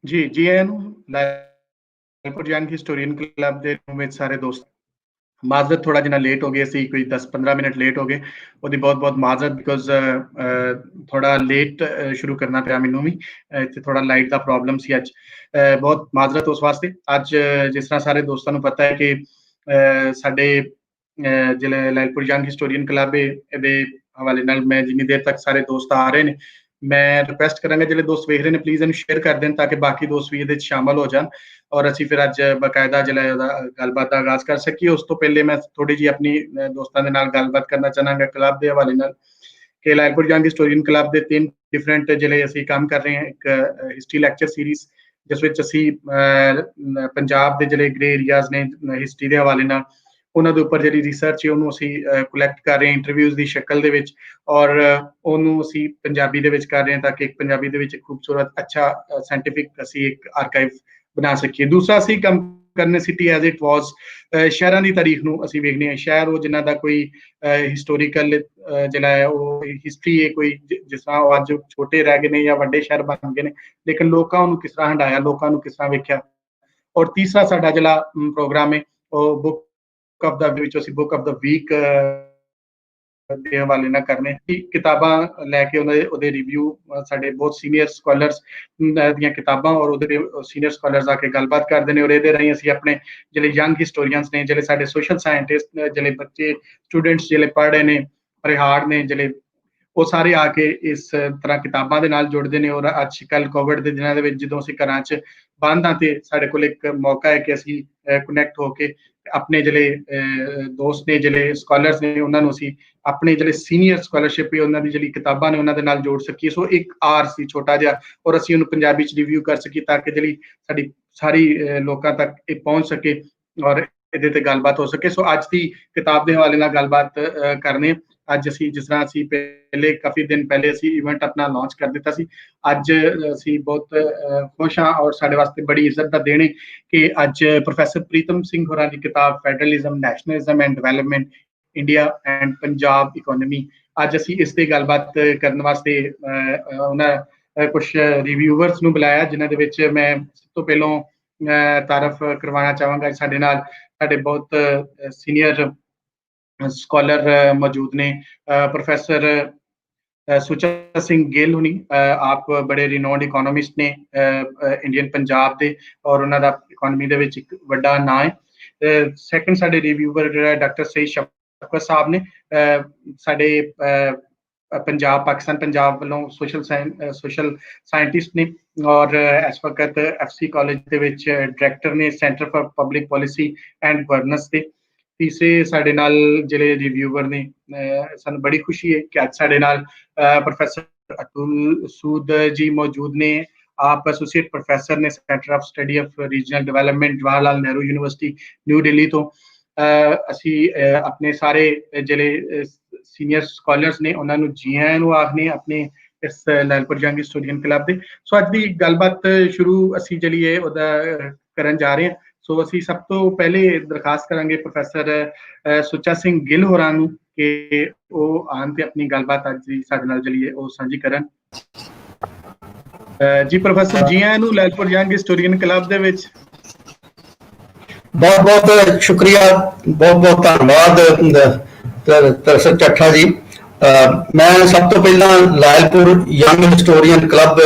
ਜੀ ਜੀ ਆਇਆਂ ਨੂੰ ਲਾਇਲਪੁਰ ਯੰਗ ਹਿਸਟੋਰੀਅਨ ਕਲੱਬ ਦੇ ਵਿੱਚ ਸਾਰੇ ਦੋਸਤ ਮਾਜ਼ਰਤ ਥੋੜਾ ਜਿਹਾ ਲੇਟ ਹੋ ਗਏ ਸੀ, ਕੋਈ 10-15 ਮਿੰਟ ਲੇਟ ਹੋ ਗਏ। ਉਹਦੀ ਬਹੁਤ ਮਾਜ਼ਰਤ, ਬਿਕੋਜ਼ ਥੋੜਾ ਲੇਟ ਸ਼ੁਰੂ ਕਰਨਾ ਪਿਆ ਮੈਨੂੰ ਵੀ। ਇੱਥੇ ਥੋੜਾ ਲਾਈਟ ਦਾ ਪ੍ਰੋਬਲਮ ਸੀ ਅੱਜ। ਬਹੁਤ ਮਾਜ਼ਰਤ ਉਸ ਵਾਸਤੇ। ਅੱਜ ਜਿਸ ਤਰ੍ਹਾਂ ਸਾਰੇ ਦੋਸਤਾਂ ਨੂੰ ਪਤਾ ਹੈ ਕਿ ਸਾਡੇ ਜਿਹੜੇ ਲਾਇਲਪੁਰ ਯੰਗ ਹਿਸਟੋਰੀਅਨ ਕਲੱਬ ਹੈ, ਇਹਦੇ ਹਵਾਲੇ ਨਾਲ ਮੈਂ ਜਿੰਨੀ ਦੇਰ ਤੱਕ ਸਾਰੇ ਦੋਸਤ ਆ ਰਹੇ ਨੇ, ਮੈਂ ਰਿਕੁਐਸਟ ਕਰਾਂਗਾ ਜਿਹੜੇ ਦੋਸਤ ਵੇਖ ਰਹੇ ਨੇ ਪਲੀਜ਼ ਇਹਨੂੰ ਸ਼ੇਅਰ ਕਰ ਦੇਣ ਤਾਂ ਕਿ ਬਾਕੀ ਦੋਸਤ ਵੀ ਇਹਦੇ ਵਿੱਚ ਸ਼ਾਮਲ ਹੋ ਜਾਣ ਔਰ ਅਸੀਂ ਫਿਰ ਅੱਜ ਬਕਾਇਦਾ ਜਿਹੜਾ ਉਹਦਾ ਗੱਲਬਾਤ ਦਾ ਆਗਾਜ਼ ਕਰ ਸਕੀਏ। ਉਸ ਤੋਂ ਪਹਿਲੇ ਮੈਂ ਥੋੜੀ ਜਿਹੀ ਆਪਣੀ ਦੋਸਤਾਂ ਦੇ ਨਾਲ ਗੱਲਬਾਤ ਕਰਨਾ ਚਾਹਾਂਗਾ ਕਲੱਬ ਦੇ ਹਵਾਲੇ ਨਾਲ ਕਿ ਲਾਇਲਪੁਰ ਯੰਗ ਹਿਸਟੋਰੀਅਨ ਕਲੱਬ ਦੇ 3 ਡਿਫਰੈਂਟ ਜਿਹੜੇ ਅਸੀਂ ਕੰਮ ਕਰ ਰਹੇ ਹਾਂ। ਇੱਕ ਹਿਸਟਰੀ ਲੈਕਚਰ ਸੀਰੀਜ਼ ਜਿਸ ਵਿੱਚ ਅਸੀਂ ਪੰਜਾਬ ਦੇ ਜਿਹੜੇ ਗ੍ਰੇ ਏਰੀਆਜ਼ ਨੇ ਹਿਸਟਰੀ ਦੇ ਹਵਾਲੇ ਨਾਲ ਉਹਨਾਂ ਦੇ ਉੱਪਰ ਜਿਹੜੀ ਰਿਸਰਚ ਹੈ ਉਹਨੂੰ ਅਸੀਂ ਕਲੈਕਟ ਕਰ ਰਹੇ ਹਾਂ ਇੰਟਰਵਿਊਜ਼ ਦੀ ਸ਼ਕਲ ਦੇ ਵਿੱਚ ਔਰ ਉਹਨੂੰ ਅਸੀਂ ਪੰਜਾਬੀ ਦੇ ਵਿੱਚ ਕਰ ਰਹੇ ਹਾਂ ਤਾਂ ਕਿ ਇੱਕ ਪੰਜਾਬੀ ਦੇ ਵਿੱਚ ਖੂਬਸੂਰਤ ਅੱਛਾ ਸਾਇੰਟੀਫਿਕ ਅਸੀਂ ਇੱਕ ਆਰਕਾਈਵ ਬਣਾ ਸਕੀਏ। ਦੂਸਰਾ ਅਸੀਂ ਕੰਮ ਕਰਨੇ ਸਿਟੀ ਐਜ਼ ਇਟ ਵਾਜ਼, ਸ਼ਹਿਰਾਂ ਦੀ ਤਾਰੀਖ ਨੂੰ ਅਸੀਂ ਵੇਖਦੇ ਹਾਂ। ਸ਼ਹਿਰ ਉਹ ਜਿਨ੍ਹਾਂ ਦਾ ਕੋਈ ਹਿਸਟੋਰੀਕਲ ਜਿਹੜਾ ਹੈ ਉਹ ਹਿਸਟਰੀ ਹੈ, ਕੋਈ ਜਿਸ ਤਰ੍ਹਾਂ ਉਹ ਅੱਜ ਛੋਟੇ ਰਹਿ ਗਏ ਨੇ ਜਾਂ ਵੱਡੇ ਸ਼ਹਿਰ ਬਣ ਗਏ ਨੇ, ਲੇਕਿਨ ਲੋਕਾਂ ਨੂੰ ਕਿਸ ਤਰ੍ਹਾਂ ਹੰਡਾਇਆ, ਲੋਕਾਂ ਨੂੰ ਕਿਸ ਤਰ੍ਹਾਂ ਵੇਖਿਆ। ਔਰ ਤੀਸਰਾ ਸਾਡਾ ਜਿਹੜਾ ਪ੍ਰੋਗਰਾਮ ਹੈ ਉਹ ਬੁੱਕ ਆਫ ਦਾ ਵਿੱਚ ਅਸੀਂ ਬੁੱਕ ਆਫ ਦਾ ਵੀਕ ਦੇ ਹਵਾਲੇ ਨਾਲ ਕਰਨੇ ਕਿਤਾਬਾਂ ਲੈ ਕੇ ਉਹਦੇ ਰਿਵਿਊ ਸਾਡੇ ਬਹੁਤ ਸੀਨੀਅਰ ਸਕਾਲਰਸ ਦੀਆਂ ਕਿਤਾਬਾਂ ਔਰ ਉਹਦੇ ਸੀਨੀਅਰ ਸਕਾਲਰਸ ਆ ਕੇ ਗੱਲਬਾਤ ਕਰਦੇ ਨੇ ਔਰ ਇਹਦੇ ਰਾਹੀਂ ਅਸੀਂ ਆਪਣੇ ਜਿਹੜੇ ਯੰਗ ਹਿਸਟੋਰੀਅਨਸ ਨੇ, ਜਿਹੜੇ ਸਾਡੇ ਸੋਸ਼ਲ ਸਾਇੰਟਿਸਟ, ਜਿਹੜੇ ਬੱਚੇ ਸਟੂਡੈਂਟਸ ਜਿਹੜੇ ਪੜ੍ਹ ਰਹੇ ਨੇ, ਪਰਿਹਾੜ ਨੇ, ਜਿਹੜੇ ਉਹ ਸਾਰੇ ਆ ਕੇ ਇਸ ਤਰ੍ਹਾਂ ਕਿਤਾਬਾਂ ਦੇ ਨਾਲ ਜੁੜਦੇ ਨੇ। ਔਰ ਅੱਜ ਕੱਲ੍ਹ ਕੋਵਿਡ ਦੇ ਦਿਨਾਂ ਦੇ ਵਿੱਚ ਜਦੋਂ ਅਸੀਂ ਘਰਾਂ 'ਚ ਬੰਦ ਹਾਂ ਤੇ ਸਾਡੇ ਕੋਲ ਇੱਕ ਮੌਕਾ ਹੈ ਕਿ ਅਸੀਂ ਕਨੈਕਟ ਹੋ ਕੇ ਆਪਣੇ ਜਿਹੜੇ ਦੋਸਤ ਨੇ, ਜਿਹੜੇ ਸਕਾਲਰਸ ਨੇ, ਉਹਨਾਂ ਨੂੰ ਅਸੀਂ ਆਪਣੇ ਜਿਹੜੇ ਸੀਨੀਅਰ ਸਕਾਲਰਸ਼ਿਪ ਹੈ ਉਹਨਾਂ ਦੀ ਜਿਹੜੀ ਕਿਤਾਬਾਂ ਨੇ ਉਹਨਾਂ ਦੇ ਨਾਲ ਜੋੜ ਸਕੀਏ। ਸੋ ਇੱਕ ਆਰ ਸੀ ਛੋਟਾ ਜਿਹਾ ਔਰ ਅਸੀਂ ਉਹਨੂੰ ਪੰਜਾਬੀ 'ਚ ਰਿਵਿਊ ਕਰ ਸਕੀਏ ਤਾਂ ਕਿ ਜਿਹੜੀ ਸਾਡੀ ਸਾਰੀ ਲੋਕਾਂ ਤੱਕ ਇਹ ਪਹੁੰਚ ਸਕੇ ਔਰ ਇਹਦੇ ਤੇ ਗੱਲਬਾਤ ਹੋ ਸਕੇ। ਸੋ ਅੱਜ ਦੀ ਕਿਤਾਬ ਦੇ ਹਵਾਲੇ ਨਾਲ ਗੱਲਬਾਤ ਕਰਨੇ। ਅੱਜ ਅਸੀਂ ਜਿਸ ਤਰ੍ਹਾਂ ਅਸੀਂ ਪਹਿਲੇ ਕਾਫੀ ਦਿਨ ਪਹਿਲੇ ਅਸੀਂ ਇਵੈਂਟ ਆਪਣਾ ਲਾਂਚ ਕਰ ਦਿੱਤਾ ਸੀ, ਅੱਜ ਅਸੀਂ ਬਹੁਤ ਖੁਸ਼ ਹਾਂ ਔਰ ਸਾਡੇ ਵਾਸਤੇ ਬੜੀ ਇੱਜ਼ਤ ਦਾ ਦੇਣ ਹੈ ਕਿ ਅੱਜ ਪ੍ਰੋਫੈਸਰ ਪ੍ਰੀਤਮ ਸਿੰਘ ਹੋਰਾਂ ਦੀ ਕਿਤਾਬ federalism, nationalism and development India and Punjab economy, ਅੱਜ ਅਸੀਂ ਇਸ ਤੇ ਗੱਲਬਾਤ ਕਰਨ ਵਾਸਤੇ ਉਹਨਾਂ ਕੁਝ ਰਿਵਿਊਵਰਸ ਨੂੰ ਬੁਲਾਇਆ ਜਿਨ੍ਹਾਂ ਦੇ ਵਿੱਚ ਮੈਂ ਸਭ ਤੋਂ ਪਹਿਲਾਂ ਤਾਰਫ ਕਰਵਾਉਣਾ ਚਾਹਾਂਗਾ। ਸਾਡੇ ਨਾਲ ਸਾਡੇ ਬਹੁਤ ਸੀਨੀਅਰ ਸਕਾਲਰ ਮੌਜੂਦ ਨੇ, ਪ੍ਰੋਫੈਸਰ ਸੁਚਾ ਸਿੰਘ ਗਿੱਲ ਹੁਣੀ। ਆਪ ਬੜੇ ਰਿਨੋਨਡ ਇਕੋਨੋਮਿਸਟ ਨੇ ਇੰਡੀਅਨ ਪੰਜਾਬ ਦੇ ਔਰ ਉਹਨਾਂ ਦਾ ਇਕੋਨਮੀ ਦੇ ਵਿੱਚ ਇੱਕ ਵੱਡਾ ਨਾਂ ਹੈ। ਸੈਕੰਡ ਸਾਡੇ ਰਿਵਿਊਵਰ ਜਿਹੜਾ ਡਾਕਟਰ ਸਈਦ ਸ਼ਫਕਤ ਸਾਹਿਬ ਨੇ, ਸਾਡੇ ਪੰਜਾਬ ਪਾਕਿਸਤਾਨ ਪੰਜਾਬ ਵੱਲੋਂ ਸੋਸ਼ਲ ਸਾਇੰਟਿਸਟ ਨੇ ਔਰ ਇਸ ਵਕਤ FC ਕਾਲਜ ਦੇ ਵਿੱਚ ਡਾਇਰੈਕਟਰ ਨੇ centre for public policy and governance ਦੇ। ਤੀਸਰੇ ਸਾਡੇ ਨਾਲ ਜਿਹੜੇ ਰਿਵਿਊਵਰ ਨੇ, ਸਾਨੂੰ ਬੜੀ ਖੁਸ਼ੀ ਹੈ ਕਿ ਅੱਜ ਸਾਡੇ ਨਾਲ ਪ੍ਰੋਫੈਸਰ ਅਤੁਲ ਸੂਦ ਜੀ ਮੌਜੂਦ ਨੇ। ਆਪ ਐਸੋਸੀਏਟ ਪ੍ਰੋਫੈਸਰ ਨੇ centre of study of regional development Jawahar Lal Nehru university new Delhi ਤੋਂ। ਅਸੀਂ ਆਪਣੇ ਸਾਰੇ ਜਿਹੜੇ ਸੀਨੀਅਰ ਸਕਾਲਰਸ ਨੇ ਉਹਨਾਂ ਨੂੰ ਜੀ ਆਇਆਂ ਨੂੰ ਆਖਦੇ ਆਪਣੇ ਇਸ ਲਾਇਲਪੁਰ ਯੰਗ ਹਿਸਟੋਰੀਅਨ ਕਲੱਬ ਦੇ। ਸੋ ਅੱਜ ਦੀ ਗੱਲਬਾਤ ਸ਼ੁਰੂ ਅਸੀਂ ਜਿਹੜੀ ਹੈ ਉਹਦਾ ਕਰਨ ਜਾ ਰਹੇ ਹਾਂ। ਸੋ ਅਸੀਂ ਸਭ ਤੋਂ ਪਹਿਲੇ ਦਰਖਾਸਤ ਕਰਾਂਗੇ ਪ੍ਰੋਫੈਸਰ ਸੁੱਚਾ ਸਿੰਘ ਗਿੱਲ ਹੋਰਾਂ ਨੂੰ ਕਿ ਉਹ ਆਉਣ ਤੇ ਆਪਣੀ ਗੱਲਬਾਤ ਅੱਜ ਦੀ ਸਾਡੇ ਨਾਲ ਜਿਹੜੀ ਹੈ ਉਹ ਸਾਂਝੀ ਕਰਨ। ਜੀ ਪ੍ਰੋਫੈਸਰ ਜੀ ਆਇਆਂ ਨੂੰ ਲਾਇਲਪੁਰ ਯੰਗ ਹਿਸਟੋਰੀਅਨ ਕਲੱਬ ਦੇ ਵਿੱਚ। बहुत बहुत शुक्रिया, बहुत बहुत धन्यवाद तरसत ਚੱਠਾ जी। मैं सब तो पहला लायलपुर यंग हिस्टोरीयन क्लब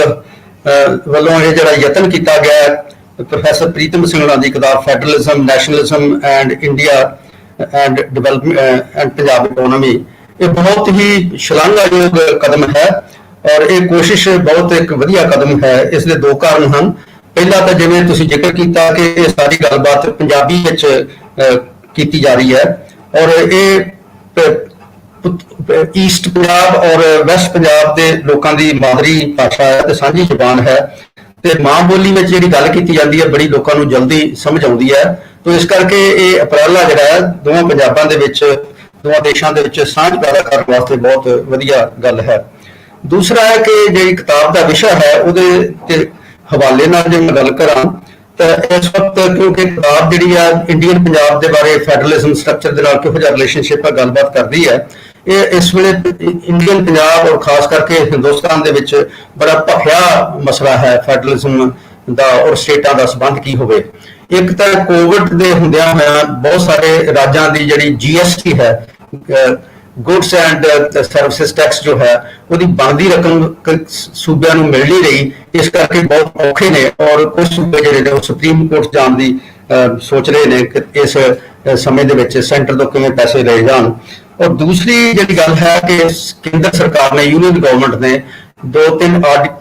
वालों ये जरा यतन किया गया प्रोफैसर प्रीतम सिंह होरां दी किताब federalism, nationalism and India and development and Punjab economy, ये बहुत ही शलाघायोग कदम है और ये कोशिश बहुत एक वधिया कदम है। इसके दो कारण हैं। पहला तो जिवें तुसीं जिक्र किया कि ये सारी गलबात पंजाबी विच की जा रही है और ये ईस्ट पंजाब और वैस्ट पंजाब के लोगों की मादरी भाषा है तो सांझी जुबान है तो माँ बोली में जी गल की जाती है बड़ी लोगों को जल्दी समझ आती है। तो इस करके ये उपराला जोड़ा है दोवां पंजाबां दे विच दोवां देशां दे विच सांझ पैदा करने वास्ते बहुत वधिया गल है। दूसरा है कि जी किताब का विषय है उहदे हवाले नाल जे मैं गल करां तो इस वक्त क्योंकि किताब जी इंडियन पंजाब के बारे फैडरलिज्म स्ट्रक्चर के नाल किहो जिहा रिलेशनशिप है गलबात करती है। ये इस वेले इंडियन पंजाब और खास करके हिंदुस्तान दे विच बड़ा भखिया मसला है फैडरलिज्म ਦਾ ਔਰ ਸਟੇਟਾਂ ਦਾ ਸੰਬੰਧ ਕੀ ਹੋਵੇ। ਇੱਕ ਤਾਂ ਕੋਵਿਡ ਦੇ ਹੁੰਦਿਆਂ ਹੋਇਆਂ ਬਹੁਤ ਸਾਰੇ ਰਾਜਾਂ ਦੀ ਜਿਹੜੀ GST ਹੈ, ਗੁੱਡਸ ਐਂਡ ਸਰਵਿਸਿਜ਼ ਟੈਕਸ ਜੋ ਹੈ, ਉਹਦੀ ਬਣਦੀ ਰਕਮ ਸੂਬਿਆਂ ਨੂੰ ਮਿਲ ਨਹੀਂ ਰਹੀ। ਇਸ ਕਰਕੇ ਬਹੁਤ ਔਖੇ ਨੇ ਔਰ ਕੁਝ ਸੂਬੇ ਜਿਹੜੇ ਨੇ ਉਹ ਸੁਪਰੀਮ ਕੋਰਟ ਜਾਣ ਦੀ ਸੋਚ ਰਹੇ ਨੇ ਕਿ ਇਸ ਸਮੇਂ ਦੇ ਵਿੱਚ ਸੈਂਟਰ ਤੋਂ ਕਿਵੇਂ ਪੈਸੇ ਲਏ ਜਾਣ। ਔਰ ਦੂਸਰੀ ਜਿਹੜੀ ਗੱਲ ਹੈ ਕਿ ਕੇਂਦਰ ਸਰਕਾਰ ਨੇ, ਯੂਨੀਅਨ ਗਵਰਨਮੈਂਟ ਨੇ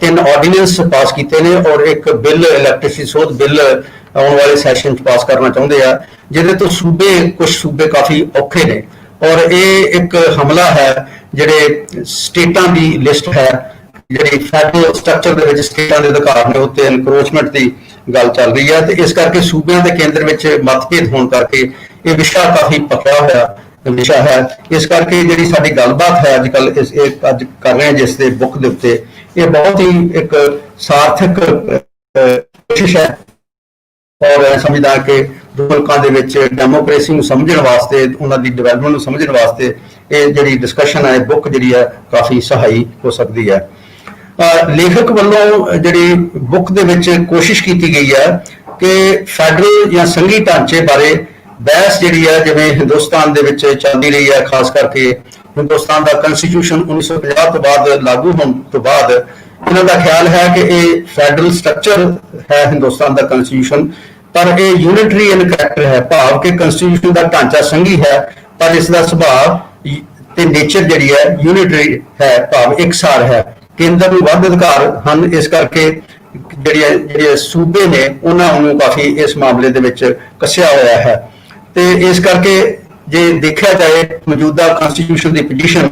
ਤਿੰਨ ਆਰਡੀਨੈਂਸ ਪਾਸ ਕੀਤੇ ਨੇ ਔਰ ਇੱਕ ਬਿੱਲ, ਇਲੈਕਟ੍ਰਿਸਿਟੀ ਸੋਧ ਬਿੱਲ ਆਉਣ ਵਾਲੇ ਸੈਸ਼ਨ 'ਚ ਪਾਸ ਕਰਨਾ ਚਾਹੁੰਦੇ ਆ, ਜਿਹਦੇ ਤੋਂ ਕੁਝ ਸੂਬੇ ਕਾਫੀ ਔਖੇ ਨੇ। ਔਰ ਇਹ ਇੱਕ ਹਮਲਾ ਹੈ ਜਿਹੜੇ ਸਟੇਟਾਂ ਦੀ ਲਿਸਟ ਹੈ, ਜਿਹੜੀ ਫੈਡਰਲ ਸਟਰਕਚਰ ਦੇ ਵਿੱਚ ਸਟੇਟਾਂ ਦੇ ਅਧਿਕਾਰ ਨੇ ਉੱਤੇ ਐਨਕਰੋਚਮੈਂਟ ਦੀ ਗੱਲ ਚੱਲ ਰਹੀ ਹੈ। ਤੇ ਇਸ ਕਰਕੇ ਸੂਬਿਆਂ ਦੇ ਕੇਂਦਰ ਵਿੱਚ ਮਤਭੇਦ ਹੋਣ ਕਰਕੇ ਇਹ ਵਿਸ਼ਾ ਕਾਫੀ ਪੱਕਿਆ ਹੋਇਆ ਵਿਸ਼ਾ ਹੈ। ਇਸ ਕਰਕੇ ਜਿਹੜੀ ਸਾਡੀ ਗੱਲਬਾਤ ਹੈ ਅੱਜ ਕਰ ਰਹੇ ਹਾਂ ਜਿਸ ਦੇ ਬੁੱਕ ਦੇ ਉੱਤੇ, ਇਹ ਬਹੁਤ ਹੀ ਇੱਕ ਸਾਰਥਕ ਕੋਸ਼ਿਸ਼ ਹੈ ਔਰ ਸਮਝਦਾ ਕਿ ਮੁਲਕਾਂ ਦੇ ਵਿੱਚ ਡੈਮੋਕ੍ਰੇਸੀ ਨੂੰ ਸਮਝਣ ਵਾਸਤੇ, ਉਹਨਾਂ ਦੀ ਡਿਵੈਲਪਮੈਂਟ ਨੂੰ ਸਮਝਣ ਵਾਸਤੇ ਇਹ ਜਿਹੜੀ ਡਿਸਕਸ਼ਨ ਹੈ, ਬੁੱਕ ਜਿਹੜੀ ਹੈ ਕਾਫੀ ਸਹਾਈ ਹੋ ਸਕਦੀ ਹੈ। ਲੇਖਕ ਵੱਲੋਂ ਜਿਹੜੀ ਬੁੱਕ ਦੇ ਵਿੱਚ ਕੋਸ਼ਿਸ਼ ਕੀਤੀ ਗਈ ਹੈ ਕਿ ਫੈਡਰਲ ਜਾਂ ਸੰਘੀ ਢਾਂਚੇ ਬਾਰੇ ਬਹਿਸ ਜਿਹੜੀ ਹੈ, ਜਿਵੇਂ ਹਿੰਦੁਸਤਾਨ ਦੇ ਵਿੱਚ ਚੱਲਦੀ ਰਹੀ ਹੈ, ਖਾਸ ਕਰਕੇ ਹਿੰਦੁਸਤਾਨ ਦਾ ਕਨਸਟੀਟਿਊਸ਼ਨ 1950 ਤੋਂ ਬਾਅਦ ਲਾਗੂ ਹੋਣ ਤੋਂ ਬਾਅਦ ਇਹਨਾਂ ਦਾ ਖਿਆਲ ਹੈ ਕਿ ਇਹ ਫੈਡਰਲ ਸਟਰਕਚਰ ਹੈ ਹਿੰਦੁਸਤਾਨ ਦਾ ਕਨਸਟੀਟਿਊਸ਼ਨ, ਪਰ ਇਹ ਯੂਨਿਟਰੀ ਇਨ ਕਰੈਕਟਰ ਹੈ, ਭਾਵ ਕਿ ਕਨਸਟੀਟਿਊਸ਼ਨ ਦਾ ਢਾਂਚਾ ਸੰਘੀ ਹੈ ਪਰ ਇਸ ਦਾ ਸੁਭਾਅ ਤੇ ਨੇਚਰ ਜਿਹੜੀ ਹੈ ਯੂਨਿਟਰੀ ਹੈ, ਭਾਵ ਇਕਸਾਰ ਹੈ। ਕੇਂਦਰ ਨੂੰ ਵੱਧ ਅਧਿਕਾਰ ਹਨ, ਇਸ ਕਰਕੇ ਜਿਹੜੇ ਸੂਬੇ ਨੇ ਉਹਨਾਂ ਨੂੰ ਕਾਫੀ ਇਸ ਮਾਮਲੇ ਦੇ ਵਿੱਚ ਕੱਸਿਆ ਹੋਇਆ ਹੈ। ਤੇ ਇਸ ਕਰਕੇ ਜੇ ਦੇਖਿਆ ਜਾਏ ਮੌਜੂਦਾ ਕਨਸਟੀਟਿਊਸ਼ਨ ਦੀ ਪੋਜੀਸ਼ਨ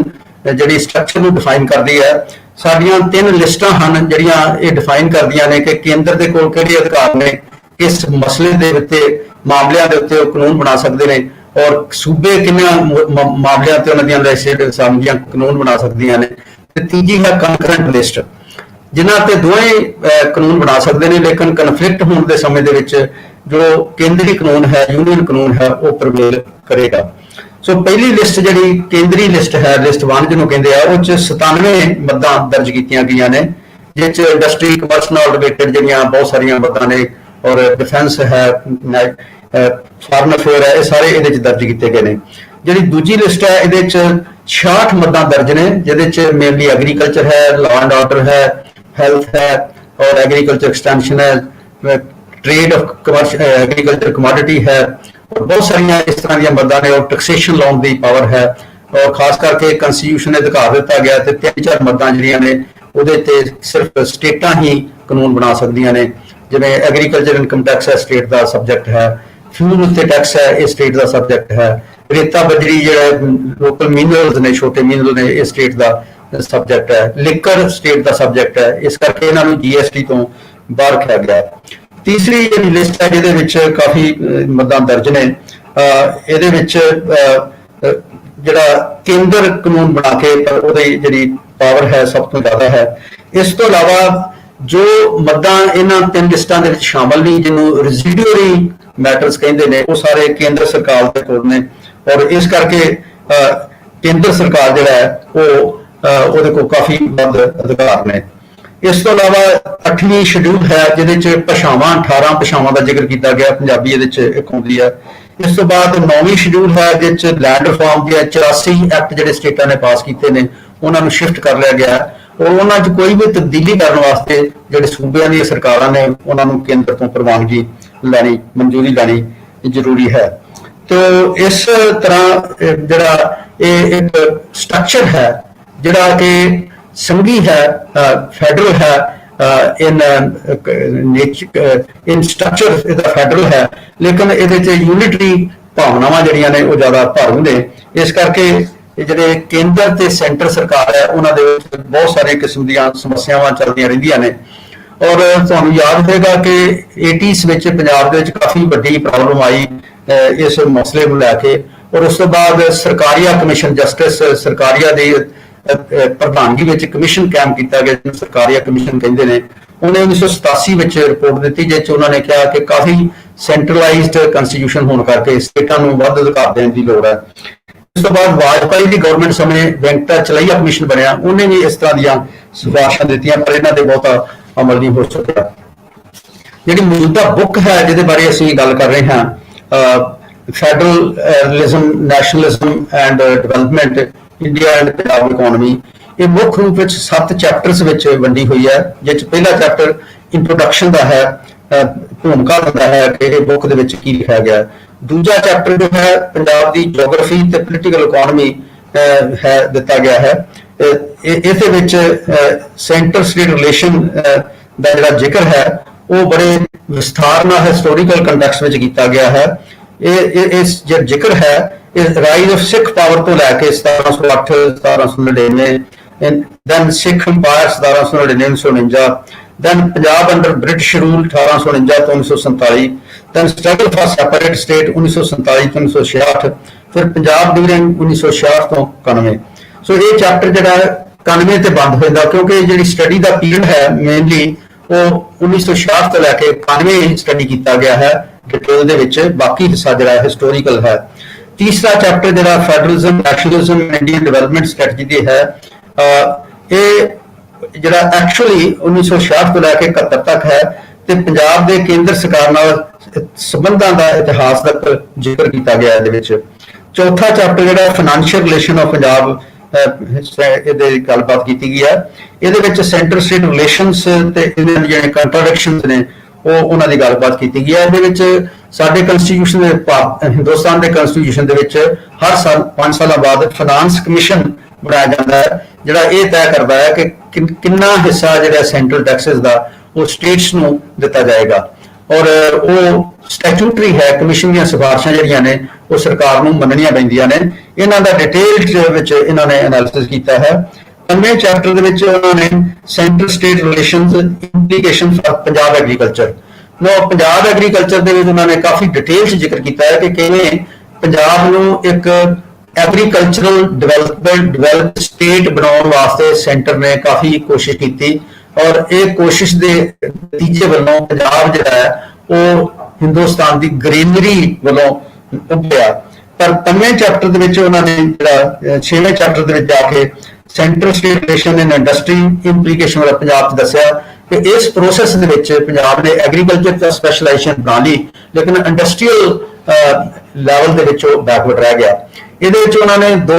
ਜਿਹੜੀ ਸਟਰਕਚਰ ਨੂੰ ਡਿਫਾਈਨ ਕਰਦੀ ਹੈ, ਸਾਡੀਆਂ 3 ਲਿਸਟਾਂ ਹਨ ਜਿਹੜੀਆਂ ਇਹ ਡਿਫਾਈਨ ਕਰਦੀਆਂ ਨੇ ਕਿ ਕੇਂਦਰ ਦੇ ਕੋਲ ਕਿਹੜੇ ਅਧਿਕਾਰ ਨੇ, ਕਿਸ ਮਸਲੇ ਦੇ ਉੱਤੇ, ਮਾਮਲਿਆਂ ਦੇ ਉੱਤੇ ਉਹ ਕਾਨੂੰਨ ਬਣਾ ਸਕਦੇ ਨੇ ਔਰ ਸੂਬੇ ਕਿੰਨਾ ਮਾਮਲਿਆਂ ਤੇ ਉਹਨਾਂ ਦੀਆਂ ਲੈਜਿਸਲੇਟਿਵ ਕਾਨੂੰਨ ਬਣਾ ਸਕਦੀਆਂ ਨੇ। ਤੇ ਤੀਜੀ ਹੈ ਕੰਕਰੈਂਟ ਲਿਸਟ, ਜਿਨ੍ਹਾਂ ਤੇ ਦੋਵੇਂ ਕਾਨੂੰਨ ਬਣਾ ਸਕਦੇ ਨੇ, ਲੇਕਿਨ ਕਨਫਲਿਕਟ ਹੋਣ ਦੇ ਸਮੇਂ ਦੇ ਵਿੱਚ ਜੋ ਕੇਂਦਰੀ ਕਾਨੂੰਨ ਹੈ, ਯੂਨੀਅਨ ਕਾਨੂੰਨ ਹੈ, ਉਹ ਪ੍ਰਵੇਲ ਕਰੇਗਾ। ਸੋ ਪਹਿਲੀ ਲਿਸਟ ਜਿਹੜੀ ਕੇਂਦਰੀ ਲਿਸਟ ਹੈ, ਲਿਸਟ 1 ਜਿਹਨੂੰ ਕਹਿੰਦੇ ਆ, ਉਹ 'ਚ 97 ਮੱਦਾਂ ਦਰਜ ਕੀਤੀਆਂ ਗਈਆਂ ਨੇ, ਜਿਸ 'ਚ ਇੰਡਸਟਰੀ, ਕਮਰਸ ਨਾਲ ਰਿਲੇਟਡ ਜਿਹੜੀਆਂ ਬਹੁਤ ਸਾਰੀਆਂ ਮੱਦਾਂ ਨੇ ਔਰ ਡਿਫੈਂਸ ਹੈ, ਫਾਰਨ ਅਫੇਅਰ ਹੈ, ਇਹ ਸਾਰੇ ਇਹਦੇ 'ਚ ਦਰਜ ਕੀਤੇ ਗਏ ਨੇ। ਜਿਹੜੀ ਦੂਜੀ ਲਿਸਟ ਹੈ ਇਹਦੇ 'ਚ 66 ਮੱਦਾਂ ਦਰਜ ਨੇ, ਜਿਹਦੇ 'ਚ ਮੇਨਲੀ ਐਗਰੀਕਲਚਰ ਹੈ, ਲਾਅ ਐਂਡ ਆਰਡਰ ਹੈ, ਹੈਲਥ ਹੈ ਔਰ ਐਗਰੀਕਲਚਰ ਐਕਸਟੈਂਸ਼ਨ ਹੈ, ट्रेड ऑफ एग्रीकल्चर कमोडिटी है और बहुत सारिया इस तरह दी मदां ने और टैक्सेशन लाउण दी पावर है और खास करके कॉन्स्टिट्यूशन ने दिखा दिता गया ते 3-4 मदां जिहड़ियां ने ਉਹਦੇ ਤੇ ਸਿਰਫ ਸਟੇਟਾਂ ਹੀ ਕਾਨੂੰਨ ਬਣਾ ਸਕਦੀਆਂ ਨੇ, ਜਿਵੇਂ ਐਗਰੀਕਲਚਰ ਇਨਕਮ ਟੈਕਸ ਹੈ ਸਟੇਟ ਦਾ ਸਬਜੈਕਟ ਹੈ, ਫਿਊਲ ਉੱਤੇ ਟੈਕਸ ਹੈ ਇਹ ਸਟੇਟ ਦਾ ਸਬਜੈਕਟ ਹੈ, ਰੇਤਾ ਬਜਰੀ ਜਿਹੜਾ ਲੋਕਲ ਮਿਨਰਲਸ ਨੇ, ਛੋਟੇ ਮਿਨਰਲ ਨੇ, ਇਹ ਸਟੇਟ ਦਾ ਸਬਜੈਕਟ ਹੈ, ਲਿਕਰ ਸਟੇਟ ਦਾ ਸਬਜੈਕਟ ਹੈ, ਇਸ ਕਰਕੇ ਇਹਨਾਂ ਨੂੰ GST ਤੋਂ ਬਾਹਰ ਰੱਖਿਆ ਗਿਆ। ਤੀਸਰੀ ਜਿਹੜੀ ਲਿਸਟ ਹੈ ਜਿਹਦੇ ਵਿੱਚ ਕਾਫੀ ਮੱਦਾਂ ਦਰਜ ਨੇ, ਇਹਦੇ ਵਿੱਚ ਜਿਹੜਾ ਕੇਂਦਰ ਕਾਨੂੰਨ ਬਣਾ ਕੇ ਪਰ ਉਹਦੀ ਜਿਹੜੀ ਪਾਵਰ ਹੈ ਸਭ ਤੋਂ ਜ਼ਿਆਦਾ ਹੈ। ਇਸ ਤੋਂ ਇਲਾਵਾ ਜੋ ਮੱਦਾਂ ਇਹਨਾਂ 3 ਲਿਸਟਾਂ ਦੇ ਵਿੱਚ ਸ਼ਾਮਲ ਨਹੀਂ, ਜਿਹਨੂੰ ਰੈਜ਼ੀਡੂਅਰੀ ਮੈਟਰਸ ਕਹਿੰਦੇ ਨੇ, ਉਹ ਸਾਰੇ ਕੇਂਦਰ ਸਰਕਾਰ ਦੇ ਕੋਲ ਨੇ ਔਰ ਇਸ ਕਰਕੇ ਕੇਂਦਰ ਸਰਕਾਰ ਜਿਹੜਾ ਹੈ ਉਹ ਉਹਦੇ ਕੋਲ ਕਾਫੀ ਵੱਧ ਅਧਿਕਾਰ ਨੇ। ਇਸ ਤੋਂ ਇਲਾਵਾ 8ਵੀਂ ਸ਼ਡਿਊਲ ਹੈ ਜਿਹਦੇ ਚ ਭਾਸ਼ਾਵਾਂ 18 ਭਾਸ਼ਾਵਾਂ ਦਾ ਜ਼ਿਕਰ ਕੀਤਾ ਗਿਆ, ਪੰਜਾਬੀ ਇਹਦੇ ਚ ਇੱਕ ਹੁੰਦੀ ਹੈ। ਇਸ ਤੋਂ ਬਾਅਦ 9ਵੀਂ ਸ਼ਡਿਊਲ ਹੈ ਜਿਹਦੇ ਚ ਲੈਂਡ ਰਿਫਾਰਮ ਦੇ 84 ਐਕਟ ਜਿਹੜੇ ਸਟੇਟਾਂ ਨੇ ਪਾਸ ਕੀਤੇ ਨੇ ਉਹਨਾਂ ਨੂੰ ਸ਼ਿਫਟ ਕਰ ਲਿਆ ਗਿਆ ਔਰ ਉਹਨਾਂ 'ਚ ਕੋਈ ਵੀ ਤਬਦੀਲੀ ਕਰਨ ਵਾਸਤੇ ਜਿਹੜੇ ਸੂਬਿਆਂ ਦੀਆਂ ਸਰਕਾਰਾਂ ਨੇ ਉਹਨਾਂ ਨੂੰ ਕੇਂਦਰ ਤੋਂ ਪ੍ਰਵਾਨਗੀ ਲੈਣੀ, ਮਨਜ਼ੂਰੀ ਲੈਣੀ ਜ਼ਰੂਰੀ ਹੈ। ਤੇ ਇਸ ਤਰ੍ਹਾਂ ਜਿਹੜਾ ਇਹ ਇੱਕ ਸਟਰਕਚਰ ਹੈ ਜਿਹੜਾ ਕਿ ਸੰਘੀ ਹੈ, ਫੈਡਰਲ ਹੈ, ਇਨ ਸਟਰਕਚਰ ਇਹਦਾ ਫੈਡਰਲ ਹੈ, ਲੇਕਿਨ ਇਹਦੇ 'ਚ ਯੂਨਿਟਰੀ ਭਾਵਨਾਵਾਂ ਜਿਹੜੀਆਂ ਨੇ ਉਹ ਜ਼ਿਆਦਾ ਭਰ ਨੇ। ਇਸ ਕਰਕੇ ਜਿਹੜੇ ਕੇਂਦਰ ਤੇ ਸੈਂਟਰ ਸਰਕਾਰ ਹੈ ਉਹਨਾਂ ਦੇ ਵਿੱਚ ਬਹੁਤ ਸਾਰੇ ਕਿਸਮ ਦੀਆਂ ਸਮੱਸਿਆਵਾਂ ਚੱਲਦੀਆਂ ਰਹਿੰਦੀਆਂ ਨੇ ਔਰ ਤੁਹਾਨੂੰ ਯਾਦ ਹੋਵੇਗਾ ਕਿ 80s ਵਿੱਚ ਪੰਜਾਬ ਦੇ ਵਿੱਚ ਕਾਫੀ ਵੱਡੀ ਪ੍ਰੋਬਲਮ ਆਈ ਇਸ ਮਸਲੇ ਨੂੰ ਲੈ ਕੇ ਔਰ ਉਸ ਤੋਂ ਬਾਅਦ ਸਰਕਾਰੀਆ ਕਮਿਸ਼ਨ ਜਸਟਿਸ ਸਰਕਾਰੀਆ ਦੀ ਪ੍ਰਧਾਨਗੀ ਵਿੱਚ ਕਮਿਸ਼ਨ ਕਾਇਮ ਕੀਤਾ ਗਿਆ ਜਿਹਨੂੰ ਸਰਕਾਰੀਆ ਕਮਿਸ਼ਨ ਕਹਿੰਦੇ ਨੇ। ਉਹਨੇ 1987 ਵਿੱਚ ਰਿਪੋਰਟ ਦਿੱਤੀ ਜਿਸ 'ਚ ਉਹਨਾਂ ਨੇ ਕਿਹਾ ਕਿ ਕਾਫੀ ਸੈਂਟਰਲਾਈਜ਼ਡ ਕਨਸਟੀਟਿਊਸ਼ਨ ਹੋਣ ਕਰਕੇ ਸਟੇਟਾਂ ਨੂੰ ਵੱਧ ਅਧਿਕਾਰ ਦੇਣ ਦੀ ਲੋੜ ਹੈ। ਇਸ ਤੋਂ ਬਾਅਦ ਵਾਜਪਾਈ ਦੀ ਗਵਰਨਮੈਂਟ ਸਮੇਂ ਵੈਂਕਟਾ ਚਲਈਆ ਕਮਿਸ਼ਨ ਬਣਿਆ, ਉਹਨੇ ਵੀ ਇਸ ਤਰ੍ਹਾਂ ਦੀਆਂ ਸਿਫਾਰਸ਼ਾਂ ਦਿੱਤੀਆਂ ਪਰ ਇਹਨਾਂ ਦੇ ਬਹੁਤਾ ਅਮਲ ਨਹੀਂ ਹੋ ਸਕਿਆ। ਜਿਹੜੀ ਮੌਜੂਦਾ ਬੁੱਕ ਹੈ ਜਿਹਦੇ ਬਾਰੇ ਅਸੀਂ ਗੱਲ ਕਰ ਰਹੇ ਹਾਂ, federalism, nationalism and development, India and Punjab economy, ਇਹ ਮੁੱਖ ਰੂਪ ਵਿੱਚ 7 ਚੈਪਟਰਸ ਵਿੱਚ ਵੰਡੀ ਹੋਈ ਹੈ, ਜਿਸ 'ਚ ਪਹਿਲਾ ਚੈਪਟਰ ਇੰਟਰੋਡਕਸ਼ਨ ਦਾ ਹੈ, ਭੂਮਿਕਾ ਦਿੰਦਾ ਹੈ ਕਿ ਇਹ ਬੁੱਕ ਦੇ ਵਿੱਚ ਕੀ ਲਿਖਿਆ ਗਿਆ। ਦੂਜਾ ਚੈਪਟਰ ਜੋ ਹੈ ਪੰਜਾਬ ਦੀ ਜੀਓਗ੍ਰਾਫੀ ਤੇ ਪੋਲੀਟੀਕਲ ਇਕੋਨਮੀ ਹੈ ਦਿੱਤਾ ਗਿਆ ਹੈ। ਇਹਦੇ ਵਿੱਚ ਸੈਂਟਰ ਸਟੇਟ ਰਿਲੇਸ਼ਨ ਦਾ ਜਿਹੜਾ ਜ਼ਿਕਰ ਹੈ ਉਹ ਬੜੇ ਵਿਸਥਾਰ ਨਾਲ ਹਿਸਟੋਰੀਕਲ ਕੰਟੈਕਸਟ ਵਿੱਚ ਕੀਤਾ ਗਿਆ ਹੈ। ਇਸ ਜਿਹੜਾ ਜ਼ਿਕਰ ਹੈ ਇਹ ਰਾਈਜ਼ ਆਫ ਸਿੱਖ ਪਾਵਰ ਤੋਂ ਲੈ ਕੇ 1708 1799, then Sikh empire 1799-1949, then Punjab under British rule 1849 ਤੋਂ 1947, then struggle for separate state 1947 ਤੋਂ 1966, ਫਿਰ ਪੰਜਾਬ ਡਿਊਰਿੰਗ 1966 ਤੋਂ 91। ਸੋ ਇਹ ਚੈਪਟਰ ਜਿਹੜਾ 91 ਤੇ ਬੰਦ ਹੋਇਆ ਕਿਉਂਕਿ ਜਿਹੜੀ ਸਟੱਡੀ ਦਾ ਪੀਰੀਅਡ ਹੈ ਮੇਨਲੀ ਉਹ 1966 ਤੋਂ ਲੈ ਕੇ 91 ਸਟੱਡੀ ਕੀਤਾ ਗਿਆ ਹੈ ਡਿਟੇਲ ਦੇ ਵਿੱਚ, ਬਾਕੀ ਹਿੱਸਾ ਜਿਹੜਾ ਹਿਸਟੋਰੀਕਲ ਹੈ। ਤੀਸਰਾ ਚੈਪਟਰ ਜਿਹੜਾ federalism, nationalism, Indian development strategy ਦੀ ਹੈ, ਇਹ ਜਿਹੜਾ ਐਕਚੁਅਲੀ 1966 ਤੋਂ ਲੈ ਕੇ 71 ਤੱਕ ਹੈ ਤੇ ਪੰਜਾਬ ਦੇ ਕੇਂਦਰ ਸਰਕਾਰ ਨਾਲ ਸੰਬੰਧਾਂ ਦਾ ਇਤਿਹਾਸ ਦਾ ਜ਼ਿਕਰ ਕੀਤਾ ਗਿਆ ਇਹਦੇ ਵਿੱਚ। ਚੌਥਾ ਚੈਪਟਰ ਜਿਹੜਾ ਫਾਈਨੈਂਸ਼ੀਅਲ ਰਿਲੇਸ਼ਨ ਆਫ ਪੰਜਾਬ, ਇਹਦੇ ਗੱਲਬਾਤ ਕੀਤੀ ਗਈ ਹੈ। ਇਹਦੇ ਵਿੱਚ ਸੈਂਟਰ ਸਟੇਟ ਰਿਲੇਸ਼ਨਸ ਤੇ ਇਹਨਾਂ ਦੀਆਂ ਜਿਹੜੇ ਕੰਟਰਡਿਕਸ਼ਨਸ ਨੇ ਉਹਨਾਂ ਦੀ ਗੱਲਬਾਤ ਕੀਤੀ ਗਈ ਹੈ। ਇਹਦੇ ਵਿੱਚ ਸਾਡੇ ਕਨਸਟੀਟਿਊਸ਼ਨ ਦੇ, ਹਿੰਦੁਸਤਾਨ ਦੇ ਕਨਸਟੀਟਿਊਸ਼ਨ ਦੇ ਵਿੱਚ ਹਰ ਸਾਲ 5 ਸਾਲਾਂ ਬਾਅਦ ਫਾਈਨਾਂਸ ਕਮਿਸ਼ਨ ਬਣਾਇਆ ਜਾਂਦਾ ਹੈ ਜਿਹੜਾ ਇਹ ਤੈਅ ਕਰਦਾ ਹੈ ਕਿ ਕਿੰਨਾ ਹਿੱਸਾ ਜਿਹੜਾ ਸੈਂਟਰਲ ਟੈਕਸਸ ਦਾ ਉਹ ਸਟੇਟਸ ਨੂੰ ਦਿੱਤਾ ਜਾਏਗਾ, ਔਰ ਉਹ ਸਟੈਚੂਟਰੀ ਹੈ। ਕਮਿਸ਼ਨ ਦੀਆਂ ਸਿਫਾਰਿਸ਼ਾਂ ਜਿਹੜੀਆਂ ਨੇ ਉਹ ਸਰਕਾਰ ਨੂੰ ਮੰਨਣੀਆਂ ਪੈਂਦੀਆਂ ਨੇ। ਇਹਨਾਂ ਦਾ ਡਿਟੇਲ ਵਿੱਚ ਇਹਨਾਂ ਨੇ ਐਨਾਲਿਸਿਸ ਕੀਤਾ ਹੈ। 9ਵੇਂ ਚੈਪਟਰ ਦੇ ਵਿੱਚ ਉਹਨਾਂ ਨੇ centre state relations, implication for Punjab agriculture, Punjab agriculture ਦੇ ਵਿੱਚ ਉਹਨਾਂ ਨੇ ਕਾਫੀ ਡਿਟੇਲ 'ਚ ਜ਼ਿਕਰ ਕੀਤਾ ਹੈ ਕਿ ਕਿਵੇਂ ਪੰਜਾਬ ਨੂੰ ਇੱਕ ਐਗਰੀਕਲਚਰਲ ਡਿਵੈਲਪਡ ਸਟੇਟ ਬਣਾਉਣ ਵਾਸਤੇ ਸੈਂਟਰ ਨੇ ਕਾਫੀ ਕੋਸ਼ਿਸ਼ ਕੀਤੀ, ਔਰ ਇਹ ਕੋਸ਼ਿਸ਼ ਦੇ ਨਤੀਜੇ ਵੱਲੋਂ ਪੰਜਾਬ ਜਿਹੜਾ ਹੈ ਉਹ ਹਿੰਦੁਸਤਾਨ ਦੀ ਗ੍ਰੀਨਰੀ ਵੱਲੋਂ ਉੱਭਰਿਆ। ਪਰ 5ਵੇਂ ਚੈਪਟਰ ਦੇ ਵਿੱਚ ਉਹਨਾਂ ਨੇ ਜਿਹੜਾ 6ਵੇਂ ਚੈਪਟਰ ਦੇ ਵਿੱਚ ਜਾ ਕੇ ਸੈਂਟਰ ਸਟੇਟ ਰਿਲੇਸ਼ਨ ਇਨ ਇੰਡਸਟਰੀ ਇੰਪਲੀਕੇਸ਼ਨ ਵਾਲਾ ਪੰਜਾਬ 'ਚ ਦੱਸਿਆ ਕਿ ਇਸ ਪ੍ਰੋਸੈਸ ਦੇ ਵਿੱਚ ਪੰਜਾਬ ਨੇ ਐਗਰੀਕਲਚਰ ਦਾ ਸਪੈਸ਼ਲਾਈਜੇਸ਼ਨ ਬਣਾ ਲਈ, ਲੇਕਿਨ ਇੰਡਸਟਰੀਅਲ ਲੈਵਲ ਦੇ ਵਿੱਚ ਉਹ ਬੈਕਵਰਡ ਰਹਿ ਗਿਆ। ਇਹਦੇ ਵਿੱਚ ਉਹਨਾਂ ਨੇ 2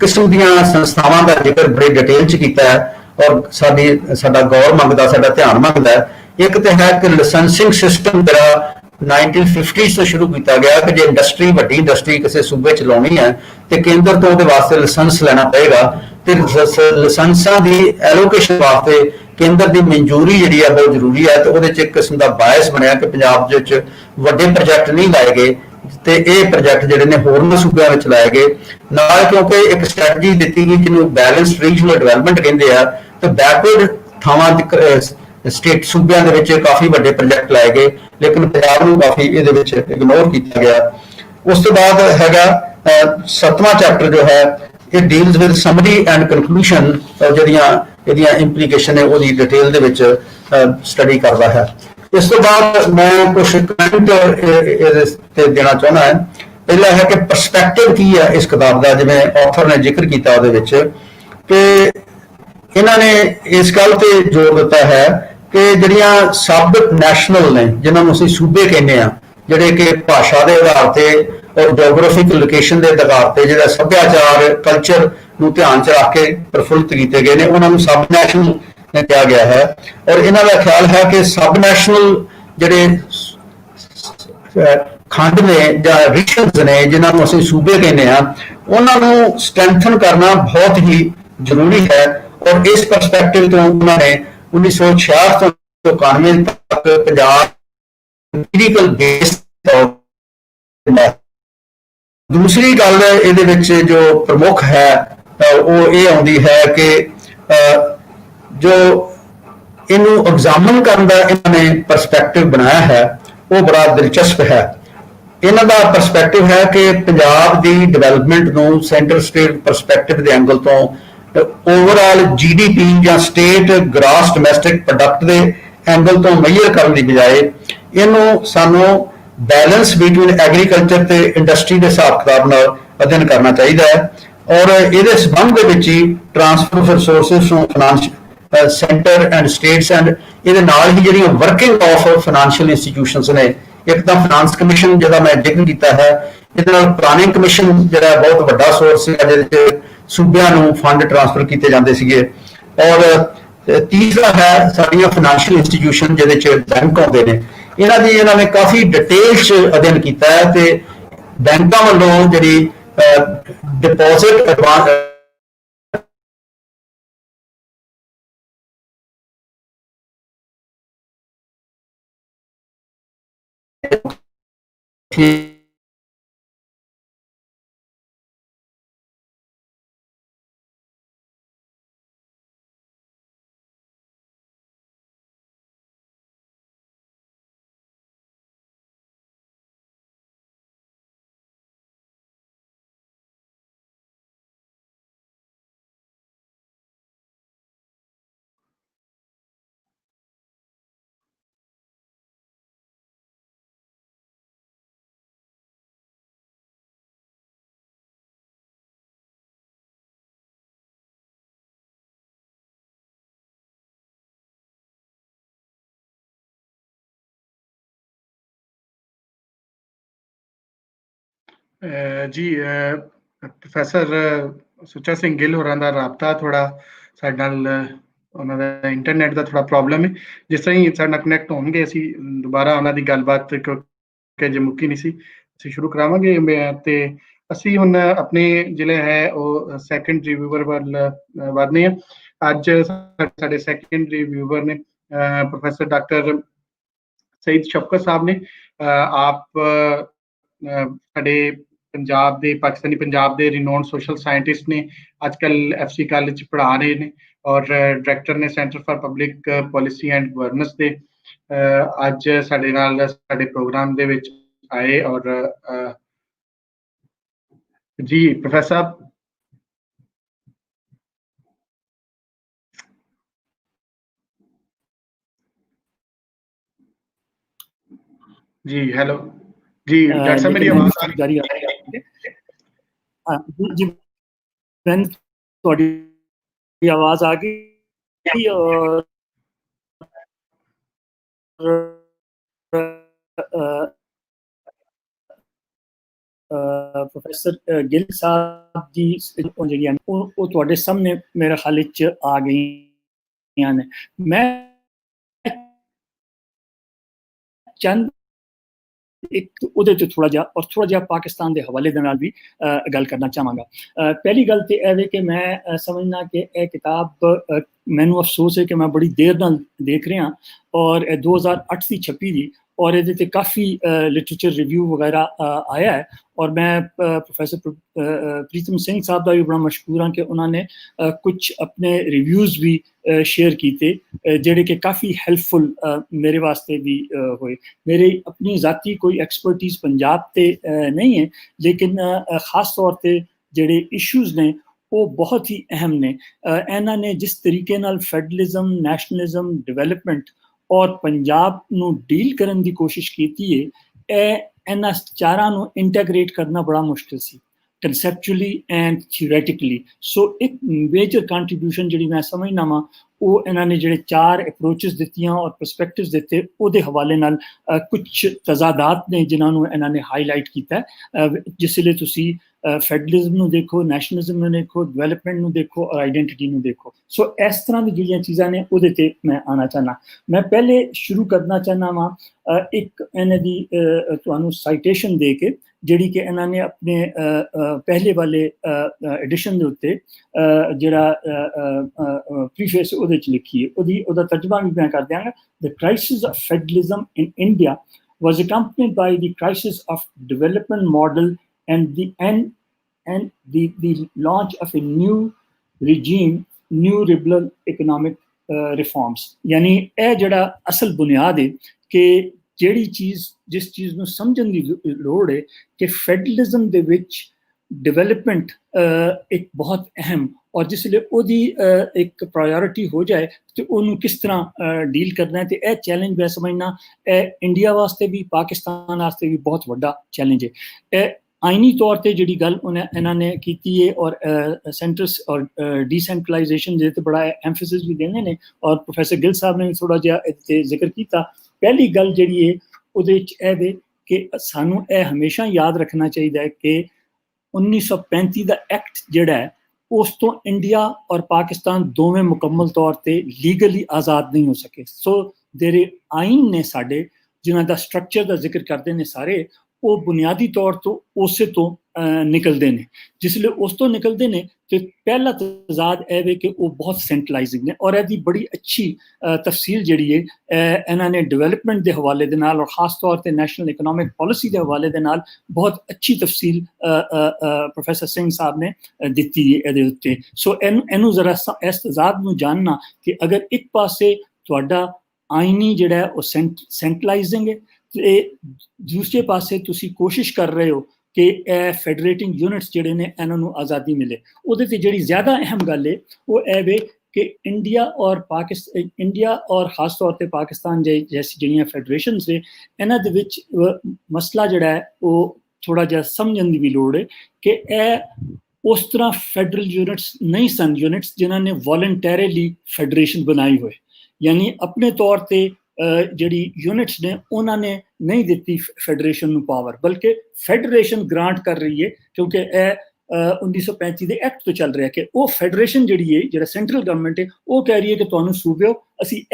ਕਿਸਮ ਦੀਆਂ ਸੰਸਥਾਵਾਂ ਦਾ ਜ਼ਿਕਰ ਬੜੇ ਡਿਟੇਲ 'ਚ ਕੀਤਾ ਹੈ, ਔਰ ਸਾਡਾ ਗੌਰ ਮੰਗਦਾ, ਸਾਡਾ ਧਿਆਨ ਮੰਗਦਾ ਹੈ। ਇੱਕ ਤਾਂ ਹੈ ਕਿ ਲਾਇਸੈਂਸਿੰਗ ਸਿਸਟਮ ਜਿਹੜਾ 1950s ਤੋਂ ਸ਼ੁਰੂ ਕੀਤਾ ਗਿਆ ਕਿ ਜੇ ਇੰਡਸਟਰੀ, ਵੱਡੀ ਇੰਡਸਟਰੀ ਕਿਸੇ ਸੂਬੇ 'ਚ ਲਾਉਣੀ ਹੈ ਤੇ ਕੇਂਦਰ ਤੋਂ ਉਹਦੇ ਵਾਸਤੇ ਲਾਇਸੈਂਸ ਲੈਣਾ ਪਏਗਾ, ਤੇ ਲਾਇਸੈਂਸਾਂ ਦੀ ਐਲੋਕੇਸ਼ਨ ਵਾਸਤੇ ਕੇਂਦਰ ਦੀ ਮਨਜ਼ੂਰੀ ਜਿਹੜੀ ਹੈ ਬਹੁਤ ਜ਼ਰੂਰੀ ਹੈ। ਤੇ ਉਹਦੇ 'ਚ ਇੱਕ ਕਿਸਮ ਦਾ ਬਾਇਸ ਬਣਿਆ ਕਿ ਪੰਜਾਬ ਦੇ ਵਿੱਚ ਵੱਡੇ ਪ੍ਰੋਜੈਕਟ ਨਹੀਂ ਲਾਏ ਗਏ ਤੇ ਇਹ ਪ੍ਰੋਜੈਕਟ ਜਿਹੜੇ ਨੇ ਹੋਰਨਾਂ ਸੂਬਿਆਂ ਵਿੱਚ ਲਾਏ ਗਏ ਨਾਲ, ਕਿਉਂਕਿ ਇੱਕ ਸਟ੍ਰੈਟਜੀ ਦਿੱਤੀ ਗਈ ਜਿਹਨੂੰ ਬੈਲੈਂਸਡ ਰੀਜਨਲ ਡਿਵੈਲਪਮੈਂਟ ਕਹਿੰਦੇ ਆ, ਤੇ ਬੈਕਵਰਡ ਥਾਵਾਂ ਸਟੇਟ ਸੂਬਿਆਂ ਦੇ ਵਿੱਚ ਕਾਫੀ ਵੱਡੇ ਪ੍ਰੋਜੈਕਟ ਲਾਏ ਗਏ, ਲੇਕਿਨ ਪੰਜਾਬ ਨੂੰ ਕਾਫੀ ਇਹਦੇ ਵਿੱਚ ਇਗਨੋਰ ਕੀਤਾ ਗਿਆ। ਉਸ ਤੋਂ ਬਾਅਦ ਹੈਗਾ 7ਵਾਂ ਚੈਪਟਰ ਜੋ ਹੈ ਇਹ ਡੀਲਸ ਵਿਦ ਸਮਰੀ ਐਂਡ ਕਨਕਲੂਸ਼ਨ, ਜਿਹੜੀਆਂ ਇਹਦੀਆਂ ਇੰਪਲੀਕੇਸ਼ਨ ਹੈ ਉਹਦੀ ਡਿਟੇਲ ਦੇ ਵਿੱਚ ਸਟੱਡੀ ਕਰਦਾ ਹੈ। ਇਸ ਤੋਂ ਬਾਅਦ ਮੈਂ ਕੁਝ ਕਮੈਂਟ ਇਹਦੇ ਤੇ ਦੇਣਾ ਚਾਹੁੰਦਾ ਹਾਂ। ਪਹਿਲਾ ਹੈ ਕਿ ਪਰਸਪੈਕਟਿਵ ਕੀ ਹੈ ਇਸ ਕਿਤਾਬ ਦਾ, ਜਿਵੇਂ ਆਥਰ ਨੇ ਜ਼ਿਕਰ ਕੀਤਾ ਉਹਦੇ ਵਿੱਚ ਕਿ ਇਹਨਾਂ ਨੇ ਇਸ ਗੱਲ ਤੇ ਜ਼ੋਰ ਦਿੱਤਾ ਹੈ ਕਿ ਜਿਹੜੀਆਂ ਸਬ ਨੈਸ਼ਨਲ ਨੇ, ਜਿਨ੍ਹਾਂ ਨੂੰ ਅਸੀਂ ਸੂਬੇ ਕਹਿੰਦੇ ਆ, ਜਿਹੜੇ ਕਿ ਭਾਸ਼ਾ ਦੇ ਆਧਾਰ ਤੇ ਔਰ ਜੀਓਗ੍ਰਾਫਿਕ ਲੋਕੇਸ਼ਨ ਦੇ ਆਧਾਰ ਤੇ ਜਿਹੜਾ ਸੱਭਿਆਚਾਰ ਕਲਚਰ ਨੂੰ ਧਿਆਨ 'ਚ ਰੱਖ ਕੇ ਪ੍ਰਫੁੱਲਿਤ ਕੀਤੇ ਗਏ ਨੇ, ਉਹਨਾਂ ਨੂੰ ਸਬ ਨੈਸ਼ਨਲ ਕਿਹਾ ਗਿਆ ਹੈ। ਔਰ ਇਹਨਾਂ ਦਾ ਖਿਆਲ ਹੈ ਕਿ ਸਬ ਨੈਸ਼ਨਲ ਜਿਹੜੇ ਖੰਡ ਨੇ ਜਾਂ ਰੀਜਨਸ ਨੇ, ਜਿਨ੍ਹਾਂ ਨੂੰ ਅਸੀਂ ਸੂਬੇ ਕਹਿੰਦੇ ਆ, ਉਹਨਾਂ ਨੂੰ ਸਟਰੈਂਥਨ ਕਰਨਾ ਬਹੁਤ ਹੀ ਜ਼ਰੂਰੀ ਹੈ। ਔਰ ਇਸ ਪਰਸਪੈਕਟਿਵ ਤੋਂ ਉਹਨਾਂ ਨੇ 1966 ਤੋਂ 91 ਤੱਕ ਪੰਜਾਬ ਪੋਲੀਟੀਕਲ ਬੇਸ। ਦੂਸਰੀ ਗੱਲ ਇਹਦੇ ਵਿੱਚ ਜੋ ਪ੍ਰਮੁੱਖ ਹੈ ਉਹ ਇਹ ਆਉਂਦੀ ਹੈ ਕਿ ਜੋ ਇਹਨੂੰ ਐਗਜ਼ਾਮਨ ਕਰਨ ਦਾ ਇਹਨਾਂ ਨੇ ਪਰਸਪੈਕਟਿਵ ਬਣਾਇਆ ਹੈ ਉਹ ਬੜਾ ਦਿਲਚਸਪ ਹੈ। ਇਹਨਾਂ ਦਾ ਪਰਸਪੈਕਟਿਵ ਹੈ ਕਿ ਪੰਜਾਬ ਦੀ ਡਿਵੈਲਪਮੈਂਟ ਨੂੰ ਸੈਂਟਰ ਸਟੇਟ ਪਰਸਪੈਕਟਿਵ ਦੇ ਐਂਗਲ ਤੋਂ ਓਵਰਆਲ GDP ਜਾਂ ਸਟੇਟ ਗ੍ਰਾਸ ਡੋਮੈਸਟਿਕ ਪ੍ਰੋਡਕਟ ਦੇ ਐਂਗਲ ਤੋਂ ਮੇਜ਼ਰ ਕਰਨ ਦੀ ਬਜਾਏ ਇਹਨੂੰ ਸਾਨੂੰ ਬੈਲੈਂਸ ਬਿਟਵੀਨ ਐਗਰੀਕਲਚਰ ਤੇ ਇੰਡਸਟਰੀ ਦੇ ਹਿਸਾਬ ਕਿਤਾਬ ਨਾਲ ਅਧਿਐਨ ਕਰਨਾ ਚਾਹੀਦਾ ਹੈ। ਔਰ ਇਹਦੇ ਸੰਬੰਧ ਦੇ ਵਿੱਚ ਹੀ transfer of resources from centre and states and ਇਹਦੇ ਨਾਲ ਹੀ ਜਿਹੜੀਆਂ ਵਰਕਿੰਗ ਆਫ ਫਾਈਨੈਂਸ਼ੀਅਲ ਇੰਸਟੀਟਿਊਸ਼ਨਸ ਨੇ। ਇੱਕ ਤਾਂ ਫਾਈਨਾਂਸ ਕਮਿਸ਼ਨ ਜਿਹੜਾ ਮੈਂ ਜ਼ਿਕਰ ਕੀਤਾ ਹੈ, ਇਹਦੇ ਨਾਲ ਪਲਾਨਿੰਗ ਕਮਿਸ਼ਨ ਜਿਹੜਾ ਬਹੁਤ ਵੱਡਾ ਸੋਰਸ ਹੈ ਜਿਹਦੇ 'ਚ ਸੂਬਿਆਂ ਨੂੰ ਫੰਡ ਟ੍ਰਾਂਸਫਰ ਕੀਤੇ ਜਾਂਦੇ ਸੀਗੇ। ਔਰ ਤੀਸਰਾ ਹੈ ਸਾਡੀਆਂ ਫਾਈਨੈਂਸ਼ੀਅਲ ਇੰਸਟੀਟਿਊਸ਼ਨ ਜਿਹਦੇ 'ਚ ਬੈਂਕ ਆਉਂਦੇ ਨੇ। ਇਹਨਾਂ ਨੇ ਕਾਫੀ ਡਿਟੇਲ 'ਚ ਅਧਿਐਨ ਕੀਤਾ ਹੈ ਤੇ ਬੈਂਕਾਂ ਵੱਲੋਂ ਜਿਹੜੀ ਡਿਪੋਜ਼ਿਟ ਐਡਵਾਂਸ ਜੀ ਪ੍ਰੋਫੈਸਰ ਸੁੱਚਾ ਸਿੰਘ ਗਿੱਲ ਹੋਰਾਂ ਦਾ ਰਾਬਤਾ ਥੋੜਾ ਸਾਡੇ ਨਾਲ ਉਹਨਾਂ ਦਾ ਇੰਟਰਨੈਟ ਦਾ ਥੋੜਾ ਪ੍ਰੋਬਲਮ ਹੈ। ਜਿਸ ਤਰ੍ਹਾਂ ਹੀ ਸਾਡੇ ਨਾਲ ਕਨੈਕਟ ਹੋਣਗੇ ਅਸੀਂ ਦੁਬਾਰਾ ਉਹਨਾਂ ਦੀ ਗੱਲਬਾਤ ਕਿਉਂਕਿ ਜੇ ਮੁੱਕੀ ਨਹੀਂ ਸੀ ਅਸੀਂ ਸ਼ੁਰੂ ਕਰਾਵਾਂਗੇ। ਤੇ ਅਸੀਂ ਹੁਣ ਆਪਣੇ ਜਿਹੜੇ ਹੈ ਉਹ ਸੈਕੰਡ ਰਿਵਿਊਅਰ ਵੱਲ ਵਧਦੇ ਹਾਂ। ਅੱਜ ਸਾਡੇ ਸੈਕੰਡ ਰਿਵਿਊਅਰ ਨੇ ਪ੍ਰੋਫੈਸਰ ਡਾਕਟਰ ਸਈਦ ਸ਼ਫਕਤ ਸਾਹਿਬ ਨੇ। ਆਪ ਸਾਡੇ ਪੰਜਾਬ ਦੇ ਪਾਕਿਸਤਾਨੀ ਪੰਜਾਬ ਦੇ ਰਿਨੋਨ ਸੋਸ਼ਲ ਸਾਇੰਟਿਸਟ ਨੇ। ਅੱਜ ਕੱਲ੍ਹ FC ਕਾਲਜ 'ਚ ਪੜ੍ਹਾ ਰਹੇ ਨੇ ਔਰ ਡਾਇਰੈਕਟਰ ਨੇ centre for public policy and governance ਦੇ। ਅੱਜ ਸਾਡੇ ਨਾਲ ਸਾਡੇ ਪ੍ਰੋਗਰਾਮ ਦੇ ਵਿੱਚ ਆਏ ਔਰ ਜੀ ਪ੍ਰੋਫੈਸਰ ਸਾਹਿਬ। जी हेलो जी डॉक्टर साहब मेरी आवाज आ रही है? जी मैंने थोड़ी आवाज आ गई और प्रोफेसर गिल साहब जी ਜਿਹੜੀਆਂ ਉਹ ਤੁਹਾਡੇ ਸਾਹਮਣੇ ਮੇਰੇ ਖਿਆਲ 'ਚ ਆ ਗਈਆਂ ਨੇ। ਮੈਂ ਚੰਦ ਇੱਕ ਉਹਦੇ 'ਚ ਥੋੜਾ ਜਿਹਾ ਪਾਕਿਸਤਾਨ ਦੇ ਹਵਾਲੇ ਦੇ ਨਾਲ ਵੀ ਗੱਲ ਕਰਨਾ ਚਾਹਾਂਗਾ। ਪਹਿਲੀ ਗੱਲ ਤੇ ਇਹ ਵੇ ਕਿ ਮੈਂ ਸਮਝਣਾ ਕਿ ਇਹ ਕਿਤਾਬ ਮੈਨੂੰ ਅਫਸੋਸ ਹੈ ਕਿ ਮੈਂ ਬੜੀ ਦੇਰ ਨਾਲ ਦੇਖ ਰਿਹਾ ਔਰ 2008 ਦੀ ਛਪੀ ਦੀ ਔਰ ਇਹਦੇ ਤੇ ਕਾਫੀ ਲਿਟਰੇਚਰ ਰਿਵਿਊ ਵਗੈਰਾ ਆਇਆ ਹੈ। ਔਰ ਮੈਂ ਪ੍ਰੋਫੈਸਰ ਪ੍ਰੀਤਮ ਸਿੰਘ ਸਾਹਿਬ ਦਾ ਵੀ ਬੜਾ ਮਸ਼ਕੂਰ ਹਾਂ ਕਿ ਉਹਨਾਂ ਨੇ ਕੁਛ ਆਪਣੇ ਰਿਵਿਊਜ਼ ਵੀ शेयर किए जेड़े कि काफ़ी हेल्पफुल मेरे वास्ते भी होए। मेरी अपनी ज़ाती कोई एक्सपर्टीज़ पंजाब ते नहीं है लेकिन ख़ास तौर पे जेड़े इशूज़ ने वो बहुत ही अहम ने। इन्हां ने जिस तरीके नाल फेडरलिज्म नैशनलिज्म डिवेलपमेंट और पंजाब नूं डील करन दी कोशिश कीती है इन्हां चारां नूं इंटैग्रेट करना बड़ा मुश्किल सी conceptually and theoretically। so एक मेजर कंट्रीब्यूशन जिहड़ी मैं समझना वा वो इन्होंने जिहड़े 4 अप्रोचेस दित्तियां और परस्पैक्टिव्स दिते उहदे हवाले नाल कुछ तजादात ने जिन्हां नूं इन्होंने हाईलाइट कीता है। जिसले तुसी फेडरलिज्म नूं देखो नैशनलिज्म नूं देखो डिवेलपमेंट नूं देखो और आइडेंटिटी नूं देखो। सो इस तरह दी जिहड़ियां चीज़ां ने उहदे ते मैं आना चाहना। मैं पहले शुरू करना चाहना वा एक इन्हां दी तुहानूं साइटेशन दे के जिहड़ी कि इन्होंने अपने पहले वाले एडिशन के उत्ते जिहड़ा प्रीफेस उहदे च लिखी है उहदा तर्जमा भी मैं कर दियांगा। The crisis of federalism in India was accompanied by the crisis of development model and the launch of a new regime, new liberal economic reforms। यानी यह जिहड़ा असल बुनियाद है कि ਜਿਹੜੀ ਚੀਜ਼ ਜਿਸ ਚੀਜ਼ ਨੂੰ ਸਮਝਣ ਦੀ ਲੋੜ ਹੈ ਕਿ ਫੈਡਰਲਿਜ਼ਮ ਦੇ ਵਿੱਚ ਡਿਵੈਲਪਮੈਂਟ ਇੱਕ ਬਹੁਤ ਅਹਿਮ ਔਰ ਜਿਸ ਲਈ ਉਹਦੀ ਇੱਕ ਪ੍ਰਾਇੋਰਿਟੀ ਹੋ ਜਾਏ ਤੇ ਉਹਨੂੰ ਕਿਸ ਤਰ੍ਹਾਂ ਡੀਲ ਕਰਨਾ ਹੈ। ਤੇ ਇਹ ਚੈਲੰਜ ਮੈਂ ਸਮਝਣਾ ਇਹ ਇੰਡੀਆ ਵਾਸਤੇ ਵੀ ਪਾਕਿਸਤਾਨ ਵਾਸਤੇ ਵੀ ਬਹੁਤ ਵੱਡਾ ਚੈਲੰਜ ਹੈ। ਇਹ आइनी तौर पर जी गल इन्होंने की है और सेंटर्स और डिसेंट्रलाइजेशन जे बड़ा एम्फेसिस भी देंगे ने और प्रोफैसर गिल साहब ने भी थोड़ा जिहा जिक्र किया। पहली गल जी है उहदे वे कि सानू यह हमेशा याद रखना चाहिए कि 1935 का एक्ट जिहड़ा है उस तो इंडिया और पाकिस्तान दोवें मुकम्मल तौर पर लीगली आज़ाद नहीं हो सके। सो जेरे आइन ने साडे जिन्हां दा स्ट्रक्चर का जिक्र करते हैं सारे वो बुनियादी तौर तो उस तो निकलते हैं। जिसले उस तो निकलते हैं तो पहला तजाद यह है कि वो बहुत सेंट्रलाइजिंग ने और यदी बड़ी अच्छी तफसील जी है इन्होंने डिवेलपमेंट के हवाले दे नाल और खास तौर पर नैशनल इकनॉमिक पॉलिसी के हवाले दे नाल बहुत अच्छी तफसील प्रोफैसर सिंह साहब ने दी है ये उत्ते। सो इनू जरा इस तजाद में जानना कि अगर एक पासे तुहाडा आइनी जिहड़ा वो सेंट्रलाइजिंग है ते दूसरे पासे तुसी कोशिश कर रहे हो कि फैडरेटिंग यूनिट्स जिहड़े ने इन्हों आज़ादी मिले। उहदे ते जिहड़ी ज़्यादा अहम गल है वो वे कि इंडिया और खास तौर पर पाकिस्तान जैसी जिहड़ियां फेडरेशन से इन्हां दे विच मसला जिहड़ा है वो थोड़ा जिहा समझण दी भी लोड़ है कि उस तरह फैडरल यूनिट्स नहीं सन, यूनिट्स जिन्हां ने वॉलंटरीली फेडरेशन बनाई हुए, यानी अपने तौर पर जिहड़ी यूनिट्स ने उन्होंने नहीं दी फैडरेशन नूं पावर, बल्कि फैडरेशन ग्रांट कर रही है क्योंकि 1935 के एक्ट तो चल रहा है कि वो फैडरेशन जिहड़ी है जिहड़ा सेंट्रल गवर्नमेंट है वो कह रही है कि तुहानूं सूबे असी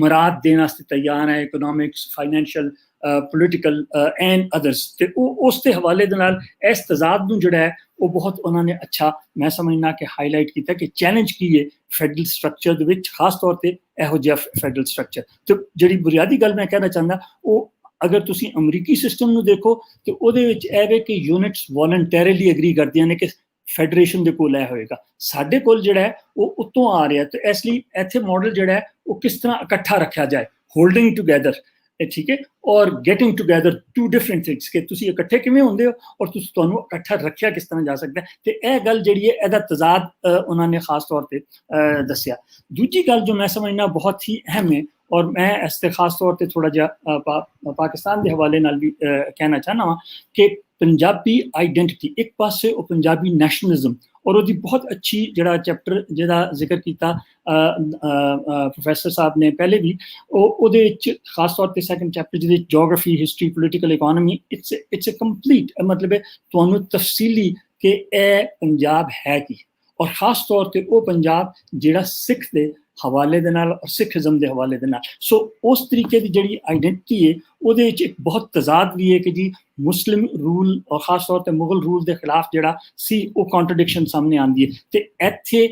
मराद देने वास्ते तैयार है, economics, financial, political and others. तो उस दे हवाले दे नाल इस तजाद नूं जिहड़ा है वो बहुत उन्होंने अच्छा मैं समझना कि हाईलाइट किया कि चैलेंज की है फैडरल स्ट्रक्चर दे विच, खास तौर पर इहो जिहा फैडरल स्ट्रक्चर। तो जिहड़ी बुनियादी गल मैं कहना चाहता वो अगर तुसी अमरीकी सिस्टम नूं देखो तो उहदे विच वे कि यूनिट्स वॉलंटरीली एग्री करदियां ने कि फैडरेशन दे कोल होएगा, साडे कोल जिहड़ा है वो उत्तों आ रहा है। तो इसलिए इत्थे मॉडल जिहड़ा है वो किस तरह इकट्ठा रखा जाए, होल्डिंग टुगैदर, ठीक है, और getting together, two different things कि तुसी इकट्ठे किवें हुंदे हो और तुहानूं इकट्ठा रखिया किस तरह जा सकता है। तो यह गल जिहड़ी है इहदा तजाद उन्होंने खास तौर पर दस्सिया। दूजी गल जो मैं समझना बहुत ही अहम है और मैं इससे खास तौर पर थोड़ा जिहा पाकिस्तान के हवाले नाल भी कहना चाहना वा कि पंजाबी आइडेंटिटी एक पासे और पंजाबी नैशनलिज्म और उसकी बहुत अच्छी जड़ा चैप्टर जिहदा जिक्र किया प्रोफैसर साहब ने पहले भी खास तौर पर सैकेंड चैप्टर जिहदे geography, history, political economy, it's a complete मतलब है तुहानूं तफसीली कि पंजाब है की और खास तौर पर वो पंजाब जिहड़ा सिख दे हवाले दे नाल और सिखिज्म के हवाले दे नाल। सो उस तरीके की जिहड़ी आइडेंटिटी है उहदे विच एक बहुत तजाद भी है कि जी मुस्लिम रूल और खास तौर पर मुगल रूल के खिलाफ जिहड़ा सी वो कॉन्ट्रडिक्शन सामने आती है। तो इत्थे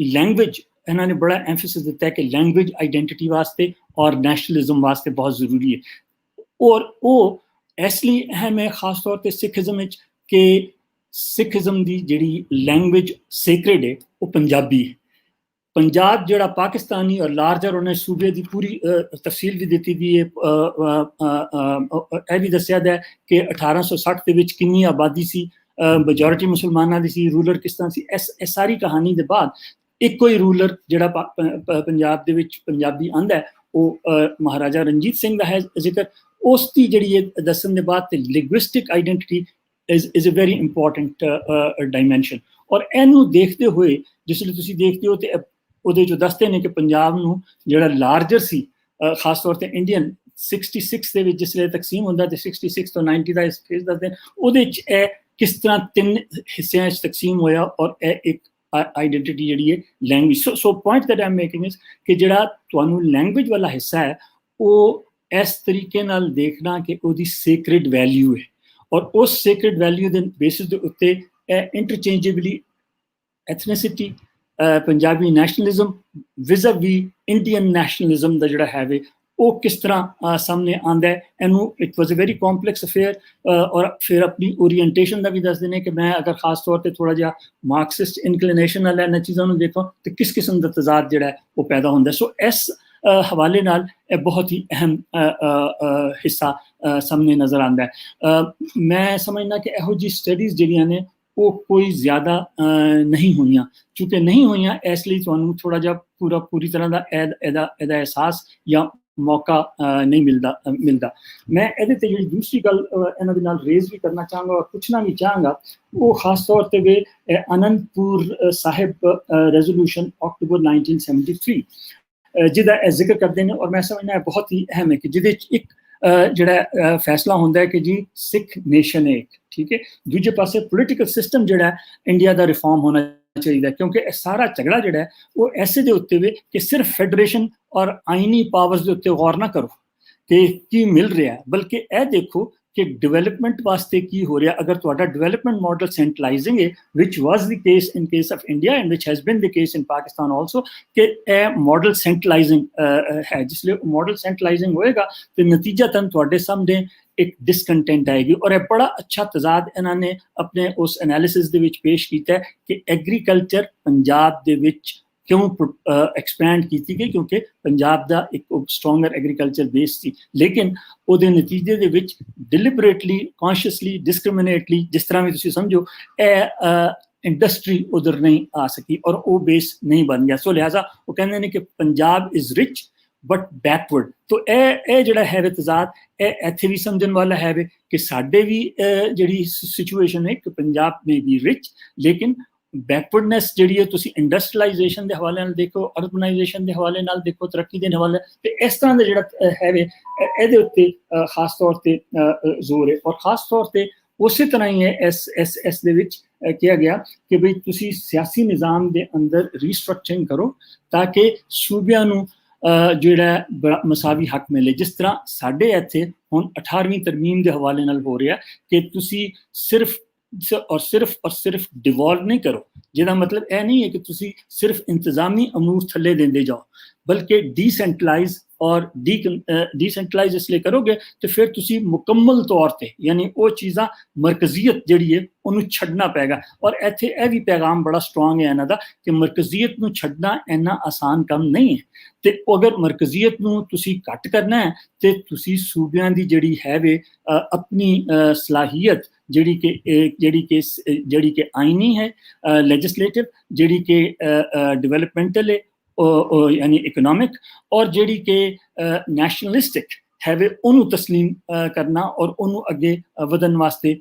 लैंग्वेज इन्होंने बड़ा एम्फेसिस दिता है कि लैंग्वेज आइडेंटिटी वास्ते और नैशनलिज्म वास्ते बहुत जरूरी है और वो इसलिए अहम है खास तौर पर सिखिज्म कि सिखिज्म की जिहड़ी लैंग्वेज सेक्रेड है वो पंजाबी है। पंजाब जिहड़ा पाकिस्तानी और लार्जर उन्हें सूबे की पूरी तफसील भी दी गई है, यह भी दस्सिया है कि 1860 के विच कितनी आबादी सी, मेजोरिटी मुसलमानों की सी, रूलर किस तरह सी, इस सारी कहानी के बाद एक ही रूलर जिहड़ा पंजाब दे विच पंजाबी आंदा है वो महाराजा रणजीत सिंह का है जिक्र, उसकी जिहड़ी दस्सण के बाद linguistic identity is a very important dimension. और इनू देखते हुए जिसले तुसीं देखते हो तो उहदे जो दसते हैं कि पंजाब नूं जिहड़ा लार्जर सी खास तौर पर इंडियन 66 दे विच जिसले तकसीम हुंदा ते 66 तो 90 का इस फेज दसदे हैं उहदे च किस तरह 3 हिस्सियां च तकसीम होया और एक आइडेंटिटी जिहड़ी है language. So point that I am making is कि जिहड़ा तुहानूं लैंग्वेज वाला हिस्सा है वो इस तरीके नाल देखना कि उहदी सेक्रेड वैल्यू है और उस सेक्रेड वैल्यू के बेसिस के उत्ते interchangeably ethnicity Punjabi nationalism vis-a-vis Indian nationalism का जिहड़ा है वो किस तरह सामने आंदा है। इनू it was a very complex affair और फिर अपनी ओरिएंटेशन का भी दस देने कि मैं अगर खास तौर पर थोड़ा जिहा मार्क्सिस्ट इनकलिनेशन वाला इन चीज़ों को देखो तो किस किस्म का तजाद जिहड़ा है वो पैदा होंदा है। सो इस हवाले नाल बहुत ही अहम हिस्सा सामने नज़र आता है। मैं समझना कि इहो जी स्टडीज़ जिहड़ियां ने वो कोई ज़्यादा नहीं हुई, चूँकि नहीं हुई इसलिए तुहानूं थोड़ा जिहा पूरी तरह का एहदा एहसास या मौका नहीं मिलता। मैं ਇਹਦੇ ਤੇ ਜਿਹੜੀ ਦੂਸਰੀ ਗੱਲ ਇਹਨਾਂ ਦੇ ਨਾਲ ਰੇਜ਼ ਵੀ ਕਰਨਾ ਚਾਹਾਂਗਾ ਔਰ ਪੁੱਛਣਾ ਵੀ ਚਾਹਾਂਗਾ, ਉਹ ਖਾਸ ਤੌਰ ਤੇ ਵੀ ਅਨੰਦਪੁਰ ਸਾਹਿਬ ਰੈਜ਼ੋਲੂਸ਼ਨ ਅਕਤੂਬਰ 1973 ਜਿਹਦਾ ਇਹ ਜ਼ਿਕਰ ਕਰਦੇ ਨੇ, ਔਰ ਮੈਂ ਸਮਝਦਾ ਬਹੁਤ ਹੀ ਅਹਿਮ ਹੈ ਕਿ ਜਿਹਦੇ ਚ ਇੱਕ ਜਿਹੜਾ ਫੈਸਲਾ ਹੁੰਦਾ ਹੈ ਕਿ ਜੀ ਸਿੱਖ ਨੇਸ਼ਨ ਹੈ, ਠੀਕ ਹੈ। ਦੂਜੇ ਪਾਸੇ ਪੋਲੀਟੀਕਲ ਸਿਸਟਮ ਜਿਹੜਾ ਇੰਡੀਆ ਦਾ ਰਿਫਾਰਮ ਹੋਣਾ ਚਾਹੀਦਾ, ਕਿਉਂਕਿ ਇਹ ਸਾਰਾ ਝਗੜਾ ਜਿਹੜਾ ਉਹ ਐਸੇ ਦੇ ਉੱਤੇ ਵੇ ਕਿ ਸਿਰਫ ਫੈਡਰੇਸ਼ਨ ਔਰ ਆਈਨੀ ਪਾਵਰਸ ਦੇ ਉੱਤੇ ਗੌਰ ਨਾ ਕਰੋ ਕਿ ਕੀ ਮਿਲ ਰਿਹਾ, ਬਲਕਿ ਇਹ ਦੇਖੋ ਕਿ ਡਿਵੈਲਪਮੈਂਟ ਵਾਸਤੇ ਕੀ ਹੋ ਰਿਹਾ। ਅਗਰ ਤੁਹਾਡਾ ਡਿਵੈਲਪਮੈਂਟ ਮਾਡਲ ਸੈਂਟਰਲਾਈਜ਼ਿੰਗ ਹੈ, which was the case in case of India and which has been the case in Pakistan also, ਕਿ ਇਹ ਮਾਡਲ ਸੈਂਟਰਲਾਈਜ਼ਿੰਗ ਹੈ। ਜਿਸ ਲਈ ਮਾਡਲ ਸੈਂਟਰਲਾਈਜ਼ਿੰਗ ਹੋਏਗਾ ਤੇ ਨਤੀਜਤਨ ਤੁਹਾਡੇ ਸਾਹਮਣੇ ਇੱਕ ਡਿਸਕੰਟੈਂਟ ਆਏਗੀ। ਔਰ ਇਹ ਬੜਾ ਅੱਛਾ ਤਜ਼ਾਦ ਇਹਨਾਂ ਨੇ ਆਪਣੇ ਉਸ ਐਨਾਲਿਸਿਸ ਦੇ ਵਿੱਚ ਪੇਸ਼ ਕੀਤਾ ਹੈ ਕਿ ਐਗਰੀਕਲਚਰ ਪੰਜਾਬ ਦੇ ਵਿੱਚ ਕਿਉਂ ਐਕਸਪੈਂਡ ਕੀਤੀ ਗਈ, ਕਿਉਂਕਿ ਪੰਜਾਬ ਦਾ ਇੱਕ ਸਟਰੋਂਗਰ ਐਗਰੀਕਲਚਰ ਬੇਸ ਸੀ, ਲੇਕਿਨ ਉਹਦੇ ਨਤੀਜੇ ਦੇ ਵਿੱਚ ਡਿਲਿਬਰੇਟਲੀ, ਕੌਨਸ਼ੀਅਸਲੀ, ਡਿਸਕ੍ਰਿਮੀਨੇਟਲੀ, ਜਿਸ ਤਰ੍ਹਾਂ ਵੀ ਤੁਸੀਂ ਸਮਝੋ, ਇਹ ਇੰਡਸਟਰੀ ਉਧਰ ਨਹੀਂ ਆ ਸਕੀ ਔਰ ਉਹ ਬੇਸ ਨਹੀਂ ਬਣ ਗਿਆ। ਸੋ ਲਿਹਾਜ਼ਾ ਉਹ ਕਹਿੰਦੇ ਨੇ ਕਿ Punjab is rich but backward. ਤੋ ਇਹ ਜਿਹੜਾ ਹੈ ਤਜ਼ਾਦ, ਇਹ ਇੱਥੇ ਵੀ ਸਮਝਣ ਵਾਲਾ ਹੈ ਕਿ ਸਾਡੇ ਵੀ ਜਿਹੜੀ ਸਿਚੁਏਸ਼ਨ ਹੈ ਕਿ ਪੰਜਾਬ ਮੇ ਬੀ ਰਿਚ, ਲੇਕਿਨ ਬੈਕਵਰਡਨੈਸ ਜਿਹੜੀ ਹੈ ਤੁਸੀਂ ਇੰਡਸਟਰੀਲਾਈਜੇਸ਼ਨ ਦੇ ਹਵਾਲੇ ਨਾਲ ਦੇਖੋ, ਅਰਬਨਾਈਜੇਸ਼ਨ ਦੇ ਹਵਾਲੇ ਨਾਲ ਦੇਖੋ, ਤਰੱਕੀ ਦੇ ਹਵਾਲੇ, ਤੇ ਇਸ ਤਰ੍ਹਾਂ ਦਾ ਜਿਹੜਾ ਹੈ ਇਹਦੇ ਉੱਤੇ ਖਾਸ ਤੌਰ ਤੇ ਜ਼ੋਰ ਹੈ। ਔਰ ਖਾਸ ਤੌਰ ਤੇ ਉਸੇ ਤਰ੍ਹਾਂ ਹੀ ਹੈ ਇਸ ਦੇ ਵਿੱਚ ਕਿਹਾ ਗਿਆ ਕਿ ਬਈ ਤੁਸੀਂ ਸਿਆਸੀ ਨਿਜ਼ਾਮ ਦੇ ਅੰਦਰ ਰੀਸਟਰਕਚਰਿੰਗ ਕਰੋ ਤਾਂ ਕਿ ਸੂਬਿਆਂ ਨੂੰ ਜਿਹੜਾ ਮਸਾਵੀ ਹੱਕ ਮਿਲੇ। ਜਿਸ ਤਰ੍ਹਾਂ ਸਾਡੇ ਇੱਥੇ ਹੁਣ 18ਵੀਂ ਤਰਮੀਮ ਦੇ ਹਵਾਲੇ ਨਾਲ ਹੋ ਰਿਹਾ ਕਿ ਤੁਸੀਂ ਸਿਰਫ डिवॉल्व नहीं करो, जिहदा मतलब यह नहीं है कि तुसी सिर्फ इंतजामी अमूर थले देंदे जाओ, बल्कि डिसेंट्रलाइज और डिसेंट्रलाइज इसलिए करोगे तो फिर तुसी मुकम्मल तौर पे यानी वो चीज़ां मरकजीयत जिहड़ी है उन्होंने छड्डना पैगा। और इत्थे यह भी पैगाम बड़ा स्ट्रॉन्ग है इन्हां दा कि मरकजीयत नूं छड्डना इन्ना आसान काम नहीं है, ते अगर मरकजीयत नूं तुसी घट करना है तो तुसी सूबियां दी जिहड़ी है वे अपनी सलाहियत जिहड़ी के आईनी है, लैजिस्लेटिव, जिहड़ी के डिवेलपमेंटल है यानी इकोनॉमिक, और जिहड़ी के नैशनलिस्टिक है वे उन्होंने तस्लीम करना और उन्होंने अगे वधन वास्ते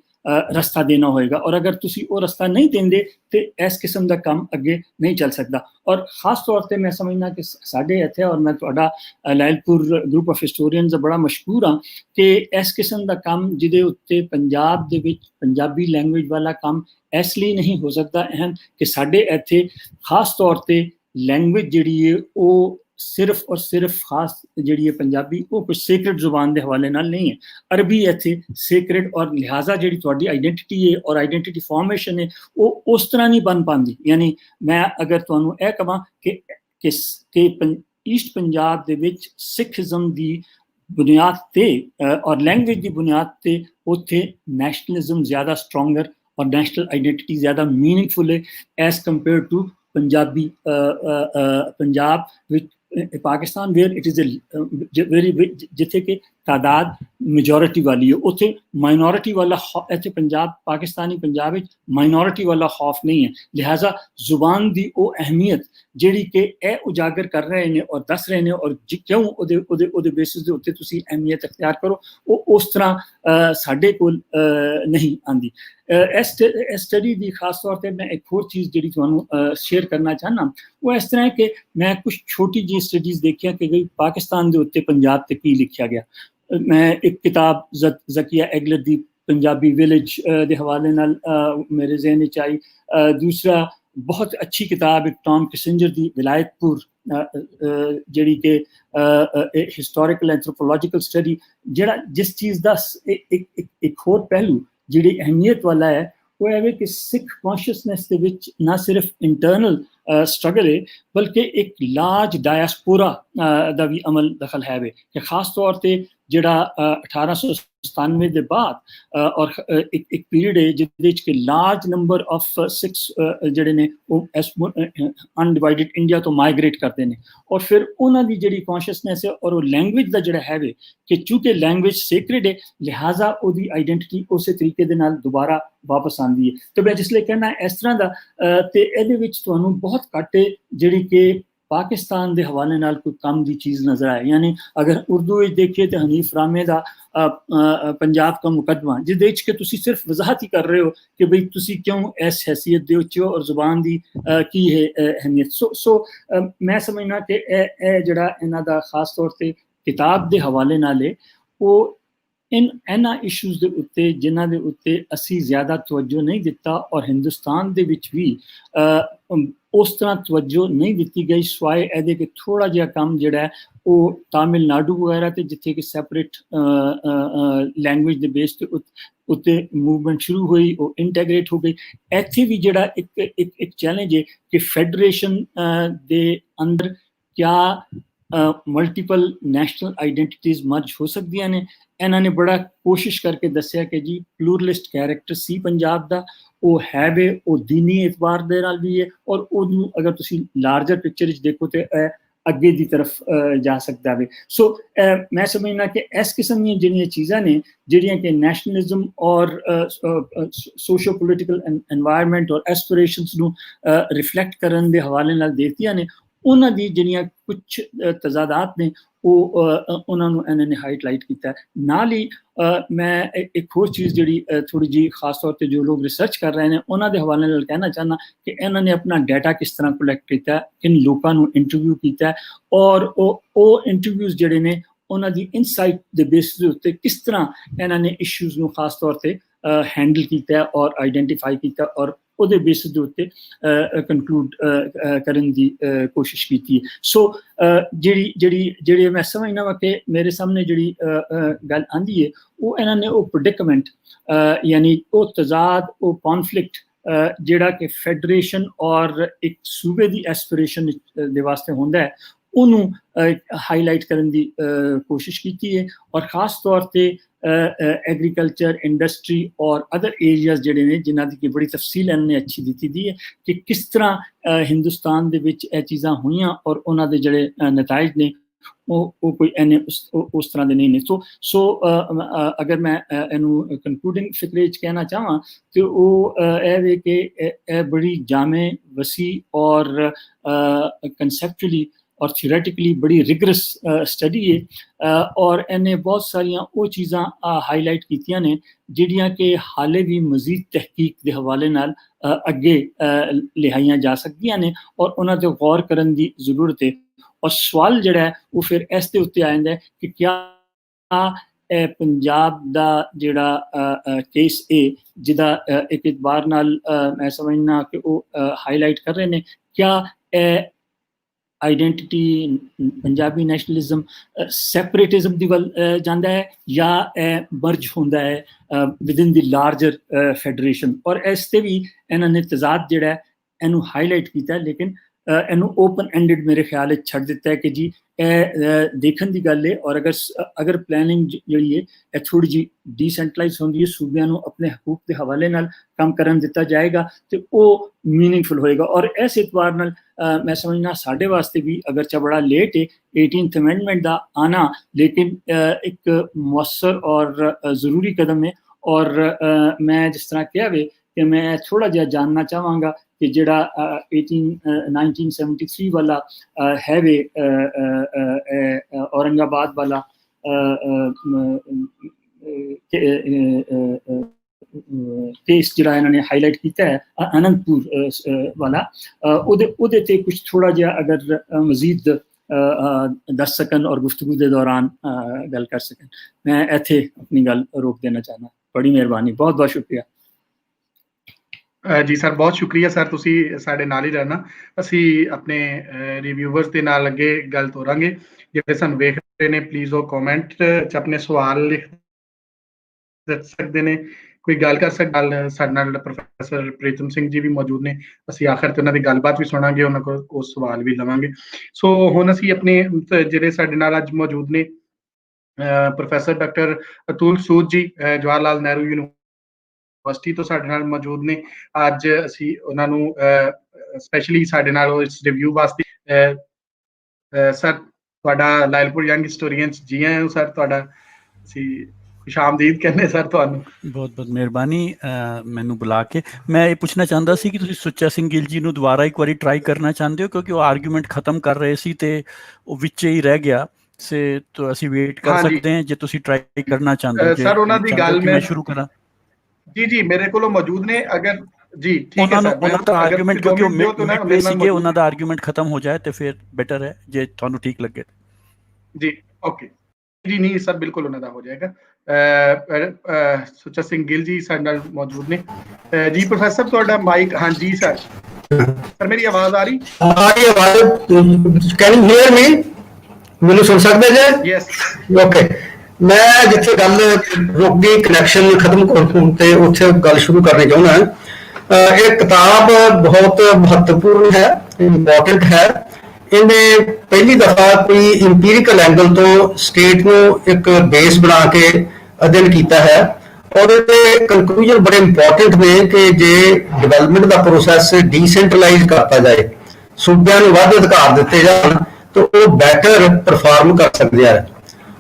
रस्ता देना होएगा। और अगर तुसी वो रस्ता नहीं देंदे तो इस किस्म का काम अगे नहीं चल सकता। और खास तौर पर मैं समझना कि साढ़े इत्थे, और मैं तुहाडा लायलपुर ग्रुप ऑफ हिस्टोरियंस बड़ा मशहूर हाँ कि इस किस्म का काम जिहदे उत्ते पंजाब दे विच पंजाबी लैंग्वेज वाला काम इसलिए नहीं हो सकता अहम कि साढ़े इत्थे खास तौर पर लैंग्वेज जिहड़ी है वो सिर्फ और सिर्फ खास जिहड़ी है पंजाबी वो कुछ सेक्रेड जुबान के हवाले नाल नहीं है, अरबी इत्थे सेक्रेड, और लिहाजा जिहड़ी तुहाडी आइडेंटिटी है और आइडेंटिटी फॉर्मेशन है वो उस तरह नहीं बन पाती। यानी मैं अगर तुहानूं यह कहां कि ईस्ट पंजाब दे विच सिखिज़म दी बुनियाद ते और लैंग्वेज की बुनियाद ते उत्थे नैशनलिज्म ज़्यादा स्ट्रोंगर और नैशनल आइडेंटिटी ज़्यादा मीनिंगफुल है as compared to Punjabi Punjab विच Pakistan where it is a very जिथे कि तादाद मेजोरिटी वाली है, उत्थे माइनॉरिटी वाला इत्थे पंजाब पाकिस्तानी पंजाब विच माइनॉरिटी वाला खौफ नहीं है। लिहाजा जुबान दी वो अहमियत जिहड़ी कि ए उजागर कर रहे हैं और दस रहे हैं और क्यों उहदे बेसिस दे उत्ते तुसीं अहमियत अख्तियार करो, वो उस तरह साडे कोल नहीं आंदी। इस स्टडी की खास तौर पर मैं एक होर चीज़ जिहड़ी तुहानूं शेयर करना चाहना वो इस तरह है कि मैं कुछ छोटी जी स्टडीज़ देखियां कि गई पाकिस्तान के उत्ते पंजाब ते की लिखा गया। मैं एक किताब ज़किया एगलर दी पंजाबी विलेज के हवाले नाल मेरे जहन च आई। दूसरा बहुत अच्छी किताब एक टॉम किसिंजर दी विलायतपुर जिहड़ी कि हिस्टोरिकल एंथ्रोपोलॉजिकल स्टडी, जिहड़ा जिस चीज़ का एक होर पहलू जिहड़ी अहमियत वाला है वो है कि सिख कॉन्शियसनैस के विच ना सिर्फ इंटरनल स्ट्रगल है बल्कि एक लार्ज डायस्पोरा का भी अमल दखल है कि खास तौर पर जिहड़ा 1897 के बाद और एक पीरियड है जिहदे कि लार्ज नंबर ऑफ सिक्स जिहड़े ने अनडिवाइडेड इंडिया तो माइग्रेट करते हैं और फिर उन्होंने जिहड़ी कॉन्शियसनैस है और वो लैंग्वेज का जिहड़ा है कि चूँकि लैंग्वेज सेक्रेड है लिहाजा उसकी आइडेंटिटी उस तरीके दे नाल दोबारा वापस आती है। तो मैं जिसलिए कहना इस तरह का तो ये बहुत घट जिहड़ी कि पाकिस्तान के हवाले नाल कोई काम की चीज़ नज़र आए। यानी अगर उर्दू देखिए तो हनीफ रामे का पंजाब का मुकदमा, जिहदे कि तुसी सिर्फ वजाहत ही कर रहे हो कि बई तुसी क्यों इस हैसियत दे उच्च और जुबान की की है अहमियत। सो मैं समझना कि जिहड़ा इन्हां दा खास तौर पर किताब के हवाले नाल है वो इन्हां इशूज़ के उत्ते जिन्हां दे उत्ते असी ज़्यादा तवज्जो नहीं दिता और हिंदुस्तान दे विच भी उस तरह तवज्जो नहीं दी गई, सिवाय एहदे कि थोड़ा जिहा कम जिहड़ा है वो तमिलनाडु वगैरह ते जिथे कि सैपरेट लैंग्वेज के बेस ते उत्ते मूवमेंट शुरू हुई, वो इंटैग्रेट हो गई। इत्थे भी जिहड़ा एक चैलेंज है कि फेडरेशन दे अंदर क्या मल्टीपल नैशनल आइडेंटिटीज़ मर्ज हो सकदियां ने। इन्होंने बड़ा कोशिश करके दसिया कि जी प्लूरलिस्ट कैरेक्टर सी पंजाब दा वो है वे, वो दीनी एतबार दे नाल भी है और उन्होंने अगर तुसी लार्जर पिक्चर देखो तो अगे की तरफ जा सकता है। सो मैं समझना कि इस किस्म दी जिहड़ियां चीज़ां ने जिहड़ियां कि नैशनलिज्म और सोशो पोलिटिकल एनवायरनमेंट और एस्पिरेशनस नूं रिफ्लैक्ट करन दे हवाले नाल देतियां ने, उन्हां दी जिहड़ियां कुछ तजादात ने वो उन्होंने इन्होंने हाईलाइट किया। नाल ही मैं एक होर चीज़ जी थोड़ी जी खास तौर पर जो लोग रिसर्च कर रहे हैं उन्होंने हवाले नाल कहना चाहना कि इन्होंने अपना डाटा किस तरह कलैक्ट किया, किन लोगों को इंटरव्यू किया और वो इंटरव्यूज़ जिहड़े ने उन्हों की इनसाइट के बेसिस के उत्ते किस तरह इन्होंने इशूज़ को खास तौर पर हैंडल किया और आइडेंटिफाई किया और ਉਹਦੇ बेसिस ਦੇ ਉੱਤੇ ਕੰਕਲੂਡ ਕਰਨ ਦੀ ਕੋਸ਼ਿਸ਼ ਕੀਤੀ ਹੈ। ਸੋ ਜਿਹੜੀ ਮੈਂ ਸਮਝਣਾ ਵਾ ਕਿ ਮੇਰੇ ਸਾਹਮਣੇ ਜਿਹੜੀ ਗੱਲ ਆਂਦੀ ਹੈ ਉਹ ਇਹਨਾਂ ਨੇ ਉਹ ਪ੍ਰੈਡਿਕਮੈਂਟ यानी वो तजाद वो कॉन्फ्लिक्ट ਜਿਹੜਾ कि फैडरेशन और एक सूबे की एस्पिरेशन ਦੇ ਵਾਸਤੇ ਹੁੰਦਾ ਹੈ ਉਹਨੂੰ ਹਾਈਲਾਈਟ ਕਰਨ ਦੀ ਕੋਸ਼ਿਸ਼ ਕੀਤੀ ਹੈ और खास तौर ਤੇ एग्रीकल्चर इंडस्ट्री और अदर एरियाज जिहड़े ने जिन्हां दी बड़ी तफसील इन्होंने अच्छी दी दी है कि किस तरह हिंदुस्तान दे विच ये चीज़ां हुईयां और उन्हां दे जिहड़े नताइज ने वो कोई इन्ने उस तरह दे नहीं ने। सो अगर मैं इनू कंक्लूडिंग फिक्रे कहना चाहां तो वो वे कि बड़ी जामे वसी और कंसैप्चुअली और थियोरेटिकली बड़ी रिगरस स्टडी है और इन्हें बहुत सारिया वो चीज़ां हाईलाइट कीतियां ने जिहड़ियां कि हाले भी मजीद तहकीक के हवाले नाल अगे लिहाइयां जा सकदियां ने और उन्हां ते गौर करन दी जरूरत है। और सवाल जिहड़ा है वो फिर इस दे उत्ते आ जांदा है कि क्या पंजाब दा जिहड़ा केस है जिहदा एक एतबार नाल मैं समझना कि वो हाईलाइट कर रहे हैं, क्या आइडेंटिटी पंजाबी नैशनलिज्म सैपरेटिज्म दी वल जांदा है या मर्ज होंदा है with in the larger federation. और इसते भी इन्होंने तजाद जिहड़ा है इनू हाईलाइट किया लेकिन इनू ओपन एंडेड मेरे ख्याल छड़ दिता है कि जी देखने की गल है और अगर प्लैनिंग जिहड़ी है थोड़ी जी डिसेंट्रलाइज होंदी है सूबियां नू अपने हकूक के हवाले नाल काम करन दिता जाएगा तो वो मीनिंगफुल होएगा। और इस एतबार नाल मैं समझना साढ़े वास्ते भी अगरचा बड़ा लेट है 18th अमेंडमेंट का आना, लेकिन एक मौसर और ज़रूरी कदम है। और मैं जिस तरह कहा वे कि मैं थोड़ा जिहा जानना चाहांगा कि जिहड़ा 1973 वाला है वे औरंगाबाद वाला केस जिहड़ा इन्होंने हाईलाइट किया है अनंतपुर वाला, उहदे ते कुछ थोड़ा जिहा अगर मजीद दस सकन और गुफ्तगू के दौरान गल कर सकन। मैं इत्थे अपनी गल रोक देना चाहना। बड़ी मेहरबानी, बहुत बहुत शुक्रिया जी सर, बहुत शुक्रिया सर, तुसी साडे नाल ही रहना। असी अपने रिव्यूवर्स के नाल अगे गल तोरांगे जिहड़े सानू वेख रहे ने। प्लीज़ वो कमेंट च अपने सवाल लिख सकते ने, कोई गल कर सकदा। साडे नाल प्रोफैसर प्रीतम सिंह जी भी मौजूद ने, असी आखिर ते उन्हां दी गलबात भी सुनांगे, उन्हां कोल वो सवाल भी लवांगे। सो हुण असी अपने जिहड़े साडे नाल अज मौजूद ने प्रोफैसर डॉक्टर अतुल सूद जी जवाहर लाल नेहरू यूनिवर्सिटी तो साडे नाल मौजूद ने। अज असी उन्हां नू स्पैशली साडे नाल इस रिव्यू वास्ते सर तुहाडा लायलपुर यंग हिस्टोरियंस जी आए हो सर, तुहाडा असी ਖੁਸ਼ਾਮਦੀਦ ਕਹਿੰਦੇ ਸਰ ਤੁਹਾਨੂੰ। ਬਹੁਤ ਬਹੁਤ ਮਿਹਰਬਾਨੀ ਮੈਨੂੰ ਬੁਲਾ ਕੇ। ਮੈਂ ਇਹ ਪੁੱਛਣਾ ਚਾਹੁੰਦਾ ਸੀ ਕਿ ਤੁਸੀਂ ਸੁੱਚਾ ਸਿੰਘ ਗਿੱਲ ਜੀ ਨੂੰ ਦੁਬਾਰਾ ਇੱਕ ਵਾਰੀ ਟਰਾਈ ਕਰਨਾ ਚਾਹੁੰਦੇ ਹੋ, ਕਿਉਂਕਿ ਉਹ ਆਰਗੂਮੈਂਟ ਖਤਮ ਕਰ ਰਹੇ ਸੀ ਤੇ ਉਹ ਵਿੱਚ ਹੀ ਰਹਿ ਗਿਆ ਸੇ, ਤਾਂ ਅਸੀਂ ਵੇਟ ਕਰ ਸਕਦੇ ਹਾਂ ਜੇ ਤੁਸੀਂ ਟਰਾਈ ਕਰਨਾ ਚਾਹੁੰਦੇ ਹੋ। ਸਰ ਉਹਨਾਂ ਦੀ ਗੱਲ ਮੈਂ ਸ਼ੁਰੂ ਕਰਾਂ? ਜੀ ਮੇਰੇ ਕੋਲੋਂ ਮੌਜੂਦ ਨੇ, ਅਗਰ ਜੀ ਠੀਕ ਹੈ ਉਹਨਾਂ ਦਾ ਆਰਗੂਮੈਂਟ, ਕਿਉਂਕਿ ਉਹ ਮਿਡ ਸੀਗੇ, ਉਹਨਾਂ ਦਾ ਆਰਗੂਮੈਂਟ ਖਤਮ ਹੋ ਜਾਏ ਤੇ ਫਿਰ ਬੈਟਰ ਹੈ ਜੇ ਤੁਹਾਨੂੰ ਠੀਕ ਲੱਗੇ ਜੀ। ਓਕੇ ਜੀ, ਨਹੀਂ ਸਰ ਬਿਲਕੁਲ ਉਹਨਾਂ ਦਾ ਹੋ ਜਾਏਗਾ। ਸੁੱਚਾ ਸਿੰਘ ਗਿੱਲ ਜੀ ਸਾਡੇ ਨਾਲ ਮੌਜੂਦ ਨੇ ਜੀ। ਪ੍ਰੋਫੈਸਰ ਤੁਹਾਡਾ ਮਾਈਕ, ਹਾਂਜੀ ਸਰ। ਸਰ ਮੇਰੀ ਆਵਾਜ਼ ਆ ਰਹੀ? ਕੈਨ ਯੂ ਹੀਅਰ ਮੀ? ਮੈਨੂੰ ਸੁਣ ਸਕਦੇ ਜੇ? ਯੈਸ। ਓਕੇ, ਮੈਂ ਜਿੱਥੇ ਗੱਲ ਰੁਕ ਗਈ, ਕਨੈਕਸ਼ਨ ਖਤਮ ਹੋਣ ਤੇ ਉੱਥੇ ਗੱਲ ਸ਼ੁਰੂ ਕਰਨੀ ਚਾਹੁੰਦਾ। ਇਹ ਕਿਤਾਬ ਬਹੁਤ ਮਹੱਤਵਪੂਰਨ ਹੈ, ਇੰਪੋਰਟੈਂਟ ਹੈ। ਇਹਨੇ ਪਹਿਲੀ ਦਫਾ ਕੋਈ ਇੰਪੀਰੀਕਲ ਐਂਗਲ ਤੋਂ ਸਟੇਟ ਨੂੰ ਇੱਕ ਬੇਸ ਬਣਾ ਕੇ ਅਧਿਐਨ ਕੀਤਾ ਹੈ। ਔਰ ਇਹਦੇ ਕੰਕਲੂਜਨ ਬੜੇ ਇੰਪੋਰਟੈਂਟ ਨੇ ਕਿ ਜੇ ਡਿਵੈਲਪਮੈਂਟ ਦਾ ਪ੍ਰੋਸੈਸ ਡੀਸੈਂਟਰਲਾਈਜ਼ ਕਰਤਾ ਜਾਏ, ਸੂਬਿਆਂ ਨੂੰ ਵੱਧ ਅਧਿਕਾਰ ਦਿੱਤੇ ਜਾਣ, ਤਾਂ ਉਹ ਬੈਟਰ ਪਰਫਾਰਮ ਕਰ ਸਕਦੇ ਆ।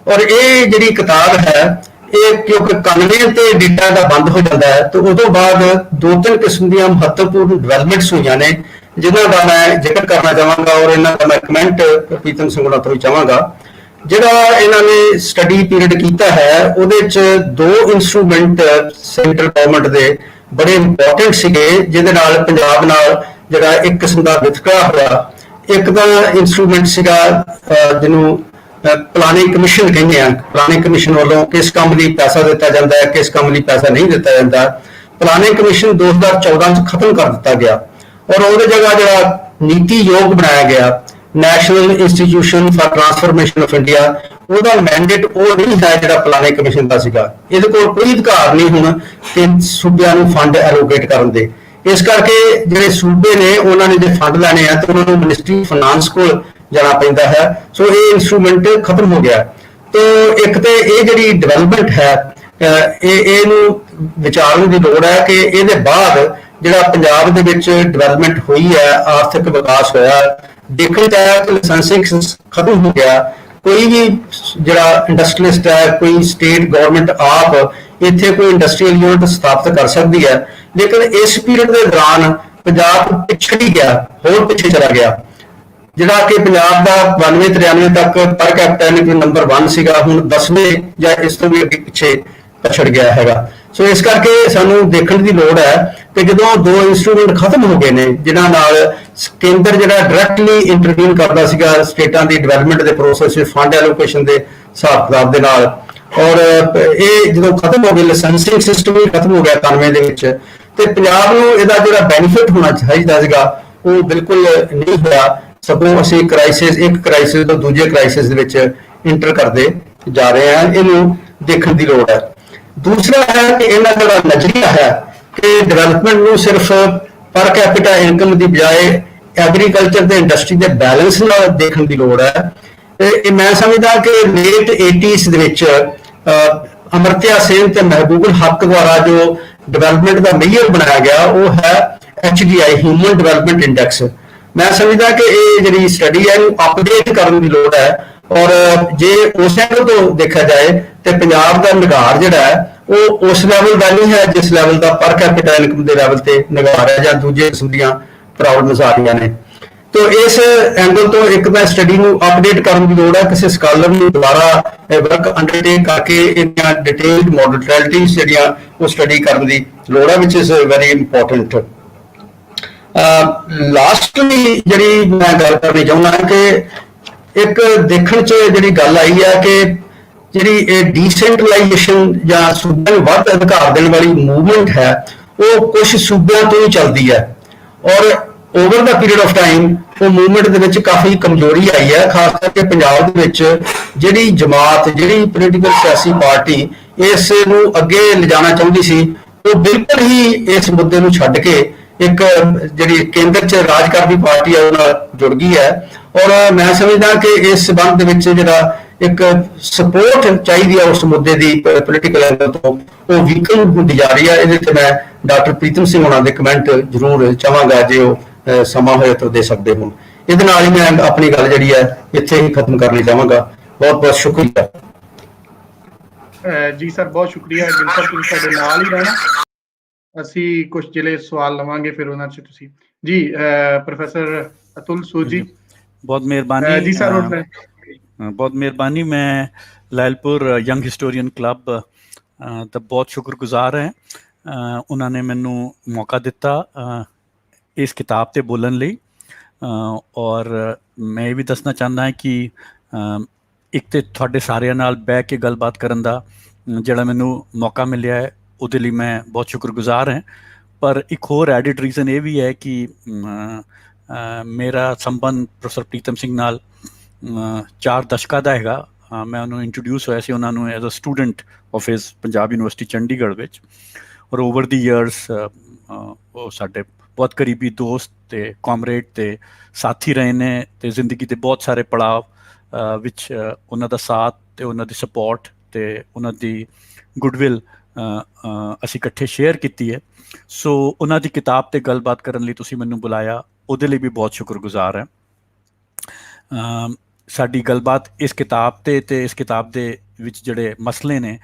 ਔਰ ਇਹ ਜਿਹੜੀ ਕਿਤਾਬ ਹੈ, ਇਹ ਕਿਉਂਕਿ ਕਾਨੂੰਨ ਤੇ ਡੇਟਾ ਦਾ ਬੰਦ ਹੋ ਜਾਂਦਾ ਹੈ, ਤੇ ਉਦੋਂ ਬਾਅਦ 2-3 ਕਿਸਮ ਦੀਆਂ ਮਹੱਤਵਪੂਰਨ ਡਿਵੈਲਪਮੈਂਟਸ ਹੋਈਆਂ ਨੇ ਜਿਨ੍ਹਾਂ ਦਾ ਮੈਂ ਜ਼ਿਕਰ ਕਰਨਾ ਚਾਹਾਂਗਾ ਔਰ ਇਹਨਾਂ ਦਾ ਮੈਂ ਕਮੈਂਟ ਪ੍ਰੀਤਮ ਸਿੰਘ ਹੋਣਾ ਤੋਂ ਚਾਹਾਂਗਾ। ਜਿਹੜਾ ਇਹਨਾਂ ਨੇ ਸਟੱਡੀ ਪੀਰੀਅਡ ਕੀਤਾ ਹੈ, ਉਹਦੇ 'ਚ 2 ਇੰਸਟਰੂਮੈਂਟ ਸੈਂਟਰਲ ਗਵਰਨਮੈਂਟ ਦੇ ਬੜੇ ਇੰਪੋਰਟੈਂਟ ਸੀਗੇ, ਜਿਹਦੇ ਨਾਲ ਪੰਜਾਬ ਨਾਲ ਜਿਹੜਾ ਇੱਕ ਕਿਸਮ ਦਾ ਵਿਤਕਰਾ ਹੋਇਆ। ਇੱਕ ਤਾਂ ਇੰਸਟਰੂਮੈਂਟ ਸੀਗਾ ਜਿਹਨੂੰ ਪਲਾਨਿੰਗ ਕਮਿਸ਼ਨ ਕਹਿੰਦੇ ਆ। ਪਲਾਨਿੰਗ ਕਮਿਸ਼ਨ ਵੱਲੋਂ ਕਿਸ ਕੰਮ ਲਈ ਪੈਸਾ ਦਿੱਤਾ ਜਾਂਦਾ ਹੈ, ਕਿਸ ਕੰਮ ਲਈ ਪੈਸਾ ਨਹੀਂ ਦਿੱਤਾ ਜਾਂਦਾ। ਪਲਾਨਿੰਗ ਕਮਿਸ਼ਨ 2014 ਚ ਖਤਮ ਕਰ ਦਿੱਤਾ ਗਿਆ ਔਰ ਉਹਦੇ ਜਗ੍ਹਾ ਜਿਹੜਾ ਨੀਤੀ ਯੋਗ ਬਣਾਇਆ ਗਿਆ, national institution for transformation of India, ਉਹਦਾ ਮੈਂਡੇਟ ਉਹ ਨਹੀਂ ਹੈ ਜਿਹੜਾ ਪਲਾਨਿੰਗ ਕਮਿਸ਼ਨ ਦਾ ਸੀਗਾ। ਇਹਦੇ ਕੋਲ ਕੋਈ ਅਧਿਕਾਰ ਨਹੀਂ ਹੁਣ ਕਿ ਸੂਬਿਆਂ ਨੂੰ ਫੰਡ ਐਲੋਕੇਟ ਕਰਨ ਦੇ। ਇਸ ਕਰਕੇ ਜਿਹੜੇ ਸੂਬੇ ਨੇ ਉਹਨਾਂ ਨੇ ਜੇ ਫੰਡ ਲੈਣੇ ਆ ਤਾਂ ਉਹਨਾਂ ਨੂੰ ਮਿਨਿਸਟਰੀ ਫਾਈਨਾਂਸ ਕੋਲ ਜਾਣਾ ਪੈਂਦਾ ਹੈ। ਸੋ ਇਹ ਇੰਸਟਰੂਮੈਂਟ ਖਤਮ ਹੋ ਗਿਆ। ਤੇ ਇੱਕ ਤੇ ਇਹ ਜਿਹੜੀ ਡਿਵੈਲਪਮੈਂਟ ਹੈ, ਇਹਨੂੰ ਵਿਚਾਰਨ ਦੀ ਲੋੜ ਹੈ ਕਿ ਇਹਦੇ ਬਾਅਦ ਜਿਹੜਾ ਪੰਜਾਬ ਦੇ ਵਿੱਚ ਡਿਵੈਲਪਮੈਂਟ ਹੋਈ ਹੈ, ਆਰਥਿਕ ਵਿਕਾਸ ਹੋਇਆ, ਦੇਖਣ ਚ ਆਇਆ ਕਿ ਲਾਇਸੈਂਸਿੰਗ ਖਤਮ ਹੋ ਗਿਆ। ਕੋਈ ਵੀ ਜਿਹੜਾ ਇੰਡਸਟਰੀਅਲਿਸਟ ਹੈ, ਕੋਈ ਸਟੇਟ ਗਵਰਨਮੈਂਟ ਆਪ ਇੱਥੇ ਕੋਈ ਇੰਡਸਟਰੀਅਲ ਯੂਨਿਟ ਸਥਾਪਿਤ ਕਰ ਸਕਦੀ ਹੈ, ਲੇਕਿਨ ਇਸ ਪੀਰੀਅਡ ਦੇ ਦੌਰਾਨ ਪੰਜਾਬ ਪਿਛੜ ਹੀ ਗਿਆ, ਹੋਰ ਪਿੱਛੇ ਚਲਾ ਗਿਆ। ਜਿਹੜਾ ਕਿ ਪੰਜਾਬ ਦਾ 92-93 ਤੱਕ ਪਰ ਕੈਪੀਟਾ ਨੰਬਰ 1 ਸੀਗਾ, ਹੁਣ 10ਵੇਂ ਜਾਂ ਇਸ ਤੋਂ ਵੀ ਅੱਗੇ ਪਿੱਛੇ ਪਛੜ ਗਿਆ ਹੈਗਾ। ਸੋ ਇਸ ਕਰਕੇ ਸਾਨੂੰ ਦੇਖਣ ਦੀ ਲੋੜ ਹੈ ਕਿ ਜਦੋਂ 2 ਇੰਸਟਰੂਮੈਂਟ ਖਤਮ ਹੋ ਗਏ ਨੇ, ਜਿਨ੍ਹਾਂ ਨਾਲ ਕੇਂਦਰ ਜਿਹੜਾ ਡਾਇਰੈਕਟਲੀ ਇੰਟਰਵੀਨ ਕਰਦਾ ਸੀਗਾ ਸਟੇਟਾਂ ਦੀ ਡਿਵੈਲਪਮੈਂਟ ਦੇ ਪ੍ਰੋਸੈਸ ਵਿੱਚ, ਫੰਡ ਐਲੋਕੇਸ਼ਨ ਦੇ ਹਿਸਾਬ ਕਿਤਾਬ ਦੇ ਨਾਲ, ਔਰ ਇਹ ਜਦੋਂ ਖਤਮ ਹੋ ਗਏ, ਲਾਇਸੈਂਸਿੰਗ ਸਿਸਟਮ ਵੀ ਖਤਮ ਹੋ ਗਿਆ 91 ਦੇ ਵਿੱਚ, ਤੇ ਪੰਜਾਬ ਨੂੰ ਇਹਦਾ ਜਿਹੜਾ ਬੈਨੀਫਿਟ ਹੋਣਾ ਚਾਹੀਦਾ ਸੀਗਾ ਉਹ ਬਿਲਕੁਲ ਨਹੀਂ ਹੋਇਆ। ਸਗੋਂ ਅਸੀਂ ਇੱਕ ਕ੍ਰਾਈਸਿਸ ਤੋਂ ਦੂਜੇ ਕ੍ਰਾਈਸਿਸ ਦੇ ਵਿੱਚ ਇੰਟਰ ਕਰਦੇ ਜਾ ਰਹੇ ਹਾਂ। ਇਹਨੂੰ ਦੇਖਣ ਦੀ ਲੋੜ ਹੈ। ਦੂਸਰਾ ਹੈ ਕਿ ਇਹਨਾਂ ਦਾ ਨਜ਼ਰੀਆ ਹੈ ਕਿ ਡਿਵੈਲਪਮੈਂਟ ਨੂੰ ਸਿਰਫ ਪਰ ਕੈਪੀਟਾ ਇਨਕਮ ਦੀ ਬਜਾਏ ਐਗਰੀਕਲਚਰ ਤੇ ਇੰਡਸਟਰੀ ਦੇ ਬੈਲੈਂਸ ਨਾਲ ਦੇਖਣ ਦੀ ਲੋੜ ਹੈ। ਇਹ ਮੈਂ ਸਮਝਦਾ ਕਿ ਲੇਟ 80s ਦੇ ਵਿੱਚ ਅਮਰਤਿਆ ਸੇਨ ਤੇ ਮਹਿਬੂਬੁਲ ਹੱਕ ਦੁਆਰਾ ਜੋ ਡਿਵੈਲਪਮੈਂਟ ਦਾ ਮੇਜਰ ਬਣਾਇਆ ਗਿਆ ਉਹ ਹੈ HDI, ਹਿਊਮਨ ਡਿਵੈਲਪਮੈਂਟ ਇੰਡੈਕਸ। ਮੈਂ ਸਮਝਦਾ ਕਿ ਇਹ ਜਿਹੜੀ ਸਟੱਡੀ ਹੈ ਇਹਨੂੰ ਅਪਡੇਟ ਕਰਨ ਦੀ ਲੋੜ ਹੈ। ਔਰ ਜੇ ਉਸ ਐਂਗਲ ਤੋਂ ਦੇਖਿਆ ਜਾਏ ਤੇ ਪੰਜਾਬ ਦਾ ਨਿਗਾਰ ਜਿਹੜਾ ਹੈ ਉਹ ਉਸ ਲੈਵਲ ਦਾ ਨਹੀਂ ਹੈ ਜਿਸ ਲੈਵਲ ਦਾ ਪਰ ਕੈਪੀਟਾ ਇਨਕਮ ਦੇ ਲੈਵਲ ਤੇ ਨਿਗਾਰ ਹੈ ਜਾਂ ਦੂਜੇ ਕਿਸਮ ਦੀਆਂ ਪ੍ਰੋਬਲਮਸ ਆ ਰਹੀਆਂ ਨੇ। तो इस एंगल तो एक मैं स्टडी ਨੂੰ ਅਪਡੇਟ ਕਰਨ ਦੀ ਲੋੜ ਹੈ। ਕਿਸੇ ਸਕਾਲਰ ਨੂੰ ਦੁਬਾਰਾ ਵਰਕ ਅੰਡਰਟੇਕ ਕਰਕੇ ਇਹਨਾਂ ਡਿਟੇਲਡ ਮੋਡਲਿਟੀਜ਼ ਜਿਹੜੀਆਂ ਉਹ ਸਟੱਡੀ ਕਰਨ ਦੀ ਲੋੜ ਹੈ, ਵਿਚ ਇਜ਼ ਵੈਰੀ ਇੰਪੋਰਟੈਂਟ। ਲਾਸਟਲੀ ਜਿਹੜੀ ਮੈਂ ਗੱਲ ਕਰਨੀ ਚਾਹੁੰਦਾ ਕਿ ਇੱਕ ਦੇਖਣ 'ਚ ਜਿਹੜੀ ਗੱਲ ਆਈ ਹੈ ਕਿ ਜਿਹੜੀ ਇਹ ਡੀਸੈਂਟਰਲਾਈਜੇਸ਼ਨ ਜਾਂ ਸੂਬਿਆਂ ਨੂੰ ਵੱਧ ਅਧਿਕਾਰ ਦੇਣ ਵਾਲੀ ਮੂਵਮੈਂਟ ਹੈ ਉਹ ਕੁਝ ਸੂਬਿਆਂ ਤੋਂ ਹੀ ਚੱਲਦੀ ਹੈ ਔਰ over the period of time ਉਹ ਮੂਵਮੈਂਟ ਦੇ ਵਿੱਚ ਕਾਫੀ ਕਮਜ਼ੋਰੀ ਆਈ ਹੈ। ਖਾਸ ਕਰਕੇ ਪੰਜਾਬ ਦੇ ਵਿੱਚ ਜਿਹੜੀ ਜਮਾਤ, ਜਿਹੜੀ ਪੋਲੀਟੀਕਲ ਸਿਆਸੀ ਪਾਰਟੀ ਇਸ ਨੂੰ ਅੱਗੇ ਲਿਜਾਣਾ ਚਾਹੁੰਦੀ ਸੀ ਉਹ ਬਿਲਕੁਲ ਹੀ ਇਸ ਮੁੱਦੇ ਨੂੰ ਛੱਡ ਕੇ ਇੱਕ ਜਿਹੜੀ ਕੇਂਦਰ 'ਚ ਰਾਜ ਕਰਦੀ ਪਾਰਟੀ ਹੈ ਉਹ ਨਾਲ ਜੁੜ ਗਈ ਹੈ। ਔਰ ਮੈਂ ਸਮਝਦਾ ਕਿ ਇਸ ਸੰਬੰਧ ਦੇ ਵਿੱਚ ਜਿਹੜਾ ਇੱਕ ਸਪੋਰਟ ਚਾਹੀਦੀ ਹੈ ਉਸ ਮੁੱਦੇ ਦੀ ਪੋਲੀਟੀਕਲ ਐਂਗਲ ਤੋਂ ਉਹ ਵੀਕਨ ਹੁੰਦੀ ਜਾ ਰਹੀ ਹੈ। ਇਹਦੇ ਤੇ ਮੈਂ ਡਾਕਟਰ ਪ੍ਰੀਤਮ ਸਿੰਘ ਹੋਣਾ ਦੇ ਕਮੈਂਟ ਜ਼ਰੂਰ ਚਾਹਾਂਗਾ ਜੇ ਉਹ ਸਮਾਂ ਹੋਏ ਤਾਂ ਦੇ ਸਕਦੇ ਹੋ। ਇਹਦੇ ਨਾਲ ਹੀ ਮੈਂ ਆਪਣੀ ਗੱਲ ਜਿਹੜੀ ਹੈ ਇੱਥੇ ਹੀ ਖਤਮ ਕਰਨੀ ਚਾਹਾਂਗਾ। ਬਹੁਤ ਬਹੁਤ ਸ਼ੁਕਰੀਆ। ਜੀ ਸਰ, ਬਹੁਤ ਸ਼ੁਕਰੀਆ ਗਿਲ ਸਾਹਿਬ, ਤੁਸੀਂ ਸਾਡੇ ਨਾਲ ਹੀ ਰਹਿਣਾ। ਅਸੀਂ ਕੁਝ ਜਿਹੜੇ ਸਵਾਲ ਲਵਾਂਗੇ ਫਿਰ ਉਹਨਾਂ 'ਚ ਤੁਸੀਂ ਜੀ ਪ੍ਰੋਫੈਸਰ ਅਤੁਲ ਸੂਦ ਜੀ। बहुत मेहरबानी जी सर। बहुत मेहरबानी। मैं ਲਾਇਲਪੁਰ ਯੰਗ ਹਿਸਟੋਰੀਅਨ ਕਲੱਬ ਦਾ ਬਹੁਤ ਸ਼ੁਕਰਗੁਜ਼ਾਰ ਹਾਂ। ਉਹਨਾਂ ਨੇ ਮੈਨੂੰ ਮੌਕਾ ਦਿੱਤਾ ਇਸ ਕਿਤਾਬ 'ਤੇ ਬੋਲਣ ਲਈ। ਔਰ ਮੈਂ ਇਹ ਵੀ ਦੱਸਣਾ ਚਾਹੁੰਦਾ ਹਾਂ ਕਿ ਇੱਕ ਤਾਂ ਤੁਹਾਡੇ ਸਾਰਿਆਂ ਨਾਲ ਬਹਿ ਕੇ ਗੱਲਬਾਤ ਕਰਨ ਦਾ ਜਿਹੜਾ ਮੈਨੂੰ ਮੌਕਾ ਮਿਲਿਆ ਹੈ ਉਹਦੇ ਲਈ ਮੈਂ ਬਹੁਤ ਸ਼ੁਕਰਗੁਜ਼ਾਰ ਹਾਂ। ਪਰ ਇੱਕ ਹੋਰ ਐਡਿਡ ਰੀਜ਼ਨ ਇਹ ਵੀ ਹੈ ਕਿ ਮੇਰਾ ਸੰਬੰਧ ਪ੍ਰੋਫੈਸਰ ਪ੍ਰੀਤਮ ਸਿੰਘ ਨਾਲ 4 ਦਸ਼ਕਾਂ ਦਾ ਹੈਗਾ। ਮੈਂ ਉਹਨੂੰ ਇੰਟਰੋਡਿਊਸ ਹੋਇਆ ਸੀ ਉਹਨਾਂ ਨੂੰ as a student of his Punjab university Chandigarh ਵਿੱਚ। ਔਰ ਓਵਰ ਦੀ ਈਅਰਸ ਉਹ ਸਾਡੇ ਬਹੁਤ ਕਰੀਬੀ ਦੋਸਤ ਅਤੇ ਕਾਮਰੇਡ ਅਤੇ ਸਾਥੀ ਰਹੇ ਨੇ ਅਤੇ ਜ਼ਿੰਦਗੀ ਦੇ ਬਹੁਤ ਸਾਰੇ ਪੜਾਅ ਵਿੱਚ ਉਹਨਾਂ ਦਾ ਸਾਥ ਅਤੇ ਉਹਨਾਂ ਦੀ ਸਪੋਰਟ ਅਤੇ ਉਹਨਾਂ ਦੀ ਗੁੱਡਵਿਲ ਅਸੀਂ ਇਕੱਠੇ ਸ਼ੇਅਰ ਕੀਤੀ ਹੈ। ਸੋ ਉਹਨਾਂ ਦੀ ਕਿਤਾਬ 'ਤੇ ਗੱਲਬਾਤ ਕਰਨ ਲਈ ਤੁਸੀਂ ਮੈਨੂੰ ਬੁਲਾਇਆ, ਉਹਦੇ ਲਈ ਵੀ ਬਹੁਤ ਸ਼ੁਕਰਗੁਜ਼ਾਰ ਹੈ। ਸਾਡੀ ਗੱਲਬਾਤ ਇਸ ਕਿਤਾਬ 'ਤੇ ਅਤੇ ਇਸ ਕਿਤਾਬ ਦੇ ਵਿੱਚ ਜਿਹੜੇ ਮਸਲੇ ਨੇ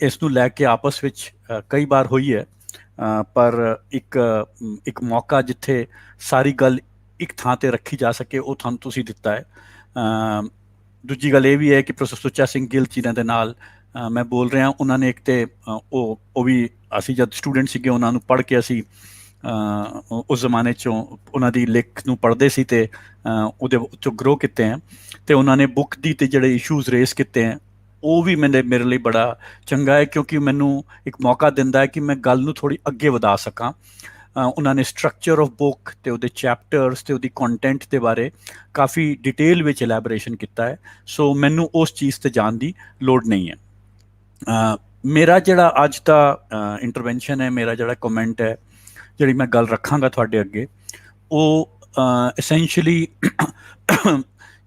ਇਸ ਨੂੰ ਲੈ ਕੇ ਆਪਸ ਵਿੱਚ ਕਈ ਵਾਰ ਹੋਈ ਹੈ। ਪਰ ਇੱਕ ਮੌਕਾ ਜਿੱਥੇ ਸਾਰੀ ਗੱਲ ਇੱਕ ਥਾਂ 'ਤੇ ਰੱਖੀ ਜਾ ਸਕੇ ਉਹ ਤੁਹਾਨੂੰ ਤੁਸੀਂ ਦਿੱਤਾ ਹੈ। ਦੂਜੀ ਗੱਲ ਇਹ ਵੀ ਹੈ ਕਿ ਪ੍ਰੋਫੈਸਰ ਸੁੱਚਾ ਸਿੰਘ ਗਿੱਲ ਜਿਨ੍ਹਾਂ ਦੇ ਨਾਲ ਮੈਂ ਬੋਲ ਰਿਹਾ, ਉਹਨਾਂ ਨੇ ਇੱਕ ਤਾਂ ਉਹ ਵੀ ਅਸੀਂ ਜਦ ਸਟੂਡੈਂਟ ਸੀਗੇ ਉਹਨਾਂ ਨੂੰ ਪੜ੍ਹ ਕੇ ਅਸੀਂ ਉਸ ਜ਼ਮਾਨੇ 'ਚੋਂ ਉਹਨਾਂ ਦੀ ਲਿਖ ਨੂੰ ਪੜ੍ਹਦੇ ਸੀ ਅਤੇ ਉਹਦੇ 'ਚੋਂ ਗਰੋ ਕੀਤੇ ਹੈ। ਅਤੇ ਉਹਨਾਂ ਨੇ ਬੁੱਕ ਦੀ ਅਤੇ ਜਿਹੜੇ ਇਸ਼ੂਜ਼ ਰੇਸ ਕੀਤੇ ਹੈ ਉਹ ਵੀ ਮੇਰੇ ਲਈ ਬੜਾ ਚੰਗਾ ਹੈ, ਕਿਉਂਕਿ ਮੈਨੂੰ ਇੱਕ ਮੌਕਾ ਦਿੰਦਾ ਹੈ ਕਿ ਮੈਂ ਗੱਲ ਨੂੰ ਥੋੜ੍ਹੀ ਅੱਗੇ ਵਧਾ ਸਕਾਂ। ਉਹਨਾਂ ਨੇ ਸਟਰਕਚਰ ਆਫ ਬੁੱਕ ਅਤੇ ਉਹਦੇ ਚੈਪਟਰਸ ਅਤੇ ਉਹਦੀ ਕੰਟੈਂਟ ਦੇ ਬਾਰੇ ਕਾਫੀ ਡਿਟੇਲ ਵਿੱਚ ਇਲੈਬੋਰੇਸ਼ਨ ਕੀਤਾ ਹੈ। ਸੋ ਮੈਨੂੰ ਉਸ ਚੀਜ਼ 'ਤੇ ਜਾਣ ਦੀ ਲੋੜ ਨਹੀਂ ਹੈ। ਮੇਰਾ ਜਿਹੜਾ ਅੱਜ ਦਾ ਇੰਟਰਵੈਂਸ਼ਨ ਹੈ, ਮੇਰਾ ਜਿਹੜਾ ਕਮੈਂਟ ਹੈ, ਜਿਹੜੀ ਮੈਂ ਗੱਲ ਰੱਖਾਂਗਾ ਤੁਹਾਡੇ ਅੱਗੇ, ਉਹ ਐਸੈਂਸ਼ਲੀ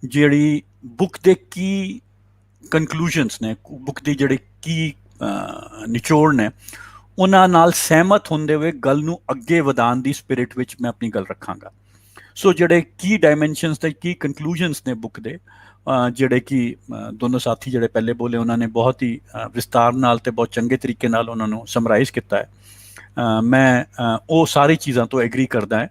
ਜਿਹੜੀ ਬੁੱਕ ਦੇ ਕੀ ਕਨਕਲੂਜਨਸ ਨੇ, ਬੁੱਕ ਦੀ ਜਿਹੜੇ ਕੀ ਨਿਚੋੜ ਨੇ, ਉਹਨਾਂ ਨਾਲ ਸਹਿਮਤ ਹੁੰਦੇ ਹੋਏ ਗੱਲ ਨੂੰ ਅੱਗੇ ਵਧਾਉਣ ਦੀ ਸਪਿਰਿਟ ਵਿੱਚ ਮੈਂ ਆਪਣੀ ਗੱਲ ਰੱਖਾਂਗਾ। ਸੋ ਜਿਹੜੇ ਕੀ ਡਾਇਮੈਂਸ਼ਨਸ ਤੇ ਕੀ ਕਨਕਲੂਜਨਸ ਨੇ ਬੁੱਕ ਦੇ, ਜਿਹੜੇ ਕਿ ਦੋਨੋਂ ਸਾਥੀ ਜਿਹੜੇ ਪਹਿਲੇ ਬੋਲੇ ਉਹਨਾਂ ਨੇ ਬਹੁਤ ਹੀ ਵਿਸਤਾਰ ਨਾਲ ਅਤੇ ਬਹੁਤ ਚੰਗੇ ਤਰੀਕੇ ਨਾਲ ਉਹਨਾਂ ਨੂੰ ਸਮਰਾਈਜ਼ ਕੀਤਾ ਹੈ। ਮੈਂ ਉਹ ਸਾਰੀ ਚੀਜ਼ਾਂ ਤੋਂ ਐਗਰੀ ਕਰਦਾ ਹੈ।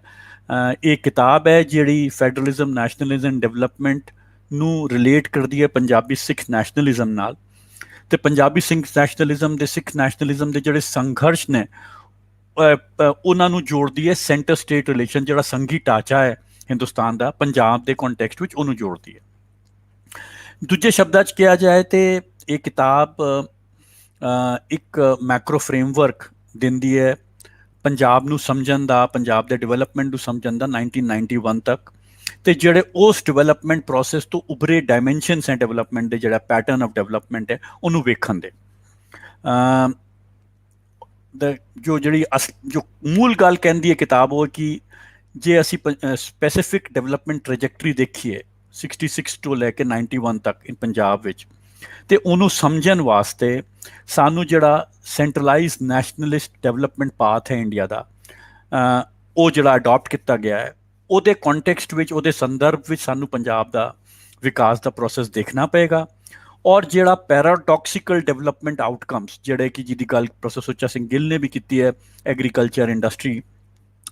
ਇਹ ਕਿਤਾਬ ਹੈ ਜਿਹੜੀ ਫੈਡਰਲਿਜ਼ਮ, ਨੈਸ਼ਨਲਿਜ਼ਮ, ਡਿਵੈਲਪਮੈਂਟ ਨੂੰ ਰਿਲੇਟ ਕਰਦੀ ਹੈ ਪੰਜਾਬੀ ਸਿੱਖ ਨੈਸ਼ਨਲਿਜ਼ਮ ਨਾਲ, ਅਤੇ ਪੰਜਾਬੀ ਸਿੱਖ ਨੈਸ਼ਨਲਿਜ਼ਮ ਦੇ, ਸਿੱਖ ਨੈਸ਼ਨਲਿਜ਼ਮ ਦੇ ਜਿਹੜੇ ਸੰਘਰਸ਼ ਨੇ ਉਹਨਾਂ ਨੂੰ ਜੋੜਦੀ ਹੈ ਸੈਂਟਰ ਸਟੇਟ ਰਿਲੇਸ਼ਨ, ਜਿਹੜਾ ਸੰਘੀ ਢਾਂਚਾ ਹੈ ਹਿੰਦੁਸਤਾਨ ਦਾ ਪੰਜਾਬ ਦੇ ਕੰਟੈਕਸਟ ਵਿੱਚ, ਉਹਨੂੰ ਜੋੜਦੀ ਹੈ। ਦੂਜੇ ਸ਼ਬਦਾਂ 'ਚ ਕਿਹਾ ਜਾਏ ਤਾਂ ਇਹ ਕਿਤਾਬ ਇੱਕ ਮੈਕਰੋ ਫਰੇਮਵਰਕ ਦਿੰਦੀ ਹੈ ਪੰਜਾਬ ਨੂੰ ਸਮਝਣ ਦਾ, ਪੰਜਾਬ ਦੇ ਡਿਵੈਲਪਮੈਂਟ ਨੂੰ ਸਮਝਣ ਦਾ 1991 ਤੱਕ, ਅਤੇ ਜਿਹੜੇ ਉਸ ਡਿਵੈਲਪਮੈਂਟ ਪ੍ਰੋਸੈਸ ਤੋਂ ਉਭਰੇ ਡਾਇਮੈਂਸ਼ਨਸ ਹੈ ਡਿਵੈਲਪਮੈਂਟ ਦੇ, ਜਿਹੜਾ ਪੈਟਰਨ ਆਫ ਡਿਵੈਲਪਮੈਂਟ ਹੈ ਉਹਨੂੰ ਵੇਖਣ ਦੇ। ਜੋ ਮੂਲ ਗੱਲ ਕਹਿੰਦੀ ਹੈ ਕਿਤਾਬ ਉਹ ਕਿ ਜੇ ਅਸੀਂ ਸਪੈਸੀਫਿਕ ਡਿਵੈਲਪਮੈਂਟ ਟ੍ਰੈਜੈਕਟਰੀ ਦੇਖੀਏ 66 ਤੋਂ ਲੈ ਕੇ 91 ਤੱਕ ਪੰਜਾਬ ਵਿੱਚ, ਅਤੇ ਉਹਨੂੰ ਸਮਝਣ ਵਾਸਤੇ ਸਾਨੂੰ ਜਿਹੜਾ ਸੈਂਟਰਲਾਈਜ਼ਡ ਨੈਸ਼ਨਲਿਸਟ ਡਿਵੈਲਪਮੈਂਟ ਪਾਥ ਹੈ ਇੰਡੀਆ ਦਾ, ਉਹ ਜਿਹੜਾ ਅਡੋਪਟ ਕੀਤਾ ਗਿਆ ਹੈ, ਉਹਦੇ ਕੰਟੈਕਸਟ ਵਿੱਚ, ਉਹਦੇ ਸੰਦਰਭ ਵਿੱਚ ਸਾਨੂੰ ਪੰਜਾਬ ਦਾ ਵਿਕਾਸ ਦਾ ਪ੍ਰੋਸੈਸ ਦੇਖਣਾ ਪਏਗਾ। ਔਰ ਜਿਹੜਾ ਪੈਰਾਡੌਕਸੀਕਲ ਡਿਵੈਲਪਮੈਂਟ ਆਊਟਕਮਸ, ਜਿਹੜੇ ਕਿ ਜਿਹਦੀ ਗੱਲ ਪ੍ਰੋਫੈਸਰ ਸੁੱਚਾ ਸਿੰਘ ਗਿੱਲ ਨੇ ਵੀ ਕੀਤੀ ਹੈ, ਐਗਰੀਕਲਚਰ ਇੰਡਸਟਰੀ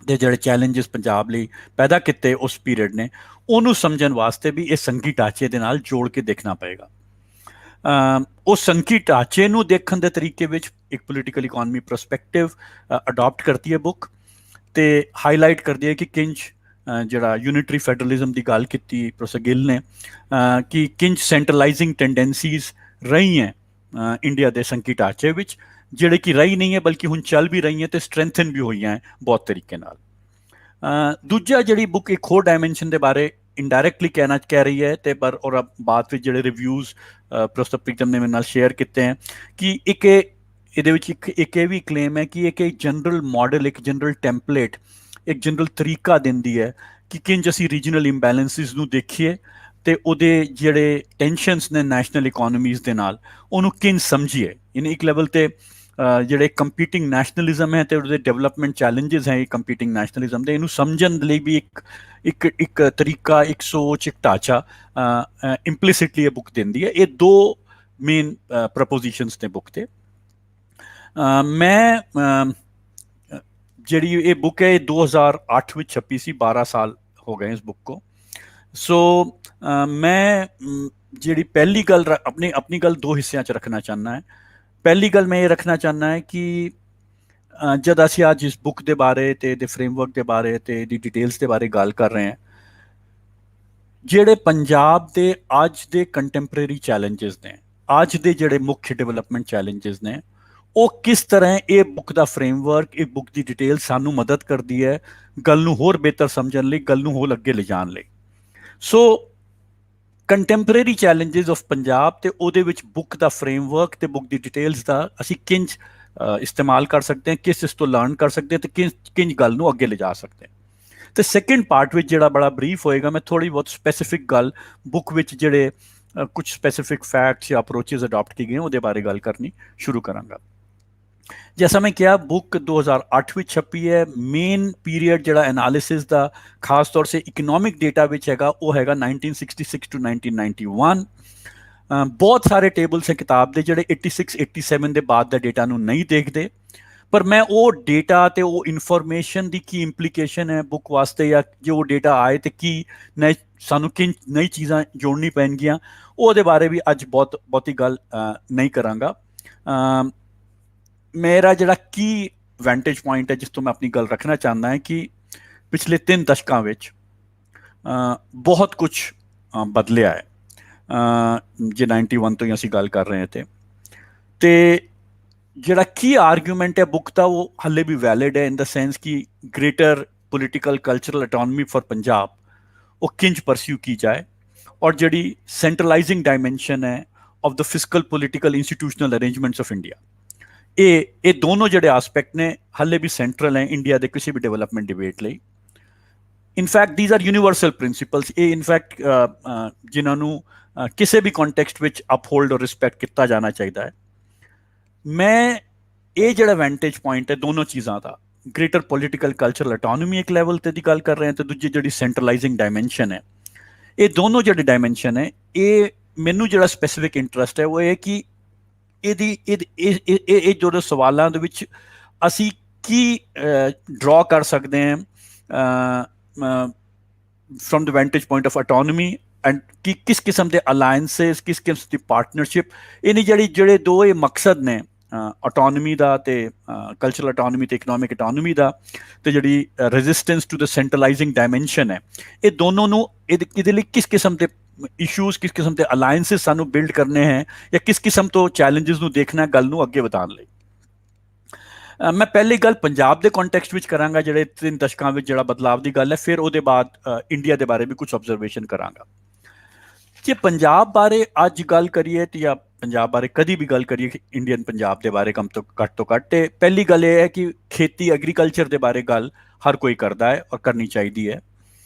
ਦੇ ਜਿਹੜੇ ਚੈਲੰਜਸ ਪੰਜਾਬ ਲਈ ਪੈਦਾ ਕੀਤੇ ਉਸ ਪੀਰੀਅਡ ਨੇ, ਉਹਨੂੰ ਸਮਝਣ ਵਾਸਤੇ ਵੀ ਇਹ ਸੰਘੀ ਢਾਂਚੇ ਦੇ ਨਾਲ ਜੋੜ ਕੇ ਦੇਖਣਾ ਪਏਗਾ। ਉਹ ਸੰਘੀ ਢਾਂਚੇ ਨੂੰ ਦੇਖਣ ਦੇ ਤਰੀਕੇ ਵਿੱਚ ਇੱਕ ਪੋਲੀਟੀਕਲ ਇਕੋਨਮੀ ਪਰਸਪੈਕਟਿਵ ਅਡੋਪਟ ਕਰਦੀ ਹੈ ਬੁੱਕ, ਅਤੇ ਹਾਈਲਾਈਟ ਕਰਦੀ ਹੈ ਕਿ ਕਿੰਝ ਜਿਹੜਾ ਯੂਨਿਟਰੀ ਫੈਡਰਲਿਜ਼ਮ ਦੀ ਗੱਲ ਕੀਤੀ ਪ੍ਰੋਫੈਸਰ ਗਿੱਲ ਨੇ, ਕਿ ਕਿੰਝ ਸੈਂਟਰਲਾਈਜ਼ਿੰਗ ਟੈਂਡੈਂਸੀਜ਼ ਰਹੀ ਹੈ ਇੰਡੀਆ ਦੇ ਸੰਘੀ ਢਾਂਚੇ ਵਿੱਚ, ਜਿਹੜੇ ਕਿ ਰਹੀ ਨਹੀਂ ਹੈ ਬਲਕਿ ਹੁਣ ਚੱਲ ਵੀ ਰਹੀਆਂ ਅਤੇ ਸਟਰੈਂਥਨ ਵੀ ਹੋਈਆਂ ਹੈ ਬਹੁਤ ਤਰੀਕੇ ਨਾਲ। ਦੂਜਾ ਜਿਹੜੀ ਬੁੱਕ ਇੱਕ ਹੋਰ ਡਾਇਮੈਂਸ਼ਨ ਦੇ ਬਾਰੇ ਇਨਡਾਇਰੈਕਟਲੀ ਕਹਿ ਰਹੀ ਹੈ, ਅਤੇ ਪਰ ਔਰ ਬਾਅਦ ਵਿੱਚ ਜਿਹੜੇ ਰਿਵਿਊਜ਼ ਪ੍ਰੋਫੈਸਰ ਪ੍ਰੀਤਮ ਨੇ ਮੇਰੇ ਨਾਲ ਸ਼ੇਅਰ ਕੀਤੇ ਹੈ ਕਿ ਇਹਦੇ ਵਿੱਚ ਇੱਕ ਇਹ ਵੀ ਕਲੇਮ ਹੈ ਕਿ ਇੱਕ ਜਨਰਲ ਮਾਡਲ, ਇੱਕ ਜਨਰਲ ਟੈਂਪਲੇਟ, ਇੱਕ ਜਨਰਲ ਤਰੀਕਾ ਦਿੰਦੀ ਹੈ ਕਿ ਕਿੰਝ ਅਸੀਂ ਰੀਜਨਲ ਇੰਬੈਲੈਂਸਿਸ ਨੂੰ ਦੇਖੀਏ ਅਤੇ ਉਹਦੇ ਜਿਹੜੇ ਟੈਂਸ਼ਨਸ ਨੇ ਨੈਸ਼ਨਲ ਇਕੋਨਮੀਜ਼ ਦੇ ਨਾਲ, ਉਹਨੂੰ ਕਿੰਝ ਸਮਝੀਏ। ਯਾਨੀ ਇੱਕ ਲੈਵਲ 'ਤੇ ਜਿਹੜੇ ਕੰਪੀਟਿੰਗ ਨੈਸ਼ਨਲਿਜ਼ਮ ਹੈ ਅਤੇ ਉਹਦੇ ਡਿਵੈਲਪਮੈਂਟ ਚੈਲੰਜਸ ਹੈ ਕੰਪੀਟਿੰਗ ਨੈਸ਼ਨਲਿਜ਼ਮ ਦੇ, ਇਹਨੂੰ ਸਮਝਣ ਲਈ ਵੀ ਇੱਕ ਤਰੀਕਾ, ਇੱਕ ਸੋਚ, ਇੱਕ ਢਾਂਚਾ ਇੰਪਲੀਸਿਟਲੀ ਇਹ ਬੁੱਕ ਦਿੰਦੀ ਹੈ। ਇਹ ਦੋ ਮੇਨ ਪ੍ਰਪੋਜੀਸ਼ਨਸ ਨੇ ਬੁੱਕ ਤੇ। ਮੈਂ ਜਿਹੜੀ ਇਹ ਬੁੱਕ ਹੈ ਇਹ 2008 ਵਿੱਚ ਛਪੀ ਸੀ, 12 ਸਾਲ ਹੋ ਗਏ ਇਸ ਬੁੱਕ को। ਸੋ ਮੈਂ ਜਿਹੜੀ ਪਹਿਲੀ ਗੱਲ ਆਪਣੀ ਗੱਲ ਦੋ ਹਿੱਸਿਆਂ 'ਚ ਰੱਖਣਾ ਚਾਹੁੰਦਾ ਹੈ। ਪਹਿਲੀ ਗੱਲ ਮੈਂ ਇਹ ਰੱਖਣਾ ਚਾਹੁੰਦਾ ਹੈ ਕਿ ਜਦ ਅਸੀਂ ਅੱਜ ਇਸ ਬੁੱਕ ਦੇ ਬਾਰੇ ਤੇ ਇਹਦੇ ਫਰੇਮਵਰਕ ਦੇ ਬਾਰੇ ਤੇ ਇਹਦੀ ਡਿਟੇਲਸ ਦੇ ਬਾਰੇ ਗੱਲ ਕਰ ਰਹੇ ਹਾਂ, ਜਿਹੜੇ ਪੰਜਾਬ ਦੇ ਅੱਜ ਦੇ ਕੰਟੈਂਪਰੇਰੀ ਚੈਲੰਜਸ ਨੇ, ਅੱਜ ਦੇ ਜਿਹੜੇ ਮੁੱਖ ਡਿਵੈਲਪਮੈਂਟ ਚੈਲੰਜਸ ਨੇ, ਉਹ ਕਿਸ ਤਰ੍ਹਾਂ ਇਹ ਬੁੱਕ ਦਾ ਫਰੇਮਵਰਕ, ਇਹ ਬੁੱਕ ਦੀ ਡਿਟੇਲ ਸਾਨੂੰ ਮਦਦ ਕਰਦੀ ਹੈ ਗੱਲ ਨੂੰ ਹੋਰ ਬਿਹਤਰ ਸਮਝਣ ਲਈ, ਗੱਲ ਨੂੰ ਹੋਰ ਅੱਗੇ ਲਿਜਾਣ ਲਈ। ਸੋ ਕੰਟੈਂਪਰੇਰੀ ਚੈਲੰਜਸ ਆਫ ਪੰਜਾਬ ਤੇ ਉਹਦੇ ਵਿੱਚ ਬੁੱਕ ਦਾ ਫਰੇਮਵਰਕ ਤੇ ਬੁੱਕ ਦੀ ਡਿਟੇਲਸ ਦਾ ਅਸੀਂ ਕਿੰਜ ਇਸਤੇਮਾਲ ਕਰ ਸਕਦੇ ਹਾਂ, ਕਿਸ ਇਸ ਤੋਂ ਲਰਨ ਕਰ ਸਕਦੇ ਹਾਂ ਤੇ ਕਿੰਜ ਗੱਲ ਨੂੰ ਅੱਗੇ ਲਿਜਾ ਸਕਦੇ ਹਾਂ। ਤੇ ਸੈਕਿੰਡ ਪਾਰਟ ਵਿੱਚ ਜਿਹੜਾ ਬੜਾ ਬਰੀਫ ਹੋਏਗਾ, ਮੈਂ ਥੋੜੀ ਬਹੁਤ ਸਪੈਸੀਫਿਕ ਗੱਲ ਬੁੱਕ ਵਿੱਚ ਜਿਹੜੇ ਕੁਝ ਸਪੈਸੀਫਿਕ ਫੈਕਟਸ ਜਾਂ ਅਪਰੋਚेस ਅਡਾਪਟ ਕੀਤੇ ਗਏ ਉਹਦੇ ਬਾਰੇ ਗੱਲ ਕਰਨੀ ਸ਼ੁਰੂ ਕਰਾਂਗਾ। जैसा मैं किया बुक 2008 ਵਿੱਚ ਛਪੀ ਹੈ। ਮੇਨ ਪੀਰੀਅਡ ਜਿਹੜਾ ਐਨਾਲਿਸਿਸ ਦਾ ਖਾਸ ਤੌਰ ਸੇ ਇਕਨੋਮਿਕ ਡੇਟਾ ਵਿੱਚ ਹੈਗਾ ਉਹ ਹੈਗਾ 1966 to 1991। ਬਹੁਤ ਸਾਰੇ ਟੇਬਲਸ ਹੈ ਕਿਤਾਬ ਦੇ ਜਿਹੜੇ 86 87 ਦੇ ਬਾਅਦ ਦਾ ਡੇਟਾ ਨੂੰ ਨਹੀਂ ਦੇਖਦੇ, ਪਰ ਮੈਂ ਉਹ ਡੇਟਾ ਤੇ ਉਹ ਇਨਫੋਰਮੇਸ਼ਨ ਦੀ ਕੀ ਇੰਪਲੀਕੇਸ਼ਨ ਹੈ ਬੁੱਕ ਵਾਸਤੇ, ਜਾਂ ਜੋ ਡੇਟਾ ਆਏ ਤੇ ਕੀ ਨਏ ਸਾਨੂੰ ਕਿਨ ਨਈ ਚੀਜ਼ਾਂ ਜੋੜਨੀ ਪੈਣਗੀਆਂ, ਉਹਦੇ ਬਾਰੇ ਵੀ ਅੱਜ ਬਹੁਤੀ ਗੱਲ ਨਹੀਂ ਕਰਾਂਗਾ। ਮੇਰਾ ਜਿਹੜਾ ਕੀ ਵੈਂਟੇਜ ਪੁਆਇੰਟ ਹੈ ਜਿਸ ਤੋਂ ਮੈਂ ਆਪਣੀ ਗੱਲ ਰੱਖਣਾ ਚਾਹੁੰਦਾ ਹੈ ਕਿ ਪਿਛਲੇ 3 ਦਸ਼ਕਾਂ ਵਿੱਚ ਬਹੁਤ ਕੁਝ ਬਦਲਿਆ ਹੈ। ਜੇ 91 ਤੋਂ ਹੀ ਅਸੀਂ ਗੱਲ ਕਰ ਰਹੇ ਹਾਂ ਤੇ ਜਿਹੜਾ ਕੀ ਆਰਗੂਮੈਂਟ ਹੈ ਬੁੱਕ ਦਾ ਉਹ ਹਾਲੇ ਵੀ ਵੈਲਿਡ ਹੈ, ਇਨ ਦਾ ਸੈਂਸ ਕਿ greater political cultural autonomy for Punjab ਉਹ ਕਿੰਜ ਪਰਸਿਊ ਕੀ ਜਾਏ, ਔਰ ਜਿਹੜੀ ਸੈਂਟਰਲਾਈਜ਼ਿੰਗ ਡਾਇਮੈਂਸ਼ਨ ਹੈ of the fiscal political institutional arrangements of India, ਇਹ ਦੋਨੋਂ ਜਿਹੜੇ ਆਸਪੈਕਟ ਨੇ ਹਾਲੇ ਵੀ ਸੈਂਟਰਲ ਹੈ ਇੰਡੀਆ ਦੇ ਕਿਸੇ ਵੀ ਡਿਵੈਲਪਮੈਂਟ ਡਿਬੇਟ ਲਈ। In fact these are universal principles, ਇਹ ਇਨਫੈਕਟ ਜਿਨ੍ਹਾਂ ਨੂੰ ਕਿਸੇ ਵੀ ਕੰਟੈਕਸਟ ਵਿੱਚ ਅਪਹੋਲਡ ਔਰ ਰਿਸਪੈਕਟ ਕੀਤਾ ਜਾਣਾ ਚਾਹੀਦਾ ਹੈ। ਮੈਂ ਇਹ ਜਿਹੜਾ ਵੈਂਟੇਜ ਪੁਆਇੰਟ ਹੈ ਦੋਨੋਂ ਚੀਜ਼ਾਂ ਦਾ, ਗ੍ਰੇਟਰ ਪੋਲੀਟੀਕਲ ਕਲਚਰਲ ਆਟੋਨਮੀ ਇੱਕ ਲੈਵਲ ਤੇ ਦੀ ਗੱਲ ਕਰ ਰਹੇ ਹਾਂ ਤੇ ਦੂਜੀ ਜਿਹੜੀ ਸੈਂਟਰਲਾਈਜ਼ਿੰਗ ਡਾਇਮੈਂਸ਼ਨ ਹੈ, ਇਹ ਦੋਨੋਂ ਜਿਹੜੇ ਡਾਇਮੈਂਸ਼ਨ ਹੈ ਇਹ ਮੈਨੂੰ ਜਿਹੜਾ ਸਪੈਸੀਫਿਕ ਇੰਟਰਸਟ ਹੈ ਉਹ ਇਹ ਕਿ ਇਹ ਜਿਹੜੇ ਸਵਾਲਾਂ ਦੇ ਵਿੱਚ ਅਸੀਂ ਕੀ ਡਰਾ ਕਰ ਸਕਦੇ ਹਾਂ from the vantage point of autonomy and ਕਿ ਕਿਸ ਕਿਸਮ ਦੇ ਅਲਾਇੰਸਿਸ, ਕਿਸ ਕਿਸਮ ਦੀ ਪਾਰਟਨਰਸ਼ਿਪ, ਇਹਨੀ ਜਿਹੜੇ ਦੋ ਇਹ ਮਕਸਦ ਨੇ ਆਟੋਨਮੀ ਦਾ ਤੇ ਕਲਚਰਲ ਆਟੋਨਮੀ ਤੇ ਇਕਨੋਮਿਕ ਆਟੋਨਮੀ ਦਾ, ਤੇ ਜਿਹੜੀ ਰੈਜ਼ਿਸਟੈਂਸ ਟੂ ਦ ਸੈਂਟਰਲਾਈਜ਼ਿੰਗ ਡਾਇਮੈਂਸ਼ਨ ਹੈ, ਇਹ ਦੋਨੋਂ ਨੂੰ ਇਹਦੇ ਲਈ ਕਿਸ ਕਿਸਮ ਦੇ ਇਸ਼ੂਜ਼, ਕਿਸ ਕਿਸਮ ਦੇ ਅਲਾਇੰਸਿਸ ਸਾਨੂੰ ਬਿਲਡ ਕਰਨੇ ਹੈ ਜਾਂ ਕਿਸ ਕਿਸਮ ਤੋਂ ਚੈਲੰਜਸ ਨੂੰ ਦੇਖਣਾ ਗੱਲ ਨੂੰ ਅੱਗੇ ਵਧਾਉਣ ਲਈ। ਮੈਂ ਪਹਿਲੀ ਗੱਲ ਪੰਜਾਬ ਦੇ ਕੰਟੈਕਸਟ ਵਿੱਚ ਕਰਾਂਗਾ ਜਿਹੜੇ 3 ਦਸ਼ਕਾਂ ਵਿੱਚ ਜਿਹੜਾ ਬਦਲਾਵ ਦੀ ਗੱਲ ਹੈ, ਫਿਰ ਉਹਦੇ ਬਾਅਦ ਇੰਡੀਆ ਦੇ ਬਾਰੇ ਵੀ ਕੁਝ ਆਬਜ਼ਰਵੇਸ਼ਨ ਕਰਾਂਗਾ। ਜੇ ਪੰਜਾਬ ਬਾਰੇ ਅੱਜ ਗੱਲ ਕਰੀਏ ਤੇ ਜਾਂ ਪੰਜਾਬ ਬਾਰੇ ਕਦੀ ਵੀ ਗੱਲ ਕਰੀਏ ਇੰਡੀਅਨ ਪੰਜਾਬ ਦੇ ਬਾਰੇ ਕਮ ਤੋਂ ਘੱਟ ਤੇ ਪਹਿਲੀ ਗੱਲ ਇਹ ਹੈ ਕਿ ਖੇਤੀ ਐਗਰੀਕਲਚਰ ਦੇ ਬਾਰੇ ਗੱਲ ਹਰ ਕੋਈ ਕਰਦਾ ਹੈ ਔਰ ਕਰਨੀ ਚਾਹੀਦੀ ਹੈ।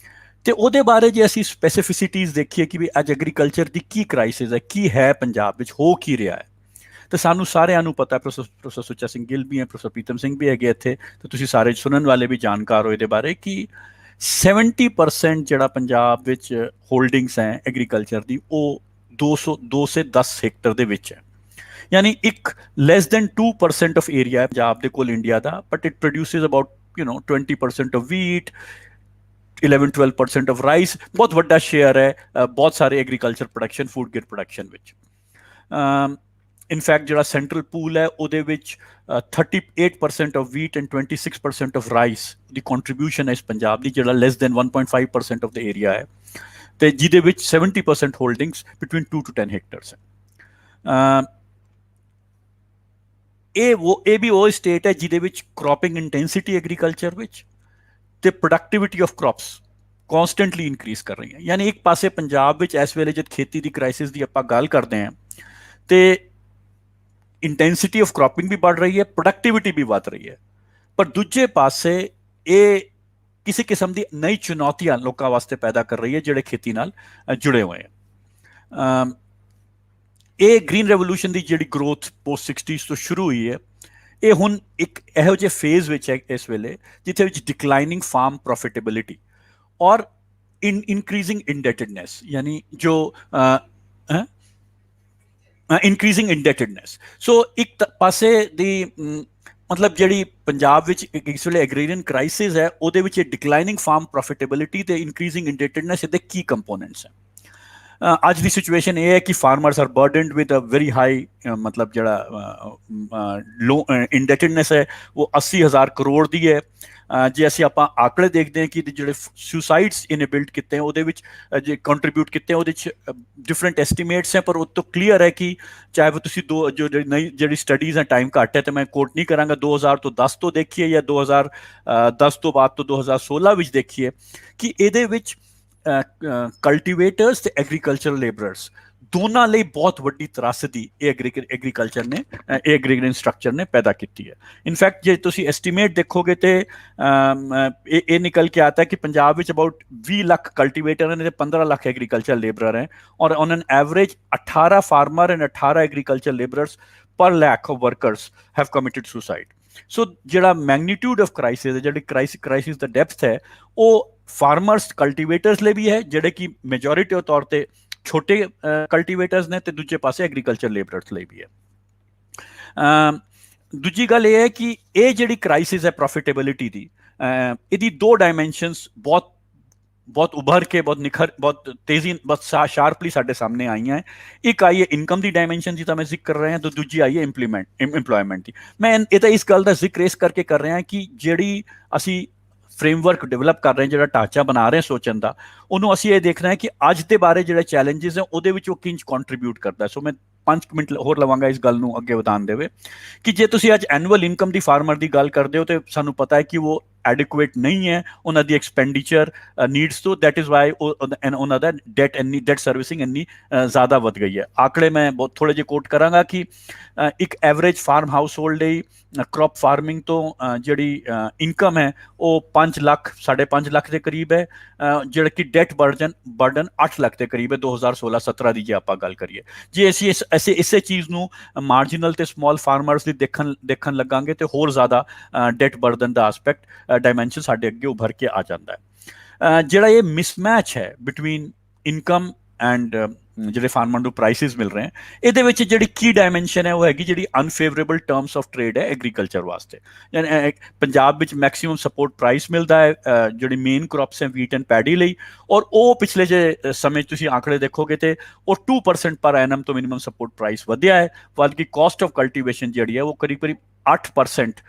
ਤੇ ਉਹਦੇ ਬਾਰੇ ਜੇ ਅਸੀਂ ਸਪੈਸੀਫਿਸਿਟੀਜ਼ ਦੇਖੀਏ ਕਿ ਵੀ ਅੱਜ ਐਗਰੀਕਲਚਰ ਦੀ ਕੀ ਕ੍ਰਾਈਸਿਸ ਹੈ, ਕੀ ਹੈ ਪੰਜਾਬ ਵਿੱਚ, ਹੋ ਕੀ ਰਿਹਾ ਹੈ, ਤੇ ਸਾਨੂੰ ਸਾਰਿਆਂ ਨੂੰ ਪਤਾ, ਪ੍ਰੋਫੈਸਰ ਸੁੱਚਾ ਸਿੰਘ ਗਿੱਲ ਵੀ ਹੈ, ਪ੍ਰੋਫੈਸਰ ਪ੍ਰੀਤਮ ਸਿੰਘ ਵੀ ਹੈਗੇ ਇੱਥੇ, ਤੇ ਤੁਸੀਂ ਸਾਰੇ ਸੁਣਨ ਵਾਲੇ ਵੀ ਜਾਣਕਾਰ ਹੋ ਇਹਦੇ ਬਾਰੇ ਕਿ 70% ਜਿਹੜਾ ਪੰਜਾਬ ਵਿੱਚ ਹੋਲਡਿੰਗਸ ਹੈ ਐਗਰੀਕਲਚਰ ਦੀ ਉਹ 2 ਸੇ 10 ਹੈਕਟਰ ਦੇ ਵਿੱਚ ਹੈ, ਯਾਨੀ ਇੱਕ ਲੈਸ ਦੈਨ 2% ਆਫ ਏਰੀਆ ਹੈ ਪੰਜਾਬ ਦੇ ਕੋਲ ਇੰਡੀਆ ਦਾ, but it produces about 20% of wheat, 11-12% of rice, ਬਹੁਤ ਵੱਡਾ ਸ਼ੇਅਰ ਹੈ ਬਹੁਤ ਸਾਰੇ agriculture production, food grain production ਵਿੱਚ। ਇਨਫੈਕਟ ਜਿਹੜਾ ਸੈਂਟਰਲ ਪੂਲ ਹੈ ਉਹਦੇ ਵਿੱਚ 38% of wheat and 26% of rice ਦੀ ਕੰਟਰੀਬਿਊਸ਼ਨ ਹੈ ਇਸ ਪੰਜਾਬ ਦੀ, ਜਿਹੜਾ less than 1.5% of the area ਹੈ, ਤੇ ਜਿਹਦੇ ਵਿੱਚ 70% ਹੋਲਡਿੰਗਸ ਬਿਟਵੀਨ 2 to 10 ਹੈਕਟਰਸ ਹੈ। ਇਹ ਵੀ ਉਹ ਸਟੇਟ ਹੈ ਜਿਹਦੇ ਵਿੱਚ ਕ੍ਰੌਪਿੰਗ ਇੰਟੈਂਸਿਟੀ ਐਗਰੀਕਲਚਰ ਵਿੱਚ ਤੇ productivity of crops constantly increase ਕਰ ਰਹੀ ਹੈ। ਯਾਨੀ ਇੱਕ ਪਾਸੇ ਪੰਜਾਬ ਵਿੱਚ ਇਸ ਵੇਲੇ ਜਦ ਖੇਤੀ ਦੀ ਕ੍ਰਾਈਸਿਸ ਦੀ ਆਪਾਂ ਗੱਲ ਕਰਦੇ ਹਾਂ ਤੇ ਇੰਟੈਂਸਿਟੀ ਆਫ ਕ੍ਰੌਪਿੰਗ ਵੀ ਵੱਧ ਰਹੀ ਹੈ, ਪ੍ਰੋਡਕਟਿਵਿਟੀ ਵੀ ਵੱਧ ਰਹੀ ਹੈ, ਪਰ ਦੂਜੇ ਪਾਸੇ ਇਹ ਕਿਸੇ ਕਿਸਮ ਦੀ ਨਈ ਚੁਣੌਤੀਆਂ ਲੋਕਾਂ ਵਾਸਤੇ ਪੈਦਾ ਕਰ ਰਹੀ ਹੈ ਜਿਹੜੇ ਖੇਤੀ ਨਾਲ ਜੁੜੇ ਹੋਏ ਹੈ। ਇਹ ਗ੍ਰੀਨ ਰੈਵੋਲੂਸ਼ਨ ਦੀ ਜਿਹੜੀ ਗਰੋਥ ਪੋਸਟ 60s ਤੋਂ ਸ਼ੁਰੂ ਹੋਈ ਹੈ, ਇਹ ਹੁਣ ਇੱਕ ਇਹੋ ਜਿਹੇ ਫੇਜ਼ ਵਿੱਚ ਹੈ ਇਸ ਵੇਲੇ ਜਿੱਥੇ ਵਿੱਚ ਡਿਕਲਾਈਨਿੰਗ ਫਾਰਮ ਪ੍ਰੋਫਿਟੇਬਿਲਿਟੀ ਔਰ ਇਨਕਰੀਜ਼ਿੰਗ ਇੰਡੈਟਡਨੈਸ, ਯਾਨੀ ਜੋ ਇਨਕਰੀਜ਼ਿੰਗ ਇੰਡੈਟਡਨੈਸ। ਸੋ ਇੱਕ ਪਾਸੇ ਦੀ ਮਤਲਬ ਜਿਹੜੀ ਪੰਜਾਬ ਵਿੱਚ ਇਸ ਵੇਲੇ ਐਗਰੀਰੀਅਨ ਕ੍ਰਾਈਸਿਸ ਹੈ ਉਹਦੇ ਵਿੱਚ ਡਿਕਲਾਈਨਿੰਗ ਫਾਰਮ ਪ੍ਰੋਫਿਟੇਬਿਲਿਟੀ ਤੇ ਇਨਕਰੀਜ਼ਿੰਗ ਇੰਡੈਟਡਨੈਸ ਇਹਦੇ ਕੀ ਕੰਪੋਨੈਂਟਸ ਹੈ। ਅੱਜ ਦੀ ਸਿਚੁਏਸ਼ਨ ਇਹ ਹੈ ਕਿ farmers are burdened with a very high ਮਤਲਬ ਜਿਹੜਾ ਲੋ ਇੰਡੈਟਡਨੈਸ ਹੈ ਉਹ 80,000 ਕਰੋੜ ਦੀ ਹੈ। ਜੇ ਅਸੀਂ ਆਪਾਂ ਆંકੜੇ ਦੇਖਦੇ ਹਾਂ ਕਿ ਜਿਹੜੇ ਸੁਸਾਈਡਸ ਇਹਨੇ ਬਿਲਡ ਕੀਤੇ ਉਹਦੇ ਵਿੱਚ ਜੇ ਕੰਟਰੀਬਿਊਟ ਕੀਤੇ ਉਹਦੇ ਵਿੱਚ ਡਿਫਰੈਂਟ ਐਸਟੀਮੇਟਸ ਹੈ, ਪਰ ਉਹ ਤੋਂ ਕਲੀਅਰ ਹੈ ਕਿ ਚਾਹੇ ਉਹ ਤੁਸੀਂ ਜਿਹੜੀ ਸਟੱਡੀਜ਼ ਹੈ ਟਾਈਮ ਘੱਟ ਹੈ ਤੇ ਮੈਂ ਕੋਟ ਨਹੀਂ ਕਰਾਂਗਾ 2010 ਤੋਂ ਦੇਖੀਏ ਜਾਂ 2010 ਤੋਂ ਬਾਅਦ ਤੋਂ 2016 ਵਿੱਚ ਦੇਖੀਏ ਕਿ ਇਹਦੇ ਵਿੱਚ ਕਲਟੀਵੇਟਰਸ ਤੇ ਐਗਰੀਕਲਚਰਲ ਲੇਬਰਰਸ ਦੋਨਾਂ ਲਈ ਬਹੁਤ ਵੱਡੀ ਤਰਾਸਦੀ ਇਹ ਐਗਰੀਕਲਚਰ ਨੇ ਇਹ ਐਗਰੀਰੀਅਨ ਸਟਰਕਚਰ ਨੇ ਪੈਦਾ ਕੀਤੀ ਹੈ। ਇਨਫੈਕਟ ਜੇ ਤੁਸੀਂ ਐਸਟੀਮੇਟ ਦੇਖੋਗੇ ਤੇ ਇਹ ਨਿਕਲ ਕੇ ਆਤਾ ਹੈ ਕਿ ਪੰਜਾਬ ਵਿੱਚ ਅਬਾਊਟ 20 ਲੱਖ ਕਲਟੀਵੇਟਰ ਨੇ ਤੇ 15 ਲੱਖ ਐਗਰੀਕਲਚਰ ਲੇਬਰਰ ਹੈ ਔਰ on an average 18 farmer and 18 agriculture labourers per lakh of workers have committed suicide. So ਜਿਹੜਾ ਮੈਗਨੀਟਿਊਡ ਆਫ ਕ੍ਰਾਈਸਿਸ ਹੈ, ਜਿਹੜੀ ਕ੍ਰਾਈਸਿਸ ਦਾ ਡੈਪਥ ਹੈ ਉਹ ਫਾਰਮਰਸ ਕਲਟੀਵੇਟਰਸ ਲਈ ਵੀ ਹੈ ਜਿਹੜੇ ਕਿ ਮੈਜੋਰਿਟੀ ਤੌਰ ਤੇ ਛੋਟੇ ਕਲਟੀਵੇਟਰਸ ਨੇ ਤੇ ਦੂਜੇ ਪਾਸੇ ਐਗਰੀਕਲਚਰ ਲੇਬਰਰਸ ਲਈ ਵੀ ਹੈ। ਦੂਜੀ ਗੱਲ ਇਹ ਹੈ ਕਿ ਇਹ ਜਿਹੜੀ ਕ੍ਰਾਈਸਿਸ ਹੈ ਪ੍ਰੋਫਿਟੇਬਿਲਿਟੀ ਦੀ ਇਹਦੀ ਦੋ ਡਾਇਮੈਂਸ਼ਨਸ ਬਹੁਤ ਉਭਰ ਕੇ ਬਹੁਤ ਤੇਜ਼ੀ ਬਹੁਤ ਸ਼ਾਰਪਲੀ ਸਾਡੇ ਸਾਹਮਣੇ ਆਈਆਂ ਹੈ। ਇੱਕ ਆਈ ਹੈ ਇਨਕਮ ਦੀ ਡਾਇਮੈਂਸ਼ਨ ਜਿਹਦਾ ਮੈਂ ਜ਼ਿਕਰ ਕਰ ਰਿਹਾ ਹਾਂ, ਤੇ ਦੂਜੀ ਆਈ ਹੈ ਇੰਪਲੋਇਮੈਂਟ ਦੀ। ਮੈਂ ਇਹ ਤਾਂ ਇਸ ਗੱਲ ਦਾ ਜ਼ਿਕਰ ਇਸ ਕਰਕੇ ਕਰ ਰਿਹਾ ਕਿ ਜਿਹੜੀ ਅਸੀਂ ਫਰੇਮਵਰਕ ਡਿਵੈਲਪ ਕਰ ਰਹੇ ਹਾਂ, ਜਿਹੜਾ ਢਾਂਚਾ ਬਣਾ ਰਹੇ ਸੋਚਣ ਦਾ, ਉਹਨੂੰ ਅਸੀਂ ਇਹ ਦੇਖਣਾ ਹੈ ਕਿ ਅੱਜ ਦੇ ਬਾਰੇ ਜਿਹੜੇ ਚੈਲੰਜਸ ਹੈ ਉਹਦੇ ਵਿੱਚ ਉਹ ਕਿੰਝ ਕੰਟਰੀਬਿਊਟ ਕਰਦਾ। ਸੋ ਮੈਂ 5 ਮਿੰਟ ਹੋਰ ਲਵਾਂਗਾ ਇਸ ਗੱਲ ਨੂੰ ਅੱਗੇ ਵਧਾਉਣ ਦੇ ਵੇ ਕਿ ਜੇ ਤੁਸੀਂ ਅੱਜ ਐਨੂਅਲ ਇਨਕਮ ਦੀ ਫਾਰਮਰ ਦੀ ਗੱਲ ਕਰਦੇ ਹੋ ਤੇ ਸਾਨੂੰ ਪਤਾ ਹੈ ਕਿ ਉਹ ਐਡਿਕੁਏਟ ਨਹੀਂ ਹੈ ਉਹਨਾਂ ਦੀ ਐਕਸਪੈਂਡੀਚਰ ਨੀਡਸ ਤੋਂ। ਦੈਟ ਇਜ਼ ਵਾਈ ਉਹਨਾਂ ਦਾ ਡੈਟ ਸਰਵਿਸਿੰਗ ਇੰਨੀ ਜ਼ਿਆਦਾ ਵੱਧ ਗਈ ਹੈ। ਆંકੜੇ ਮੈਂ ਬਹੁਤ ਥੋੜੇ ਜਿਹੇ ਕੋਟ ਕਰਾਂਗਾ ਕਿ ਇੱਕ ਐਵਰੇਜ ਫਾਰਮ ਹਾਊਸ ਹੋਲਡ ਲਈ ਕ੍ਰੌਪ ਫਾਰਮਿੰਗ ਤੋਂ ਜਿਹੜੀ ਇਨਕਮ ਹੈ ਉਹ 5 ਲੱਖ 5.5 ਲੱਖ ਦੇ ਕਰੀਬ ਹੈ, ਜਿਹੜਾ ਕਿ ਡੈਟ ਬਰਡਨ 8 ਲੱਖ ਦੇ ਕਰੀਬ ਹੈ 2016-17 ਦੀ ਜੇ ਆਪਾਂ ਗੱਲ ਕਰੀਏ। ਜੇ ਅਸੀਂ ਇਸੇ ਚੀਜ਼ ਨੂੰ ਮਾਰਜਨਲ ਤੇ ਸਮਾਲ ਫਾਰਮਰਸ ਦੀ ਦੇਖਣ ਲੱਗਾਂਗੇ ਤੇ ਹੋਰ ਜ਼ਿਆਦਾ that burden the aspect dimension ਸਾਡੇ ਅੱਗੇ ਉਭਰ ਕੇ ਆ ਜਾਂਦਾ ਹੈ। ਜਿਹੜਾ ਇਹ ਮਿਸਮੈਚ ਹੈ ਬਿਟਵੀਨ ਇਨਕਮ ਐਂਡ ਜਿਹੜੇ ਫਾਰਮਰ ਨੂੰ ਪ੍ਰਾਈਸਿਸ ਮਿਲ ਰਹੇ ਹੈ, ਇਹਦੇ ਵਿੱਚ ਜਿਹੜੀ ਕੀ ਡਾਇਮੈਂਸ਼ਨ ਹੈ ਉਹ ਹੈਗੀ ਜਿਹੜੀ ਅਨਫੇਵਰੇਬਲ ਟਰਮਸ ਆਫ ਟ੍ਰੇਡ ਹੈ ਐਗਰੀਕਲਚਰ ਵਾਸਤੇ। ਪੰਜਾਬ ਵਿੱਚ ਮੈਕਸਿਮਮ ਸਪੋਰਟ ਪ੍ਰਾਈਸ ਮਿਲਦਾ ਹੈ ਜਿਹੜੀ ਮੇਨ ਕ੍ਰੌਪਸ ਹੈ ਵੀਟ ਐਂਡ ਪੈਡੀ ਲਈ, ਔਰ ਉਹ ਪਿਛਲੇ ਜੇ ਸਮੇਂ ਤੁਸੀਂ ਆંકੜੇ ਦੇਖੋਗੇ ਤੇ ਉਹ 2% ਪਰ ਐਨਮ ਤੋਂ ਮਿਨੀਮਮ ਸਪੋਰਟ ਪ੍ਰਾਈਸ ਵਧਿਆ ਹੈ, ਵੱਧ ਕਿ ਕਾਸਟ ਆਫ ਕਲਟੀਵੇਸ਼ਨ ਜਿਹੜੀ ਹੈ ਉਹ ਕਰੀਬ 8%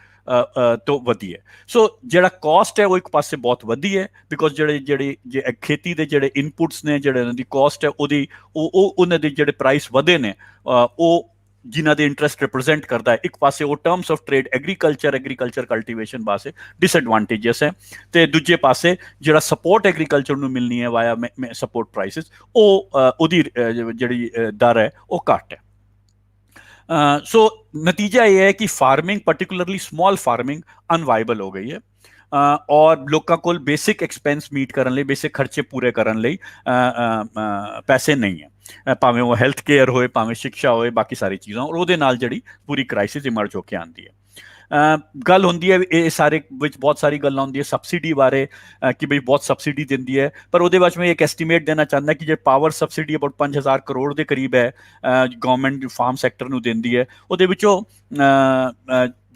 ਤੋਂ ਵਧੀ ਹੈ। ਸੋ ਜਿਹੜਾ ਕਾਸਟ ਹੈ ਉਹ ਇੱਕ ਪਾਸੇ ਬਹੁਤ ਵਧੀ ਹੈ ਬਿਕੋਜ਼ ਜਿਹੜੇ ਖੇਤੀ ਦੇ ਜਿਹੜੇ ਇਨਪੁਟਸ ਨੇ, ਜਿਹੜੇ ਉਹਨਾਂ ਦੀ ਕਾਸਟ ਹੈ ਉਹਨਾਂ ਦੇ ਜਿਹੜੇ ਪ੍ਰਾਈਸ ਵਧੇ ਨੇ ਉਹ ਜਿਨ੍ਹਾਂ ਦੇ ਇੰਟਰਸਟ ਰਿਪਰੈਜ਼ੈਂਟ ਕਰਦਾ ਹੈ। ਇੱਕ ਪਾਸੇ ਉਹ terms of trade agriculture cultivation ਵਾਸਤੇ ਡਿਸਐਡਵਾਂਟੇਜਸ ਹੈ ਤੇ ਦੂਜੇ ਪਾਸੇ ਜਿਹੜਾ ਸਪੋਰਟ ਐਗਰੀਕਲਚਰ ਨੂੰ ਮਿਲਣੀ ਹੈ ਵਾਇਆ ਸਪੋਰਟ ਪ੍ਰਾਈਸਿਸ ਉਹਦੀ ਜਿਹੜੀ ਦਰ ਹੈ ਉਹ ਘੱਟ ਹੈ। ਸੋ ਨਤੀਜਾ ਇਹ ਹੈ ਕਿ ਫਾਰਮਿੰਗ ਪਾਰਟਿਕੂਲਰਲੀ ਸਮਾਲ ਫਾਰਮਿੰਗ ਅਨਵਾਇਬਲ ਹੋ ਗਈ ਹੈ ਔਰ ਲੋਕਾਂ ਕੋਲ ਬੇਸਿਕ ਐਕਸਪੈਂਸ ਮੀਟ ਕਰਨ ਲਈ, ਬੇਸਿਕ ਖਰਚੇ ਪੂਰੇ ਕਰਨ ਲਈ ਪੈਸੇ ਨਹੀਂ ਹੈ, ਭਾਵੇਂ ਉਹ ਹੈਲਥ ਕੇਅਰ ਹੋਏ, ਭਾਵੇਂ ਸਿੱਖਿਆ ਹੋਏ, ਬਾਕੀ ਸਾਰੀ ਚੀਜ਼ਾਂ, ਔਰ ਉਹਦੇ ਨਾਲ ਜਿਹੜੀ ਪੂਰੀ ਕ੍ਰਾਈਸਿਸ ਇਮਰਜ ਹੋ ਕੇ ਆਉਂਦੀ ਹੈ। ਗੱਲ ਹੁੰਦੀ ਹੈ ਇਹ ਸਾਰੇ ਵਿੱਚ ਬਹੁਤ ਸਾਰੀ ਗੱਲਾਂ ਹੁੰਦੀ ਹੈ ਸਬਸਿਡੀ ਬਾਰੇ ਕਿ ਬਈ ਬਹੁਤ ਸਬਸਿਡੀ ਦਿੰਦੀ ਹੈ, ਪਰ ਉਹਦੇ ਵਿੱਚ ਮੈਂ ਇੱਕ ਐਸਟੀਮੇਟ ਦੇਣਾ ਚਾਹੁੰਦਾ ਕਿ ਜੇ ਪਾਵਰ ਸਬਸਿਡੀ ਅਬਾਊਟ 5,000 ਕਰੋੜ ਦੇ ਕਰੀਬ ਹੈ ਗਵਰਨਮੈਂਟ ਫਾਰਮ ਸੈਕਟਰ ਨੂੰ ਦਿੰਦੀ ਹੈ, ਉਹਦੇ ਵਿੱਚੋਂ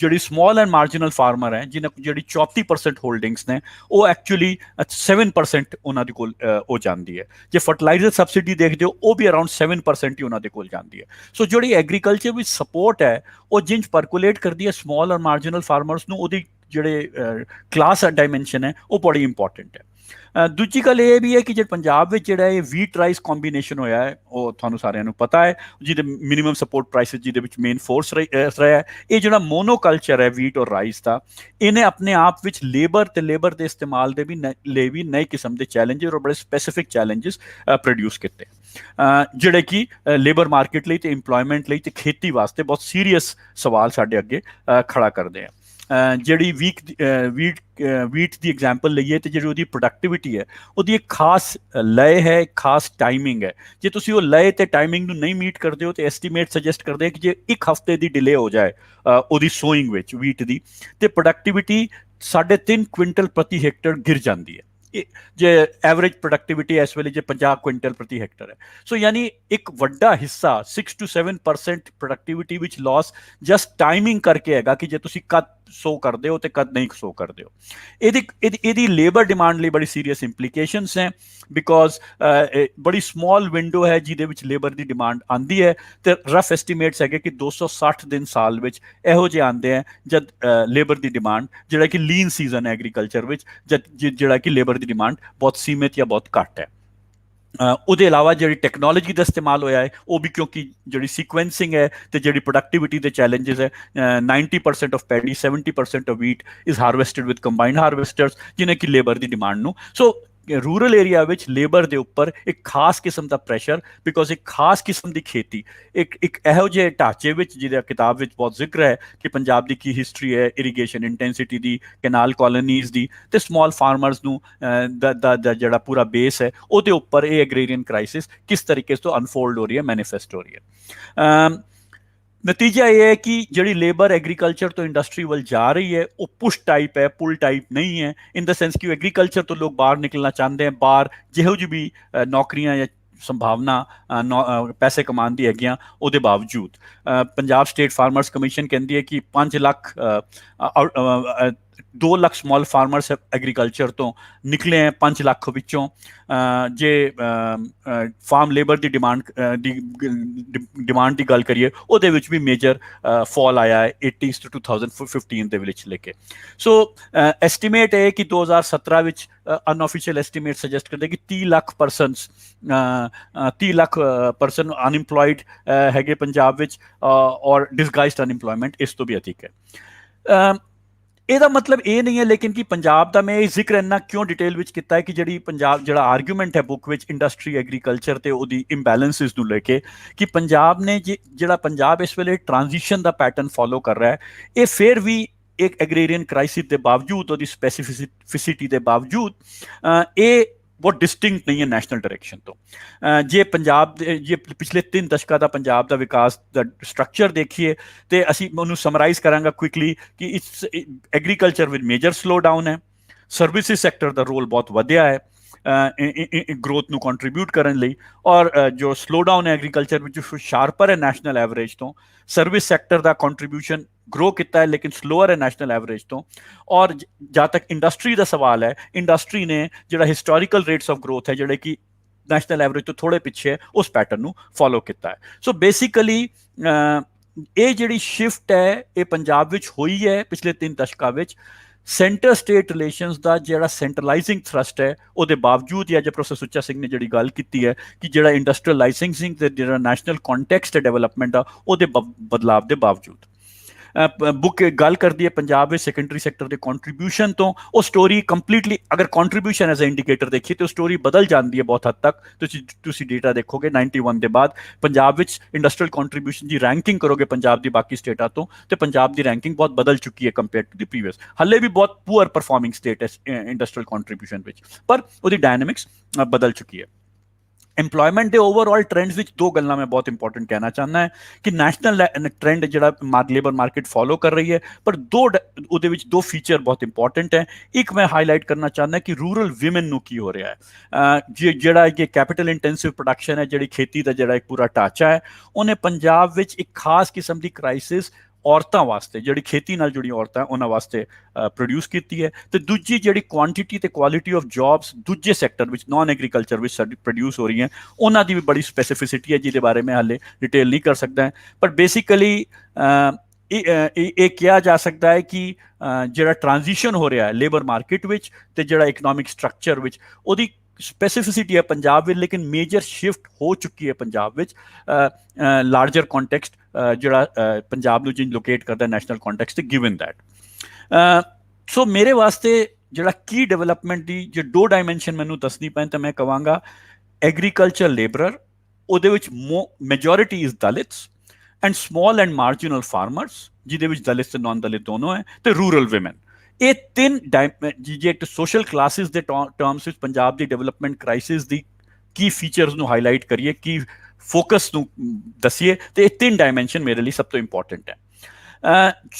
ਜਿਹੜੀ ਸਮਾਲ ਐਂਡ ਮਾਰਜਨਲ ਫਾਰਮਰ ਹੈ ਜਿਹਨਾਂ ਜਿਹੜੀ 34% ਹੋਲਡਿੰਗਸ ਨੇ ਉਹ ਐਕਚੁਅਲੀ 7% ਉਹਨਾਂ ਦੇ ਕੋਲ ਹੋ ਜਾਂਦੀ ਹੈ। ਜੇ ਫਰਟੀਲਾਈਜ਼ਰ ਸਬਸਿਡੀ ਦੇਖਦੇ ਹੋ ਉਹ ਵੀ ਅਰਾਊਂਡ 7% ਹੀ ਉਹਨਾਂ ਦੇ ਕੋਲ ਜਾਂਦੀ ਹੈ। ਸੋ ਜਿਹੜੀ ਐਗਰੀਕਲਚਰ ਵਿੱਚ ਸਪੋਰਟ ਹੈ ਉਹ ਜਿੰਜ ਪਰਕੂਲੇਟ ਕਰਦੀ ਹੈ ਸਮਾਲ ਔਰ ਮਾਰਜਨਲ ਫਾਰਮਰਸ ਨੂੰ, ਉਹਦੀ ਜਿਹੜੇ ਕਲਾਸ ਡਾਇਮੈਂਸ਼ਨ ਹੈ ਉਹ ਬੜੀ ਇੰਪੋਰਟੈਂਟ ਹੈ। ਦੂਜੀ ਗੱਲ ਇਹ ਵੀ ਹੈ ਕਿ ਜੇ ਪੰਜਾਬ ਵਿੱਚ ਜਿਹੜਾ ਇਹ ਵੀਟ ਰਾਈਸ ਕੰਬੀਨੇਸ਼ਨ ਹੋਇਆ ਹੈ ਉਹ ਤੁਹਾਨੂੰ ਸਾਰਿਆਂ ਨੂੰ ਪਤਾ ਹੈ, ਜਿਹਦੇ ਮਿਨੀਮਮ ਸਪੋਰਟ ਪ੍ਰਾਈਸਿਸ ਜਿਹਦੇ ਵਿੱਚ ਮੇਨ ਫੋਰਸ ਰਿਹਾ ਹੈ। ਇਹ ਜਿਹੜਾ ਮੋਨੋਕਲਚਰ ਹੈ ਵੀਟ ਔਰ ਰਾਈਸ ਦਾ, ਇਹਨੇ ਆਪਣੇ ਆਪ ਵਿੱਚ ਲੇਬਰ ਦੇ ਇਸਤੇਮਾਲ ਦੇ ਵੀ ਨਏ ਕਿਸਮ ਦੇ ਚੈਲੰਜਸ ਔਰ ਬੜੇ ਸਪੈਸੀਫਿਕ ਚੈਲੰਜਸ ਪ੍ਰੋਡਿਊਸ ਕੀਤੇ ਜਿਹੜੇ ਕਿ ਲੇਬਰ ਮਾਰਕੀਟ ਲਈ ਤੇ ਇੰਪਲੋਇਮੈਂਟ ਲਈ ਤੇ ਖੇਤੀ ਵਾਸਤੇ ਬਹੁਤ ਸੀਰੀਅਸ ਸਵਾਲ ਸਾਡੇ ਅੱਗੇ ਖੜਾ ਕਰਦੇ ਆ। ਜਿਹੜੀ ਵੀਟ ਦੀ ਐਗਜ਼ਾਮਪਲ ਲਈਏ ਤੇ ਜਿਹੜੀ ਉਹਦੀ ਪ੍ਰੋਡਕਟਿਵਿਟੀ ਹੈ ਉਹਦੀ ਇੱਕ ਖਾਸ ਲਏ ਹੈ, ਇੱਕ ਖਾਸ ਟਾਈਮਿੰਗ ਹੈ। ਜੇ ਤੁਸੀਂ ਉਹ ਲਏ ਤੇ ਟਾਈਮਿੰਗ ਨੂੰ ਨਹੀਂ ਮੀਟ ਕਰਦੇ ਹੋ ਤੇ ਐਸਟੀਮੇਟ ਸੁਜੈਸਟ ਕਰਦੇ ਕਿ ਜੇ ਇੱਕ ਹਫ਼ਤੇ ਦੀ ਡਿਲੇ ਹੋ ਜਾਏ ਉਹਦੀ ਸੋਇੰਗ ਵਿੱਚ ਵੀਟ ਦੀ ਤੇ ਪ੍ਰੋਡਕਟਿਵਿਟੀ 3.5 ਕੁਇੰਟਲ ਪ੍ਰਤੀ ਹੈਕਟਰ ਗਿਰ ਜਾਂਦੀ ਹੈ। ਜੇ ਐਵਰੇਜ ਪ੍ਰੋਡਕਟਿਵਿਟੀ ਇਸ ਵੇਲੇ ਜੇ 50 ਕੁਇੰਟਲ ਪ੍ਰਤੀ ਹੈਕਟਰ ਹੈ। ਸੋ ਯਾਨੀ ਇੱਕ ਵੱਡਾ ਹਿੱਸਾ 6 to 7% ਪ੍ਰੋਡਕਟਿਵਿਟੀ ਵਿੱਚ ਲਾਸ ਜਸਟ ਟਾਈਮਿੰਗ ਕਰਕੇ ਹੈਗਾ ਕਿ ਜੇ ਤੁਸੀਂ ਕਦ ਸੋ ਕਰਦੇ ਹੋ ਤੇ ਕਦ ਨਹੀਂ ਸੋ ਕਰਦੇ ਹੋ। ਇਹਦੀ ਲੇਬਰ ਡਿਮਾਂਡ ਲਈ ਬੜੀ ਸੀਰੀਅਸ ਇੰਪਲੀਕੇਸ਼ਨਸ ਹੈ, ਬਿਕੋਜ਼ ਬੜੀ ਸਮਾਲ ਵਿੰਡੋ ਹੈ ਜਿਹਦੇ ਵਿੱਚ ਲੇਬਰ ਦੀ ਡਿਮਾਂਡ ਆਉਂਦੀ ਹੈ, ਤੇ ਰਫ ਐਸਟੀਮੇਟਸ ਹੈਗੇ ਕਿ 260 ਦਿਨ ਸਾਲ ਵਿੱਚ ਇਹੋ ਜਿਹੇ ਆਉਂਦੇ ਆ ਜਦ ਲੇਬਰ ਦੀ ਡਿਮਾਂਡ ਜਿਹੜਾ ਕਿ ਲੀਨ ਸੀਜ਼ਨ ਹੈ ਐਗਰੀਕਲਚਰ ਵਿੱਚ, ਜਿਹੜਾ ਕਿ ਲੇਬਰ ਦੀ ਡਿਮਾਂਡ ਬਹੁਤ ਸੀਮਿਤ ਜਾਂ ਬਹੁਤ ਘੱਟ ਹੈ। ਉਹਦੇ ਇਲਾਵਾ ਜਿਹੜੀ ਟੈਕਨੋਲੋਜੀ ਦਾ ਇਸਤੇਮਾਲ ਹੋਇਆ ਹੈ ਉਹ ਵੀ, ਕਿਉਂਕਿ ਜਿਹੜੀ ਸੀਕੁਐਂਸਿੰਗ ਹੈ ਤੇ ਜਿਹੜੀ ਪ੍ਰੋਡਕਟਿਵਿਟੀ ਦੇ ਚੈਲੰਜਸ ਹੈ, 90% of paddy 70% of wheat is harvested with combined harvesters, ਜਿਹਨੇ ਕਿ ਲੇਬਰ ਦੀ ਡਿਮਾਂਡ ਨੂੰ ਸੋ ਰੂਰਲ ਏਰੀਆ ਵਿੱਚ ਲੇਬਰ ਦੇ ਉੱਪਰ ਇੱਕ ਖਾਸ ਕਿਸਮ ਦਾ ਪ੍ਰੈਸ਼ਰ, ਬਿਕੋਜ਼ ਇੱਕ ਖਾਸ ਕਿਸਮ ਦੀ ਖੇਤੀ ਇੱਕ ਇਹੋ ਜਿਹੇ ਢਾਂਚੇ ਵਿੱਚ ਜਿਹਦਾ ਕਿਤਾਬ ਵਿੱਚ ਬਹੁਤ ਜ਼ਿਕਰ ਹੈ ਕਿ ਪੰਜਾਬ ਦੀ ਕੀ ਹਿਸਟਰੀ ਹੈ ਇਰੀਗੇਸ਼ਨ ਇੰਟੈਂਸਿਟੀ ਦੀ, ਕੈਨਾਲ ਕਾਲੋਨੀਜ਼ ਦੀ, ਤੇ ਸਮਾਲ ਫਾਰਮਰਸ ਨੂੰ ਦਾ ਜਿਹੜਾ ਪੂਰਾ ਬੇਸ ਹੈ ਉਹਦੇ ਉੱਪਰ ਇਹ ਐਗਰੀਰੀਅਨ ਕ੍ਰਾਈਸਿਸ ਕਿਸ ਤਰੀਕੇ ਤੋਂ ਅਨਫੋਲਡ ਹੋ ਰਹੀ ਹੈ, ਮੈਨੀਫੈਸਟ ਹੋ ਰਹੀ ਹੈ। ਨਤੀਜਾ ਇਹ ਹੈ ਕਿ ਜਿਹੜੀ ਲੇਬਰ ਐਗਰੀਕਲਚਰ ਤੋਂ ਇੰਡਸਟਰੀ ਵੱਲ ਜਾ ਰਹੀ ਹੈ ਉਹ ਪੁਸ਼ ਟਾਈਪ ਹੈ, ਪੁਲ ਟਾਈਪ ਨਹੀਂ ਹੈ, ਇਨ ਦ ਸੈਂਸ ਕਿ ਐਗਰੀਕਲਚਰ ਤੋਂ ਲੋਕ ਬਾਹਰ ਨਿਕਲਣਾ ਚਾਹੁੰਦੇ हैं, ਬਾਹਰ ਜਿਹੋ ਜਿਹੀ ਵੀ ਨੌਕਰੀਆਂ ਜਾਂ ਸੰਭਾਵਨਾ ਪੈਸੇ ਕਮਾਉਣ ਦੀ ਹੈਗੀਆਂ ਉਹਦੇ ਬਾਵਜੂਦ। ਪੰਜਾਬ ਸਟੇਟ ਫਾਰਮਰਸ ਕਮਿਸ਼ਨ ਕਹਿੰਦੀ ਹੈ ਕਿ 5 lakh 2 lakh small farmers agriculture ਤੋਂ ਨਿਕਲੇ ਹੈ 5 ਲੱਖ ਵਿੱਚੋਂ। ਜੇ ਫਾਰਮ ਲੇਬਰ ਦੀ ਡਿਮਾਂਡ ਦੀ ਗੱਲ ਕਰੀਏ ਉਹਦੇ ਵਿੱਚ ਵੀ ਮੇਜਰ ਫਾਲ ਆਇਆ ਹੈ 80s ਤੋਂ 2015 ਦੇ ਵਿੱਚ ਲੈ ਕੇ। ਸੋ ਐਸਟੀਮੇਟ ਹੈ ਕਿ 2017 ਵਿੱਚ ਅਨਆਫੀਸ਼ੀਅਲ ਐਸਟੀਮੇਟ ਸੁਜੈਸਟ ਕਰਦੇ ਕਿ 30 ਲੱਖ ਪਰਸਨ ਅਨਇੰਪਲੋਇਡ ਹੈਗੇ ਪੰਜਾਬ ਵਿੱਚ, ਔਰ ਡਿਸਗਾਈਜ਼ਡ ਅਨਇੰਪਲੋਇਮੈਂਟ ਇਸ ਤੋਂ ਵੀ ਅਧਿਕ ਹੈ। ਇਹਦਾ ਮਤਲਬ ਇਹ ਨਹੀਂ ਹੈ ਲੇਕਿਨ ਕਿ ਪੰਜਾਬ ਦਾ ਮੈਂ ਇਹ ਜ਼ਿਕਰ ਇੰਨਾ ਕਿਉਂ ਡਿਟੇਲ ਵਿੱਚ ਕੀਤਾ ਹੈ ਕਿ ਜਿਹੜਾ ਆਰਗੂਮੈਂਟ ਹੈ ਬੁੱਕ ਵਿੱਚ ਇੰਡਸਟਰੀ ਐਗਰੀਕਲਚਰ ਤੇ ਉਹਦੀ ਇੰਬੈਲੈਂਸਿਸ ਨੂੰ ਲੈ ਕੇ, ਕਿ ਪੰਜਾਬ ਨੇ ਜਿਹੜਾ ਪੰਜਾਬ ਇਸ ਵੇਲੇ ਟ੍ਰਾਂਜੀਸ਼ਨ ਦਾ ਪੈਟਰਨ ਫੋਲੋ ਕਰ ਰਿਹਾ ਹੈ, ਇਹ ਫਿਰ ਵੀ ਇੱਕ ਐਗਰੀਰੀਅਨ ਕ੍ਰਾਈਸਿਸ ਦੇ ਬਾਵਜੂਦ, ਉਹਦੀ ਸਪੈਸੀਫਿਸਿਟੀ ਦੇ ਬਾਵਜੂਦ ਇਹ ਬਹੁਤ ਡਿਸਟਿੰਕਟ ਨਹੀਂ ਹੈ ਨੈਸ਼ਨਲ ਡਾਇਰੈਕਸ਼ਨ ਤੋਂ। ਜੇ ਪੰਜਾਬ ਦੇ ਜੇ ਪਿਛਲੇ 3 ਦਸ਼ਕਾਂ ਦਾ ਪੰਜਾਬ ਦਾ ਵਿਕਾਸ ਦਾ ਸਟਰਕਚਰ ਦੇਖੀਏ ਤੇ ਅਸੀਂ ਉਹਨੂੰ ਸਮਰਾਈਜ਼ ਕਰਾਂਗਾ ਕੁਇਕਲੀ ਕਿ it's agriculture with major slow down ਹੈ, ਸਰਵਿਸਿਜ਼ ਸੈਕਟਰ ਦਾ ਰੋਲ ਬਹੁਤ ਵਧਿਆ ਹੈ ਗਰੋਥ ਨੂੰ ਕੰਟਰੀਬਿਊਟ ਕਰਨ ਲਈ, ਔਰ ਜੋ ਸਲੋ ਡਾਊਨ ਹੈ ਐਗਰੀਕਲਚਰ ਵਿੱਚ ਸ਼ਾਰਪਰ ਹੈ ਨੈਸ਼ਨਲ ਐਵਰੇਜ ਤੋਂ। ਸਰਵਿਸ ਸੈਕਟਰ ਦਾ ਕੰਟਰੀਬਿਊਸ਼ਨ ग्रो किया है लेकिन स्लोअर है नैशनल एवरेज तो। और जहाँ तक इंडस्ट्री का सवाल है, इंडस्ट्री ने जो हिस्टोरिकल रेट्स ऑफ ग्रोथ है जोड़े कि नैशनल एवरेज तो थोड़े पिछे है उस पैटर्न को फॉलो किया है। सो बेसिकली ये जी शिफ्ट है ये पंजाब विच हुई है पिछले 3 दशकों में। सेंटर स्टेट रिलेशंस का जो सेंट्रलाइजिंग थ्रस्ट है उसके बावजूद, या जो प्रोफेसर सुच्चा सिंह ने जी गल की है कि जो इंडस्ट्रियल लाइसेंसिंग जो नैशनल कॉन्टैक्सट है डेवलपमेंट का वो बदलाव के बावजूद बुक गल करती है पंजाब में सैकेंडरी सैक्टर के कॉन्ट्रीब्यूशन तो वो स्टोरी कंप्लीटली अगर कॉन्ट्रीब्यूशन एज ए इंडिकेटर देखिए तो स्टोरी बदल जाती है बहुत हद तक। तुसी डेटा देखोगे 91 के बाद पंजाब में इंडस्ट्रियल कॉन्ट्रीब्यूशन की रैंकिंग करोगे पंजाब की बाकी स्टेटा तो पंजाब की रैंकिंग बहुत बदल चुकी है कंपेयर टू द प्रीवियस। हले भी बहुत पुअर परफॉर्मिंग स्टेट है इंडस्ट्रियल कॉन्ट्रीब्यूशन में, पर वो डायनेमिक्स बदल चुकी है। एम्प्लॉयमेंट के ओवरऑल ट्रेंड्स विच 2 गल्लां मैं बहुत इंपॉर्टेंट कहना चाहना है कि नैशनल ट्रेंड जो लेबर मार्केट फॉलो कर रही है, पर दो फीचर बहुत इंपॉर्टेंट है। एक मैं हाईलाइट करना चाहना कि रूरल विमेन नूं की हो रहा है। जिहड़ा ये कैपिटल इंटेंसिव प्रोडक्शन है, जिहड़ी खेती का जिहड़ा एक पूरा ढांचा है, उन्हें पंजाब विच एक खास किस्म की क्राइसिस औरतों वास्ते जिहड़ी खेती नाल जुड़ी औरतां उन्हां वास्ते प्रोड्यूस की है। तो दूजी जिहड़ी क्वांटिटी ते क्वालिटी ऑफ जॉब्स दूजे sector which non agriculture which produce हो रही हैं, उन्हां दी भी बड़ी स्पेसिफिसिटी है जिहदे बारे में हाले डिटेल नहीं कर सकता है। पर बेसिकली ये कहा जा सकता है कि जिहड़ा ट्रांजिशन हो रहा है लेबर मार्केट विच ते जिहड़ा इकनॉमिक स्ट्रक्चर विच उहदी स्पेसिफिसिटी है पंजाब में, लेकिन मेजर शिफ्ट हो चुकी है पंजाब विच लार्जर कॉन्टैक्सट जिहड़ा पंजाब नूं लोकेट करता है नैशनल कॉन्टैक्सट गिवन दैट। सो मेरे वास्ते जिहड़ा की डेवलपमेंट की जो 2 डायमेंशन मैनूं दसनी पैन तो मैं कहांगा एग्रीकल्चर लेबरर, उहदे विच majority is Dalits and small and marginal farmers जिहदे विच दलित ते नॉन दलित दोनों है, तो रूरल विमेन। ये 3 सोशल क्लासिस के टर्म्स में पंजाब की डेवलपमेंट क्राइसिस की की फीचर्स नूं हाईलाइट करिए, की फोकस नूं दसीए, तो ये 3 डायमेंशन मेरे लिए सब तो इंपॉर्टेंट है।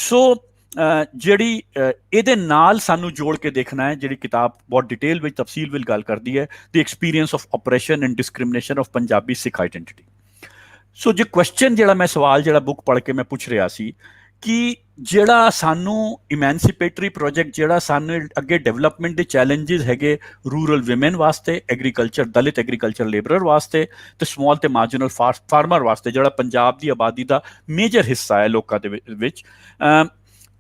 सो ਜਿਹੜੀ ਇਹਦੇ ਨਾਲ ਸਾਨੂੰ ਜੋੜ ਕੇ ਦੇਖਣਾ ਹੈ, ਜਿਹੜੀ ਕਿਤਾਬ ਬਹੁਤ ਡਿਟੇਲ ਵਿੱਚ ਤਫਸੀਲ ਵਿੱਚ ਗੱਲ ਕਰਦੀ ਹੈ, the experience of oppression and discrimination of Punjabi Sikh identity. So ਜੇ ਕੁਐਸਚਨ ਜਿਹੜਾ ਮੈਂ ਸਵਾਲ ਜਿਹੜਾ ਬੁੱਕ ਪੜ੍ਹ ਕੇ ਮੈਂ ਪੁੱਛ ਰਿਹਾ ਸੀ ਕਿ ਜਿਹੜਾ ਸਾਨੂੰ ਇਮੈਂਸੀਪੇਟਰੀ ਪ੍ਰੋਜੈਕਟ ਜਿਹੜਾ ਸਾਨੂੰ ਅੱਗੇ ਡਿਵੈਲਪਮੈਂਟ ਦੇ ਚੈਲੰਜਸ ਹੈਗੇ ਰੂਰਲ ਵਿਮਨ ਵਾਸਤੇ, ਐਗਰੀਕਲਚਰ ਦਲਿਤ ਐਗਰੀਕਲਚਰ ਲੇਬਰਰ ਵਾਸਤੇ ਤੇ ਸਮਾਲ ਤੇ ਮਾਰਜਨਲ ਫਾਰਮਰ ਵਾਸਤੇ, ਜਿਹੜਾ ਪੰਜਾਬ ਦੀ ਆਬਾਦੀ ਦਾ ਮੇਜਰ ਹਿੱਸਾ ਹੈ ਲੋਕਾਂ ਦੇ ਵਿੱਚ,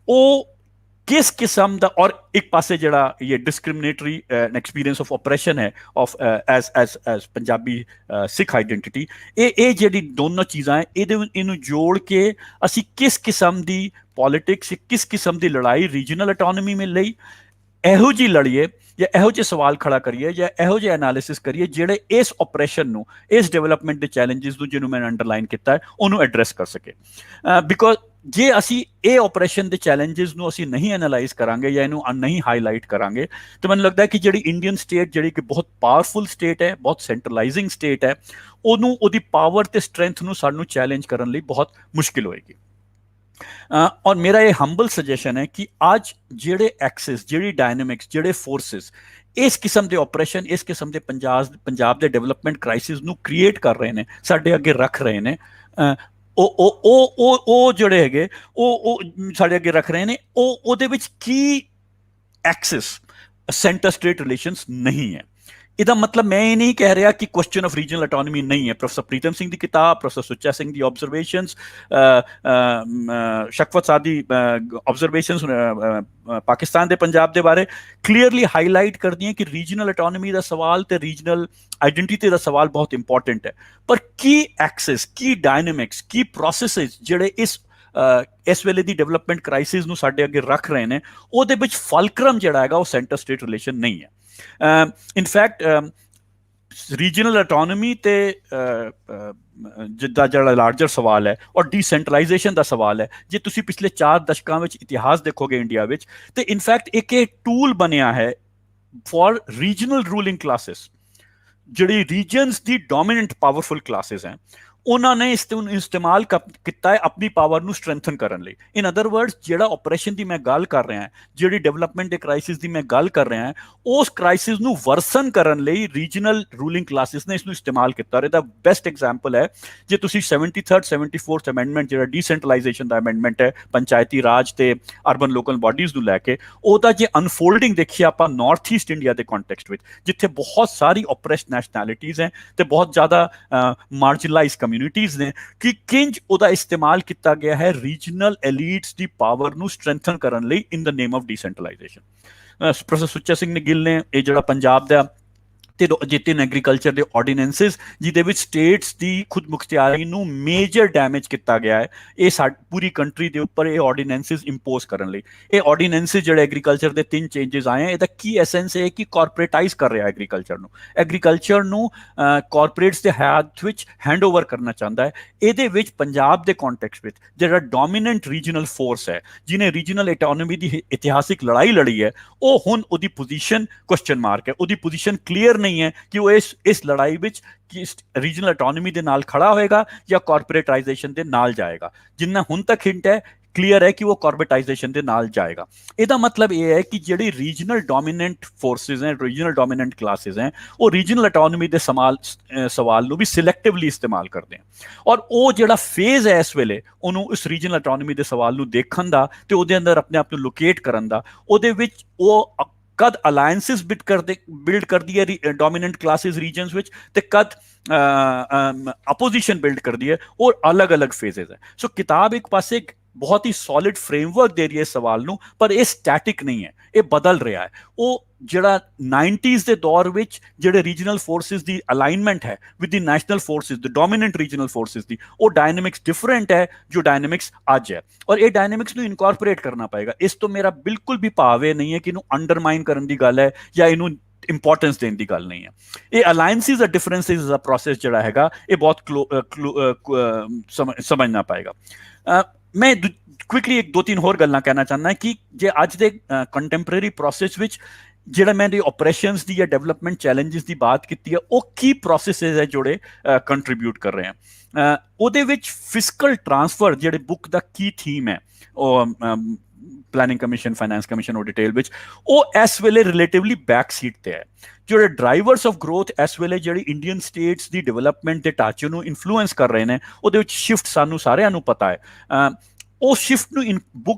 ਉਹ किस किस्म का, और एक पासे जड़ा ये डिस्क्रिमिनेटरी एक्सपीरियंस ऑफ ऑपरेशन है of as Punjabi Sikh identity, ये जेडी दोनों चीज़ां है, इनू जोड़ के असी किस किस्म की पॉलिटिक्स, किस किस्म की लड़ाई रीजनल ऑटोनॉमी में लई ਇਹੋ ਜਿਹੀ ਲੜੀਏ ਜਾਂ ਇਹੋ ਜਿਹੇ ਸਵਾਲ ਖੜਾ ਕਰੀਏ ਜਾਂ ਇਹੋ ਜਿਹੇ ਐਨਾਲਿਸਿਸ ਕਰੀਏ ਜਿਹੜੇ ਇਸ ਆਪਰੇਸ਼ਨ ਨੂੰ, ਇਸ ਡਿਵੈਲਪਮੈਂਟ ਦੇ ਚੈਲੰਜਸ ਨੂੰ, ਜਿਹਨੂੰ ਮੈਂ ਅੰਡਰਲਾਈਨ ਕੀਤਾ ਹੈ, ਉਹਨੂੰ ਐਡਰੈਸ ਕਰ ਸਕੇ। ਬਿਕੋਜ਼ ਜੇ ਅਸੀਂ ਇਹ ਆਪਰੇਸ਼ਨ ਦੇ ਚੈਲੰਜਸ ਨੂੰ ਅਸੀਂ ਨਹੀਂ ਐਨਾਲਾਈਜ਼ ਕਰਾਂਗੇ ਜਾਂ ਇਹਨੂੰ ਨਹੀਂ ਹਾਈਲਾਈਟ ਕਰਾਂਗੇ ਤਾਂ ਮੈਨੂੰ ਲੱਗਦਾ ਹੈ ਕਿ ਜਿਹੜੀ ਇੰਡੀਅਨ ਸਟੇਟ, ਜਿਹੜੀ ਕਿ ਬਹੁਤ ਪਾਵਰਫੁਲ ਸਟੇਟ ਹੈ, ਬਹੁਤ ਸੈਂਟਰਲਾਈਜ਼ਿੰਗ ਸਟੇਟ ਹੈ, ਉਹਨੂੰ ਉਹਦੀ ਪਾਵਰ ਤੇ ਸਟਰੈਂਥ ਨੂੰ ਸਾਨੂੰ ਚੈਲੰਜ ਕਰਨ ਲਈ ਬਹੁਤ ਮੁਸ਼ਕਿਲ ਹੋਏਗੀ। और मेरा ये हंबल सजेशन है कि आज जेड़े एक्सिस, जेड़ी डायनेमिक्स, जेड़े फोर्सेस इस किस्म के ऑपरेशन, इस किस्म के पंजाब के डिवेलपमेंट क्राइसिस नू क्रिएट कर रहे हैं, साडे अगे रख रहे हैं, ओ जोड़े हैगे ओ साडे अगे रख रहे हैं, ओदे विच की एक्सिस सेंटर स्टेट रिलेशंस नहीं है। ਇਹਦਾ ਮਤਲਬ ਮੈਂ ਇਹ ਨਹੀਂ ਕਹਿ ਰਿਹਾ ਕਿ ਕੁਐਸਚਨ ਆਫ ਰੀਜਨਲ ਆਟੋਨੋਮੀ ਨਹੀਂ ਹੈ। ਪ੍ਰੋਫੈਸਰ ਪ੍ਰੀਤਮ ਸਿੰਘ ਦੀ ਕਿਤਾਬ, ਪ੍ਰੋਫੈਸਰ ਸੁੱਚਾ ਸਿੰਘ ਦੀ ਆਬਜ਼ਰਵੇਸ਼ਨਸ, ਸ਼ਕਵਤ ਸਾਦ ਦੀ ਆਬਜ਼ਰਵੇਸ਼ਨਸ ਪਾਕਿਸਤਾਨ ਦੇ ਪੰਜਾਬ ਦੇ ਬਾਰੇ ਕਲੀਅਰਲੀ ਹਾਈਲਾਈਟ ਕਰਦੀਆਂ ਕਿ ਰੀਜਨਲ ਆਟੋਨੋਮੀ ਦਾ ਸਵਾਲ ਤੇ ਰੀਜਨਲ ਆਈਡੈਂਟੀਟੀ ਦਾ ਸਵਾਲ ਬਹੁਤ ਇੰਪੋਰਟੈਂਟ ਹੈ, ਪਰ ਕੀ ਐਕਸੈਸ, ਕੀ ਡਾਇਨਾਮਿਕਸ, ਕੀ ਪ੍ਰੋਸੈਸਿਸ ਜਿਹੜੇ ਇਸ ਵੇਲੇ ਦੀ ਡਿਵੈਲਪਮੈਂਟ ਕ੍ਰਾਈਸਿਸ ਨੂੰ ਸਾਡੇ ਅੱਗੇ ਰੱਖ ਰਹੇ ਨੇ, ਉਹਦੇ ਵਿੱਚ ਫਲਕਰਮ ਜਿਹੜਾ ਹੈਗਾ ਉਹ ਸੈਂਟਰ ਸਟੇਟ ਰਿਲੇਸ਼ਨ ਨਹੀਂ ਹੈ। ਇਨਫੈਕਟ ਰੀਜਨਲ ਆਟੋਨੋਮੀ ਤੇ ਜਿੱਦਾਂ ਜਿਹੜਾ ਲਾਰਜਰ ਸਵਾਲ ਹੈ ਔਰ ਡੀਸੈਂਟਰਲਾਈਜੇਸ਼ਨ ਦਾ ਸਵਾਲ ਹੈ, ਜੇ ਤੁਸੀਂ ਪਿਛਲੇ 4 ਦਸ਼ਕਾਂ ਵਿੱਚ ਇਤਿਹਾਸ ਦੇਖੋਗੇ ਇੰਡੀਆ ਵਿੱਚ, ਤੇ ਇਨਫੈਕਟ ਇੱਕ ਇਹ ਟੂਲ ਬਣਿਆ ਹੈ ਫॉर ਰੀਜਨਲ ਰੂਲਿੰਗ ਕਲਾਸਿਸ, ਜਿਹੜੀ ਰੀਜਨਸ ਦੀ ਡੋਮੀਨੈਂਟ ਪਾਵਰਫੁਲ ਕਲਾਸਿਸ ਹੈ, ਉਹਨਾਂ ਨੇ ਇਸ ਨੂੰ ਇਸਤੇਮਾਲ ਕੀਤਾ ਹੈ ਆਪਣੀ ਪਾਵਰ ਨੂੰ ਸਟਰੈਂਥਨ ਕਰਨ ਲਈ। ਇਨ ਅਦਰ ਵਰਡਸ, ਜਿਹੜਾ ਆਪਰੇਸ਼ਨ ਦੀ ਮੈਂ ਗੱਲ ਕਰ ਰਿਹਾ, ਜਿਹੜੀ ਡਿਵੈਲਪਮੈਂਟ ਦੇ ਕ੍ਰਾਈਸਿਸ ਦੀ ਮੈਂ ਗੱਲ ਕਰ ਰਿਹਾ, ਉਸ ਕ੍ਰਾਈਸਿਸ ਨੂੰ ਵਰਸਨ ਕਰਨ ਲਈ ਰੀਜਨਲ ਰੂਲਿੰਗ ਕਲਾਸਿਸ ਨੇ ਇਸ ਨੂੰ ਇਸਤੇਮਾਲ ਕੀਤਾ। ਇਹਦਾ ਬੈਸਟ ਐਗਜ਼ਾਮਪਲ ਹੈ, ਜੇ ਤੁਸੀਂ 73rd 74th ਅਮੈਂਡਮੈਂਟ, ਜਿਹੜਾ ਡੀਸੈਂਟਰਲਾਈਜੇਸ਼ਨ ਦਾ ਅਮੈਂਡਮੈਂਟ ਹੈ ਪੰਚਾਇਤੀ ਰਾਜ ਤੇ ਅਰਬਨ ਲੋਕਲ ਬਾਡੀਜ਼ ਨੂੰ ਲੈ ਕੇ, ਉਹਦਾ ਜੇ ਅਨਫੋਲਡਿੰਗ ਦੇਖੀਏ ਆਪਾਂ ਨਾਰਥ ਈਸਟ ਇੰਡੀਆ ਦੇ ਕੰਟੈਕਸਟ ਵਿੱਚ, ਜਿੱਥੇ ਬਹੁਤ ਸਾਰੀ ਓਪਰੈਸਡ ਨੈਸ਼ਨੈਲਿਟੀਜ਼ ਹੈ ਤੇ ਬਹੁਤ ਜ਼ਿਆਦਾ ਮਾਰਜਨਲਾਈਜ਼ ਕਮਿਊਨਿਟੀਜ਼ ਨੇ, ਕਿ ਕਿੰਜ ਉਹਦਾ ਇਸਤੇਮਾਲ ਕੀਤਾ ਗਿਆ ਹੈ ਰੀਜਨਲ ਐਲੀਟਸ ਦੀ ਪਾਵਰ ਨੂੰ ਸਟਰੈਂਥਨ ਕਰਨ ਲਈ ਇਨ ਦ name of ਡੀਸੈਂਟਰਲਾਈਜੇਸ਼ਨ। Professor Sucha Singh Gill ਨੇ ਇਹ ਜਿਹੜਾ ਪੰਜਾਬ ਦਾ ਤੇ ਜਿੱਤੇ ਐਗਰੀਕਲਚਰ ਦੇ ਆਰਡੀਨੈਂਸਿਸ, ਜਿਹਦੇ ਵਿੱਚ ਸਟੇਟਸ ਦੀ ਖੁਦ ਮੁਖਤਿਆਰੀ ਨੂੰ ਮੇਜਰ ਡੈਮੇਜ ਕੀਤਾ ਗਿਆ ਹੈ, ਇਹ ਪੂਰੀ ਕੰਟਰੀ ਦੇ ਉੱਪਰ ਇਹ ਆਰਡੀਨੈਂਸਿਸ ਇੰਪੋਜ਼ ਕਰਨ ਲਈ। ਇਹ ਆਰਡੀਨੈਂਸਿਸ ਜਿਹੜੇ ਐਗਰੀਕਲਚਰ ਦੇ 3 ਚੇਂਜਸ ਆਏ, ਇਹਦਾ ਕੀ ਐਸੈਂਸ ਹੈ ਕਿ ਕਾਰਪੋਰੇਟਾਈਜ਼ ਕਰ ਰਿਹਾ ਐਗਰੀਕਲਚਰ ਨੂੰ ਕਾਰਪੋਰੇਟਸ ਦੇ ਹੱਥ ਵਿੱਚ ਹੈਂਡਓਵਰ ਕਰਨਾ ਚਾਹੁੰਦਾ ਹੈ। ਇਹਦੇ ਵਿੱਚ ਪੰਜਾਬ ਦੇ ਕੰਟੈਕਸਟ ਵਿੱਚ ਜਿਹੜਾ ਡੋਮੀਨੈਂਟ ਰੀਜਨਲ ਫੋਰਸ ਹੈ, ਜਿਹਨੇ ਰੀਜਨਲ ਆਟੋਨੋਮੀ ਦੀ ਇਤਿਹਾਸਿਕ ਲੜਾਈ ਲੜੀ ਹੈ, ਉਹ ਹੁਣ ਉਹਦੀ ਪੋਜੀਸ਼ਨ ਕੁਐਸਚਨ ਮਾਰਕ ਹੈ, ਉਹਦੀ ਪੋਜੀਸ਼ਨ ਕਲੀਅਰ नहीं है कि वो इस लड़ाई विच रीजनल ऑटोनॉमी दे नाल खड़ा होएगा या कॉर्पोरेटाइजेशन दे नाल जाएगा। जिन्ना हुण तक हिंट है, क्लीयर है कि वो कॉर्पोरेटाइजेशन दे नाल जाएगा। ਇਹਦਾ मतलब ये है कि ਜਿਹੜੀ रीजनल डोमिनेंट फोर्सेस हैं, रीजनल डोमिनेंट क्लासेस हैं, वो रीजनल ऑटोनॉमी ਦੇ ਸਵਾਲ ਨੂੰ ਵੀ ਸਿਲੈਕਟਿਵਲੀ ਇਸਤੇਮਾਲ ਕਰਦੇ हैं। ਔਰ ਉਹ ਜਿਹੜਾ ਫੇਜ਼ ਹੈ ਇਸ ਵੇਲੇ, ਉਹਨੂੰ ਇਸ ਰੀਜਨਲ ऑटोनॉमी ਦੇ ਸਵਾਲ ਨੂੰ ਦੇਖਣ ਦਾ ਤੇ ਉਹਦੇ ਅੰਦਰ ਆਪਣੇ ਆਪ ਨੂੰ ਲੋਕੇਟ ਕਰਨ ਦਾ, ਉਹਦੇ ਵਿੱਚ ਉਹ कद अलायंसिस बिल्ड करती है डोमिनेंट क्लासेस रीजन्स विच, ते कद अपोजिशन बिल्ड करती है, और अलग अलग फेजेस है। सो किताब एक पासे बहुत ही सॉलिड फ्रेमवर्क दे रही है सवाल नू, पर ये स्टैटिक नहीं है, ये बदल रहा है। वो ਜਿਹੜਾ 90s ਦੇ ਦੌਰ ਵਿੱਚ ਜਿਹੜੇ ਰੀਜਨਲ ਫੋਰਸਿਸ ਦੀ ਅਲਾਈਨਮੈਂਟ ਹੈ with the national forces, the dominant regional forces ਦੀ, ਉਹ ਡਾਇਨਾਮਿਕਸ ਡਿਫਰੈਂਟ ਹੈ ਜੋ ਡਾਇਨਾਮਿਕਸ ਅੱਜ ਹੈ, ਔਰ ਇਹ ਡਾਇਨਾਮਿਕਸ ਨੂੰ ਇਨਕੋਰਪੋਰੇਟ ਕਰਨਾ ਪਏਗਾ। ਇਸ ਤੋਂ ਮੇਰਾ ਬਿਲਕੁਲ ਵੀ ਭਾਵ ਇਹ ਨਹੀਂ ਹੈ ਕਿ ਇਹਨੂੰ ਅੰਡਰਮਾਈਨ ਕਰਨ ਦੀ ਗੱਲ ਹੈ ਜਾਂ ਇਹਨੂੰ ਇੰਪੋਰਟੈਂਸ ਦੇਣ ਦੀ ਗੱਲ ਨਹੀਂ ਹੈ। ਇਹ ਅਲਾਇੰਸਿਸ ਦਾ ਡਿਫਰੈਂਸਿਸ ਦਾ ਪ੍ਰੋਸੈਸ ਜਿਹੜਾ ਹੈਗਾ, ਇਹ ਬਹੁਤ ਸਮਝਣਾ ਪਏਗਾ। ਮੈਂ ਕੁਇਕਲੀ 2-3 ਹੋਰ ਗੱਲਾਂ ਕਹਿਣਾ ਚਾਹੁੰਦਾ ਕਿ ਜੇ ਅੱਜ ਦੇ ਕੰਟੈਂਪਰੇਰੀ ਪ੍ਰੋਸੈਸ ਵਿੱਚ ਜਿਹੜਾ ਮੈਂ ਆਪਰੇਸ਼ਨਸ ਦੀ ਜਾਂ ਡਿਵੈਲਪਮੈਂਟ ਚੈਲੰਜਸ ਦੀ ਬਾਤ ਕੀਤੀ ਹੈ, ਉਹ ਕੀ ਪ੍ਰੋਸੈਸਿਸ ਹੈ ਜਿਹੜੇ ਕੰਟਰੀਬਿਊਟ ਕਰ ਰਹੇ ਆ। ਉਹਦੇ ਵਿੱਚ ਫਿਸਕਲ ਟ੍ਰਾਂਸਫਰ ਜਿਹੜੇ ਬੁੱਕ ਦਾ ਕੀ ਥੀਮ ਹੈ, ਉਹ ਪਲੈਨਿੰਗ ਕਮਿਸ਼ਨ, ਫਾਈਨੈਂਸ ਕਮਿਸ਼ਨ ਉਹ ਡਿਟੇਲ ਵਿੱਚ, ਉਹ ਇਸ ਵੇਲੇ ਰਿਲੇਟਿਵਲੀ ਬੈਕ ਸੀਟ ਤੇ ਹੈ। ਜਿਹੜੇ ਡਰਾਈਵਰਸ ਆਫ ਗਰੋਥ ਇਸ ਵੇਲੇ ਜਿਹੜੀ ਇੰਡੀਅਨ ਸਟੇਟਸ ਦੀ ਡਿਵੈਲਪਮੈਂਟ ਦੇ ਢਾਂਚੇ ਨੂੰ ਇਨਫਲੂਐਂਸ ਕਰ ਰਹੇ ਨੇ, ਉਹਦੇ ਵਿੱਚ ਸ਼ਿਫਟ ਸਾਨੂੰ ਸਾਰਿਆਂ ਨੂੰ ਪਤਾ ਹੈ। ਉਹ ਸ਼ਿਫਟ ਨੂੰ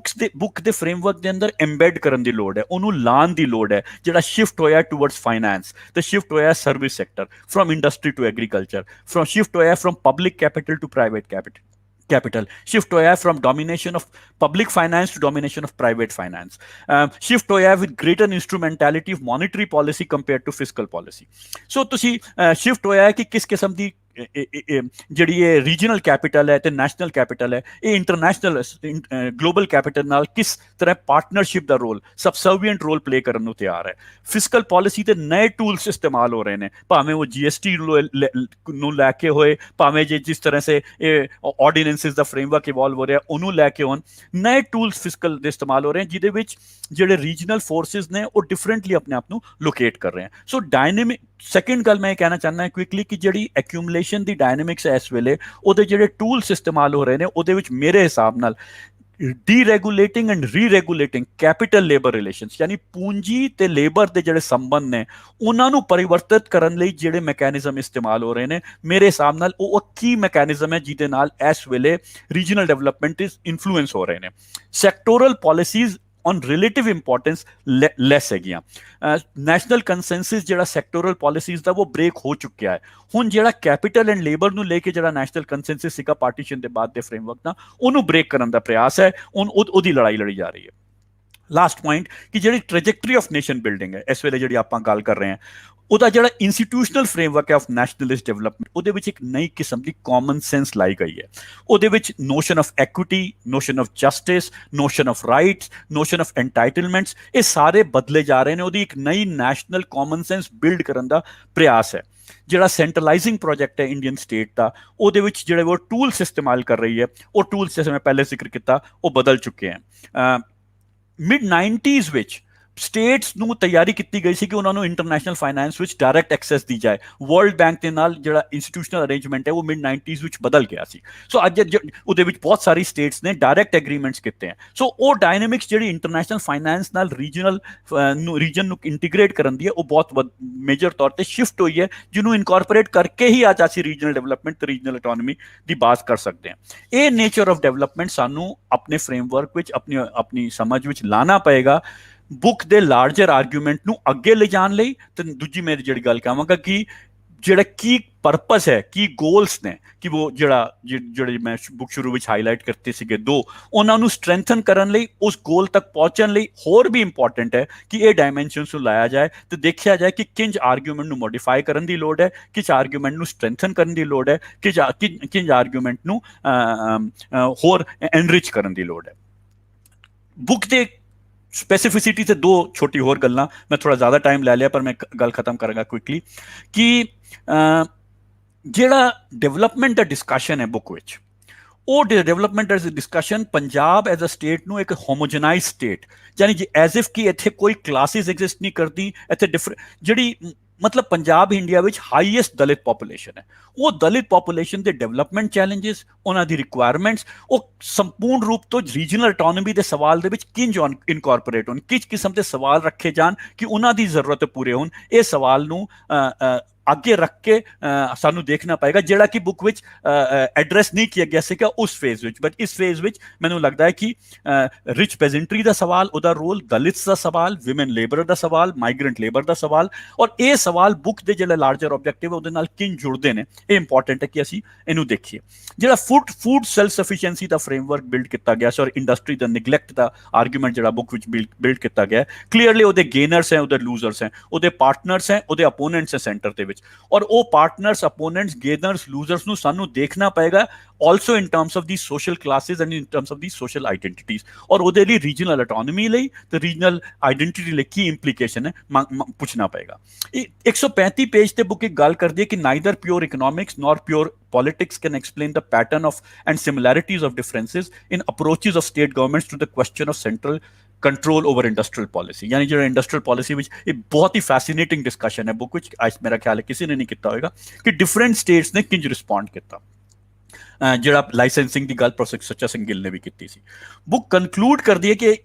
ਬੁੱਕ ਦੇ ਫਰੇਮਵਰਕ ਦੇ ਅੰਦਰ ਐਮਬੈਡ ਕਰਨ ਦੀ ਲੋੜ ਹੈ, ਉਹਨੂੰ ਲਾਉਣ ਦੀ ਲੋੜ ਹੈ। ਜਿਹੜਾ ਸ਼ਿਫਟ ਹੋਇਆ ਟੂਵਰਡਸ ਫਾਈਨੈਂਸ, ਤੇ ਸ਼ਿਫਟ ਹੋਇਆ service sector, from industry to agriculture, from shift ਹੋਇਆ from public capital to private capital, shift hoya from domination of public finance to domination of private finance, shift hoya with greater instrumentality of monetary policy compared to fiscal policy. So tusi shift hoya ki kis qisam di ਜਿਹੜੀ ਇਹ regional capital ਹੈ ਤੇ national capital ਹੈ, ਇਹ international global capital ਨਾਲ ਕਿਸ ਤਰ੍ਹਾਂ partnership ਦਾ role, ਸਬਸਰਵੀਐਂਟ role play ਕਰਨ ਨੂੰ ਤਿਆਰ ਹੈ। ਫਿਸਕਲ ਪਾਲਿਸੀ ਦੇ ਨਏ ਟੂਲਸ ਇਸਤੇਮਾਲ ਹੋ ਰਹੇ ਨੇ, ਭਾਵੇਂ ਉਹ GST ਨੂੰ ਲੈ ਕੇ ਹੋਏ, ਭਾਵੇਂ ਜਿਸ ਤਰ੍ਹਾਂ ਸੇ ਇਹ ਆਰਡੀਨੈਂਸਿਸ ਦਾ ਫਰੇਮਵਰਕ ਇਵੋਲਵ ਹੋ ਰਿਹਾ ਉਹਨੂੰ ਲੈ ਕੇ ਹੋਣ, ਨਏ ਟੂਲਸ ਫਿਸਕਲ ਦੇ ਇਸਤੇਮਾਲ ਹੋ ਰਹੇ ਜਿਹਦੇ ਵਿੱਚ ਜਿਹੜੇ ਰੀਜਨਲ ਫੋਰਸਿਸ ਨੇ ਉਹ ਡਿਫਰੈਂਟਲੀ ਆਪਣੇ ਆਪ ਨੂੰ ਲੋਕੇਟ ਕਰ ਰਹੇ ਹਨ। ਸੋ ਡਾਇਨੇਮਿਕ ਸੈਕਿੰਡ ਗੱਲ ਮੈਂ ਇਹ ਕਹਿਣਾ ਚਾਹੁੰਦਾ ਕੁਇਕਲੀ ਕਿ ਜਿਹੜੀ ਐਕਿਊਮੂਲੇਸ਼ਨ ਦੀ ਡਾਇਨੈਮਿਕਸ ਹੈ ਇਸ ਵੇਲੇ, ਉਹਦੇ ਜਿਹੜੇ ਟੂਲਸ ਇਸਤੇਮਾਲ ਹੋ ਰਹੇ ਨੇ ਉਹਦੇ ਵਿੱਚ ਮੇਰੇ ਹਿਸਾਬ ਨਾਲ ਡੀਰੈਗੂਲੇਟਿੰਗ ਐਂਡ ਰੀਰੈਗੂਲੇਟਿੰਗ ਕੈਪੀਟਲ ਲੇਬਰ ਰਿਲੇਸ਼ਨਸ, ਯਾਨੀ ਪੂੰਜੀ ਤੇ ਲੇਬਰ ਦੇ ਜਿਹੜੇ ਸੰਬੰਧ ਨੇ ਉਹਨਾਂ ਨੂੰ ਪਰਿਵਰਤਿਤ ਕਰਨ ਲਈ ਜਿਹੜੇ ਮੈਕੈਨਿਜ਼ਮ ਇਸਤੇਮਾਲ ਹੋ ਰਹੇ ਨੇ, ਮੇਰੇ ਹਿਸਾਬ ਨਾਲ ਉਹ ਕੀ ਮੈਕੈਨਿਜ਼ਮ ਹੈ ਜਿਹਦੇ ਨਾਲ ਇਸ ਵੇਲੇ ਰੀਜਨਲ ਡਿਵੈਲਪਮੈਂਟ ਇਨਫਲੂਐਂਸ ਹੋ ਰਹੇ ਨੇ। Sectoral policies on relative importance less ਹੈਗੀਆਂ। ਨੈਸ਼ਨਲ ਕੰਸੈਂਸਸ ਜਿਹੜਾ ਸੈਕਟੋਰਲ ਪਾਲਿਸੀਜ਼ ਦਾ ਉਹ ਬ੍ਰੇਕ ਹੋ ਚੁੱਕਿਆ ਹੈ। ਹੁਣ ਜਿਹੜਾ ਕੈਪੀਟਲ ਐਂਡ ਲੇਬਰ ਨੂੰ ਲੈ ਕੇ ਜਿਹੜਾ ਨੈਸ਼ਨਲ ਕੰਸੈਂਸਸ ਸੀਗਾ ਪਾਰਟੀਸ਼ਨ ਦੇ ਬਾਅਦ ਦੇ ਫਰੇਮਵਰਕ ਦਾ, ਉਹਨੂੰ ਬ੍ਰੇਕ ਕਰਨ ਦਾ ਪ੍ਰਯਾਸ ਹੈ, ਉਹਦੀ ਲੜਾਈ ਲੜੀ ਜਾ ਰਹੀ ਹੈ। ਲਾਸਟ ਪੁਆਇੰਟ ਕਿ ਜਿਹੜੀ ਟ੍ਰੈਜੈਕਟਰੀ ਆਫ ਨੇਸ਼ਨ ਬਿਲਡਿੰਗ ਹੈ ਇਸ ਵੇਲੇ ਜਿਹੜੀ ਆਪਾਂ ਗੱਲ ਕਰ ਰਹੇ ਹਾਂ, ਉਹਦਾ ਜਿਹੜਾ ਇੰਸਟੀਟਿਊਸ਼ਨਲ ਫਰੇਮਵਰਕ ਹੈ ਆਫ ਨੈਸ਼ਨਲਿਸਟ ਡਿਵੈਲਪਮੈਂਟ, ਉਹਦੇ ਵਿੱਚ ਇੱਕ ਨਈ ਕਿਸਮ ਦੀ ਕਾਮਨ ਸੈਂਸ ਲਾਈ ਗਈ ਹੈ। ਉਹਦੇ ਵਿੱਚ notion of equity, notion of justice, notion of rights, notion of entitlements, ਇਹ ਸਾਰੇ ਬਦਲੇ ਜਾ ਰਹੇ ਨੇ। ਉਹਦੀ ਇੱਕ ਨਈ ਨੈਸ਼ਨਲ ਕਾਮਨ ਸੈਂਸ ਬਿਲਡ ਕਰਨ ਦਾ ਪ੍ਰਯਾਸ ਹੈ। ਜਿਹੜਾ ਸੈਂਟਰਲਾਈਜ਼ਿੰਗ ਪ੍ਰੋਜੈਕਟ ਹੈ ਇੰਡੀਅਨ ਸਟੇਟ ਦਾ, ਉਹਦੇ ਵਿੱਚ ਜਿਹੜੇ ਉਹ ਟੂਲਸ ਇਸਤੇਮਾਲ ਕਰ ਰਹੀ ਹੈ, ਉਹ ਟੂਲਸ ਜਿਵੇਂ ਮੈਂ ਪਹਿਲੇ ਜ਼ਿਕਰ ਕੀਤਾ ਉਹ ਬਦਲ ਚੁੱਕੇ ਹਨ। mid-90s ਵਿੱਚ ਸਟੇਟਸ ਨੂੰ ਤਿਆਰੀ ਕੀਤੀ ਗਈ ਸੀ ਕਿ ਉਹਨਾਂ ਨੂੰ ਇੰਟਰਨੈਸ਼ਨਲ ਫਾਈਨੈਂਸ ਵਿੱਚ ਡਾਇਰੈਕਟ ਐਕਸੈਸ ਦੀ ਜਾਏ। ਵਰਲਡ ਬੈਂਕ ਦੇ ਨਾਲ ਜਿਹੜਾ ਇੰਸਟੀਟਿਊਸ਼ਨਲ ਅਰੇਂਜਮੈਂਟ ਹੈ ਉਹ mid-90s ਵਿੱਚ ਬਦਲ ਗਿਆ ਸੀ। ਸੋ ਅੱਜ ਉਹਦੇ ਵਿੱਚ ਬਹੁਤ ਸਾਰੀ ਸਟੇਟਸ ਨੇ ਡਾਇਰੈਕਟ ਐਗਰੀਮੈਂਟਸ ਕੀਤੇ ਹਨ। ਸੋ ਉਹ ਡਾਇਨਾਮਿਕਸ ਜਿਹੜੀ ਇੰਟਰਨੈਸ਼ਨਲ ਫਾਈਨੈਂਸ ਨਾਲ ਰੀਜਨ ਨੂੰ ਇੰਟੀਗ੍ਰੇਟ ਕਰਨ ਦੀ ਹੈ, ਉਹ ਬਹੁਤ ਮੇਜਰ ਤੌਰ ਤੇ ਸ਼ਿਫਟ ਹੋਈ ਹੈ, ਜਿਹਨੂੰ ਇਨਕੋਰਪੋਰੇਟ ਕਰਕੇ ਹੀ ਅੱਜ ਅਸੀਂ ਰੀਜਨਲ ਡਿਵੈਲਪਮੈਂਟ ਤੇ ਰੀਜਨਲ ਇਕਨੋਮੀ ਦੀ ਬਾਤ ਕਰ ਸਕਦੇ ਹਾਂ। ਇਹ ਨੇਚਰ ਆਫ ਡਿਵੈਲਪਮੈਂਟ ਸਾਨੂੰ ਆਪਣੇ ਫਰੇਮਵਰਕ ਵਿੱਚ ਆਪਣੀ ਸਮਝ ਵਿੱਚ ਲਾਣਾ ਪਏਗਾ, ਬੁੱਕ ਦੇ ਲਾਰਜਰ ਆਰਗੂਮੈਂਟ ਨੂੰ ਅੱਗੇ ਲਿਜਾਣ ਲਈ। ਤੇ ਦੂਜੀ ਮੇਰੀ ਜਿਹੜੀ ਗੱਲ ਕਹਾਂਗਾ ਕਿ ਜਿਹੜਾ ਕੀ ਪਰਪਸ ਹੈ, ਕੀ ਗੋਲਸ ਨੇ, ਕਿ ਉਹ ਜਿਹੜੇ ਮੈਂ ਬੁੱਕ ਸ਼ੁਰੂ ਵਿੱਚ ਹਾਈਲਾਈਟ ਕਰਤੇ ਸੀਗੇ ਦੋ, ਉਹਨਾਂ ਨੂੰ ਸਟਰੈਂਥਨ ਕਰਨ ਲਈ, ਉਸ ਗੋਲ ਤੱਕ ਪਹੁੰਚਣ ਲਈ ਹੋਰ ਵੀ ਇੰਪੋਰਟੈਂਟ ਹੈ ਕਿ ਇਹ ਡਾਇਮੈਂਸ਼ਨਸ ਨੂੰ ਲਾਇਆ ਜਾਏ ਤੇ ਦੇਖਿਆ ਜਾਏ ਕਿ ਕਿੰਜ ਆਰਗੂਮੈਂਟ ਨੂੰ ਮੋਡੀਫਾਈ ਕਰਨ ਦੀ ਲੋੜ ਹੈ, ਕਿਸ ਆਰਗੂਮੈਂਟ ਨੂੰ ਸਟਰੈਂਥਨ ਕਰਨ ਦੀ ਲੋੜ ਹੈ, ਕਿੰਜ ਆਰਗੂਮੈਂਟ ਨੂੰ ਹੋਰ ਐਨਰਿਚ ਕਰਨ ਦੀ ਲੋੜ ਹੈ। ਬੁੱਕ ਦੇ ਸਪੈਸੀਫਿਸਿਟੀ ਤੇ ਦੋ ਛੋਟੀ ਹੋਰ ਗੱਲਾਂ, ਮੈਂ ਥੋੜਾ ਜ਼ਿਆਦਾ ਟਾਈਮ ਲੈ ਲਿਆ ਪਰ ਮੈਂ ਗੱਲ ਖਤਮ ਕਰਾਂਗਾ ਕੁਇਕਲੀ, ਕਿ ਜਿਹੜਾ ਡਿਵੈਲਪਮੈਂਟ ਦਾ ਡਿਸਕਸ਼ਨ ਹੈ ਬੁੱਕ ਵਿੱਚ, ਉਹ ਡਿਵੈਲਪਮੈਂਟ ਦਾ discussion Punjab as a state ਨੂੰ ਇੱਕ ਹੋਮੋਜਨਾਈਜ਼ ਸਟੇਟ, ਯਾਨੀ ਐਜ਼ ਇਫ ਕਿ ਇੱਥੇ ਕੋਈ ਕਲਾਸਿਸ ਐਗਜ਼ਿਸਟ ਨਹੀਂ ਕਰਦੀ, ਇੱਥੇ ਜਿਹੜੀ ਮਤਲਬ ਪੰਜਾਬ ਇੰਡੀਆ ਵਿੱਚ ਹਾਈਐਸਟ ਦਲਿਤ ਪੋਪੂਲੇਸ਼ਨ ਹੈ, ਉਹ ਦਲਿਤ ਪੋਪੂਲੇਸ਼ਨ ਦੇ ਡਿਵੈਲਪਮੈਂਟ ਚੈਲੰਜਸ, ਉਹਨਾਂ ਦੀ ਰਿਕੁਆਇਰਮੈਂਟਸ, ਉਹ ਸੰਪੂਰਨ ਰੂਪ ਤੋਂ ਰੀਜਨਲ ਆਟੋਨੋਮੀ ਦੇ ਸਵਾਲ ਦੇ ਵਿੱਚ ਕਿੰਜ ਇਨਕੋਰਪੋਰੇਟ ਹੋਣ, ਕਿਸ ਕਿਸਮ ਦੇ ਸਵਾਲ ਰੱਖੇ ਜਾਣ ਕਿ ਉਹਨਾਂ ਦੀ ਜ਼ਰੂਰਤ ਪੂਰੇ ਹੋਣ, ਇਹ ਸਵਾਲ ਨੂੰ ਅੱਗੇ ਰੱਖ ਕੇ ਸਾਨੂੰ ਦੇਖਣਾ ਪਏਗਾ, ਜਿਹੜਾ ਕਿ ਬੁੱਕ ਵਿੱਚ ਐਡਰੈਸ ਨਹੀਂ ਕੀਤਾ ਗਿਆ ਸੀਗਾ ਉਸ ਫੇਜ਼ ਵਿੱਚ। ਬਟ ਇਸ ਫੇਜ਼ ਵਿੱਚ ਮੈਨੂੰ ਲੱਗਦਾ ਹੈ ਕਿ ਰਿਚ ਪੈਜੈਂਟਰੀ ਦਾ ਸਵਾਲ, ਉਹਦਾ ਰੋਲ, ਦਲਿਤਸ ਦਾ ਸਵਾਲ, ਵਿਮਨ ਲੇਬਰ ਦਾ ਸਵਾਲ, ਮਾਈਗ੍ਰੈਂਟ ਲੇਬਰ ਦਾ ਸਵਾਲ, ਔਰ ਇਹ ਸਵਾਲ ਬੁੱਕ ਦੇ ਜਿਹੜੇ ਲਾਰਜਰ ਆਬਜੈਕਟਿਵ ਹੈ ਉਹਦੇ ਨਾਲ ਕਿੰਜ ਜੁੜਦੇ ਨੇ, ਇਹ ਇੰਪੋਰਟੈਂਟ ਹੈ ਕਿ ਅਸੀਂ ਇਹਨੂੰ ਦੇਖੀਏ। ਜਿਹੜਾ ਫੂਡ ਸੈਲਫ ਸਫੀਸ਼ੀਐਂਸੀ ਦਾ ਫਰੇਮਵਰਕ ਬਿਲਡ ਕੀਤਾ ਗਿਆ ਸੀ ਔਰ ਇੰਡਸਟਰੀ ਦਾ ਨਿਗਲੈਕਟ ਦਾ ਆਰਗੂਮੈਂਟ ਜਿਹੜਾ ਬੁੱਕ ਵਿੱਚ ਬਿਲਡ ਕੀਤਾ ਗਿਆ, ਕਲੀਅਰਲੀ ਉਹਦੇ ਗੇਨਰਸ ਹੈ, ਉਹਦੇ ਲੂਜ਼ਰਸ ਹੈ, ਉਹਦੇ ਪਾਰਟਨਰਸ ਹੈ, ਉਹਦੇ ਅਪੋਨੈਂਟਸ ਹੈ ਸੈਂਟਰ ਦੇ ਵਿੱਚ, ਔਰ ਉਹ ਪਾਰਟਨਰਸ, ਅਪੋਨੈਂਟਸ, ਗੇਨਰਸ, ਲੂਜ਼ਰਸ ਨੂੰ ਸਾਨੂੰ ਦੇਖਣਾ ਪਏਗਾ also in terms of the social classes and in terms of the social identities, ਔਰ ਉਹਦੇ ਲਈ ਰੀਜਨਲ ਆਟੋਨੋਮੀ ਲਈ ਤੇ ਰੀਜਨਲ ਆਈਡੈਂਟੀਟੀ ਲਈ ਕੀ ਇੰਪਲੀਕੇਸ਼ਨ ਹੈ ਪੁੱਛਣਾ ਪਏਗਾ। 135 ਪੇਜ ਤੇ ਬੁੱਕ ਇੱਕ ਗੱਲ ਕਰਦੀ ਹੈ ਕਿ neither pure economics nor pure politics can explain the pattern of and similarities of differences in approaches of state governments to the question of central control over industrial policy. ਯਾਨੀ ਜਿਹੜਾ industrial policy ਵਿੱਚ ਇਹ ਬਹੁਤ ਹੀ fascinating discussion ਹੈ book ਵਿੱਚ, ਅੱਜ ਮੇਰਾ ਖਿਆਲ ਹੈ ਕਿਸੇ ਨੇ ਨਹੀਂ ਕੀਤਾ ਹੋਏਗਾ ਕਿ ਡਿਫਰੈਂਟ ਸਟੇਟਸ ਨੇ ਕਿੰਜ ਰਿਸਪੌਂਡ ਕੀਤਾ। ਜਿਹੜਾ ਲਾਇਸੈਂਸਿੰਗ ਦੀ ਗੱਲ ਪ੍ਰੋਫੈਸਰ ਸੱਚਾ ਸਿੰਘ ਗਿੱਲ ਨੇ ਵੀ ਕੀਤੀ ਸੀ। ਬੁੱਕ ਕਨਕਲੂਡ ਕਰਦੀ ਹੈ ਕਿ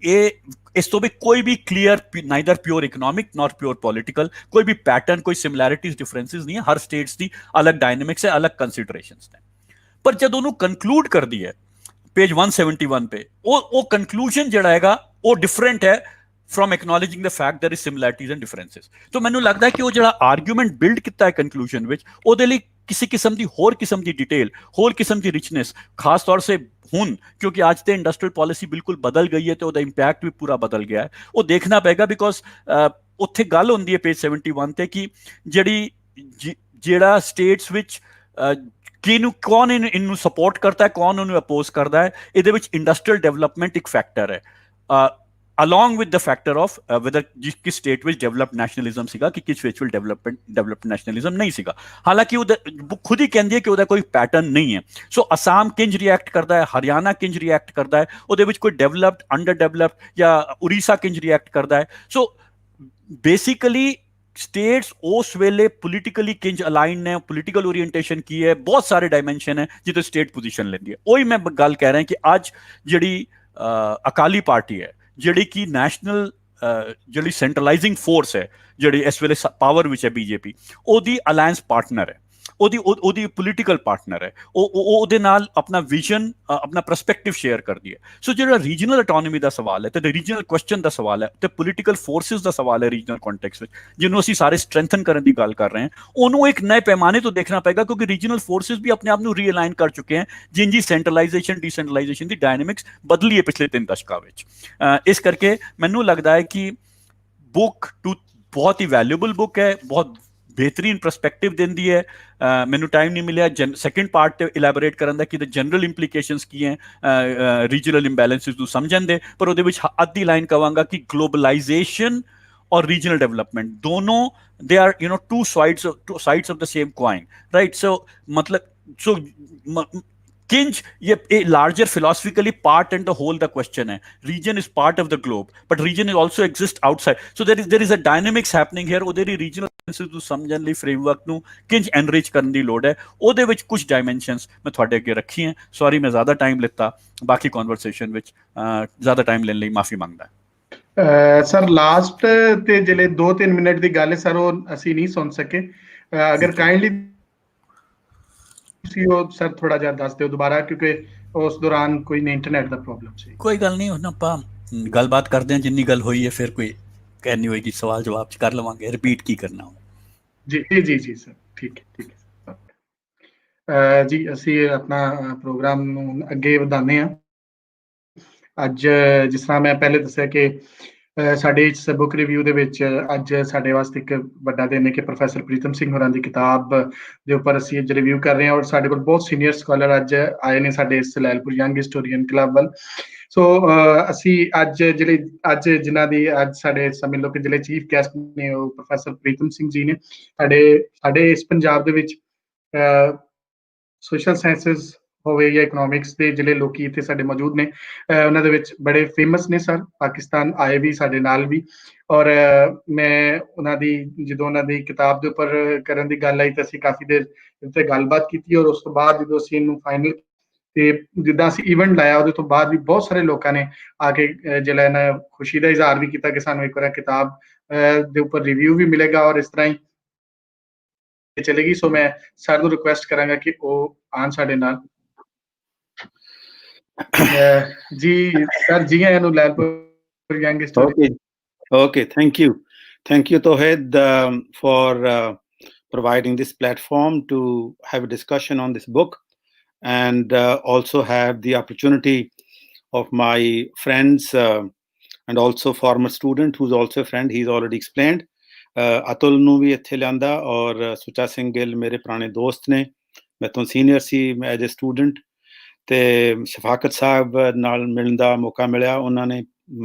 ਇਹ ਇਸ ਤੋਂ ਵੀ ਕੋਈ ਵੀ clear neither pure economic not pure political ਕੋਈ ਵੀ ਪੈਟਰਨ ਕੋਈ ਸਿਮਿਲੈਰਿਟੀਜ਼ ਡਿਫਰੈਂਸਿਸ ਨਹੀਂ ਹੈ। ਹਰ ਸਟੇਟਸ ਦੀ ਅਲੱਗ ਡਾਇਨਾਮਿਕਸ ਹੈ, ਅਲੱਗ ਕੰਸੀਡरेशंस ਨੇ। ਪਰ ਜਦ ਉਹਨੂੰ ਕਨਕਲੂਡ ਕਰਦੀ ਹੈ पेज 171 पे वो कंक्लूजन ਜਿਹੜਾ ਹੈਗਾ ਉਹ ਡਿਫਰੈਂਟ ਹੈ from acknowledging the fact there is similarities and differences। तो ਮੈਨੂੰ ਲੱਗਦਾ ਹੈ ਕਿ ਉਹ ਜਿਹੜਾ ਆਰਗੂਮੈਂਟ ਬਿਲਡ ਕੀਤਾ ਹੈ ਕੰਕਲੂਜਨ ਵਿੱਚ ਉਹਦੇ ਲਈ ਕਿਸੇ ਕਿਸਮ ਦੀ ਹੋਰ ਕਿਸਮ ਦੀ ਡਿਟੇਲ ਹੋਰ ਕਿਸਮ ਦੀ ਰਿਚਨੈਸ ਖਾਸ ਤੌਰ ਸੇ ਹੁਣ ਕਿਉਂਕਿ ਅੱਜ ਤੇ ਇੰਡਸਟਰੀਅਲ ਪਾਲਿਸੀ ਬਿਲਕੁਲ ਬਦਲ ਗਈ ਹੈ ਤੇ ਉਹਦਾ ਇੰਪੈਕਟ ਵੀ ਪੂਰਾ ਬਦਲ ਗਿਆ ਹੈ। ਉਹ ਦੇਖਣਾ ਪਏਗਾ ਬਿਕੋਜ਼ ਉੱਥੇ ਗੱਲ ਹੁੰਦੀ ਹੈ ਪੇਜ 71 ਤੇ ਕਿ ਜਿਹੜਾ ਸਟੇਟਸ ਵਿੱਚ ਕਿਹਨੂੰ ਕੌਣ ਇਹਨੂੰ ਸਪੋਰਟ ਕਰਦਾ ਹੈ ਕੌਣ ਉਹਨੂੰ ਅਪੋਜ਼ ਕਰਦਾ ਹੈ। ਇਹਦੇ ਵਿੱਚ ਇੰਡਸਟਰੀਅਲ ਡਿਵੈਲਪਮੈਂਟ ਇੱਕ ਫੈਕਟਰ ਹੈ along with the factor of whether किस स्टेट ਵਿੱਚ ਡਿਵੈਲਪਡ ਨੈਸ਼ਨਲਿਜ਼ਮ ਸੀਗਾ ਕਿ ਕਿਸ ਵਿੱਚ ਡਿਵੈਲਪਡ ਨੈਸ਼ਨਲਿਜ਼ਮ ਨਹੀਂ ਸੀਗਾ। ਹਾਲਾਂਕਿ ਉਹ ਖੁਦ ਹੀ ਕਹਿੰਦੀ ਹੈ ਕਿ ਉਹਦਾ ਕੋਈ ਪੈਟਰਨ ਨਹੀਂ ਹੈ। ਸੋ ਅਸਾਮ ਕਿੰਜ ਰਿਐਕਟ ਕਰਦਾ ਹੈ, ਹਰਿਆਣਾ ਕਿੰਜ ਰਿਐਕਟ ਕਰਦਾ ਹੈ, ਉਹਦੇ ਵਿੱਚ ਕੋਈ ਡਿਵੈਲਪਡ ਅੰਡਰ ਡਿਵੈਲਪਡ ਜਾਂ ਉੜੀਸਾ ਕਿੰਜ ਰਿਐਕਟ ਕਰਦਾ ਹੈ। ਸੋ ਬੇਸਿਕਲੀ ਸਟੇਟਸ ਉਸ ਵੇਲੇ ਪੋਲੀਟੀਕਲੀ ਕਿੰਜ ਅਲਾਈਨ ਨੇ, ਪੋਲੀਟੀਕਲ ਓਰੀਐਂਟੇਸ਼ਨ ਕੀ ਹੈ, ਬਹੁਤ ਸਾਰੇ ਡਾਇਮੈਂਸ਼ਨ ਹੈ ਜਿੱਥੇ ਸਟੇਟ ਪੋਜੀਸ਼ਨ ਲੈਂਦੀ ਹੈ। ਉਹੀ ਮੈਂ ਗੱਲ ਕਹਿ ਰਿਹਾ ਕਿ ਅੱਜ ਜਿਹੜੀ ਅਕਾਲੀ ਪਾਰਟੀ ਹੈ ਜਿਹੜੀ ਕਿ ਨੈਸ਼ਨਲ ਜਿਹੜੀ ਸੈਂਟਰਲਾਈਜ਼ਿੰਗ ਫੋਰਸ ਹੈ ਜਿਹੜੀ ਇਸ ਵੇਲੇ ਪਾਵਰ ਵਿੱਚ ਹੈ ਬੀਜੇਪੀ ਉਹਦੀ ਅਲਾਇੰਸ ਪਾਰਟਨਰ ਹੈ, ਉਹਦੀ ਪੋਲੀਟੀਕਲ ਪਾਰਟਨਰ ਹੈ। ਉਹਦੇ ਨਾਲ ਆਪਣਾ ਵਿਜ਼ਨ ਆਪਣਾ ਪਰਸਪੈਕਟਿਵ ਸ਼ੇਅਰ ਕਰਦੀ ਹੈ। ਸੋ ਜਿਹੜਾ ਰੀਜਨਲ ਆਟੋਨੋਮੀ ਦਾ ਸਵਾਲ ਹੈ ਤੇ ਰੀਜਨਲ ਕੁਐਸਚਨ ਦਾ ਸਵਾਲ ਹੈ ਤੇ ਪੋਲੀਟੀਕਲ ਫੋਰਸਿਸ ਦਾ ਸਵਾਲ ਹੈ ਰੀਜਨਲ ਕੰਟੈਕਸਟ ਵਿੱਚ ਜਿਹਨੂੰ ਅਸੀਂ ਸਾਰੇ ਸਟਰੈਂਥਨ ਕਰਨ ਦੀ ਗੱਲ ਕਰ ਰਹੇ ਹਾਂ ਉਹਨੂੰ ਇੱਕ ਨਏ ਪੈਮਾਨੇ ਤੋਂ ਦੇਖਣਾ ਪਏਗਾ ਕਿਉਂਕਿ ਰੀਜਨਲ ਫੋਰਸਿਸ ਵੀ ਆਪਣੇ ਆਪ ਨੂੰ ਰੀਅਲਾਈਨ ਕਰ ਚੁੱਕੇ ਹਨ ਜਿੰਜੀ ਸੈਂਟਰਲਾਈਜੇਸ਼ਨ ਡੀਸੈਂਟਰਲਾਈਜੇਸ਼ਨ ਦੀ ਡਾਇਨਾਮਿਕਸ ਬਦਲੀ ਹੈ ਪਿਛਲੇ 3 ਦਸ਼ਕਾਂ ਵਿੱਚ। ਇਸ ਕਰਕੇ ਮੈਨੂੰ ਲੱਗਦਾ ਹੈ ਕਿ ਬੁੱਕ ਬਹੁਤ ਹੀ ਵੈਲਿਊਬਲ ਬੁੱਕ ਹੈ, ਬਹੁਤ बेहतरीन परस्पेक्टिव देंदी है। मैनू टाइम नहीं मिले सैकेंड पार्ट ते इलैबोरेट करन दा कि जनरल इंप्लीकेशंस की हैं रीजनल इंबैलेंसिस नू समझण दे, पर उहदे विच अद्धी लाइन कहांगा कि ग्लोबलाइजेशन और रीजनल डेवलपमेंट दोनों they are two sides of the same coin, right. So मतलब सो किंज ये a larger philosophically part and the whole the question है region is part of the globe but region is also exist outside, so there is a dynamics happening here। ਉਹਦੇ regional ਨੂੰ ਸਮਝਣ ਲਈ framework ਨੂੰ ਕਿੰਜ enrich ਕਰਨ ਦੀ ਲੋੜ ਹੈ। ਉਹਦੇ ਵਿੱਚ ਕੁਝ dimensions ਮੈਂ ਤੁਹਾਡੇ ਅੱਗੇ ਰੱਖੀ ਹੈ। ਸੌਰੀ ਮੈਂ ਜ਼ਿਆਦਾ ਟਾਈਮ ਲਿੱਤਾ, ਬਾਕੀ conversation ਵਿੱਚ ਜ਼ਿਆਦਾ ਟਾਈਮ ਲੈਣ ਲਈ ਮਾਫੀ ਮੰਗਦਾ। ਸਰ ਲਾਸਟ ਤੇ ਜਿਹੜੇ 2-3 ਮਿੰਟ ਦੀ ਗੱਲ ਹੈ ਸਰ ਉਹ ਅਸੀਂ ਨਹੀਂ ਸੁਣ ਸਕੇ। ਅਗਰ ਕਾਈਂਡਲੀ ਸਰ ਥੋੜਾ ਜਿਹਾ ਦੱਸ ਦਿਓ ਦੁਬਾਰਾ ਕਿਉਂਕਿ ਉਸ ਦੌਰਾਨ ਕੋਈ ਇੰਟਰਨੈਟ ਦਾ ਪ੍ਰੋਬਲਮ ਸੀ। ਕੋਈ ਗੱਲ ਨਹੀਂ, ਹੁਣ ਆਪਾਂ ਗੱਲਬਾਤ ਕਰਦੇ ਹਾਂ ਜਿੰਨੀ ਗੱਲ ਹੋਈ ਹੈ ਫਿਰ ਕੋਈ ਕਹਿਣੀ ਹੋਏਗੀ ਸਵਾਲ ਜਵਾਬ ਚ ਕਰ ਲਵਾਂਗੇ, ਰਿਪੀਟ ਕੀ ਕਰਨਾ। ਜੀ ਜੀ ਜੀ ਸਰ ਠੀਕ ਹੈ ਜੀ ਅਸੀਂ ਆਪਣਾ ਪ੍ਰੋਗਰਾਮ ਨੂੰ ਅੱਗੇ ਵਧਾਉਂਦੇ ਹਾਂ। ਅੱਜ ਜਿਸ ਤਰ੍ਹਾਂ ਮੈਂ ਪਹਿਲੇ ਦੱਸਿਆ ਕਿ ਸਾਡੇ ਇਸ ਬੁੱਕ ਰਿਵਿਊ ਦੇ ਵਿੱਚ ਅੱਜ ਸਾਡੇ ਵਾਸਤੇ ਇੱਕ ਵੱਡਾ ਦਿਨ ਹੈ ਕਿ ਪ੍ਰੋਫੈਸਰ ਪ੍ਰੀਤਮ ਸਿੰਘ ਹੋਰਾਂ ਦੀ ਕਿਤਾਬ ਦੇ ਉੱਪਰ ਅਸੀਂ ਅੱਜ ਰਿਵਿਊ ਕਰ ਰਹੇ ਹਾਂ ਔਰ ਸਾਡੇ ਕੋਲ ਬਹੁਤ ਸੀਨੀਅਰ ਸਕਾਲਰ ਅੱਜ ਆਏ ਨੇ ਸਾਡੇ ਇਸ ਲੈਲਪੁਰ ਯੰਗ ਹਿਸਟੋਰੀਅਨ ਕਲੱਬ ਵੱਲ। ਸੋ ਅਸੀਂ ਅੱਜ ਜਿਨ੍ਹਾਂ ਦੀ ਅੱਜ ਸਾਡੇ ਸਮਝ ਲਓ ਕਿ ਜਿਹੜੇ ਚੀਫ ਗੈਸਟ ਨੇ ਉਹ ਪ੍ਰੋਫੈਸਰ ਪ੍ਰੀਤਮ ਸਿੰਘ ਜੀ ਨੇ। ਸਾਡੇ ਇਸ ਪੰਜਾਬ ਦੇ ਵਿੱਚ ਸੋਸ਼ਲ ਸਾਇੰਸਿਸ ਹੋਵੇ ਜਾਂ ਇਕਨੋਮਿਕਸ ਦੇ ਜਿਹੜੇ ਲੋਕੀ ਇੱਥੇ ਸਾਡੇ ਮੌਜੂਦ ਨੇ ਉਹਨਾਂ ਦੇ ਵਿੱਚ ਬੜੇ ਫੇਮਸ ਨੇ ਸਰ, ਪਾਕਿਸਤਾਨ ਆਏ ਵੀ ਸਾਡੇ ਨਾਲ ਵੀ। ਔਰ ਮੈਂ ਜਦੋਂ ਉਹਨਾਂ ਦੀ ਕਿਤਾਬ ਦੇ ਉੱਪਰ ਕਰਨ ਦੀ ਗੱਲ ਆਈ ਤਾਂ ਅਸੀਂ ਕਾਫੀ ਦੇਰ ਇੱਥੇ ਗੱਲਬਾਤ ਕੀਤੀ ਔਰ ਉਸ ਤੋਂ ਬਾਅਦ ਜਦੋਂ ਅਸੀਂ ਇਹਨੂੰ ਫਾਈਨਲ ਤੇ ਜਿੱਦਾਂ ਅਸੀਂ ਇਵੈਂਟ ਲਾਇਆ ਉਹਦੇ ਤੋਂ ਬਾਅਦ ਵੀ ਬਹੁਤ ਸਾਰੇ ਲੋਕਾਂ ਨੇ ਆ ਕੇ ਜਿਹੜਾ ਇਹਨਾਂ ਖੁਸ਼ੀ ਦਾ ਇਜ਼ਹਾਰ ਵੀ ਕੀਤਾ ਕਿ ਸਾਨੂੰ ਇੱਕ ਵਾਰ ਕਿਤਾਬ ਦੇ ਉੱਪਰ ਰਿਵਿਊ ਵੀ ਮਿਲੇਗਾ ਔਰ ਇਸ ਤਰ੍ਹਾਂ ਹੀ ਚਲੇਗੀ। ਸੋ ਮੈਂ ਸਰ ਨੂੰ ਰਿਕੁਐਸਟ ਕਰਾਂਗਾ ਕਿ ਉਹ ਆਉਣ ਸਾਡੇ ਨਾਲ। जी सर जी हैं Lyallpur young historian. Okay, thank you Tawhid for providing this platform to have a discussion on this book and also have the opportunity of my friends and also former student who's also a friend, he's already explained। Atul ਨੂੰ ਵੀ ਇੱਥੇ ਲਿਆਂਦਾ ਔਰ ਸੁੱਚਾ ਸਿੰਘ ਗਿੱਲ ਮੇਰੇ ਪੁਰਾਣੇ ਦੋਸਤ ਨੇ, ਮੈਂ ਤੋਂ senior C as a student ਤੇ ਸ਼ਫਾਕਤ ਸਾਹਿਬ ਨਾਲ ਮਿਲਣ ਦਾ ਮੌਕਾ ਮਿਲਿਆ। ਉਹਨਾਂ ਨੇ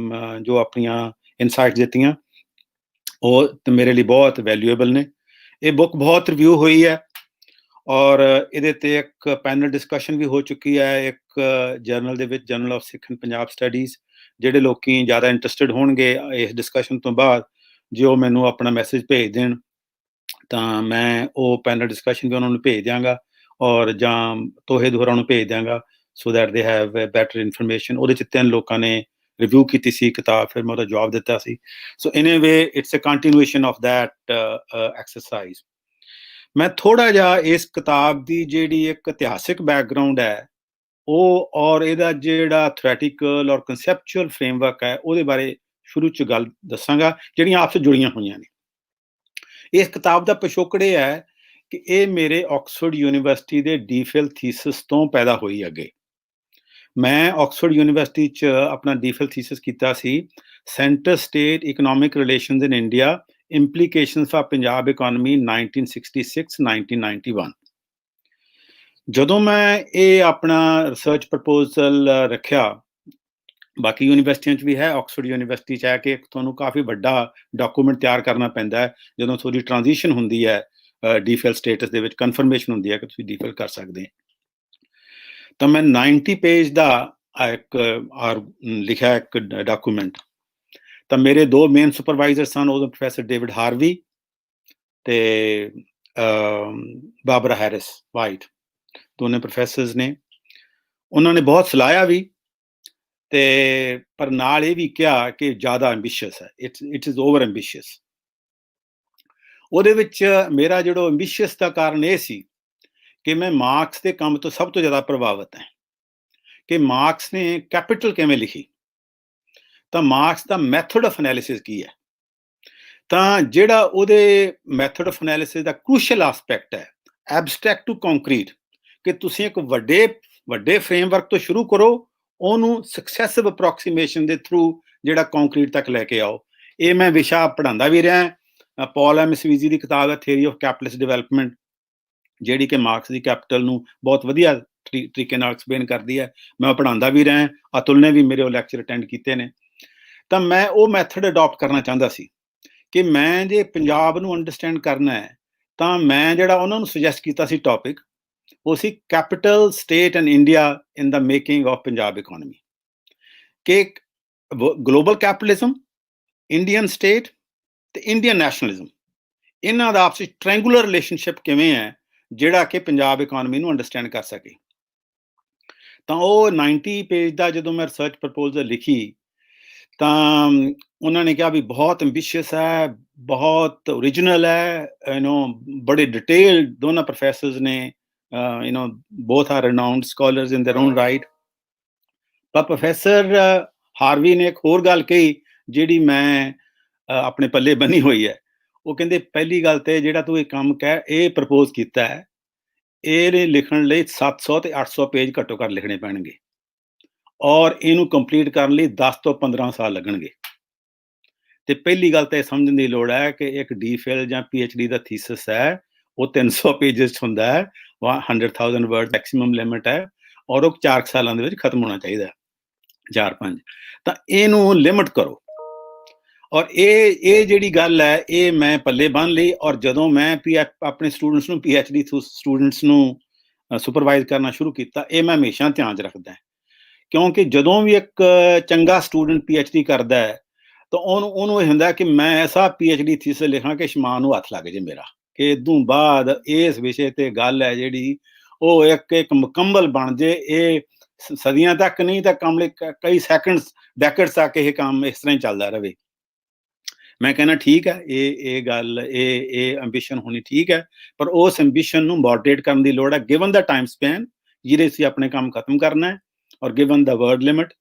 ਜੋ ਆਪਣੀਆਂ ਇਨਸਾਈਟ ਦਿੱਤੀਆਂ ਉਹ ਮੇਰੇ ਲਈ ਬਹੁਤ ਵੈਲਿਊਏਬਲ ਨੇ। ਇਹ ਬੁੱਕ ਬਹੁਤ ਰਿਵਿਊ ਹੋਈ ਹੈ ਔਰ ਇਹਦੇ ਤੇ ਇੱਕ ਪੈਨਲ ਡਿਸਕਸ਼ਨ ਵੀ ਹੋ ਚੁੱਕੀ ਹੈ ਇੱਕ ਜਰਨਲ ਦੇ ਵਿੱਚ, general of Sikh and Punjab studies. ਜਿਹੜੇ ਲੋਕੀ ਜ਼ਿਆਦਾ ਇੰਟਰਸਟਿਡ ਹੋਣਗੇ ਇਸ ਡਿਸਕਸ਼ਨ ਤੋਂ ਬਾਅਦ ਜੇ ਉਹ ਮੈਨੂੰ ਆਪਣਾ ਮੈਸੇਜ ਭੇਜ ਦੇਣ ਤਾਂ ਮੈਂ ਉਹ ਪੈਨਲ ਡਿਸਕਸ਼ਨ ਵੀ ਉਹਨਾਂ ਨੂੰ ਭੇਜ ਦਿਆਂਗਾ ਔਰ ਜਾਂ ਤੋਹਿਦ ਹੋਰਾਂ ਨੂੰ ਭੇਜ ਦਿਆਂਗਾ so that they have better information. ਉਹਦੇ 'ਚ 3 ਲੋਕਾਂ ਨੇ ਰਿਵਿਊ ਕੀਤੀ ਸੀ ਕਿਤਾਬ, ਫਿਰ ਮੈਂ ਉਹਦਾ ਜਵਾਬ ਦਿੱਤਾ ਸੀ। So in a way it's a continuation of that exercise. ਮੈਂ ਥੋੜ੍ਹਾ ਜਿਹਾ ਇਸ ਕਿਤਾਬ ਦੀ ਜਿਹੜੀ ਇੱਕ ਇਤਿਹਾਸਿਕ ਬੈਕਗਰਾਊਂਡ ਹੈ ਉਹ ਔਰ ਇਹਦਾ ਜਿਹੜਾ ਥਿਓਰੈਟੀਕਲ ਔਰ ਕਨਸੈਪਚੁਅਲ ਫਰੇਮਵਰਕ ਹੈ ਉਹਦੇ ਬਾਰੇ ਸ਼ੁਰੂ 'ਚ ਗੱਲ ਦੱਸਾਂਗਾ, ਜਿਹੜੀਆਂ ਆਪਸ 'ਚ ਜੁੜੀਆਂ ਹੋਈਆਂ ਨੇ। ਇਸ ਕਿਤਾਬ ਦਾ ਪਿਛੋਕੜ ਇਹ ਹੈ ਕਿ ਇਹ ਮੇਰੇ ਆਕਸਫੋਰਡ ਯੂਨੀਵਰਸਿਟੀ ਦੇ ਡੀਫਿਲ ਥੀਸਿਸ ਤੋਂ ਪੈਦਾ ਹੋਈ ਅੱਗੇ। ਮੈਂ ਆਕਸਫੋਰਡ ਯੂਨੀਵਰਸਿਟੀ 'ਚ ਆਪਣਾ ਡੀਫਿਲ ਥੀਸਿਸ ਕੀਤਾ ਸੀ, centre state economic relations in India, implications for Punjab economy 1966-1991। ਜਦੋਂ ਮੈਂ ਇਹ ਆਪਣਾ ਰਿਸਰਚ ਪ੍ਰਪੋਜ਼ਲ ਰੱਖਿਆ, ਬਾਕੀ ਯੂਨੀਵਰਸਿਟੀਆਂ 'ਚ ਵੀ ਹੈ, ਆਕਸਫੋਰਡ ਯੂਨੀਵਰਸਿਟੀ 'ਚ ਹੈ ਕਿ ਤੁਹਾਨੂੰ ਕਾਫੀ ਵੱਡਾ ਡਾਕੂਮੈਂਟ ਤਿਆਰ ਕਰਨਾ ਪੈਂਦਾ ਹੈ ਜਦੋਂ ਤੁਹਾਡੀ ਟ੍ਰਾਂਜੀਸ਼ਨ ਹੁੰਦੀ ਹੈ ਡੀਫਿਲ ਸਟੇਟਸ ਦੇ ਵਿੱਚ, ਕਨਫਰਮੇਸ਼ਨ ਹੁੰਦੀ ਹੈ ਕਿ ਤੁਸੀਂ ਡੀਫਿਲ ਕਰ ਸਕਦੇ। ਤਾਂ ਮੈਂ 90 ਪੇਜ ਦਾ ਇੱਕ ਲਿਖਿਆ ਇੱਕ ਡਾਕੂਮੈਂਟ। ਤਾਂ ਮੇਰੇ 2 ਮੇਨ ਸੁਪਰਵਾਈਜ਼ਰ ਸਨ, ਉਦੋਂ ਪ੍ਰੋਫੈਸਰ ਡੇਵਿਡ ਹਾਰਵੀ ਤੇ ਬਾਬਰਾ ਹੈਰਿਸ ਵਾਈਟ, ਦੋਨੇ ਪ੍ਰੋਫੈਸਰਸ ਨੇ। ਉਹਨਾਂ ਨੇ ਬਹੁਤ ਸਲਾਹਿਆ ਵੀ ਤੇ ਪਰ ਨਾਲ ਇਹ ਵੀ ਕਿਹਾ ਕਿ ਜ਼ਿਆਦਾ ਐਂਬੀਸ਼ੀਅਸ ਹੈ, ਇਟ ਇਜ਼ ਓਵਰ ਐਂਬੀਸ਼ੀਅਸ। ਉਹਦੇ ਵਿੱਚ ਮੇਰਾ ਜਿਹੜਾ ਐਂਬੀਸ਼ੀਅਸ ਦਾ ਕਾਰਨ ਇਹ ਸੀ ਕਿ ਮੈਂ ਮਾਰਕਸ ਦੇ ਕੰਮ ਤੋਂ ਸਭ ਤੋਂ ਜ਼ਿਆਦਾ ਪ੍ਰਭਾਵਿਤ ਹਾਂ ਕਿ ਮਾਰਕਸ ਨੇ ਕੈਪੀਟਲ ਕਿਵੇਂ ਲਿਖੀ, ਤਾਂ ਮਾਰਕਸ ਦਾ ਮੈਥਡ ਆਫ ਐਨਾਲਿਸਿਸ ਕੀ ਹੈ। ਤਾਂ ਜਿਹੜਾ ਉਹਦੇ ਮੈਥਡ ਆਫ ਐਨਾਲਿਸਿਸ ਦਾ ਕ੍ਰੂਸ਼ੀਅਲ ਐਸਪੈਕਟ ਹੈ ਐਬਸਟਰੈਕਟ ਟੂ ਕੰਕਰੀਟ, ਕਿ ਤੁਸੀਂ ਇੱਕ ਵੱਡੇ ਫਰੇਮਵਰਕ ਤੋਂ ਸ਼ੁਰੂ ਕਰੋ, ਉਹਨੂੰ ਸਕਸੈਸਿਵ ਅਪਰੋਕਸੀਮੇਸ਼ਨ ਦੇ ਥਰੂ ਜਿਹੜਾ ਕੰਕਰੀਟ ਤੱਕ ਲੈ ਕੇ ਆਓ। ਇਹ ਮੈਂ ਵਿਸ਼ਾ ਪੜ੍ਹਾਉਂਦਾ ਵੀ ਰਿਹਾ। ਪੌਲ ਐਮ ਸਵੀਜ਼ੀ ਦੀ ਕਿਤਾਬ ਹੈ ਥਿਊਰੀ ਆਫ ਕੈਪੀਟਲਿਸਟ ਡਿਵੈਲਪਮੈਂਟ, ਜਿਹੜੀ ਕਿ ਮਾਰਕਸ ਦੀ ਕੈਪੀਟਲ ਨੂੰ ਬਹੁਤ ਵਧੀਆ ਤਰੀਕੇ ਨਾਲ ਐਕਸਪਲੇਨ ਕਰਦੀ ਹੈ। ਮੈਂ ਪੜ੍ਹਾਉਂਦਾ ਵੀ ਰਿਹਾ, ਅਤੁਲ ਨੇ ਵੀ ਮੇਰੇ ਉਹ ਲੈਕਚਰ ਅਟੈਂਡ ਕੀਤੇ ਨੇ। ਤਾਂ ਮੈਂ ਉਹ ਮੈਥਡ ਅਡਾਪਟ ਕਰਨਾ ਚਾਹੁੰਦਾ ਸੀ ਕਿ ਮੈਂ ਜੇ ਪੰਜਾਬ ਨੂੰ ਅੰਡਰਸਟੈਂਡ ਕਰਨਾ ਹੈ ਤਾਂ ਮੈਂ ਜਿਹੜਾ ਉਹਨਾਂ ਨੂੰ ਸੁਜੈਸਟ ਕੀਤਾ ਸੀ ਟੌਪਿਕ, ਉਹ ਸੀ capital state and India in the making of Punjab economy. ਕਿ ਗਲੋਬਲ ਕੈਪੀਟਲਿਜ਼ਮ, ਇੰਡੀਅਨ ਸਟੇਟ ਤੇ ਇੰਡੀਅਨ ਨੈਸ਼ਨਲਿਜ਼ਮ, ਇਹਨਾਂ ਦਾ ਆਪਸ ਵਿੱਚ ਟ੍ਰਾਇੰਗੂਲਰ ਰਿਲੇਸ਼ਨਸ਼ਿਪ ਕਿਵੇਂ ਹੈ ਜਿਹੜਾ ਕਿ ਪੰਜਾਬ ਇਕੋਨਮੀ ਨੂੰ ਅੰਡਰਸਟੈਂਡ ਕਰ ਸਕੇ। ਤਾਂ ਉਹ 90 ਪੇਜ ਦਾ ਜਦੋਂ ਮੈਂ ਰਿਸਰਚ ਪ੍ਰਪੋਜ਼ਲ ਲਿਖੀ ਤਾਂ ਉਹਨਾਂ ਨੇ ਕਿਹਾ ਵੀ ਬਹੁਤ ਐਂਬੀਸ਼ੀਅਸ ਹੈ, ਬਹੁਤ ਓਰੀਜਨਲ ਹੈ, ਬੜੇ ਡਿਟੇਲ ਦੋਨਾਂ ਪ੍ਰੋਫੈਸਰਸ ਨੇ, both are renowned scholars in their own right। ਪਰ ਪ੍ਰੋਫੈਸਰ ਹਾਰਵੀ ਨੇ ਇੱਕ ਹੋਰ ਗੱਲ ਕਹੀ ਜਿਹੜੀ ਮੈਂ ਆਪਣੇ ਪੱਲੇ ਬੰਨੀ ਹੋਈ ਹੈ। ਉਹ ਕਹਿੰਦੇ ਪਹਿਲੀ ਗੱਲ ਤੇ ਜਿਹੜਾ ਤੂੰ ਇਹ ਕੰਮ ਇਹ ਪ੍ਰਪੋਜ਼ ਕੀਤਾ ਹੈ, ਇਹਨੇ ਲਿਖਣ ਲਈ 700 ਤੇ 800 ਪੇਜ ਘੱਟੋ ਘੱਟ ਲਿਖਣੇ ਪੈਣਗੇ ਔਰ ਇਹਨੂੰ ਕੰਪਲੀਟ ਕਰਨ ਲਈ 10 ਤੋਂ 15 ਸਾਲ ਲੱਗਣਗੇ। ਤੇ ਪਹਿਲੀ ਗੱਲ ਤਾਂ ਇਹ ਸਮਝਣ ਦੀ ਲੋੜ ਹੈ ਕਿ ਇੱਕ ਡੀਫਿਲ ਜਾਂ PhD ਦਾ ਥੀਸਿਸ ਹੈ ਉਹ 300 ਪੇਜਸ ਹੁੰਦਾ ਹੈ, 100,000 ਵਰਡ ਮੈਕਸਿਮਮ ਲਿਮਿਟ ਹੈ ਔਰ ਉਹ 4 ਸਾਲਾਂ ਦੇ ਵਿੱਚ ਖਤਮ ਹੋਣਾ ਚਾਹੀਦਾ, 4-5। ਤਾਂ ਇਹਨੂੰ ਲਿਮਿਟ ਕਰੋ। ਔਰ ਇਹ ਜਿਹੜੀ ਗੱਲ ਹੈ ਇਹ ਮੈਂ ਪੱਲੇ ਬੰਨ ਲਈ। ਔਰ ਜਦੋਂ ਮੈਂ ਆਪਣੇ ਸਟੂਡੈਂਟਸ ਨੂੰ PhD ਸਟੂਡੈਂਟਸ ਨੂੰ ਸੁਪਰਵਾਈਜ਼ ਕਰਨਾ ਸ਼ੁਰੂ ਕੀਤਾ, ਇਹ ਮੈਂ ਹਮੇਸ਼ਾ ਧਿਆਨ 'ਚ ਰੱਖਦਾ ਕਿਉਂਕਿ ਜਦੋਂ ਵੀ ਇੱਕ ਚੰਗਾ ਸਟੂਡੈਂਟ PhD ਕਰਦਾ ਹੈ ਤਾਂ ਉਹਨੂੰ ਇਹ ਹੁੰਦਾ ਕਿ ਮੈਂ ਐਸਾ PhD ਥੀਸਿਸ ਲਿਖਾਂ ਕਿ ਸ਼ਮਾਨ ਨੂੰ ਹੱਥ ਲੱਗ ਜੇ ਮੇਰਾ, ਕਿ ਇਦੋਂ ਬਾਅਦ ਇਸ ਵਿਸ਼ੇ ਤੇ ਗੱਲ ਹੈ ਜਿਹੜੀ ਉਹ ਇੱਕ ਮੁਕੰਮਲ ਬਣ ਜੇ। ਇਹ ਸਦੀਆਂ ਤੱਕ ਨਹੀਂ ਤਾਂ ਕਈ ਸੈਕਿੰਡਸ ਡੈਕੇਡਸ ਤੱਕ ਇਹ ਕੰਮ ਇਸ ਤਰ੍ਹਾਂ ਹੀ ਚੱਲਦਾ ਰਹੇ। ਮੈਂ ਕਹਿੰਦਾ ਠੀਕ ਹੈ, ਇਹ ਗੱਲ ਇਹ ਐਂਬੀਸ਼ਨ ਹੋਣੀ ਠੀਕ ਹੈ, ਪਰ ਉਸ ਐਂਬੀਸ਼ਨ ਨੂੰ ਮੋਡਰੇਟ ਕਰਨ ਦੀ ਲੋੜ ਹੈ ਗਿਵਨ ਦਾ ਟਾਈਮ ਸਪੈਨ ਜਿਹਦੇ ਅਸੀਂ ਆਪਣੇ ਕੰਮ ਖਤਮ ਕਰਨਾ ਹੈ ਔਰ ਗਿਵਨ ਦਾ ਵਰਡ ਲਿਮਿਟ।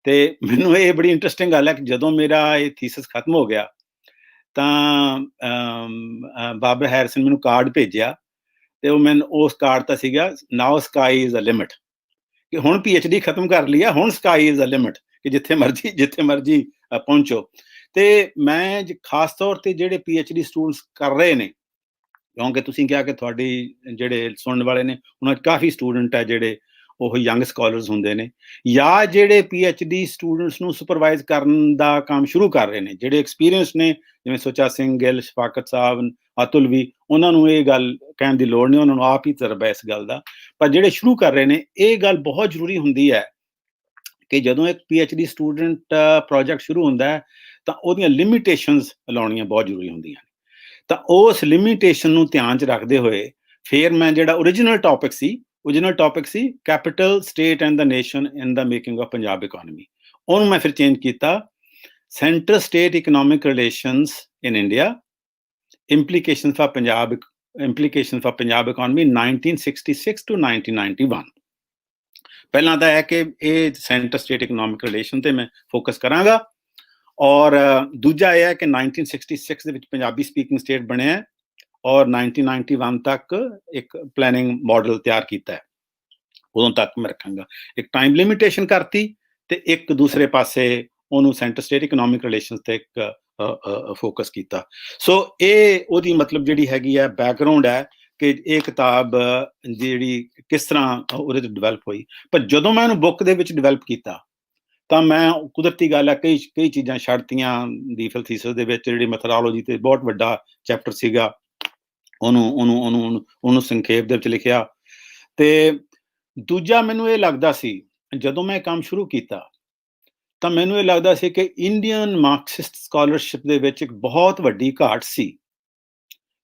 ਤੇ ਮੈਨੂੰ ਇਹ ਬੜੀ ਇੰਟਰਸਟਿੰਗ ਗੱਲ ਹੈ ਕਿ ਜਦੋਂ ਮੇਰਾ ਇਹ ਥੀਸਿਸ ਖਤਮ ਹੋ ਗਿਆ ਤਾਂ ਬਾਬਰਾ ਹੈਰਿਸ ਨੇ ਮੈਨੂੰ ਕਾਰਡ ਭੇਜਿਆ ਤੇ ਉਹ ਮੈਨੂੰ ਉਸ ਕਾਰਡ ਤਾਂ ਸੀਗਾ ਨਾਓ ਸਕਾਈ ਇਜ਼ ਅ ਲਿਮਿਟ, ਕਿ ਹੁਣ PhD ਖਤਮ ਕਰ ਲਿਆ, ਹੁਣ ਸਕਾਈ ਇਜ਼ ਅ ਲਿਮਿਟ, ਕਿ ਜਿੱਥੇ ਮਰਜੀ ਪਹੁੰਚੋ। ਤੇ ਮੈਂ ਖਾਸ ਤੌਰ ਤੇ ਜਿਹੜੇ PhD ਸਟੂਡੈਂਟਸ ਕਰ ਰਹੇ ਨੇ, ਕਿਉਂਕਿ ਤੁਸੀਂ ਕਿਹਾ ਕਿ ਤੁਹਾਡੀ ਜਿਹੜੇ ਸੁਣਨ ਵਾਲੇ ਨੇ ਉਹਨਾਂ 'ਚ ਕਾਫੀ ਸਟੂਡੈਂਟ ਹੈ ਜਿਹੜੇ ਉਹ ਯੰਗ ਸਕਾਲਰਸ ਹੁੰਦੇ ਨੇ, ਜਾਂ ਜਿਹੜੇ PhD ਸਟੂਡੈਂਟਸ ਨੂੰ ਸੁਪਰਵਾਈਜ਼ ਕਰਨ ਦਾ ਕੰਮ ਸ਼ੁਰੂ ਕਰ ਰਹੇ ਨੇ, ਜਿਹੜੇ ਐਕਸਪੀਰੀਅੰਸ ਨੇ, ਜਿਵੇਂ ਸੁੱਚਾ ਸਿੰਘ ਗਿੱਲ, ਸ਼ਫਾਕਤ ਸਾਹਿਬ, ਅਤੁਲ ਵੀ, ਉਹਨਾਂ ਨੂੰ ਇਹ ਗੱਲ ਕਹਿਣ ਦੀ ਲੋੜ ਨਹੀਂ, ਉਹਨਾਂ ਨੂੰ ਆਪ ਹੀ ਤਜਰਬਾ ਇਸ ਗੱਲ ਦਾ। ਪਰ ਜਿਹੜੇ ਸ਼ੁਰੂ ਕਰ ਰਹੇ ਨੇ, ਇਹ ਗੱਲ ਬਹੁਤ ਜ਼ਰੂਰੀ ਹੁੰਦੀ ਹੈ ਕਿ ਜਦੋਂ ਇੱਕ PhD ਸਟੂਡੈਂਟ ਪ੍ਰੋਜੈਕਟ ਸ਼ੁਰੂ ਹੁੰਦਾ ਹੈ ਤਾਂ ਉਹਦੀਆਂ ਲਿਮਿਟੇਸ਼ਨਸ ਲਾਉਣੀਆਂ ਬਹੁਤ ਜ਼ਰੂਰੀ ਹੁੰਦੀਆਂ ਨੇ। ਤਾਂ ਉਸ ਲਿਮਿਟੇਸ਼ਨ ਨੂੰ ਧਿਆਨ 'ਚ ਰੱਖਦੇ ਹੋਏ ਫਿਰ ਮੈਂ ਜਿਹੜਾ original topic C capital state and the nation in the making of Punjab economy, ਉਹਨੂੰ ਮੈਂ ਫਿਰ ਚੇਂਜ ਕੀਤਾ centre state economic relations in India, implications for Punjab economy 1966 to 1991। ਪਹਿਲਾਂ ਤਾਂ ਹੈ ਕਿ ਇਹ ਸੈਂਟਰ ਸਟੇਟ ਇਕਨੋਮਿਕ ਰਿਲੇਸ਼ਨ ਤੇ ਮੈਂ ਫੋਕਸ ਕਰਾਂਗਾ, ਔਰ ਦੂਜਾ ਇਹ ਹੈ ਕਿ 1966 ਦੇ ਵਿੱਚ ਪੰਜਾਬੀ ਸਪੀਕਿੰਗ ਸਟੇਟ ਬਣਿਆ ਔਰ 1991 ਤੱਕ ਇੱਕ ਪਲੈਨਿੰਗ ਮਾਡਲ ਤਿਆਰ ਕੀਤਾ ਹੈ, ਉਦੋਂ ਤੱਕ ਮੈਂ ਰੱਖਾਂਗਾ। ਇੱਕ ਟਾਈਮ ਲਿਮਿਟੇਸ਼ਨ ਕਰਤੀ ਤੇ ਇੱਕ ਦੂਸਰੇ ਪਾਸੇ ਉਹਨੂੰ ਸੈਂਟਰ ਸਟੇਟ ਇਕਨੋਮਿਕ ਰਿਲੇਸ਼ਨਸ ਤੇ ਇੱਕ ਫੋਕਸ ਕੀਤਾ। ਸੋ ਇਹ ਉਹਦੀ ਮਤਲਬ ਜਿਹੜੀ ਹੈਗੀ ਹੈ ਬੈਕਗਰਾਉਂਡ ਹੈ ਕਿ ਇਹ ਕਿਤਾਬ ਜਿਹੜੀ ਕਿਸ ਤਰ੍ਹਾਂ ਉਹਦੇ ਤੇ ਡਿਵੈਲਪ ਹੋਈ। ਪਰ ਜਦੋਂ ਮੈਂ ਉਹਨੂੰ ਬੁੱਕ ਦੇ ਵਿੱਚ ਡਿਵੈਲਪ ਕੀਤਾ ਤਾਂ ਮੈਂ ਕੁਦਰਤੀ ਗੱਲ ਹੈ ਕਈ ਚੀਜ਼ਾਂ ਛੱਡਤੀਆਂ ਦੀ ਥੀਸਿਸ ਦੇ ਵਿੱਚ। ਜਿਹੜੀ ਮੈਥਡੋਲੋਜੀ ਤੇ ਬਹੁਤ ਵੱਡਾ ਚੈਪਟਰ ਸੀਗਾ ਉਹਨੂੰ ਸੰਖੇਪ ਦੇ ਵਿੱਚ ਲਿਖਿਆ। ਤੇ ਦੂਜਾ ਮੈਨੂੰ ਇਹ ਲੱਗਦਾ ਸੀ ਜਦੋਂ ਮੈਂ ਕੰਮ ਸ਼ੁਰੂ ਕੀਤਾ ਤਾਂ ਮੈਨੂੰ ਇਹ ਲੱਗਦਾ ਸੀ ਕਿ ਇੰਡੀਅਨ ਮਾਰਕਸਿਸਟ ਸਕਾਲਰਸ਼ਿਪ ਦੇ ਵਿੱਚ ਇੱਕ ਬਹੁਤ ਵੱਡੀ ਘਾਟ ਸੀ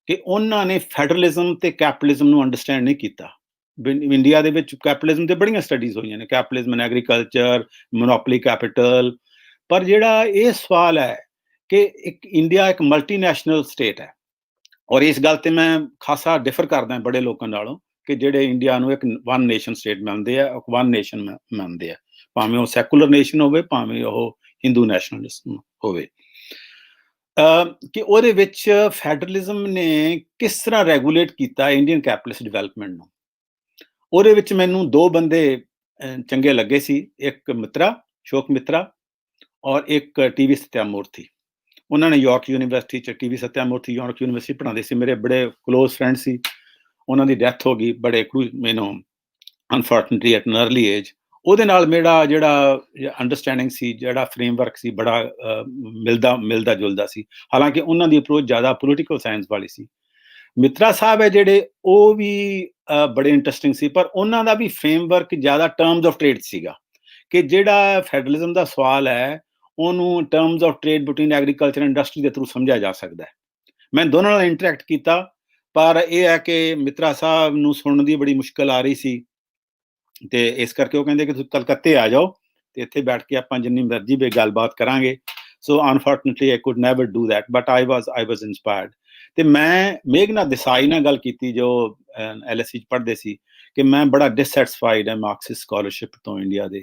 ਕਿ ਉਹਨਾਂ ਨੇ ਫੈਡਰਲਿਜ਼ਮ ਤੇ ਕੈਪੀਟਲਿਜ਼ਮ ਨੂੰ ਅੰਡਰਸਟੈਂਡ ਨਹੀਂ ਕੀਤਾ। ਇੰਡੀਆ ਦੇ ਵਿੱਚ ਕੈਪੀਟਲਿਜ਼ਮ ਤੇ ਬੜੀਆਂ ਸਟੱਡੀਜ਼ ਹੋਈਆਂ ਨੇ, ਕੈਪੀਟਲਿਜ਼ਮ ਇਨ ਐਗਰੀਕਲਚਰ, ਮੋਨੋਪੋਲੀ ਕੈਪੀਟਲ, ਪਰ ਜਿਹੜਾ ਇਹ ਸਵਾਲ ਹੈ ਕਿ ਇੰਡੀਆ ਇੱਕ ਮਲਟੀਨੈਸ਼ਨਲ ਸਟੇਟ ਹੈ, ਔਰ ਇਸ ਗੱਲ ਤੇ ਮੈਂ ਖਾਸਾ ਡਿਫਰ ਕਰਦਾ ਬੜੇ ਲੋਕਾਂ ਨਾਲੋਂ ਕਿ ਜਿਹੜੇ ਇੰਡੀਆ ਨੂੰ ਇੱਕ ਵਨ ਨੇਸ਼ਨ ਸਟੇਟ ਮੰਨਦੇ ਆ, ਵਨ ਨੇਸ਼ਨ ਮੰਨਦੇ ਆ, ਭਾਵੇਂ ਉਹ ਸੈਕੂਲਰ ਨੇਸ਼ਨ ਹੋਵੇ ਭਾਵੇਂ ਉਹ ਹਿੰਦੂ ਨੈਸ਼ਨਲਿਜ਼ਮ ਹੋਵੇ, ਕਿ ਉਹਦੇ ਵਿੱਚ ਫੈਡਰਲਿਜ਼ਮ ਨੇ ਕਿਸ ਤਰ੍ਹਾਂ ਰੈਗੂਲੇਟ ਕੀਤਾ ਇੰਡੀਅਨ ਕੈਪੀਟਲਿਸਟ ਡਿਵੈਲਪਮੈਂਟ ਨੂੰ। ਉਹਦੇ ਵਿੱਚ ਮੈਨੂੰ ਦੋ ਬੰਦੇ ਚੰਗੇ ਲੱਗੇ ਸੀ, ਇੱਕ ਅਸ਼ੋਕ ਮਿੱਤਰਾ ਔਰ ਇੱਕ TV ਸਤਿਆਮੂਰਤੀ। ਉਹਨਾਂ ਨੇ ਯਾਰਕ ਯੂਨੀਵਰਸਿਟੀ 'ਚ TV ਸਤਿਆਮੂਰਤੀ ਯਾਰਕ ਯੂਨੀਵਰਸਿਟੀ ਪੜ੍ਹਾਉਂਦੇ ਸੀ, ਮੇਰੇ ਬੜੇ ਕਲੋਜ਼ ਫਰੈਂਡ ਸੀ। ਉਹਨਾਂ ਦੀ ਡੈਥ ਹੋ ਗਈ ਬੜੇ ਮੈਨੂੰ unfortunately at N early age. ਉਹਦੇ ਨਾਲ ਮੇਰਾ ਜਿਹੜਾ ਅੰਡਰਸਟੈਂਡਿੰਗ ਸੀ, ਜਿਹੜਾ ਫਰੇਮਵਰਕ ਸੀ, ਬੜਾ ਮਿਲਦਾ ਜੁਲਦਾ ਸੀ। ਹਾਲਾਂਕਿ ਉਹਨਾਂ ਦੀ ਅਪਰੋਚ ਜ਼ਿਆਦਾ ਪੋਲੀਟੀਕਲ ਸਾਇੰਸ ਵਾਲੀ ਸੀ। ਮਿੱਤਰਾ ਸਾਹਿਬ ਹੈ ਜਿਹੜੇ, ਉਹ ਵੀ ਬੜੇ ਇੰਟਰਸਟਿੰਗ ਸੀ, ਪਰ ਉਹਨਾਂ ਦਾ ਵੀ ਫਰੇਮਵਰਕ ਜ਼ਿਆਦਾ ਟਰਮਸ ਆਫ ਟ੍ਰੇਡ ਸੀਗਾ ਕਿ ਜਿਹੜਾ ਫੈਡਰਲਿਜ਼ਮ ਦਾ ਸਵਾਲ ਹੈ ਉਹਨੂੰ terms of trade between agriculture industry ਦੇ ਥਰੂ ਸਮਝਿਆ ਜਾ ਸਕਦਾ ਹੈ। ਮੈਂ ਦੋਨਾਂ ਨਾਲ ਇੰਟਰੈਕਟ ਕੀਤਾ, ਪਰ ਇਹ ਹੈ ਕਿ ਮਿੱਤਰਾ ਸਾਹਿਬ ਨੂੰ ਸੁਣਨ ਦੀ ਬੜੀ ਮੁਸ਼ਕਿਲ ਆ ਰਹੀ ਸੀ ਤੇ ਇਸ ਕਰਕੇ ਉਹ ਕਹਿੰਦੇ ਕਿ ਤੁਸੀਂ ਕਲਕੱਤੇ ਆ ਜਾਓ ਤੇ ਇੱਥੇ ਬੈਠ ਕੇ ਆਪਾਂ ਜਿੰਨੀ ਮਰਜ਼ੀ ਵੀ ਗੱਲਬਾਤ ਕਰਾਂਗੇ। So unfortunately I could never do that, but I was inspired. ਤੇ ਮੈਂ ਮੇਘਨਾਥ ਦੇਸਾਈ ਨਾਲ ਗੱਲ ਕੀਤੀ ਜੋ LSE 'ਚ ਪੜ੍ਹਦੇ ਸੀ ਕਿ ਮੈਂ ਬੜਾ ਡਿਸਸੈਟਿਸਫਾਈਡ ਹੈ ਮਾਰਕਸਿਸਟ ਸਕਾਲਰਸ਼ਿਪ ਤੋਂ ਇੰਡੀਆ ਦੇ,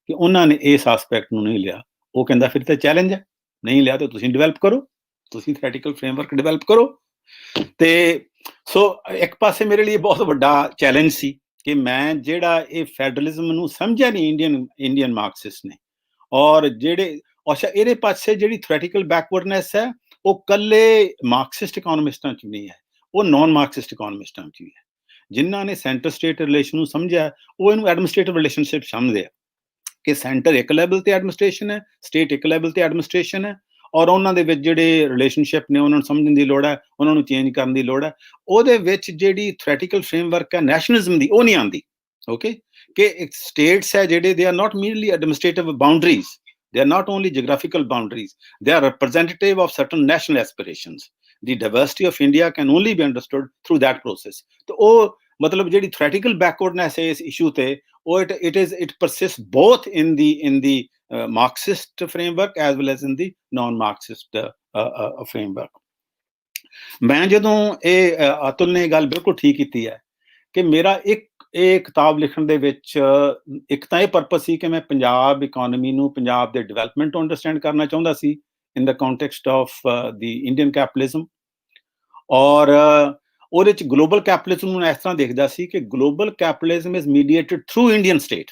ਕਿ ਉਹਨਾਂ ਨੇ ਇਸ ਆਸਪੈਕਟ ਨੂੰ ਨਹੀਂ ਲਿਆ। ਉਹ ਕਹਿੰਦਾ ਫਿਰ ਤਾਂ ਚੈਲੰਜ ਹੈ, ਨਹੀਂ ਲਿਆ ਤਾਂ ਤੁਸੀਂ ਡਿਵੈਲਪ ਕਰੋ, ਤੁਸੀਂ ਥਿਓਰੈਟੀਕਲ ਫਰੇਮਵਰਕ ਡਿਵੈਲਪ ਕਰੋ। ਤੇ ਸੋ ਇੱਕ ਪਾਸੇ ਮੇਰੇ ਲਈ ਬਹੁਤ ਵੱਡਾ ਚੈਲੰਜ ਸੀ ਕਿ ਮੈਂ ਜਿਹੜਾ ਇਹ ਫੈਡਰਲਿਜ਼ਮ ਨੂੰ ਸਮਝਿਆ ਨਹੀਂ ਇੰਡੀਅਨ ਮਾਰਕਸਿਸਟ ਨੇ, ਔਰ ਜਿਹੜੇ ਅੱਛਾ ਇਹਦੇ ਪਾਸੇ ਜਿਹੜੀ ਥਿਓਰੈਟੀਕਲ ਬੈਕਵਰਡਨੈਸ ਹੈ ਉਹ ਕੱਲੇ ਮਾਰਕਸਿਸਟ ਇਕੋਨੋਮਿਸਟਾਂ 'ਚ ਨਹੀਂ ਹੈ, ਉਹ ਨਾਨ ਮਾਰਕਸਿਸਟ ਇਕੋਨੋਮਿਸਟਾਂ 'ਚ ਵੀ ਹੈ। ਜਿਨ੍ਹਾਂ ਨੇ ਸੈਂਟਰ ਸਟੇਟ ਰਿਲੇਸ਼ਨ ਨੂੰ ਸਮਝਿਆ ਉਹ ਇਹਨੂੰ ਐਡਮਿਨਿਸਟ੍ਰੇਟਿਵ ਰਿਲੇਸ਼ਨਸ਼ਿਪ ਸਮਝਦੇ ਆ ਕਿ ਸੈਂਟਰ ਇੱਕ ਲੈਵਲ ਤੇ ਐਡਮਿਨਿਸਟ੍ਰੇਸ਼ਨ ਹੈ, ਸਟੇਟ ਇੱਕ ਲੈਵਲ ਤੇ ਐਡਮਿਨਿਸਟ੍ਰੇਸ਼ਨ ਹੈ, ਔਰ ਉਹਨਾਂ ਦੇ ਵਿੱਚ ਜਿਹੜੇ ਰਿਲੇਸ਼ਨਸ਼ਿਪ ਨੇ ਉਹਨਾਂ ਨੂੰ ਸਮਝਣ ਦੀ ਲੋੜ ਹੈ, ਉਹਨਾਂ ਨੂੰ ਚੇਂਜ ਕਰਨ ਦੀ ਲੋੜ ਹੈ। ਉਹਦੇ ਵਿੱਚ ਜਿਹੜੀ ਥਿਓਰੈਟੀਕਲ ਫਰੇਮਵਰਕ ਹੈ ਨੈਸ਼ਨਲਿਜ਼ਮ ਦੀ, ਉਹ ਨਹੀਂ ਆਉਂਦੀ। ਓਕੇ, ਕਿ ਸਟੇਟਸ ਹੈ ਜਿਹੜੇ they are not merely administrative boundaries, they are not only geographical boundaries, they are representative of certain national aspirations. The diversity of India can only be understood through that process. तो वो मतलब ਜਿਹੜੀ theoretical backwardness है इस issue ते, it persists both in the Marxist framework as well as in the non-Marxist framework. ਮੈਂ ਜਦੋਂ ਇਹ ਅਤੁਲ ਨੇ ਗੱਲ ਬਿਲਕੁਲ ਠੀਕ ਕੀਤੀ ਹੈ ਕਿ ਮੇਰਾ ਇਹ ਕਿਤਾਬ ਲਿਖਣ ਦੇ ਵਿੱਚ ਇੱਕ ਤਾਂ ਇਹ ਪਰਪਸ ਸੀ ਕਿ ਮੈਂ ਪੰਜਾਬ ਇਕੋਨਮੀ ਨੂੰ, ਪੰਜਾਬ ਦੇ ਡਿਵੈਲਪਮੈਂਟ ਨੂੰ ਅੰਡਰਸਟੈਂਡ ਕਰਨਾ ਚਾਹੁੰਦਾ ਸੀ in the context of the Indian capitalism, ਔਰ ਉਹਦੇ 'ਚ ਗਲੋਬਲ ਕੈਪੀਟਲਿਜ਼ਮ ਨੂੰ ਇਸ ਤਰ੍ਹਾਂ ਦੇਖਦਾ ਸੀ ਕਿ global capitalism is mediated through Indian state,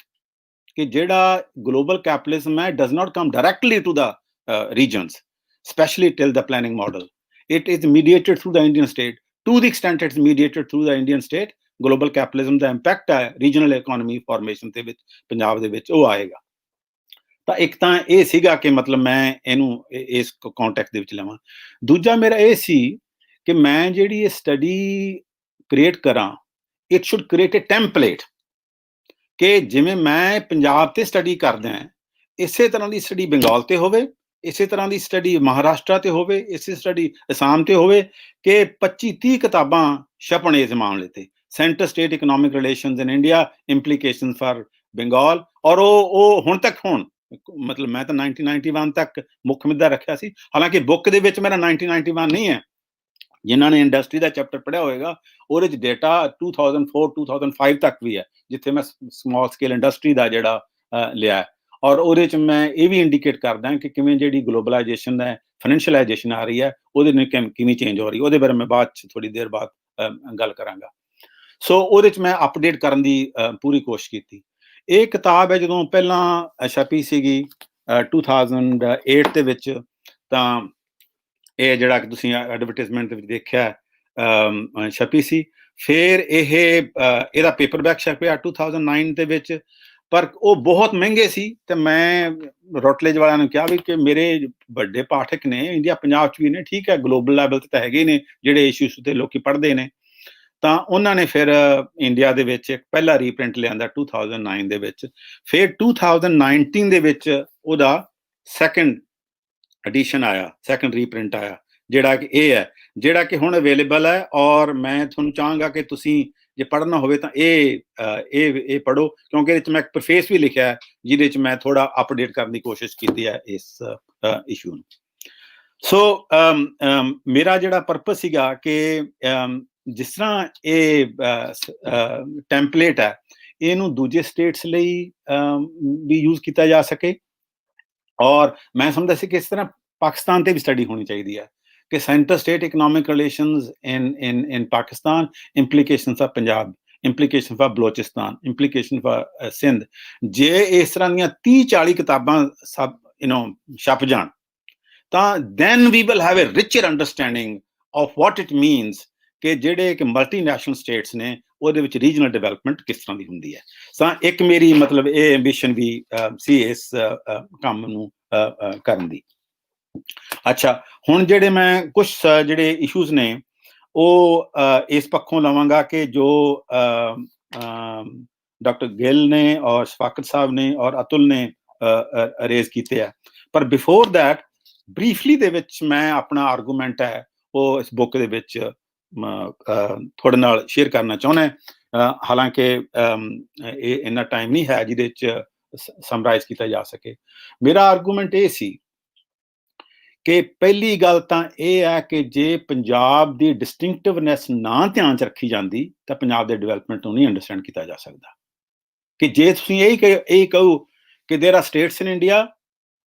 ਕਿ ਜਿਹੜਾ ਗਲੋਬਲ ਕੈਪੀਟਲਿਜ਼ਮ ਹੈ does not come directly to the regions, specially till the planning model, it is mediated through the Indian state. To the extent it's mediated through the Indian state, global capitalism ਦਾ impact ਹੈ regional economy formation ਦੇ ਵਿੱਚ ਪੰਜਾਬ ਦੇ ਵਿੱਚ ਉਹ ਆਏਗਾ। ਤਾਂ ਇੱਕ ਤਾਂ ਇਹ ਸੀਗਾ ਕਿ ਮਤਲਬ ਮੈਂ ਇਹਨੂੰ ਇਸ ਕੰਟੈਕਸਟ ਦੇ ਵਿੱਚ ਲਵਾਂ। ਦੂਜਾ ਮੇਰਾ ਇਹ ਸੀ ਕਿ ਮੈਂ ਜਿਹੜੀ ਇਹ ਸਟੱਡੀ ਕ੍ਰੀਏਟ ਕਰਾਂ, it should create a template, ਕਿ ਜਿਵੇਂ ਮੈਂ ਪੰਜਾਬ ਤੇ ਸਟੱਡੀ ਕਰਦਾ ਇਸੇ ਤਰ੍ਹਾਂ ਦੀ ਸਟੱਡੀ ਬੰਗਾਲ ਤੇ ਹੋਵੇ, ਇਸੇ ਤਰ੍ਹਾਂ ਦੀ ਸਟੱਡੀ ਮਹਾਰਾਸ਼ਟਰ ਤੇ ਹੋਵੇ, ਇਸੇ ਸਟੱਡੀ ਅਸਾਮ ਤੇ ਹੋਵੇ, ਕਿ 25-30 ਕਿਤਾਬਾਂ ਛਪਣ ਇਸ ਮਾਮਲੇ ਤੇ centre state economic relations in India implication for Bengal ਔਰ ਉਹ ਹੁਣ ਤੱਕ ਹੋਣ ਮਤਲਬ ਮੈਂ ਤਾਂ 1991 ਤੱਕ ਮੁੱਖ ਮੁੱਦਾ ਰੱਖਿਆ ਸੀ ਹਾਲਾਂਕਿ ਬੁੱਕ ਦੇ ਵਿੱਚ ਮੇਰਾ 1991 ਨਹੀਂ ਹੈ ਜਿਨ੍ਹਾਂ ਨੇ ਇੰਡਸਟਰੀ ਦਾ ਚੈਪਟਰ ਪੜ੍ਹਿਆ ਹੋਏਗਾ ਉਹਦੇ 'ਚ ਡੇਟਾ 2004-2005 ਤੱਕ ਵੀ ਹੈ ਜਿੱਥੇ ਮੈਂ ਸਮਾਲ ਸਕੇਲ ਇੰਡਸਟਰੀ ਦਾ ਜਿਹੜਾ ਲਿਆ ਔਰ ਉਹਦੇ 'ਚ ਮੈਂ ਇਹ ਵੀ ਇੰਡੀਕੇਟ ਕਰਦਾ ਕਿ ਕਿਵੇਂ ਜਿਹੜੀ ਗਲੋਬਲਾਈਜੇਸ਼ਨ ਹੈ ਫਾਈਨੈਂਸ਼ੀਅਲਾਈਜੇਸ਼ਨ ਆ ਰਹੀ ਹੈ ਉਹਦੇ ਨਾਲ ਕਿਵੇਂ ਚੇਂਜ ਹੋ ਰਹੀ ਉਹਦੇ ਬਾਰੇ ਮੈਂ ਬਾਅਦ 'ਚ ਥੋੜ੍ਹੀ ਦੇਰ ਬਾਅਦ ਗੱਲ ਕਰਾਂਗਾ ਸੋ ਉਹਦੇ 'ਚ ਮੈਂ ਅਪਡੇਟ ਕਰਨ ਦੀ ਪੂਰੀ ਕੋਸ਼ਿਸ਼ ਕੀਤੀ ਇਹ ਕਿਤਾਬ ਹੈ ਜਦੋਂ ਪਹਿਲਾਂ ਛਪੀ ਸੀਗੀ 2008 ਦੇ ਵਿੱਚ ਤਾਂ ਇਹ ਜਿਹੜਾ ਕਿ ਤੁਸੀਂ ਐਡਵਰਟਾਈਜ਼ਮੈਂਟ ਦੇ ਵਿੱਚ ਦੇਖਿਆ ਛਪੀ ਸੀ ਫਿਰ ਇਹਦਾ ਪੇਪਰਬੈਕ ਛਪਿਆ 2009 ਦੇ ਵਿੱਚ ਪਰ ਉਹ ਬਹੁਤ ਮਹਿੰਗੇ ਸੀ ਤੇ ਮੈਂ ਰੋਟਲੇਜ ਵਾਲਿਆਂ ਨੂੰ ਕਿਹਾ ਵੀ ਕਿ ਮੇਰੇ ਵੱਡੇ ਪਾਠਕ ਨੇ ਇੰਡੀਆ ਪੰਜਾਬ 'ਚ ਵੀ ਨੇ ਠੀਕ ਹੈ ਗਲੋਬਲ ਲੈਵਲ ਤੇ ਤਾਂ ਹੈਗੇ ਨੇ ਜਿਹੜੇ ਇਸ਼ੂਸ ਤੇ ਲੋਕੀ ਪੜ੍ਹਦੇ ਨੇ ਤਾਂ ਉਹਨਾਂ ਨੇ ਫਿਰ ਇੰਡੀਆ ਦੇ ਵਿੱਚ ਇੱਕ ਪਹਿਲਾ ਰੀਪ੍ਰਿੰਟ ਲਿਆਂਦਾ 2009 ਦੇ ਵਿੱਚ ਫਿਰ 2019 ਦੇ ਵਿੱਚ ਉਹਦਾ ਸੈਕੰਡ ਐਡੀਸ਼ਨ ਆਇਆ ਸੈਕੰਡ ਰੀਪ੍ਰਿੰਟ ਆਇਆ ਜਿਹੜਾ ਕਿ ਇਹ ਹੈ ਜਿਹੜਾ ਕਿ ਹੁਣ ਅਵੇਲੇਬਲ ਹੈ ਔਰ ਮੈਂ ਤੁਹਾਨੂੰ ਚਾਹਾਂਗਾ ਕਿ ਤੁਸੀਂ ਜੇ ਪੜ੍ਹਨਾ ਹੋਵੇ ਤਾਂ ਇਹ ਪੜ੍ਹੋ ਕਿਉਂਕਿ ਇਹਦੇ 'ਚ ਮੈਂ ਇੱਕ ਪ੍ਰਫੇਸ ਵੀ ਲਿਖਿਆ ਹੈ ਜਿਹਦੇ 'ਚ ਮੈਂ ਥੋੜਾ ਅਪਡੇਟ ਕਰਨ ਦੀ ਕੋਸ਼ਿਸ਼ ਕੀਤੀ ਹੈ ਇਸ ਇਸ਼ੂ ਨੂੰ ਸੋ ਮੇਰਾ ਜਿਹੜਾ ਪਰਪਸ ਸੀਗਾ ਕਿ ਜਿਸ ਤਰ੍ਹਾਂ ਇਹ ਟੈਂਪਲੇਟ ਹੈ ਇਹਨੂੰ ਦੂਜੇ ਸਟੇਟਸ ਲਈ ਵੀ ਯੂਜ਼ ਕੀਤਾ ਜਾ ਸਕੇ ਔਰ ਮੈਂ ਸਮਝਦਾ ਸੀ ਕਿ ਇਸ ਤਰ੍ਹਾਂ ਪਾਕਿਸਤਾਨ ਤੇ ਵੀ ਸਟੱਡੀ ਹੋਣੀ ਚਾਹੀਦੀ ਹੈ ਕਿ centre state economic relations in Pakistan, implications for Punjab, implications for Balochistan, implications for Sindh ਜੇ ਇਸ ਤਰ੍ਹਾਂ ਦੀਆਂ 30-40 ਕਿਤਾਬਾਂ ਸਭ ਛਪ ਜਾਣ ਤਾਂ then we will have a richer understanding of what it means ਕਿ ਜਿਹੜੇ ਕਿ ਮਲਟੀਨੈਸ਼ਨਲ ਸਟੇਟਸ ਨੇ ਉਹਦੇ ਵਿੱਚ ਰੀਜਨਲ ਡਿਵੈਲਪਮੈਂਟ ਕਿਸ ਤਰ੍ਹਾਂ ਦੀ ਹੁੰਦੀ ਹੈ ਤਾਂ ਇੱਕ ਮੇਰੀ ਮਤਲਬ ਇਹ ਐਂਬੀਸ਼ਨ ਵੀ ਸੀ ਇਸ ਕੰਮ ਨੂੰ ਕਰਨ ਦੀ ਅੱਛਾ ਹੁਣ ਜਿਹੜੇ ਮੈਂ ਕੁਝ ਜਿਹੜੇ ਇਸ਼ੂਜ਼ ਨੇ ਉਹ ਇਸ ਪੱਖੋਂ ਲਵਾਂਗਾ ਕਿ ਜੋ ਡਾਕਟਰ ਗਿੱਲ ਨੇ ਔਰ ਸ਼ਫਾਕਤ ਸਾਹਿਬ ਨੇ ਔਰ ਅਤੁਲ ਨੇ ਰੇਜ਼ ਕੀਤੇ ਆ ਪਰ ਬਿਫੋਰ ਦੈਟ ਬਰੀਫਲੀ ਦੇ ਵਿੱਚ ਮੈਂ ਆਪਣਾ ਆਰਗੂਮੈਂਟ ਹੈ ਉਹ ਇਸ ਬੁੱਕ ਦੇ ਵਿੱਚ ਤੁਹਾਡੇ ਨਾਲ ਸ਼ੇਅਰ ਕਰਨਾ ਚਾਹੁੰਦਾ ਹਾਲਾਂਕਿ ਇਹ ਇੰਨਾ ਟਾਈਮ ਨਹੀਂ ਹੈ ਜਿਹਦੇ 'ਚ ਸਮਰਾਈਜ਼ ਕੀਤਾ ਜਾ ਸਕੇ ਮੇਰਾ ਆਰਗੂਮੈਂਟ ਇਹ ਸੀ ਕਿ ਪਹਿਲੀ ਗੱਲ ਤਾਂ ਇਹ ਹੈ ਕਿ ਜੇ ਪੰਜਾਬ ਦੀ ਡਿਸਟਿੰਕਟਿਵਨੈਸ ਨਾ ਧਿਆਨ 'ਚ ਰੱਖੀ ਜਾਂਦੀ ਤਾਂ ਪੰਜਾਬ ਦੇ ਡਿਵੈਲਪਮੈਂਟ ਨੂੰ ਨਹੀਂ ਅੰਡਰਸਟੈਂਡ ਕੀਤਾ ਜਾ ਸਕਦਾ ਕਿ ਜੇ ਤੁਸੀਂ ਇਹ ਕਹੋ ਕਿ ਦੇਰ ਆਰ ਸਟੇਟਸ ਇਨ ਇੰਡੀਆ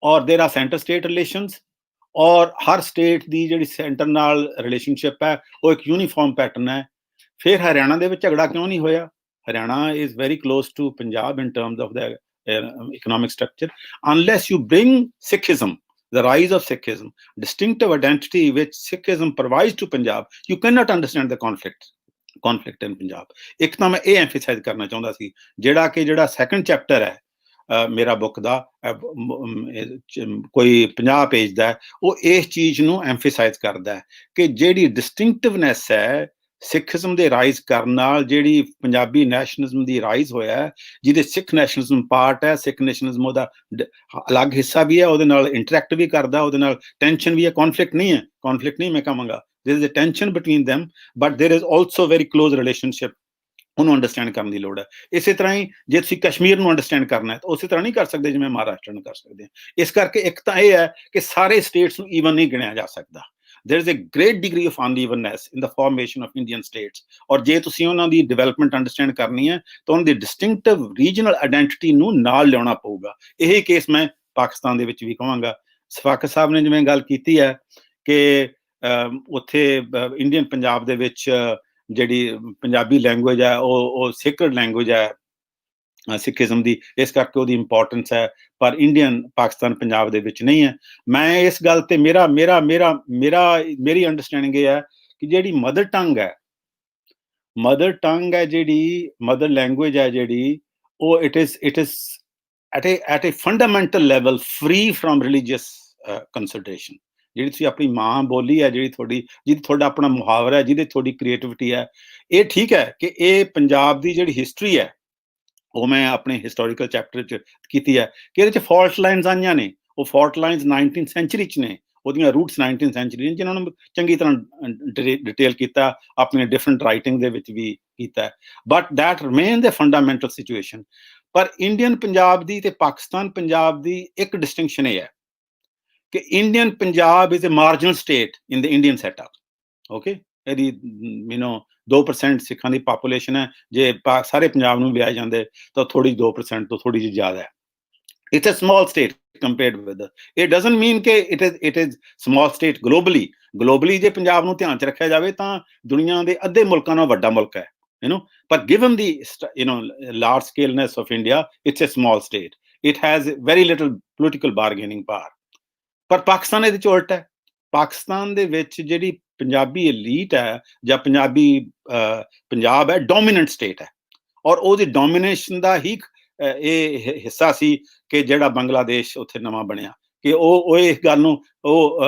ਔਰ ਦੇਰ ਆਰ ਸੈਂਟਰ ਸਟੇਟ ਰਿਲੇਸ਼ਨਸ ਔਰ ਹਰ ਸਟੇਟ ਦੀ ਜਿਹੜੀ ਸੈਂਟਰ ਨਾਲ ਰਿਲੇਸ਼ਨਸ਼ਿਪ ਹੈ ਉਹ ਇੱਕ ਯੂਨੀਫਾਰਮ ਪੈਟਰਨ ਹੈ ਫਿਰ ਹਰਿਆਣਾ ਦੇ ਵਿੱਚ ਝਗੜਾ ਕਿਉਂ ਨਹੀਂ ਹੋਇਆ Haryana is very close to Punjab in terms of the economic structure unless you bring Sikhism, the rise of Sikhism, distinctive identity which Sikhism provides to Punjab, you cannot understand the conflict in Punjab. ਇੱਕ ਤਾਂ ਮੈਂ ਇਹ emphasises ਕਰਨਾ ਚਾਹੁੰਦਾ ਸੀ ਜਿਹੜਾ second chapter ਹੈ ਮੇਰਾ book ਦਾ ਕੋਈ 50 ਪੇਜ ਦਾ ਉਹ ਇਸ ਚੀਜ਼ ਨੂੰ ਐਮਫਸਾਈਜ਼ ਕਰਦਾ ਹੈ ਕਿ ਜਿਹੜੀ ਡਿਸਟਿੰਕਟਿਵਨੈਸ ਹੈ ਸਿੱਖਿਜ਼ਮ ਦੇ ਰਾਈਜ਼ ਕਰਨ ਨਾਲ ਜਿਹੜੀ ਪੰਜਾਬੀ ਨੈਸ਼ਨਲਿਜ਼ਮ ਦੀ ਰਾਈਜ਼ ਹੋਇਆ ਜਿਹਦੇ ਸਿੱਖ ਨੈਸ਼ਨਲਿਜ਼ਮ ਪਾਰਟ ਹੈ ਸਿੱਖ ਨੈਸ਼ਨਲਿਜ਼ਮ ਉਹਦਾ ਅਲੱਗ ਹਿੱਸਾ ਵੀ ਹੈ ਉਹਦੇ ਨਾਲ ਇੰਟਰੈਕਟ ਵੀ ਕਰਦਾ ਉਹਦੇ ਨਾਲ ਟੈਨਸ਼ਨ ਵੀ ਹੈ ਕੌਨਫਲਿਕਟ ਨਹੀਂ ਮੈਂ ਕਹਾਂਗਾ there is a tension between them but there is also very close relationship ਉਹਨੂੰ ਅੰਡਰਸਟੈਂਡ ਕਰਨ ਦੀ ਲੋੜ ਹੈ ਇਸੇ ਤਰ੍ਹਾਂ ਹੀ ਜੇ ਤੁਸੀਂ ਕਸ਼ਮੀਰ ਨੂੰ ਅੰਡਰਸਟੈਂਡ ਕਰਨਾ ਹੈ ਤਾਂ ਉਸੇ ਤਰ੍ਹਾਂ ਨਹੀਂ ਕਰ ਸਕਦੇ ਜਿਵੇਂ ਮਹਾਰਾਸ਼ਟਰ ਨੂੰ ਕਰ ਸਕਦੇ ਇਸ ਕਰਕੇ ਇੱਕ ਤਾਂ ਇਹ ਹੈ ਕਿ ਸਾਰੇ ਸਟੇਟਸ ਨੂੰ ਈਵਨ ਨਹੀਂ ਗਿਣਿਆ ਜਾ ਸਕਦਾ there is a great degree of unevenness in the formation of Indian states ਔਰ ਜੇ ਤੁਸੀਂ ਉਹਨਾਂ ਦੀ ਡਿਵੈਲਪਮੈਂਟ ਅੰਡਰਸਟੈਂਡ ਕਰਨੀ ਹੈ ਤਾਂ ਉਹਨਾਂ ਦੀ ਡਿਸਟਿੰਕਟਿਵ ਰੀਜਨਲ ਆਇਡੈਂਟੀਟੀ ਨੂੰ ਨਾਲ ਲਿਆਉਣਾ ਪਊਗਾ ਇਹ ਕੇਸ ਮੈਂ ਪਾਕਿਸਤਾਨ ਦੇ ਵਿੱਚ ਵੀ ਕਹਾਂਗਾ ਸ਼ਫਾਕਤ ਸਾਹਿਬ ਨੇ ਜਿਵੇਂ ਗੱਲ ਕੀਤੀ ਹੈ ਕਿ ਉੱਥੇ ਇੰਡੀਅਨ ਪੰਜਾਬ ਦੇ ਵਿੱਚ ਜਿਹੜੀ ਪੰਜਾਬੀ ਲੈਂਗੁਏਜ ਹੈ ਉਹ ਸੀਕ੍ਰੇਟ ਲੈਂਗੁਏਜ ਹੈ ਸਿੱਖਿਜ਼ਮ ਦੀ ਇਸ ਕਰਕੇ ਉਹਦੀ ਇੰਪੋਰਟੈਂਸ ਹੈ ਪਰ ਇੰਡੀਅਨ ਪਾਕਿਸਤਾਨ ਪੰਜਾਬ ਦੇ ਵਿੱਚ ਨਹੀਂ ਹੈ ਮੈਂ ਇਸ ਗੱਲ ਤੇ ਮੇਰੀ ਅੰਡਰਸਟੈਂਡਿੰਗ ਇਹ ਹੈ ਕਿ ਜਿਹੜੀ ਮਦਰ ਟੰਗ ਹੈ ਜਿਹੜੀ ਮਦਰ ਲੈਂਗੁਏਜ ਹੈ ਜਿਹੜੀ ਉਹ it is at a fundamental level free from religious consideration ਜਿਹੜੀ ਤੁਸੀਂ ਆਪਣੀ ਮਾਂ ਬੋਲੀ ਹੈ ਜਿਹਦੀ ਤੁਹਾਡਾ ਆਪਣਾ ਮੁਹਾਵਰਾ ਹੈ ਜਿਹਦੇ ਤੁਹਾਡੀ ਕ੍ਰੀਏਟਿਵਿਟੀ ਹੈ ਇਹ ਠੀਕ ਹੈ ਕਿ ਇਹ ਪੰਜਾਬ ਦੀ ਜਿਹੜੀ ਹਿਸਟਰੀ ਹੈ ਉਹ ਮੈਂ ਆਪਣੇ ਹਿਸਟੋਰੀਕਲ ਚੈਪਟਰ 'ਚ ਕੀਤੀ ਹੈ ਕਿ ਇਹਦੇ 'ਚ ਫਾਲਟ ਲਾਈਨਸ ਆਈਆਂ ਨੇ ਉਹ ਫਾਲਟ ਲਾਈਨਸ 19th ਸੈਂਚੁਰੀ 'ਚ ਨੇ ਉਹਦੀਆਂ ਰੂਟਸ 19th ਸੈਂਚੁਰੀ ਜਿਨ੍ਹਾਂ ਨੂੰ ਚੰਗੀ ਤਰ੍ਹਾਂ ਡਿਟੇਲ ਕੀਤਾ, ਆਪਣੀ ਡਿਫਰੈਂਟ ਰਾਈਟਿੰਗ ਦੇ ਵਿੱਚ ਵੀ ਕੀਤਾ, but that remain the fundamental situation. ਪਰ ਇੰਡੀਅਨ ਪੰਜਾਬ ਦੀ ਤੇ ਪਾਕਿਸਤਾਨ ਪੰਜਾਬ ਦੀ ਇੱਕ ਡਿਸਟਿੰਕਸ਼ਨ ਇਹ ਹੈ ਕਿ Indian Punjab is a marginal state in the Indian setup, okay. ਇਹਦੀ 2% ਸਿੱਖਾਂ ਦੀ ਪਾਪੂਲੇਸ਼ਨ ਹੈ, ਜੇ ਸਾਰੇ ਪੰਜਾਬ ਨੂੰ ਲਿਆਏ ਜਾਂਦੇ ਤਾਂ ਥੋੜੀ 2% ਤੋਂ ਥੋੜੀ ਜਿਹੀ ਜ਼ਿਆਦਾ ਹੈ। It's a small state compared with it doesn't mean ਕਿ it is small state globally ਜੇ ਪੰਜਾਬ ਨੂੰ ਧਿਆਨ ਚ ਰੱਖਿਆ ਜਾਵੇ ਤਾਂ ਦੁਨੀਆ ਦੇ ਅੱਧੇ ਮੁਲਕਾਂ ਨਾਲੋਂ ਵੱਡਾ ਮੁਲਕ ਹੈ, but given the large scaleness of India, it's a small state. It has very little political bargaining power. ਪਰ ਪਾਕਿਸਤਾਨ ਇਹਦੇ ਚ ਉਲਟ ਹੈ। ਪਾਕਿਸਤਾਨ ਦੇ ਵਿੱਚ ਜਿਹੜੀ ਪੰਜਾਬੀ elite ਹੈ ਜਾਂ ਪੰਜਾਬ ਹੈ, ਡੋਮੀਨੈਂਟ ਸਟੇਟ ਹੈ, ਔਰ ਉਹਦੀ ਡੋਮੀਨੇਸ਼ਨ ਦਾ ਹੀ ਇਹ ਹਿੱਸਾ ਸੀ ਕਿ ਜਿਹੜਾ ਬੰਗਲਾਦੇਸ਼ ਉੱਥੇ ਨਵਾਂ ਬਣਿਆ, ਕਿ ਉਹ ਇਸ ਗੱਲ ਨੂੰ ਉਹ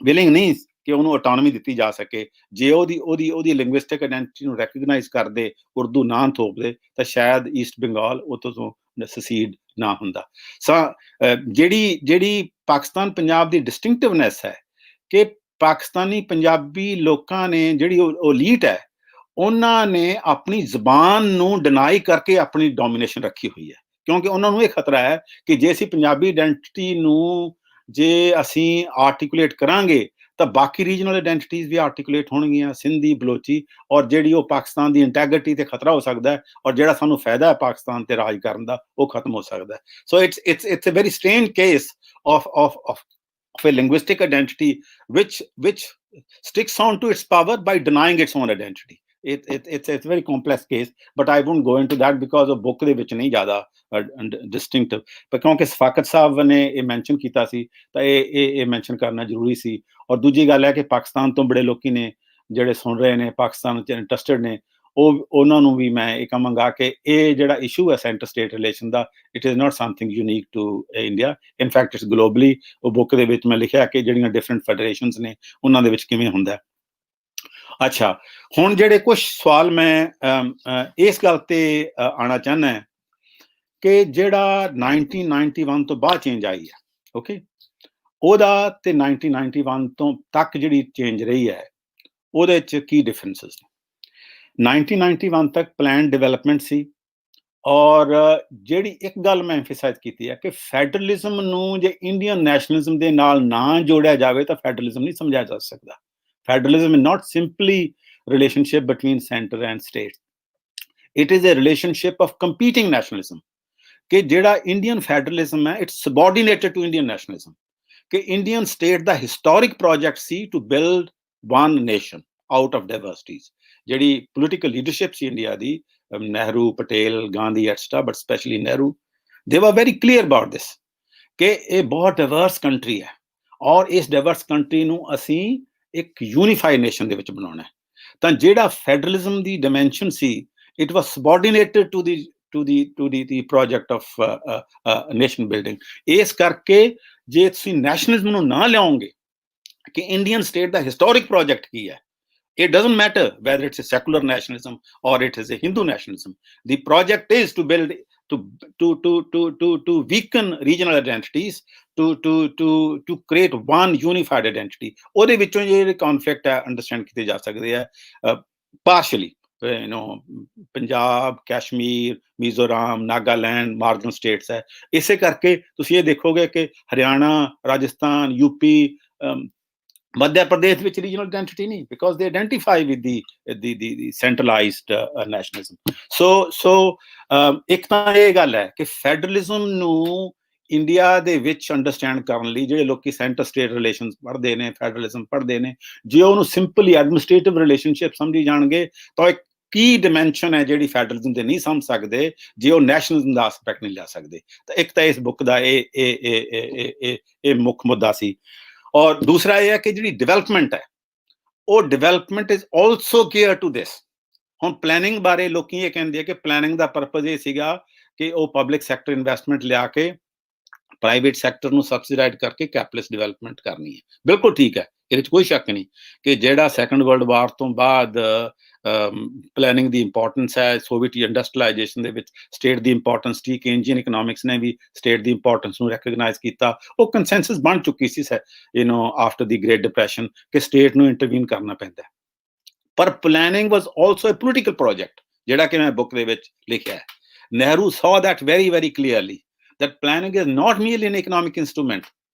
ਵਿਲਿੰਗ ਨਹੀਂ ਕਿ ਉਹਨੂੰ ਆਟੋਨਮੀ ਦਿੱਤੀ ਜਾ ਸਕੇ। ਜੇ ਉਹਦੀ ਲਿੰਗੁਇਸਟਿਕ ਆਇਡੈਂਟੀਟੀ ਨੂੰ ਰੈਕਗਨਾਈਜ਼ ਕਰਦੇ, ਉਰਦੂ ਨਾ ਥੋਪਦੇ, ਤਾਂ ਸ਼ਾਇਦ ਈਸਟ ਬੰਗਾਲ ਉੱਥੋਂ ਤੋਂ ਸਸੀਡ ਨਾ ਹੁੰਦਾ। ਜਿਹੜੀ ਪਾਕਿਸਤਾਨ ਪੰਜਾਬ ਦੀ ਡਿਸਟਿੰਕਟਿਵਨੈਸ ਹੈ ਕਿ ਪਾਕਿਸਤਾਨੀ ਪੰਜਾਬੀ ਲੋਕਾਂ ਨੇ, ਜਿਹੜੀ ਉਹ ਲੀਟ ਹੈ, ਉਹਨਾਂ ਨੇ ਆਪਣੀ ਜ਼ਬਾਨ ਨੂੰ ਡਿਨਾਈ ਕਰਕੇ ਆਪਣੀ ਡੋਮੀਨੇਸ਼ਨ ਰੱਖੀ ਹੋਈ ਹੈ, ਕਿਉਂਕਿ ਉਹਨਾਂ ਨੂੰ ਇਹ ਖਤਰਾ ਹੈ ਕਿ ਜੇ ਅਸੀਂ ਪੰਜਾਬੀ ਆਇਡੈਂਟੀਟੀ ਨੂੰ ਜੇ ਅਸੀਂ ਆਰਟੀਕੂਲੇਟ ਕਰਾਂਗੇ ਤਾਂ ਬਾਕੀ ਰੀਜਨਲ ਆਇਡੈਂਟੀਟੀਜ਼ ਵੀ ਆਰਟੀਕੂਲੇਟ ਹੋਣਗੀਆਂ, ਸਿੰਧੀ, ਬਲੋਚੀ, ਔਰ ਜਿਹੜੀ ਉਹ ਪਾਕਿਸਤਾਨ ਦੀ ਇੰਟੈਗਰਿਟੀ ਤੇ ਖਤਰਾ ਹੋ ਸਕਦਾ ਹੈ, ਔਰ ਜਿਹੜਾ ਸਾਨੂੰ ਫਾਇਦਾ ਹੈ ਪਾਕਿਸਤਾਨ ਤੇ ਰਾਜ ਕਰਨ ਦਾ, ਉਹ ਖਤਮ ਹੋ ਸਕਦਾ ਹੈ। So it's a very strange case of a linguistic identity which sticks on to its power by denying its own identity. It's a very complex case, but I won't go into that because of book ਦੇ ਵਿੱਚ ਨਹੀਂ ਜ਼ਿਆਦਾ distinctive, ਪਰ ਕਿਉਂਕਿ ਸਫਾਕਤ ਸਾਹਿਬ ਨੇ ਇਹ mention ਕੀਤਾ ਸੀ ਤਾਂ ਇਹ ਮੈਂਸ਼ਨ ਕਰਨਾ ਜ਼ਰੂਰੀ ਸੀ। ਔਰ ਦੂਜੀ ਗੱਲ ਹੈ ਕਿ ਪਾਕਿਸਤਾਨ ਤੋਂ ਬੜੇ ਲੋਕੀ ਨੇ ਜਿਹੜੇ ਸੁਣ ਰਹੇ ਨੇ, ਪਾਕਿਸਤਾਨ 'ਚ ਇੰਟਰਸਟਡ ਨੇ, ਉਹਨਾਂ ਨੂੰ ਵੀ ਮੈਂ ਇਹ ਕਹਾਂਗਾ ਕਿ ਇਹ ਜਿਹੜਾ ਇਸ਼ੂ ਹੈ ਸੈਂਟਰ ਸਟੇਟ ਰਿਲੇਸ਼ਨ ਦਾ, it is not something unique to India, in fact it's globally. ਉਹ ਬੁੱਕ ਦੇ ਵਿੱਚ ਮੈਂ ਲਿਖਿਆ ਕਿ ਜਿਹੜੀਆਂ ਡਿਫਰੈਂਟ ਫੈਡਰੇਸ਼ਨਸ ਨੇ ਉਹਨਾਂ ਦੇ ਵਿੱਚ ਕਿਵੇਂ ਹੁੰਦਾ। ਅੱਛਾ, ਹੁਣ ਜਿਹੜੇ ਕੁਛ ਸਵਾਲ ਮੈਂ ਇਸ ਗੱਲ ਤੇ ਆਉਣਾ ਚਾਹੁੰਦਾ ਕਿ ਜਿਹੜਾ 1991 ਤੋਂ ਬਾਅਦ ਚੇਂਜ ਆਈ ਹੈ, ਓਕੇ, ਉਹਦਾ ਤੇ 1991 ਤੋਂ ਤੱਕ ਜਿਹੜੀ ਚੇਂਜ ਰਹੀ ਹੈ ਉਹਦੇ 'ਚ ਕੀ ਡਿਫਰੈਂਸਿਸ ਨੇ। 1991 ਤੱਕ ਪਲਾਨ ਡਿਵੈਲਪਮੈਂਟ ਸੀ, ਔਰ ਜਿਹੜੀ ਇੱਕ ਗੱਲ ਮੈਂ ਐਮਫੇਸਾਈਜ਼ ਕੀਤੀ ਹੈ ਕਿ ਫੈਡਰਲਿਜ਼ਮ ਨੂੰ ਜੇ ਇੰਡੀਅਨ ਨੈਸ਼ਨਲਿਜ਼ਮ ਦੇ ਨਾਲ ਨਾ ਜੋੜਿਆ ਜਾਵੇ ਤਾਂ ਫੈਡਰਲਿਜ਼ਮ ਨਹੀਂ ਸਮਝਿਆ ਜਾ ਸਕਦਾ। Federalism is not simply relationship between center and state. It is a relationship of competing nationalism. कि जेड़ा Indian federalism है, it's subordinated to Indian nationalism. कि Indian state the historic project see to build one nation out of diversities. जेड़ी political leadership C India the, Nehru, Patel, Gandhi, etc., but especially Nehru, they were very clear about this. कि ये बहुत diverse country है, और इस diverse country नू असी ਇੱਕ ਯੂਨੀਫਾਈਡ ਨੇਸ਼ਨ ਦੇ ਵਿੱਚ ਬਣਾਉਣਾ ਹੈ। ਤਾਂ ਜਿਹੜਾ federalism the dimension C, it was ਸਬਆਰਡੀਨੇਟਡ to the project of nation building. ਇਸ ਕਰਕੇ ਜੇ ਤੁਸੀਂ ਨੈਸ਼ਨਲਿਜ਼ਮ ਨੂੰ ਨਾ ਲਿਆਓਗੇ ਕਿ ਇੰਡੀਅਨ ਸਟੇਟ ਦਾ ਹਿਸਟੋਰਿਕ ਪ੍ਰੋਜੈਕਟ ਕੀ ਹੈ, it doesn't matter whether it's a secular nationalism or it is a Hindu nationalism. The project is to build to weaken regional identities, to create one unified identity. ਉਹਦੇ ਵਿੱਚੋਂ ਜਿਹੜੇ conflict ਹੈ understand ਕੀਤੇ ਜਾ ਸਕਦੇ ਆ partially, Punjab, Kashmir, Mizoram, Nagaland marginal states ਹੈ। ਇਸੇ ਕਰਕੇ ਤੁਸੀਂ ਇਹ ਦੇਖੋਗੇ ਕਿ Haryana, Rajasthan, UP, Madhya Pradesh ਵਿੱਚ regional identity ਨਹੀਂ, because they identify with the centralized nationalism. So ਇੱਕ ਤਾਂ ਇਹ ਗੱਲ ਹੈ ਕਿ ਫੈਡਰਲਿਜ਼ਮ ਨੂੰ ਇੰਡੀਆ ਦੇ ਵਿੱਚ ਅੰਡਰਸਟੈਂਡ ਕਰਨ ਲਈ ਜਿਹੜੇ ਲੋਕੀ ਸੈਂਟਰ ਸਟੇਟ ਰਿਲੇਸ਼ਨਸ ਪੜ੍ਹਦੇ ਨੇ, ਫੈਡਰਲਿਜ਼ਮ ਪੜ੍ਹਦੇ ਨੇ, ਜੇ ਉਹਨੂੰ ਸਿੰਪਲੀ ਐਡਮਿਨਿਸਟ੍ਰੇਟਿਵ ਰਿਲੇਸ਼ਨਸ਼ਿਪ ਸਮਝੀ ਜਾਣਗੇ ਤਾਂ ਇੱਕ ਕੀ ਡਿਮੈਂਸ਼ਨ ਹੈ ਜਿਹੜੀ ਫੈਡਰਲਿਜ਼ਮ ਦੇ ਨਹੀਂ ਸਮਝ ਸਕਦੇ ਜੇ ਉਹ ਨੈਸ਼ਨਲਿਜ਼ਮ ਦਾ ਐਸਪੈਕਟ ਨਹੀਂ ਲੈ ਸਕਦੇ। ਤਾਂ ਇੱਕ ਤਾਂ ਇਸ ਬੁੱਕ ਦਾ ਇਹ ਮੁੱਖ ਮੁੱਦਾ ਸੀ। ਔਰ ਦੂਸਰਾ ਇਹ ਹੈ ਕਿ ਜਿਹੜੀ ਡਿਵੈਲਪਮੈਂਟ ਹੈ ਉਹ development is also gear to this. ਹੁਣ ਪਲੈਨਿੰਗ ਬਾਰੇ ਲੋਕੀ ਇਹ ਕਹਿੰਦੇ ਆ ਕਿ ਪਲੈਨਿੰਗ ਦਾ ਪਰਪਸ ਇਹ ਸੀਗਾ ਕਿ ਉਹ ਪਬਲਿਕ ਸੈਕਟਰ ਇਨਵੈਸਟਮੈਂਟ ਲਿਆ ਕੇ ਪ੍ਰਾਈਵੇਟ ਸੈਕਟਰ ਨੂੰ ਸਬਸਿਡਾਈਜ਼ ਕਰਕੇ ਕੈਪੀਟਲਿਸਟ ਡਿਵੈਲਪਮੈਂਟ ਕਰਨੀ ਹੈ। ਬਿਲਕੁਲ ਠੀਕ ਹੈ, ਇਹਦੇ 'ਚ ਕੋਈ ਸ਼ੱਕ ਨਹੀਂ ਕਿ ਜਿਹੜਾ ਸੈਕੰਡ ਵਰਲਡ ਵਾਰ ਤੋਂ ਬਾਅਦ ਪਲੈਨਿੰਗ ਦੀ ਇੰਪੋਰਟੈਂਸ ਹੈ, ਸੋਵੀਅਤ ਇੰਡਸਟਰੀਲਾਈਜੇਸ਼ਨ ਦੇ ਵਿੱਚ ਸਟੇਟ ਦੀ ਇੰਪੋਰਟੈਂਸ ਸੀ, ਕੇਨਜੀਅਨ ਇਕਨੋਮਿਕਸ ਨੇ ਵੀ ਸਟੇਟ ਦੀ ਇੰਪੋਰਟੈਂਸ ਨੂੰ ਰੈਕਗਨਾਈਜ਼ ਕੀਤਾ। ਉਹ ਕੰਸੈਂਸਸ ਬਣ ਚੁੱਕੀ ਸੀ ਆਫਟਰ ਦੀ ਗ੍ਰੇਟ ਡਿਪਰੈਸ਼ਨ ਕਿ ਸਟੇਟ ਨੂੰ ਇੰਟਰਵੀਨ ਕਰਨਾ ਪੈਂਦਾ। ਪਰ planning was also a political project, ਜਿਹੜਾ ਕਿ ਮੈਂ ਬੁੱਕ ਦੇ ਵਿੱਚ ਲਿਖਿਆ ਹੈ। Nehru saw that very, very clearly that planning is not merely an economic instrument.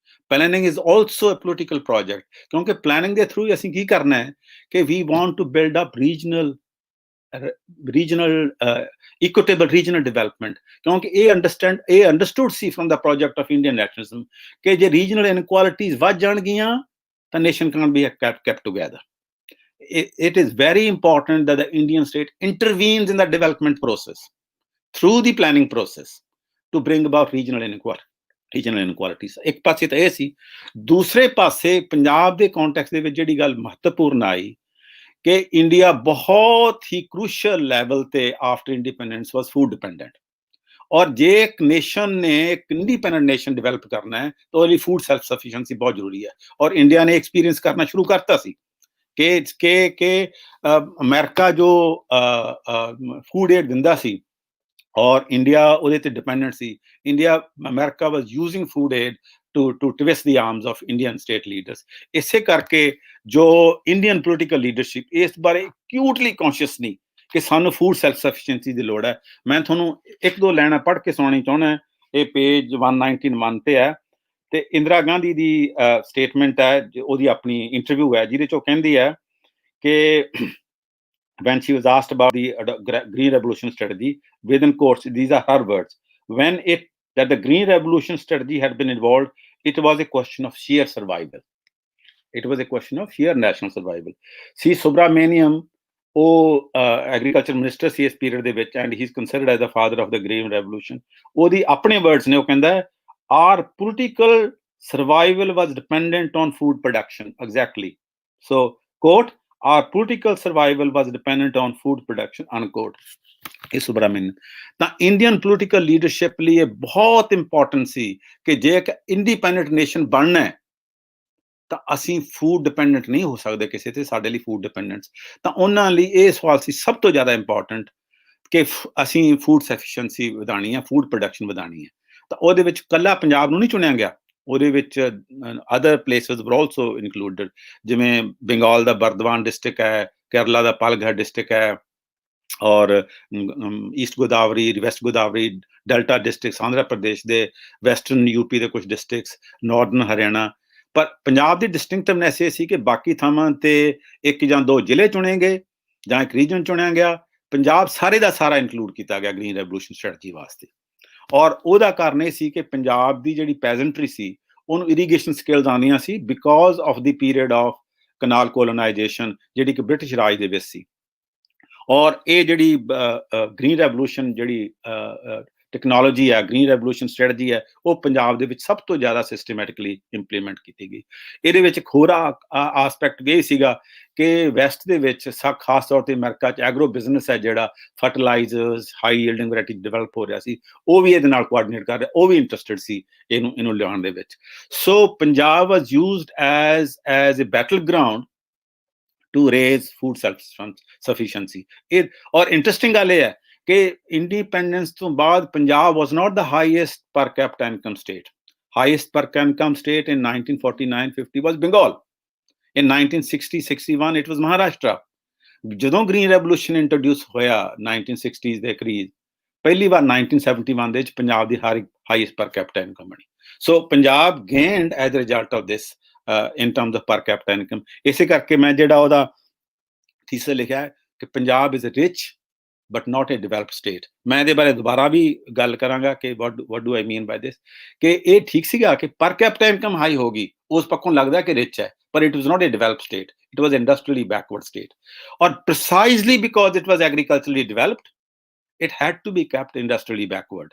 Planning is also a political project. ਕਿਉਂਕਿ planning ਦੇ through ਅਸੀਂ ਕੀ ਕਰਨਾ ਹੈ ਕਿ we want to build up regional equitable regional development. ਕਿਉਂਕਿ ਇਹ understood C from the project of Indian nationalism ਕਿ ਜੇ regional inequalities ਵੱਧ ਜਾਣਗੀਆਂ ਤਾਂ nation can't be kept together. It is very important that the Indian state intervenes in the development process through the planning process to bring about regional inequalities. ਇੱਕ ਪਾਸੇ ਤਾਂ ਇਹ ਸੀ, ਦੂਸਰੇ ਪਾਸੇ ਪੰਜਾਬ ਦੇ ਕੰਟੈਕਸਟ ਦੇ ਵਿੱਚ ਜਿਹੜੀ ਗੱਲ ਮਹੱਤਵਪੂਰਨ ਆਈ ਕਿ ਇੰਡੀਆ ਬਹੁਤ ਹੀ ਕ੍ਰੂਸ਼ਲ ਲੈਵਲ ਤੇ ਆਫਟਰ ਇੰਡੀਪੈਂਡੈਂਸ ਵਾਸ ਫੂਡ ਡਿਪੈਂਡੈਂਟ। ਔਰ ਜੇ ਇੱਕ ਨੇਸ਼ਨ ਨੇ ਇੱਕ ਇੰਡੀਪੈਂਡੈਂਟ ਨੇਸ਼ਨ ਡਿਵੈਲਪ ਕਰਨਾ ਹੈ ਤਾਂ ਉਹਦੇ ਲਈ ਫੂਡ ਸੈਲਫ ਸਫੀਸ਼ੀਐਂਸੀ ਬਹੁਤ ਜ਼ਰੂਰੀ ਹੈ। ਔਰ ਇੰਡੀਆ ਨੇ ਐਕਸਪੀਰੀਅੰਸ ਕਰਨਾ ਸ਼ੁਰੂ ਕਰਤਾ ਸੀ ਕਿ ਅਮਰੀਕਾ ਜੋ ਫੂਡ ਏਡ ਦਿੰਦਾ ਸੀ ਔਰ ਇੰਡੀਆ ਉਹਦੇ ਤੇ dependent C. America was using food aid to twist the arms of Indian state leaders. ਇਸੇ ਕਰਕੇ ਜੋ ਇੰਡੀਅਨ ਪੋਲੀਟੀਕਲ ਲੀਡਰਸ਼ਿਪ ਇਸ ਬਾਰੇ acutely conscious ਨਹੀਂ ਕਿ ਸਾਨੂੰ ਫੂਡ ਸੈਲਫ ਸਫੀਸ਼ੀਐਂਸੀ ਦੀ ਲੋੜ ਹੈ। ਮੈਂ ਤੁਹਾਨੂੰ ਇੱਕ ਦੋ ਲਾਈਨਾਂ ਪੜ੍ਹ ਕੇ ਸੁਣਾਉਣੀ ਚਾਹੁੰਦਾ। ਇਹ ਪੇਜ 191 ਤੇ ਹੈ ਤੇ ਇੰਦਰਾ ਗਾਂਧੀ ਦੀ ਸਟੇਟਮੈਂਟ ਹੈ, ਉਹਦੀ ਆਪਣੀ ਇੰਟਰਵਿਊ ਹੈ ਜਿਹਦੇ 'ਚ ਉਹ ਕਹਿੰਦੀ ਹੈ ਕਿ when she was asked about the Green Revolution strategy, within quotes, these are her words, that the Green Revolution strategy had been involved, it was a question of sheer survival. It was a question of sheer national survival. C. Subramaniam, agriculture minister ਸੀ ਇਸ period ਦੇ ਵਿੱਚ, and he's considered as the father of the Green Revolution. ਉਹਦੀ ਆਪਣੇ words ਨੇ, ਉਹ ਕਹਿੰਦਾ our political survival was dependent on food production. Exactly. So, quote, our political survival was dependent on food production, unquote. ਇਹ ਸੁਬਰਾਮਨ ਤਾਂ Indian political leadership ਲਈ ਇਹ ਬਹੁਤ ਇੰਪੋਰਟੈਂਟ ਸੀ ਕਿ ਜੇ ਇੱਕ ਇੰਡੀਪੈਂਡੈਂਟ ਨੇਸ਼ਨ ਬਣਨਾ ਹੈ ਤਾਂ ਅਸੀਂ ਫੂਡ ਡਿਪੈਂਡੈਂਟ ਨਹੀਂ ਹੋ ਸਕਦੇ ਕਿਸੇ ਤੇ, ਸਾਡੇ ਲਈ ਫੂਡ ਡਿਪੈਂਡੈਂਸ। ਤਾਂ ਉਹਨਾਂ ਲਈ ਇਹ ਸਵਾਲ ਸੀ ਸਭ ਤੋਂ ਜ਼ਿਆਦਾ ਇੰਪੋਰਟੈਂਟ ਕਿ ਅਸੀਂ ਫੂਡ ਸਫੀਸ਼ੀਐਂਸੀ ਵਧਾਉਣੀ ਹੈ, ਫੂਡ ਪ੍ਰੋਡਕਸ਼ਨ ਵਧਾਉਣੀ ਹੈ। ਤਾਂ ਉਹਦੇ ਵਿੱਚ ਇਕੱਲਾ ਪੰਜਾਬ ਨੂੰ ਨਹੀਂ ਚੁਣਿਆ ਗਿਆ, ਉਹਦੇ ਵਿੱਚ ਅਦਰ ਪਲੇਸਿਸ ਵਰ ਆਲਸੋ ਇਨਕਲੂਡਡ, ਜਿਵੇਂ ਬੰਗਾਲ ਦਾ ਬਰਦਵਾਨ ਡਿਸਟ੍ਰਿਕਟ ਹੈ, ਕੇਰਲਾ ਦਾ ਪਾਲਘਰ ਡਿਸਟ੍ਰਿਕਟ ਹੈ, ਔਰ East Godavari, West Godavari, delta districts Andhra Pradesh ਦੇ, ਵੈਸਟਰਨ ਯੂਪੀ ਦੇ ਕੁਝ ਡਿਸਟ੍ਰਿਕਟਸ, ਨਾਰਦਰਨ ਹਰਿਆਣਾ। ਪਰ ਪੰਜਾਬ ਦੀ ਡਿਸਟਿੰਕਟਿਵਨੈਸ ਇਹ ਸੀ ਕਿ ਬਾਕੀ ਥਾਵਾਂ ਤੇ ਇੱਕ ਜਾਂ ਦੋ ਜ਼ਿਲ੍ਹੇ ਚੁਣੇ ਗਏ ਜਾਂ ਇੱਕ ਰੀਜਨ ਚੁਣਿਆ ਗਿਆ, ਪੰਜਾਬ ਸਾਰੇ ਦਾ ਸਾਰਾ ਇਨਕਲੂਡ ਕੀਤਾ ਗਿਆ ਗ੍ਰੀਨ ਰੈਵੋਲੂਸ਼ਨ ਸਟ੍ਰੈਟਜੀ ਵਾਸਤੇ। ਔਰ ਉਹਦਾ ਕਾਰਨ ਇਹ ਸੀ ਕਿ ਪੰਜਾਬ ਦੀ ਜਿਹੜੀ ਪੈਜ਼ੈਂਟਰੀ ਸੀ ਉਹਨੂੰ ਇਰੀਗੇਸ਼ਨ ਸਕਿੱਲਸ ਆਉਂਦੀਆਂ ਸੀ because of the period of canal colonisation ਜਿਹੜੀ ਕਿ ਬ੍ਰਿਟਿਸ਼ ਰਾਜ ਦੇ ਵਿੱਚ ਸੀ। ਔਰ ਇਹ ਜਿਹੜੀ ਗ੍ਰੀਨ ਰੈਵੋਲੂਸ਼ਨ ਜਿਹੜੀ ਟੈਕਨੋਲੋਜੀ ਹੈ, ਗ੍ਰੀਨ ਰੈਵੋਲੂਸ਼ਨ ਸਟ੍ਰੈਟਜੀ ਹੈ, ਉਹ ਪੰਜਾਬ ਦੇ ਵਿੱਚ ਸਭ ਤੋਂ ਜ਼ਿਆਦਾ ਸਿਸਟਮੈਟਿਕਲੀ ਇੰਪਲੀਮੈਂਟ ਕੀਤੀ ਗਈ। ਇਹਦੇ ਵਿੱਚ ਇੱਕ ਹੋਰ ਆਸਪੈਕਟ ਇਹ ਸੀਗਾ ਕਿ ਵੈਸਟ ਦੇ ਵਿੱਚ ਖਾਸ ਤੌਰ ਤੇ ਅਮਰੀਕਾ 'ਚ ਐਗਰੋ ਬਿਜ਼ਨਸ ਹੈ ਜਿਹੜਾ fertilisers, high yielding variety develop ਹੋ ਰਿਹਾ ਸੀ, ਉਹ ਵੀ ਇਹਦੇ ਨਾਲ ਕੋਆਰਡੀਨੇਟ ਕਰ ਰਿਹਾ, ਉਹ ਵੀ ਇੰਟਰਸਟਿਡ ਸੀ ਇਹਨੂੰ ਲਿਆਉਣ ਦੇ ਵਿੱਚ। So Punjab was used as a battle ground to raise food self-sufficiency. और इंटरेस्टिंग गल है कि इंडिपेंडेंस तो बाद Punjab was not the highest per capita income state. Highest per capita income state in 1949-50 was Bengal. In 1960-61 it was Maharashtra. ਜਦੋਂ green revolution introduce ਹੋਇਆ 1960s ਦੇ ਕਰੀਬ, ਪਹਿਲੀ ਵਾਰ 1971 ਦੇ ਵਿੱਚ ਪੰਜਾਬ ਦੀ ਹਾਈਐਸਟ ਪਰ ਕੈਪੀਟਾ ਇਨਕਮ ਬਣੀ। So Punjab gained as a result of this in terms of per capita income. ਇਸੇ ਕਰਕੇ ਮੈਂ ਜਿਹੜਾ ਉਹਦਾ ਥੀਸਿਸ ਲਿਖਿਆ ਹੈ ਕਿ Punjab is a rich but not a developed state. ਮੈਂ ਇਹਦੇ ਬਾਰੇ ਦੁਬਾਰਾ ਵੀ ਗੱਲ ਕਰਾਂਗਾ ਕਿ what do I mean by this, ਕਿ ਇਹ ਠੀਕ ਸੀਗਾ ਕਿ per capita income ਹਾਈ ਹੋ ਗਈ, ਉਸ ਪੱਖੋਂ ਲੱਗਦਾ ਕਿ rich ਹੈ, ਪਰ it was not a developed state. It was industrially backward state. Or precisely because it was agriculturally developed, it had to be kept industrially backward.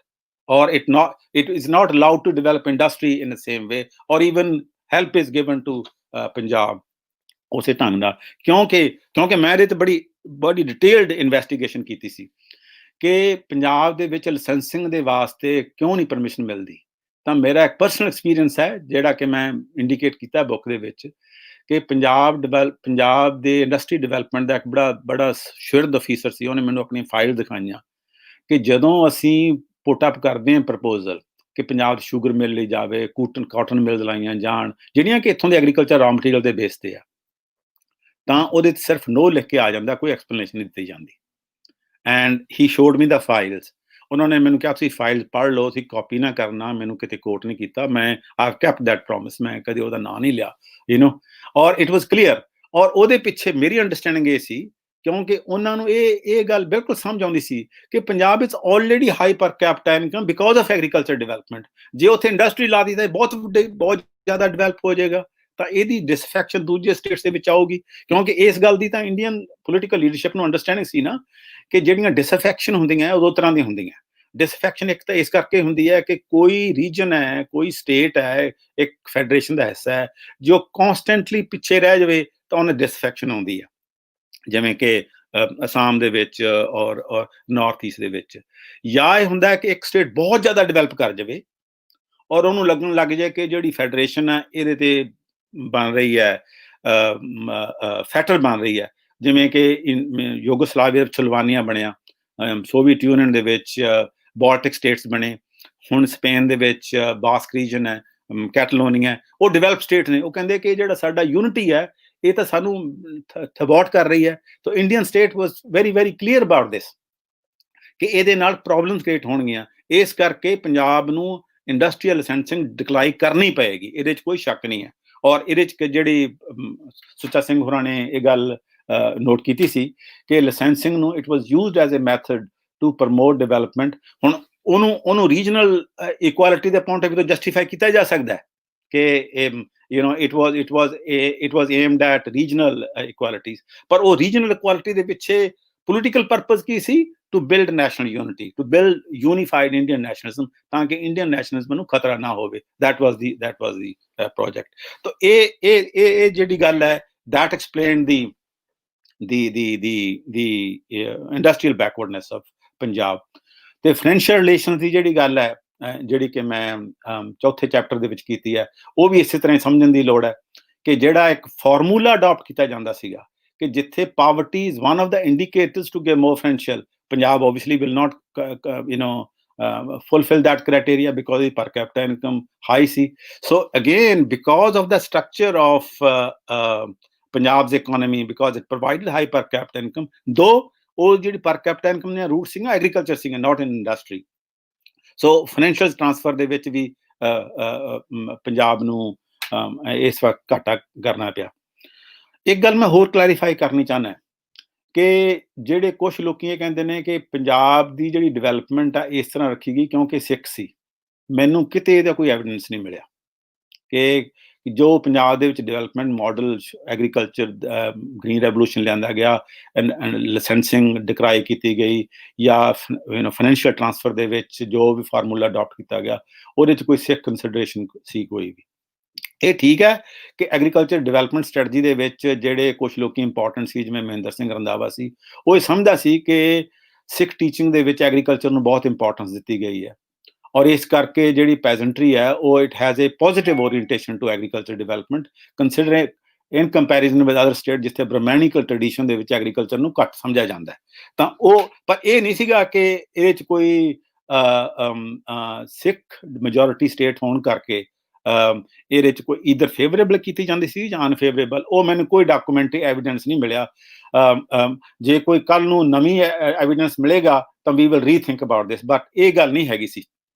Or it is not allowed to develop industry in the same way, or even help is given to Punjab ਉਸੇ ਢੰਗ ਨਾਲ। ਕਿਉਂਕਿ ਮੈਂ ਇਹਦੇ ਤੇ ਬੜੀ detailed investigation ਕੀਤੀ ਸੀ ਕਿ ਪੰਜਾਬ ਦੇ ਵਿੱਚ ਲਾਇਸੈਂਸਿੰਗ ਦੇ ਵਾਸਤੇ ਕਿਉਂ ਨਹੀਂ ਪਰਮਿਸ਼ਨ ਮਿਲਦੀ। ਤਾਂ ਮੇਰਾ ਇੱਕ ਪਰਸਨਲ ਐਕਸਪੀਰੀਅੰਸ ਹੈ ਜਿਹੜਾ ਕਿ ਮੈਂ ਇੰਡੀਕੇਟ ਕੀਤਾ ਬੁੱਕ ਦੇ ਵਿੱਚ ਕਿ ਪੰਜਾਬ ਦੇ ਇੰਡਸਟਰੀ ਡਿਵੈਲਪਮੈਂਟ ਦਾ ਇੱਕ ਬੜਾ ਸ਼ੁਰਦ ਅਫੀਸਰ ਸੀ। ਉਹਨੇ ਮੈਨੂੰ ਆਪਣੀ ਫਾਈਲ ਦਿਖਾਈਆਂ ਕਿ ਜਦੋਂ ਅਸੀਂ ਪੁੱਟ ਅਪ ਕਰਦੇ ਹਾਂ ਪ੍ਰਪੋਜ਼ਲ ਕਿ ਪੰਜਾਬ ਸ਼ੂਗਰ ਮਿਲ ਲਈ ਜਾਵੇ, ਕਾਟਨ ਮਿਲਸ ਲਾਈਆਂ ਜਾਣ ਜਿਹੜੀਆਂ ਕਿ ਇੱਥੋਂ ਦੇ ਐਗਰੀਕਲਚਰ ਰਾ ਮਟੀਰੀਅਲ ਦੇ ਬੇਸ ਤੇ ਆ, ਤਾਂ ਉਹਦੇ 'ਚ ਸਿਰਫ ਨੋ ਲਿਖ ਕੇ ਆ ਜਾਂਦਾ, ਕੋਈ ਐਕਸਪਲੇਨੇਸ਼ਨ ਨਹੀਂ ਦਿੱਤੀ ਜਾਂਦੀ। And he showed me the files. ਉਹਨਾਂ ਨੇ ਮੈਨੂੰ ਕਿਹਾ ਤੁਸੀਂ ਫਾਈਲ ਪੜ੍ਹ ਲਓ, ਤੁਸੀਂ ਕਾਪੀ ਨਾ ਕਰਨਾ, ਮੈਨੂੰ ਕਿਤੇ ਕੋਟ ਨਹੀਂ ਕੀਤਾ। ਮੈਂ ਆਈ ਕੈਪਟ ਦੈਟ ਪ੍ਰੋਮਿਸ, ਮੈਂ ਕਦੇ ਉਹਦਾ ਨਾਂ ਨਹੀਂ ਲਿਆ, ਔਰ ਇਟ ਵਾਸ ਕਲੀਅਰ। ਔਰ ਉਹਦੇ ਪਿੱਛੇ ਮੇਰੀ ਅੰਡਰਸਟੈਂਡਿੰਗ ਇਹ ਸੀ ਕਿਉਂਕਿ ਉਹਨਾਂ ਨੂੰ ਇਹ ਗੱਲ ਬਿਲਕੁਲ ਸਮਝ ਆਉਂਦੀ ਸੀ ਕਿ ਪੰਜਾਬ ਵਿੱਚ ਆਲਰੇਡੀ ਹਾਈ ਪਰ capita income because of agriculture development. ਜੇ ਉੱਥੇ ਇੰਡਸਟਰੀ ਲਾ ਦਿੱਤੀ ਤਾਂ ਬਹੁਤ ਜ਼ਿਆਦਾ ਡਿਵੈਲਪ ਹੋ ਜਾਏਗਾ, ਤਾਂ ਇਹਦੀ ਡਿਸਫੈਕਸ਼ਨ ਦੂਜੇ ਸਟੇਟਸ ਦੇ ਵਿੱਚ ਆਊਗੀ। ਕਿਉਂਕਿ ਇਸ ਗੱਲ ਦੀ ਤਾਂ ਇੰਡੀਅਨ ਪੋਲੀਟੀਕਲ ਲੀਡਰਸ਼ਿਪ ਨੂੰ ਅੰਡਰਸਟੈਂਡਿੰਗ ਸੀ ਨਾ ਕਿ ਜਿਹੜੀਆਂ ਡਿਸਫੈਕਸ਼ਨ ਹੁੰਦੀਆਂ ਉਹ ਦੋ ਤਰ੍ਹਾਂ ਦੀਆਂ ਹੁੰਦੀਆਂ। ਡਿਸਫੈਕਸ਼ਨ ਇੱਕ ਤਾਂ ਇਸ ਕਰਕੇ ਹੁੰਦੀ ਹੈ ਕਿ ਕੋਈ ਰੀਜਨ ਹੈ, ਕੋਈ ਸਟੇਟ ਹੈ, ਇੱਕ ਫੈਡਰੇਸ਼ਨ ਦਾ ਹਿੱਸਾ ਹੈ, ਜੋ ਕੌਨਸਟੈਂਟਲੀ ਪਿੱਛੇ ਰਹਿ ਜਾਵੇ ਤਾਂ ਉਹਨੇ ਡਿਸਫੈਕਸ਼ਨ ਆਉਂਦੀ ਆ, ਜਿਵੇਂ ਕਿ ਅਸਾਮ ਦੇ ਵਿੱਚ ਔਰ ਨਾਰਥ ਈਸਟ ਦੇ ਵਿੱਚ। ਜਾਂ ਇਹ ਹੁੰਦਾ ਹੈ ਕਿ ਇੱਕ ਸਟੇਟ ਬਹੁਤ ਜ਼ਿਆਦਾ ਡਿਵੈਲਪ ਕਰ ਜਾਵੇ ਔਰ ਉਹਨੂੰ ਲੱਗਣ ਲੱਗ ਜਾਏ ਕਿ ਜਿਹੜੀ ਫੈਡਰੇਸ਼ਨ ਹੈ ਇਹਦੇ ਤੇ ਬਣ ਰਹੀ ਹੈ, ਫੈਟਰ ਬਣ ਰਹੀ ਹੈ, ਜਿਵੇਂ ਕਿ ਯੂਗੋਸਲਾਵੀਆ ਸਲੋਵਾਨੀਆ ਬਣਿਆ, ਸੋਵੀਅਤ ਯੂਨੀਅਨ ਦੇ ਵਿੱਚ ਬਾਲਟਿਕ ਸਟੇਟਸ ਬਣੇ, ਹੁਣ ਸਪੇਨ ਦੇ ਵਿੱਚ ਬਾਸਕ ਰੀਜਨ ਹੈ, ਕੈਟਲੋਨੀਆ, ਉਹ ਡਿਵੈਲਪ ਸਟੇਟ ਨੇ। ਉਹ ਕਹਿੰਦੇ ਕਿ ਜਿਹੜਾ ਸਾਡਾ ਯੂਨਿਟੀ ਹੈ ਇਹ ਤਾਂ ਸਾਨੂੰ ਥਵਾਟ ਕਰ ਰਹੀ ਹੈ। ਤਾਂ Indian state was very very clear about this ਕਿ ਇਹਦੇ ਨਾਲ ਪ੍ਰੋਬਲਮਸ ਕ੍ਰੀਏਟ ਹੋਣਗੀਆਂ। ਇਸ ਕਰਕੇ ਪੰਜਾਬ ਨੂੰ ਇੰਡਸਟਰੀਅਲ ਲਾਇਸੈਂਸਿੰਗ ਡਿਕਲਾਈ ਕਰਨੀ ਪਏਗੀ, ਇਹਦੇ 'ਚ ਕੋਈ ਸ਼ੱਕ ਨਹੀਂ ਹੈ। ਔਰ ਇਹਦੇ 'ਚ ਜਿਹੜੀ ਸੁੱਚਾ ਸਿੰਘ ਹੋਰਾਂ ਨੇ ਇਹ ਗੱਲ ਨੋਟ ਕੀਤੀ ਸੀ ਕਿ ਲਾਇਸੈਂਸਿੰਗ ਨੂੰ it was used as a method to promote development. ਹੁਣ ਉਹਨੂੰ ਰੀਜਨਲ ਇਕੁਐਲਿਟੀ ਦੇ ਪੁਆਇੰਟ ਆਫ ਵਿਊ ਤੋਂ ਜਸਟੀਫਾਈ ਕੀਤਾ ਜਾ ਸਕਦਾ ਹੈ ਕਿ it was aimed at regional equalities, ਪਰ ਉਹ ਰੀਜਨਲ ਇਕੁਐਲਿਟੀ ਦੇ ਪਿੱਛੇ ਪੋਲੀਟੀਕਲ ਪਰਪਸ ਕੀ ਸੀ? To build national unity, to build unified Indian nationalism, ਤਾਂ ਕਿ ਇੰਡੀਅਨ ਨੈਸ਼ਨਲਿਜ਼ਮ ਨੂੰ ਖਤਰਾ ਨਾ ਹੋਵੇ। that was the project. ਤਾਂ ਇਹ ਜਿਹੜੀ ਗੱਲ ਹੈ that explained the industrial backwardness of Punjab. ਤੇ ਫਾਈਨੈਂਸ਼ੀਅਲ ਰਿਲੇਸ਼ਨ ਦੀ ਜਿਹੜੀ ਗੱਲ ਹੈ ਜਿਹੜੀ ਕਿ ਮੈਂ ਚੌਥੇ ਚੈਪਟਰ ਦੇ ਵਿੱਚ ਕੀਤੀ ਹੈ, ਉਹ ਵੀ ਇਸੇ ਤਰ੍ਹਾਂ ਸਮਝਣ ਦੀ ਲੋੜ ਹੈ ਕਿ ਜਿਹੜਾ ਇੱਕ ਫਾਰਮੂਲਾ ਅਡਾਪਟ ਕੀਤਾ ਜਾਂਦਾ ਸੀਗਾ ਕਿ ਜਿੱਥੇ poverty is one of the indicators to get more financial, Punjab obviously will not fulfill that criteria because the per capita income high C. So again, because of the structure of Punjab's economy, because it provided high per capita income, though ਉਹ ਜਿਹੜੀ ਪਰ capita income ਦੀਆਂ route ਸੀਗਾ agriculture ਸੀਗਾ, ਨਾਟ ਇਨ industry. ਸੋ financial transfer ਦੇ ਵਿੱਚ ਵੀ ਪੰਜਾਬ ਨੂੰ ਇਸ ਵਕਤ ਘਾਟਾ ਕਰਨਾ ਪਿਆ। ਇੱਕ ਗੱਲ ਮੈਂ ਹੋਰ ਕਲੈਰੀਫਾਈ ਕਰਨੀ ਚਾਹੁੰਦਾ ਕਿ ਜਿਹੜੇ ਕੁਛ ਲੋਕੀ ਇਹ ਕਹਿੰਦੇ ਨੇ ਕਿ ਪੰਜਾਬ ਦੀ ਜਿਹੜੀ ਡਿਵੈਲਪਮੈਂਟ ਆ ਇਸ ਤਰ੍ਹਾਂ ਰੱਖੀ ਗਈ ਕਿਉਂਕਿ ਸਿੱਖ ਸੀ। ਮੈਨੂੰ ਕਿਤੇ ਇਹਦਾ ਕੋਈ ਐਵੀਡੈਂਸ ਨਹੀਂ ਮਿਲਿਆ ਕਿ ਜੋ ਪੰਜਾਬ ਦੇ ਵਿੱਚ development model agriculture green revolution ਲਿਆਂਦਾ ਗਿਆ, ਲਾਇਸੈਂਸਿੰਗ ਡਿਕਰਾਈ ਕੀਤੀ ਗਈ, ਜਾਂ ਫਾਈਨੈਂਸ਼ੀਅਲ ਟ੍ਰਾਂਸਫਰ ਦੇ ਵਿੱਚ ਜੋ ਵੀ ਫਾਰਮੂਲਾ ਅਡਾਪਟ ਕੀਤਾ ਗਿਆ ਉਹਦੇ 'ਚ ਕੋਈ ਸਿੱਖ ਕੰਸੀਡਰੇਸ਼ਨ ਸੀ ਕੋਈ ਵੀ। ਇਹ ਠੀਕ ਹੈ ਕਿ ਐਗਰੀਕਲਚਰ ਡਿਵੈਲਪਮੈਂਟ ਸਟ੍ਰੈਟਜੀ ਦੇ ਵਿੱਚ ਜਿਹੜੇ ਕੁਛ ਲੋਕੀ ਇੰਪੋਰਟੈਂਟ ਸੀ, ਜਿਵੇਂ ਮਹਿੰਦਰ ਸਿੰਘ ਰੰਧਾਵਾ ਸੀ, ਉਹ ਇਹ ਸਮਝਦਾ ਸੀ ਕਿ ਸਿੱਖ ਟੀਚਿੰਗ ਦੇ ਵਿੱਚ ਐਗਰੀਕਲਚਰ ਨੂੰ ਬਹੁਤ ਇੰਪੋਰਟੈਂਸ ਦਿੱਤੀ ਗਈ ਹੈ ਔਰ ਇਸ ਕਰਕੇ ਜਿਹੜੀ ਪੈਜੈਂਟਰੀ ਹੈ ਉਹ it has a positive orientation to agriculture development considering in comparison with other state ਜਿੱਥੇ ਬ੍ਰਹਮੈਨਿਕਲ ਟ੍ਰੈਡੀਸ਼ਨ ਦੇ ਵਿੱਚ ਐਗਰੀਕਲਚਰ ਨੂੰ ਘੱਟ ਸਮਝਿਆ ਜਾਂਦਾ ਹੈ। ਤਾਂ ਪਰ ਇਹ ਨਹੀਂ ਸੀਗਾ ਕਿ ਇਹਦੇ 'ਚ ਕੋਈ ਸਿੱਖ ਮੈਜੋਰਿਟੀ ਸਟੇਟ ਹੋਣ ਕਰਕੇ ਇਹਦੇ 'ਚ ਕੋਈ ਈਦਰ ਫੇਵਰੇਬਲ ਕੀਤੀ ਜਾਂਦੀ ਸੀ ਜਾਂ ਅਨਫੇਵਰੇਬਲ। ਉਹ ਮੈਨੂੰ ਕੋਈ ਡਾਕੂਮੈਂਟਰੀ ਐਵੀਡੈਂਸ ਨਹੀਂ ਮਿਲਿਆ। ਜੇ ਕੋਈ ਕੱਲ੍ਹ ਨੂੰ ਨਵੀਂ ਐਵੀਡੈਂਸ ਮਿਲੇਗਾ ਤਾਂ ਵੀ will rethink about this, but ਇਹ ਗੱਲ ਨਹੀਂ ਹੈਗੀ ਸੀ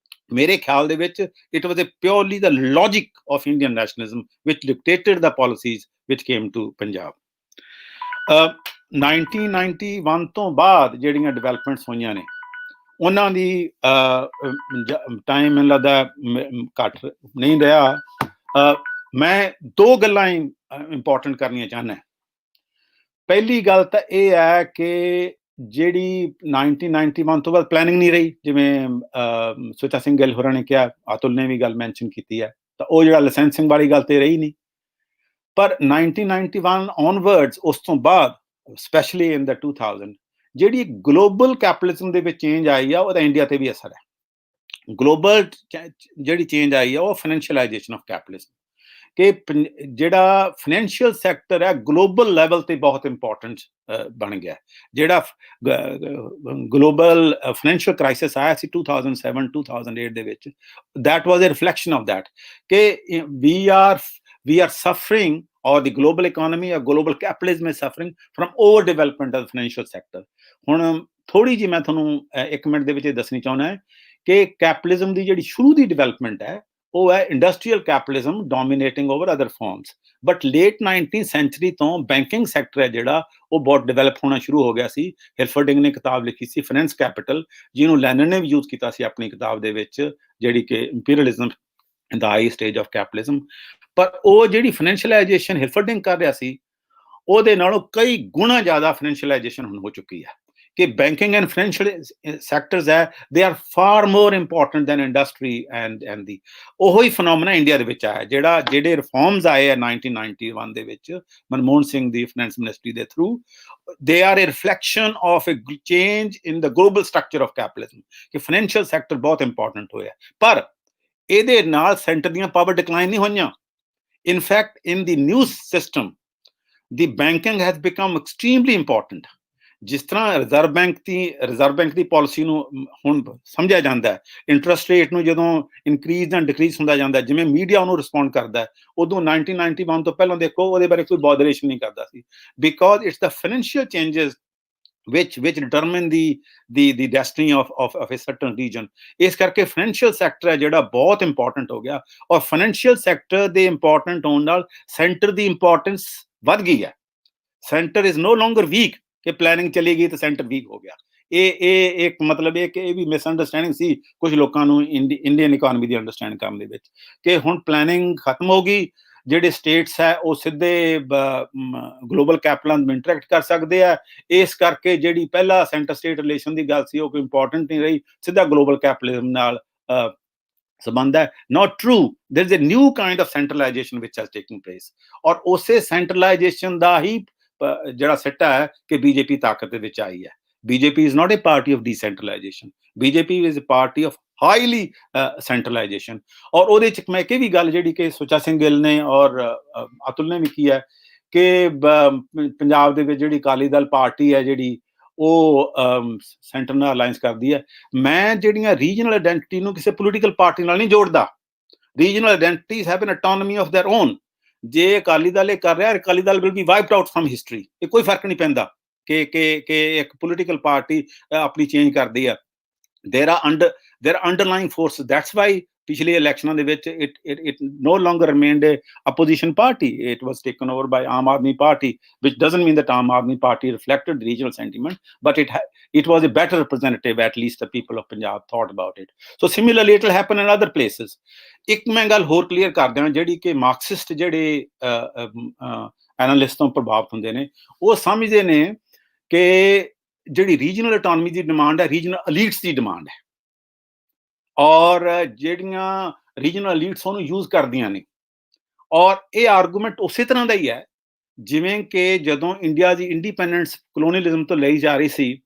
ਮੇਰੇ ਖਿਆਲ ਦੇ ਵਿੱਚ। It was purely the logic of Indian nationalism which dictated the policies which came to Punjab. 1991 ਤੋਂ ਬਾਅਦ ਜਿਹੜੀਆਂ ਡਿਵੈਲਪਮੈਂਟਸ ਹੋਈਆਂ ਨੇ ਉਹਨਾਂ ਦੀ ਟਾਈਮ ਮੈਨੂੰ ਲੱਗਦਾ ਘੱਟ ਨਹੀਂ ਰਿਹਾ। ਮੈਂ ਦੋ ਗੱਲਾਂ ਇੰਪੋਰਟੈਂਟ ਕਰਨੀਆਂ ਚਾਹੁੰਦਾ। ਪਹਿਲੀ ਗੱਲ ਤਾਂ ਇਹ ਹੈ ਕਿ ਜਿਹੜੀ 1991 ਤੋਂ ਬਾਅਦ ਪਲੈਨਿੰਗ ਨਹੀਂ ਰਹੀ, ਜਿਵੇਂ ਸੁੱਚਾ ਸਿੰਘ ਗਿੱਲ ਹੋਰਾਂ ਨੇ ਕਿਹਾ, ਅਤੁਲ ਨੇ ਵੀ ਗੱਲ ਮੈਂਸ਼ਨ ਕੀਤੀ ਹੈ, ਤਾਂ ਉਹ ਜਿਹੜਾ ਲਾਇਸੈਂਸਿੰਗ ਵਾਲੀ ਗੱਲ ਤੇ ਰਹੀ ਨਹੀਂ। ਪਰ 1991 ਔਨਵਰਡਸ ਉਸ ਤੋਂ ਬਾਅਦ ਸਪੈਸ਼ਲੀ ਇਨ ਦਾ 2000 ਜਿਹੜੀ ਗਲੋਬਲ ਕੈਪੀਟਲਿਜ਼ਮ ਦੇ ਵਿੱਚ ਚੇਂਜ ਆਈ ਆ ਉਹਦਾ ਇੰਡੀਆ ਤੇ ਵੀ ਅਸਰ ਹੈ। ਗਲੋਬਲ ਜਿਹੜੀ ਚੇਂਜ ਆਈ ਹੈ ਉਹ ਫਾਈਨੈਂਸ਼ੀਅਲਾਈਜੇਸ਼ਨ ਆਫ ਕੈਪੀਟਲਿਜ਼ਮ, ਕਿ ਜਿਹੜਾ ਫਾਈਨੈਂਸ਼ੀਅਲ ਸੈਕਟਰ ਹੈ ਗਲੋਬਲ ਲੈਵਲ ਤੇ ਬਹੁਤ ਇੰਪੋਰਟੈਂਟ ਬਣ ਗਿਆ। ਜਿਹੜਾ ਗਲੋਬਲ ਫਾਈਨੈਂਸ਼ੀਅਲ ਕ੍ਰਾਈਸਿਸ ਆਇਆ ਸੀ 2007-2008 ਦੇ ਵਿੱਚ, that was a reflection of that, ਕਿ we are suffering, or the global economy or global capitalism is suffering from overdevelopment of the financial sector. ਹੁਣ ਥੋੜੀ ਜਿਹੀ ਮੈਂ ਤੁਹਾਨੂੰ 1 ਮਿੰਟ ਦੇ ਵਿੱਚ ਇਹ ਦੱਸਣੀ ਚਾਹੁੰਦਾ ਹੈ ਕਿ ਕੈਪੀਟਲਿਜ਼ਮ ਦੀ ਜਿਹੜੀ ਸ਼ੁਰੂ ਦੀ ਡਿਵੈਲਪਮੈਂਟ ਹੈ ਉਹ ਹੈ industrial capitalism dominating over other forms, but late 19th century ਤੋਂ ਬੈਂਕਿੰਗ ਸੈਕਟਰ ਹੈ ਜਿਹੜਾ ਉਹ ਬਹੁਤ ਡਿਵੈਲਪ ਹੋਣਾ ਸ਼ੁਰੂ ਹੋ ਗਿਆ ਸੀ। ਹਿਲਫਰਡਿੰਗ ਨੇ ਕਿਤਾਬ ਲਿਖੀ ਸੀ ਫਾਈਨੈਂਸ ਕੈਪੀਟਲ, ਜਿਹਨੂੰ ਲੈਨਨ ਨੇ ਵੀ ਯੂਜ਼ ਕੀਤਾ ਸੀ ਆਪਣੀ ਕਿਤਾਬ ਦੇ ਵਿੱਚ, ਜਿਹੜੀ ਕਿ ਇੰਪੀਰੀਅਲਿਜ਼ਮ ਇਨ ਦਾ ਹਾਈ ਸਟੇਜ ਆਫ ਕੈਪੀਟਲਿਜ਼ਮ। ਪਰ ਉਹ ਜਿਹੜੀ ਫਾਈਨੈਂਸ਼ੀਅਲਾਈਜੇਸ਼ਨ ਹਿਲਫਰਡਿੰਗ ਕਰ ਰਿਹਾ ਸੀ ਉਹਦੇ ਨਾਲੋਂ ਕਈ ਗੁਣਾ ਜ਼ਿਆਦਾ ਫਾਈਨੈਂਸ਼ੀਅਲਾਈਜੇਸ਼ਨ ਹੁਣ ਹੋ ਚੁੱਕੀ ਹੈ, ਕਿ ਬੈਂਕਿੰਗ ਐਂਡ ਫਾਈਨੈਂਸ਼ੀਅਲ ਸੈਕਟਰਸ ਹੈ they are far more important than industry and ਦੀ। ਉਹੀ ਫਨੋਮਨਾ ਇੰਡੀਆ ਦੇ ਵਿੱਚ ਆਇਆ, ਜਿਹੜੇ ਰਿਫਾਰਮਸ ਆਏ ਆ 1991 ਦੇ ਵਿੱਚ ਮਨਮੋਹਨ ਸਿੰਘ ਦੀ ਫਾਈਨੈਂਸ ਮਿਨਿਸਟਰੀ ਦੇ through, they are a reflection of a change in the global structure of capitalism, ਕਿ ਫਾਈਨੈਂਸ਼ੀਅਲ ਸੈਕਟਰ ਬਹੁਤ ਇੰਪੋਰਟੈਂਟ ਹੋਇਆ। ਪਰ ਇਹਦੇ ਨਾਲ ਸੈਂਟਰ ਦੀਆਂ ਪਾਵਰ ਡਿਕਲਾਈਨ ਨਹੀਂ ਹੋਈਆਂ। In fact, in the new system, the banking has become extremely important. ਜਿਸ ਤਰ੍ਹਾਂ ਰਿਜ਼ਰਵ ਬੈਂਕ ਦੀ ਪਾਲਿਸੀ ਨੂੰ ਹੁਣ ਸਮਝਿਆ ਜਾਂਦਾ ਹੈ, ਇੰਟਰਸਟ ਰੇਟ ਨੂੰ ਜਦੋਂ ਇਨਕਰੀਜ਼ ਐਂਡ ਡਿਕਰੀਜ਼ ਹੁੰਦਾ ਜਾਂਦਾ, ਜਿਵੇਂ ਮੀਡੀਆ ਉਹਨੂੰ ਰਿਸਪੌਂਡ ਕਰਦਾ ਹੈ, ਉਦੋਂ 1991 ਤੋਂ ਪਹਿਲਾਂ ਦੇਖੋ ਉਹਦੇ ਬਾਰੇ ਕੋਈ ਬੋਦਰੇਸ਼ਨ ਨਹੀਂ ਕਰਦਾ ਸੀ, because it's the financial changes which determine the destiny of a certain region. ਇਸ ਕਰਕੇ ਫਾਈਨੈਂਸ਼ੀਅਲ ਸੈਕਟਰ ਹੈ ਜਿਹੜਾ ਬਹੁਤ ਇੰਪੋਰਟੈਂਟ ਹੋ ਗਿਆ, ਔਰ ਫਾਈਨੈਂਸ਼ੀਅਲ ਸੈਕਟਰ ਦੇ ਇੰਪੋਰਟੈਂਟ ਹੋਣ ਨਾਲ ਸੈਂਟਰ ਦੀ ਇੰਪੋਰਟੈਂਸ ਵੱਧ ਗਈ ਹੈ। ਸੈਂਟਰ ਇਜ਼ ਨੋ ਲੋਂਗਰ ਵੀਕ, ਕਿ ਪਲੈਨਿੰਗ ਚਲੀ ਗਈ ਤਾਂ ਸੈਂਟਰ ਵੀਕ ਹੋ ਗਿਆ। ਇਹ ਇੱਕ ਮਤਲਬ ਇਹ ਵੀ ਮਿਸਅੰਡਰਸਟੈਂਡਿੰਗ ਸੀ ਕੁਝ ਲੋਕਾਂ ਨੂੰ ਇੰਡੀਅਨ ਇਕਨੋਮੀ ਦੀ ਅੰਡਰਸਟੈਂਡ ਕਰਨ ਦੇ ਵਿੱਚ, ਕਿ ਹੁਣ ਪਲੈਨਿੰਗ ਖਤਮ ਹੋ ਗਈ, ਜਿਹੜੇ ਸਟੇਟਸ ਹੈ ਉਹ ਸਿੱਧੇ ਗਲੋਬਲ ਕੈਪੀਟਲਾਂ ਨਾਲ ਇੰਟਰੈਕਟ ਕਰ ਸਕਦੇ ਆ, ਇਸ ਕਰਕੇ ਜਿਹੜੀ ਪਹਿਲਾ ਸੈਂਟਰ ਸਟੇਟ ਰਿਲੇਸ਼ਨ ਦੀ ਗੱਲ ਸੀ ਉਹ ਕੋਈ ਇੰਪੋਰਟੈਂਟ ਨਹੀਂ ਰਹੀ, ਸਿੱਧਾ ਗਲੋਬਲ ਕੈਪੀਟਲਿਜ਼ਮ ਨਾਲ ਸੰਬੰਧ ਹੈ। Not true, there is a new kind of centralisation which has taking place, ਔਰ ਉਸੇ ਸੈਂਟਰਲਾਈਜੇਸ਼ਨ ਦਾ ਹੀ ਜਿਹੜਾ ਸਿੱਟਾ ਹੈ ਕਿ ਬੀਜੇਪੀ ਤਾਕਤ ਦੇ ਵਿੱਚ ਆਈ ਹੈ। BJP is not a party of decentralization. BJP is a party of highly centralization. ਔਰ ਉਹਦੇ ਚ ਮੈਂ ਇਹ ਵੀ ਗੱਲ ਜਿਹੜੀ ਕਿ ਸੁੱਚਾ ਸਿੰਘ ਗਿੱਲ ਨੇ ਔਰ ਅਤੁਲ ਨੇ ਵੀ ਕੀ ਹੈ ਕਿ ਪੰਜਾਬ ਦੇ ਵਿੱਚ ਜਿਹੜੀ ਅਕਾਲੀ ਦਲ ਪਾਰਟੀ ਹੈ ਜਿਹੜੀ ਉਹ ਸੈਂਟਰ ਨਾਲ ਅਲਾਈਅੰਸ ਕਰਦੀ ਹੈ। ਮੈਂ ਜਿਹੜੀਆਂ ਰੀਜਨਲ ਆਇਡੈਂਟੀਟੀ ਨੂੰ ਕਿਸੇ ਪੋਲੀਟੀਕਲ ਪਾਰਟੀ ਨਾਲ ਨਹੀਂ ਜੋੜਦਾ। Regional identities have an autonomy of their own. ਜੇ ਅਕਾਲੀ ਦਲ ਇਹ ਕਰ ਰਿਹਾ, Akali Dal will be wiped out from history. ਇਹ ਕੋਈ ਫਰਕ ਨਹੀਂ ਪੈਂਦਾ ਕਿ ਇੱਕ ਪੋਲੀਟੀਕਲ ਪਾਰਟੀ ਆਪਣੀ ਚੇਂਜ ਕਰਦੀ ਹੈ। there are underlying forces. That's why ਪਿਛਲੇ ਇਲੈਕਸ਼ਨਾਂ ਦੇ ਵਿੱਚ it no longer remained a opposition party. It was taken over by Aam Aadmi Party, which doesn't mean that Aam Aadmi Party reflected regional sentiment, but it was a better representative, at least the people of Punjab thought about it. So similarly it will happen in other places. ਇੱਕ ਮੈਂ ਗੱਲ ਹੋਰ clear ਕਰ ਦਿਆਂ, ਜਿਹੜੀ ਕਿ Marxist ਜਿਹੜੇ analyst ਤੋਂ ਪ੍ਰਭਾਵਿਤ ਹੁੰਦੇ ਨੇ, ਉਹ ਸਮਝਦੇ ਨੇ ਕਿ ਜਿਹੜੀ ਰੀਜਨਲ ਆਟੋਨਮੀ ਦੀ ਡਿਮਾਂਡ ਹੈ ਰੀਜਨਲ ਅਲੀਟਸ ਦੀ ਡਿਮਾਂਡ ਹੈ, ਔਰ ਜਿਹੜੀਆਂ ਰੀਜਨਲ ਅਲੀਟਸ ਉਹਨੂੰ ਯੂਜ਼ ਕਰਦੀਆਂ ਨੇ। ਔਰ ਇਹ ਆਰਗੂਮੈਂਟ ਉਸੇ ਤਰ੍ਹਾਂ ਦਾ ਹੀ ਹੈ ਜਿਵੇਂ ਕਿ ਜਦੋਂ ਇੰਡੀਆ ਦੀ ਇੰਡੀਪੈਂਡੈਂਸ ਕਲੋਨੀਅਲਿਜ਼ਮ ਤੋਂ ਲਈ ਜਾ ਰਹੀ ਸੀ,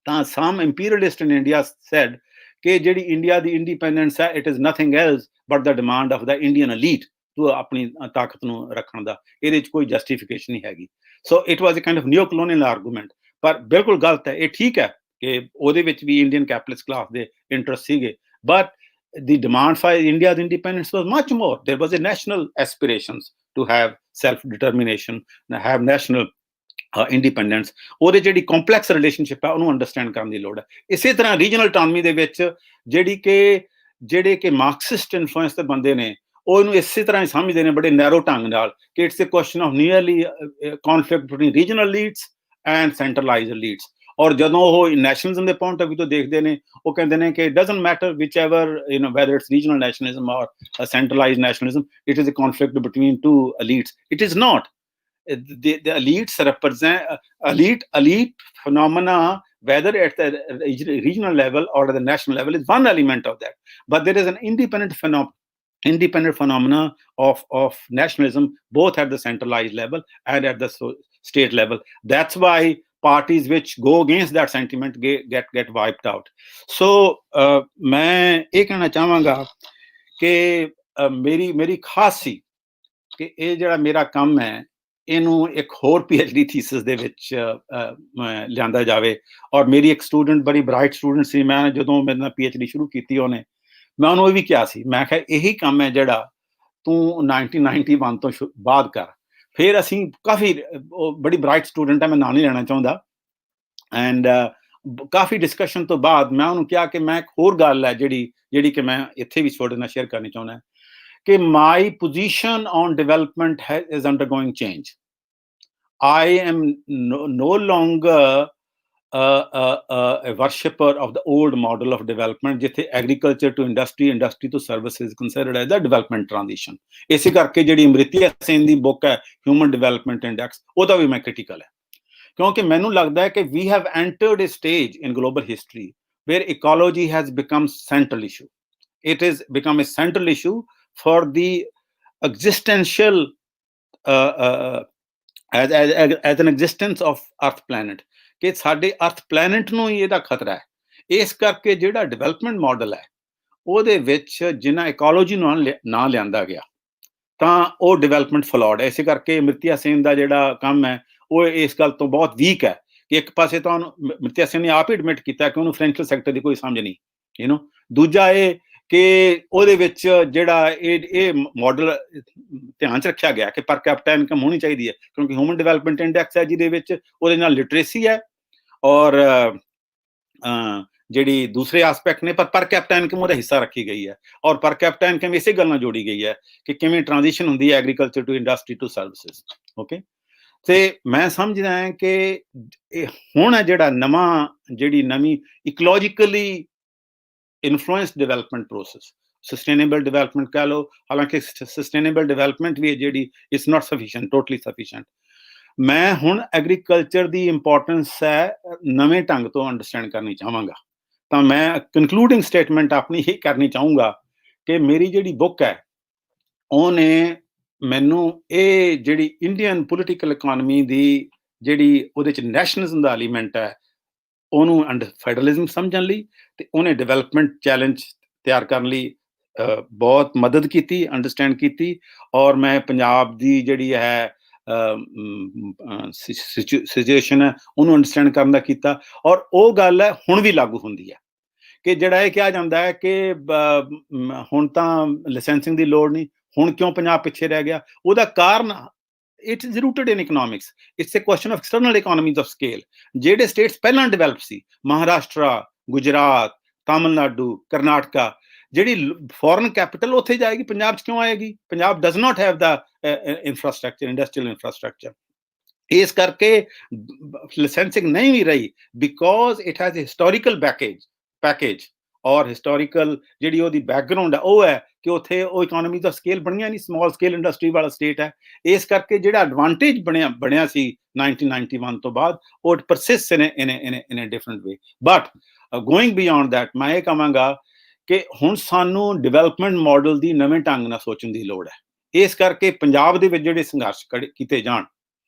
ਤਾਂ ਸਮ ਇੰਪੀਰੀਅਲਿਸਟ ਇਨ ਇੰਡੀਆ ਸੈਡ ਕਿ ਜਿਹੜੀ ਇੰਡੀਆ ਦੀ ਇੰਡੀਪੈਂਡੈਂਸ ਹੈ it is nothing else but the demand of the Indian elite ਤੋਂ ਆਪਣੀ ਤਾਕਤ ਨੂੰ ਰੱਖਣ ਦਾ। ਇਹਦੇ 'ਚ ਕੋਈ ਜਸਟੀਫਿਕੇਸ਼ਨ ਨਹੀਂ ਹੈਗੀ। So it was a kind of neo colonial argument. ਪਰ ਬਿਲਕੁਲ ਗਲਤ ਹੈ। ਇਹ ਠੀਕ ਹੈ ਕਿ ਉਹਦੇ ਵਿੱਚ ਵੀ ਇੰਡੀਅਨ ਕੈਪੀਟਲਿਸਟ ਕਲਾਸ ਦੇ ਇੰਟਰਸਟ ਸੀਗੇ, but the demand for India's independence was much more. There was a national aspirations to have self-determination, have national independence. ਉਹਦੇ ਜਿਹੜੀ complex relationship ਹੈ ਉਹਨੂੰ understand ਕਰਨ ਦੀ ਲੋੜ ਹੈ। ਇਸੇ ਤਰ੍ਹਾਂ regional autonomy ਦੇ ਵਿੱਚ ਜਿਹੜੇ ਕਿ ਮਾਰਕਸਿਸਟ ਇਨਫਲੂਐਂਸ ਦੇ ਬੰਦੇ ਨੇ ਉਹ ਇਹਨੂੰ ਇਸੇ ਤਰ੍ਹਾਂ ਹੀ ਸਮਝਦੇ ਨੇ ਬੜੇ ਨੈਰੋ ਢੰਗ ਨਾਲ ਕਿ it's a question of nearly conflict between regional leads and centralised leads. ਔਰ ਜਦੋਂ ਉਹ ਨੈਸ਼ਨਲਿਜ਼ਮ ਦੇ ਪੁਆਇੰਟ ਆਫ ਵਿਊ ਤੋਂ ਦੇਖਦੇ ਨੇ, ਉਹ ਕਹਿੰਦੇ ਨੇ ਕਿ doesn't matter which ever whether it's regional nationalism or centralized nationalism, it is a conflict between two elites. It is not. The elites represent elite phenomena, whether at the regional level or at the national level, is one element of that. But there is an independent phenomena of nationalism, both at the centralized level and at the state level. That's why parties which go against that sentiment get wiped out. So मैं ये कहना चाहांगा कि मेरी खास सी कि ये ਜਿਹੜਾ ਮੇਰਾ ਕੰਮ ਹੈ ਇਹਨੂੰ ਇੱਕ ਹੋਰ PhD ਥੀਸਿਸ ਦੇ ਵਿੱਚ ਲਿਆਂਦਾ ਜਾਵੇ। ਔਰ ਮੇਰੀ ਇੱਕ ਸਟੂਡੈਂਟ ਬੜੀ ਬ੍ਰਾਈਟ ਸਟੂਡੈਂਟ ਸੀ, ਮੈਂ ਜਦੋਂ ਮੇਰੇ ਨਾਲ PhD ਸ਼ੁਰੂ ਕੀਤੀ ਉਹਨੇ, ਮੈਂ ਉਹਨੂੰ ਇਹ ਵੀ ਕਿਹਾ ਸੀ, ਮੈਂ ਕਿਹਾ ਇਹੀ ਕੰਮ ਹੈ ਜਿਹੜਾ ਤੂੰ 1991 ਤੋਂ ਬਾਅਦ ਕਰ। ਫਿਰ ਅਸੀਂ ਕਾਫੀ, ਬੜੀ ਬ੍ਰਾਈਟ ਸਟੂਡੈਂਟ ਹੈ, ਮੈਂ ਨਾਂ ਨਹੀਂ ਲੈਣਾ ਚਾਹੁੰਦਾ, ਐਂਡ ਕਾਫੀ ਡਿਸਕਸ਼ਨ ਤੋਂ ਬਾਅਦ ਮੈਂ ਉਹਨੂੰ ਕਿਹਾ ਕਿ ਮੈਂ ਇੱਕ ਹੋਰ ਗੱਲ ਹੈ ਜਿਹੜੀ ਕਿ ਮੈਂ ਇੱਥੇ ਵੀ ਤੁਹਾਡੇ ਨਾਲ ਸ਼ੇਅਰ ਕਰਨੀ ਚਾਹੁੰਦਾ ਕਿ my position on development is undergoing change. I am no longer a worshipper of the old model of development, ਜਿੱਥੇ agriculture to industry, industry to services is considered as the development transition. ਇਸੇ ਕਰਕੇ ਜਿਹੜੀ ਅਮ੍ਰਿਤਿਆ ਸੇਨ ਦੀ book ਹੈ Human Development Index, ਉਹਦਾ ਵੀ ਮੈਂ critical ਹੈ, ਕਿਉਂਕਿ ਮੈਨੂੰ ਲੱਗਦਾ ਹੈ ਕਿ we have entered a stage in global history where ecology has become central issue. It has become a central issue for the existential as an existence of Earth planet, ਕਿ ਸਾਡੇ ਅਰਥ ਪਲੈਨਟ ਨੂੰ ਹੀ ਇਹਦਾ ਖਤਰਾ ਹੈ। ਇਸ ਕਰਕੇ ਜਿਹੜਾ ਡਿਵੈਲਪਮੈਂਟ ਮਾਡਲ ਹੈ ਉਹਦੇ ਵਿੱਚ ਜਿੰਨਾ ਇਕੋਲੋਜੀ ਨੂੰ ਨਾ ਲਿਆਂਦਾ ਗਿਆ ਤਾਂ ਉਹ ਡਿਵੈਲਪਮੈਂਟ ਫਲॉड ਹੈ। ਇਸੇ ਕਰਕੇ ਅਮ੍ਰਿਤਿਆ ਸੇਨ ਦਾ ਜਿਹੜਾ ਕੰਮ ਹੈ ਉਹ ਇਸ ਗੱਲ ਤੋਂ ਬਹੁਤ ਵੀਕ ਹੈ ਕਿ ਇੱਕ ਪਾਸੇ ਤਾਂ ਅਮ੍ਰਿਤਿਆ ਸੇਨ ਨੇ ਆਪ ਹੀ ਐਡਮਿਟ ਕੀਤਾ ਕਿ ਉਹਨੂੰ ਫਾਈਨੈਂਸ਼ੀਅਲ ਸੈਕਟਰ ਦੀ ਕੋਈ ਸਮਝ ਨਹੀਂ, ਦੂਜਾ ਇਹ ਕਿ ਉਹਦੇ ਵਿੱਚ ਜਿਹੜਾ ਇਹ ਮਾਡਲ ਧਿਆਨ 'ਚ ਰੱਖਿਆ ਗਿਆ ਕਿ ਪਰ ਕੈਪੀਟਾ ਇਨਕਮ ਹੋਣੀ ਚਾਹੀਦੀ ਹੈ, ਕਿਉਂਕਿ ਹਿਊਮਨ ਡਿਵੈਲਪਮੈਂਟ ਇੰਡੈਕਸ ਹੈ ਜਿਹਦੇ ਵਿੱਚ ਉਹਦੇ ਨਾਲ ਲਿਟਰੇਸੀ ਹੈ ਔਰ ਜਿਹੜੀ ਦੂਸਰੇ ਆਸਪੈਕਟ ਨੇ, ਪਰ ਕੈਪੀਟਾ ਇਨਕਮ ਉਹਦਾ ਹਿੱਸਾ ਰੱਖੀ ਗਈ ਹੈ। ਔਰ ਪਰ ਕੈਪੀਟਾ ਇਨਕਮ ਇਸੇ ਗੱਲ ਨਾਲ ਜੋੜੀ ਗਈ ਹੈ ਕਿ ਕਿਵੇਂ ਟ੍ਰਾਂਜੀਸ਼ਨ ਹੁੰਦੀ ਹੈ agriculture to industry to services. Okay, ਤੇ ਮੈਂ ਸਮਝਦਾ ਹਾਂ ਕਿ ਇਹ ਹੁਣ ਹੈ ਜਿਹੜਾ ਨਵੀਂ ecologically influence development process, sustainable development ਕਹਿ ਲਓ, ਹਾਲਾਂਕਿ ਸਸਟੇਨੇਬਲ ਡਿਵੈਲਪਮੈਂਟ ਵੀ ਹੈ ਜਿਹੜੀ it's not sufficient, totally sufficient. ਮੈਂ ਹੁਣ ਐਗਰੀਕਲਚਰ ਦੀ ਇੰਪੋਰਟੈਂਸ ਹੈ ਨਵੇਂ ਢੰਗ ਤੋਂ ਅੰਡਰਸਟੈਂਡ ਕਰਨੀ ਚਾਹਾਂਗਾ। ਤਾਂ ਮੈਂ ਕਨਕਲੂਡਿੰਗ ਸਟੇਟਮੈਂਟ ਆਪਣੀ ਹੀ ਕਰਨੀ ਚਾਹੂੰਗਾ ਕਿ ਮੇਰੀ ਜਿਹੜੀ ਬੁੱਕ ਹੈ ਉਹਨੇ ਮੈਨੂੰ ਇਹ ਜਿਹੜੀ ਇੰਡੀਅਨ ਪੋਲੀਟੀਕਲ ਇਕੋਨਮੀ ਦੀ ਜਿਹੜੀ ਉਹਦੇ 'ਚ ਨੈਸ਼ਨਲਿਜ਼ਮ ਦਾ ਐਲੀਮੈਂਟ ਹੈ ਉਹਨੂੰ ਫੈਡਰਲਿਜ਼ਮ ਸਮਝਣ ਲਈ ਤੇ ਉਹਨੇ ਡਿਵੈਲਪਮੈਂਟ ਚੈਲੰਜ ਤਿਆਰ ਕਰਨ ਲਈ ਬਹੁਤ ਮਦਦ ਕੀਤੀ, ਅੰਡਰਸਟੈਂਡ ਕੀਤੀ। ਔਰ ਮੈਂ ਪੰਜਾਬ ਦੀ ਜਿਹੜੀ ਹੈ ਸਿਚੁਏਸ਼ਨ ਹੈ ਉਹਨੂੰ ਅੰਡਰਸਟੈਂਡ ਕਰਨ ਦਾ ਕੀਤਾ। ਔਰ ਉਹ ਗੱਲ ਹੈ ਹੁਣ ਵੀ ਲਾਗੂ ਹੁੰਦੀ ਹੈ ਕਿ ਜਿਹੜਾ ਇਹ ਕਿਹਾ ਜਾਂਦਾ ਹੈ ਕਿ ਹੁਣ ਤਾਂ ਲਾਇਸੈਂਸਿੰਗ ਦੀ ਲੋੜ ਨਹੀਂ, ਹੁਣ ਕਿਉਂ ਪੰਜਾਬ ਪਿੱਛੇ ਰਹਿ ਗਿਆ, ਉਹਦਾ ਕਾਰਨ it is rooted in economics. It's a question of external economies of scale. ਜਿਹੜੇ ਸਟੇਟਸ ਪਹਿਲਾਂ ਡਿਵੈਲਪ ਸੀ, ਮਹਾਰਾਸ਼ਟਰਾ, ਗੁਜਰਾਤ, ਤਾਮਿਲਨਾਡੂ, ਕਰਨਾਟਕਾ, ਜਿਹੜੀ ਫੋਰਨ ਕੈਪੀਟਲ ਉੱਥੇ ਜਾਏਗੀ, ਪੰਜਾਬ 'ਚ ਕਿਉਂ ਆਏਗੀ? Punjab does not have the infrastructure, industrial infrastructure. ਇਸ ਕਰਕੇ ਲਾਇਸੈਂਸਿੰਗ ਨਹੀਂ ਵੀ ਰਹੀ because it has historical package ਔਰ ਹਿਸਟੋਰੀਕਲ ਜਿਹੜੀ ਉਹਦੀ ਬੈਕਗਰਾਊਂਡ ਹੈ ਉਹ ਹੈ ਕਿ ਉੱਥੇ ਉਹ ਇਕੋਨਮੀ ਦਾ ਸਕੇਲ ਬਣੀਆਂ ਨਹੀਂ, ਸਮਾਲ ਸਕੇਲ ਇੰਡਸਟਰੀ ਵਾਲਾ ਸਟੇਟ ਹੈ। ਇਸ ਕਰਕੇ ਜਿਹੜਾ ਐਡਵਾਂਟੇਜ ਬਣਿਆ ਸੀ 1991 ਤੋਂ ਬਾਅਦ ਉਹ persist in a different way. But going beyond that ਮੈਂ ਇਹ ਕਹਾਂਗਾ ਕਿ ਹੁਣ ਸਾਨੂੰ ਡਿਵੈਲਪਮੈਂਟ ਮਾਡਲ ਦੀ ਨਵੇਂ ਢੰਗ ਨਾਲ ਸੋਚਣ ਦੀ ਲੋੜ ਹੈ। ਇਸ ਕਰਕੇ ਪੰਜਾਬ ਦੇ ਵਿੱਚ ਜਿਹੜੇ ਸੰਘਰਸ਼ ਕੀਤੇ ਜਾਣ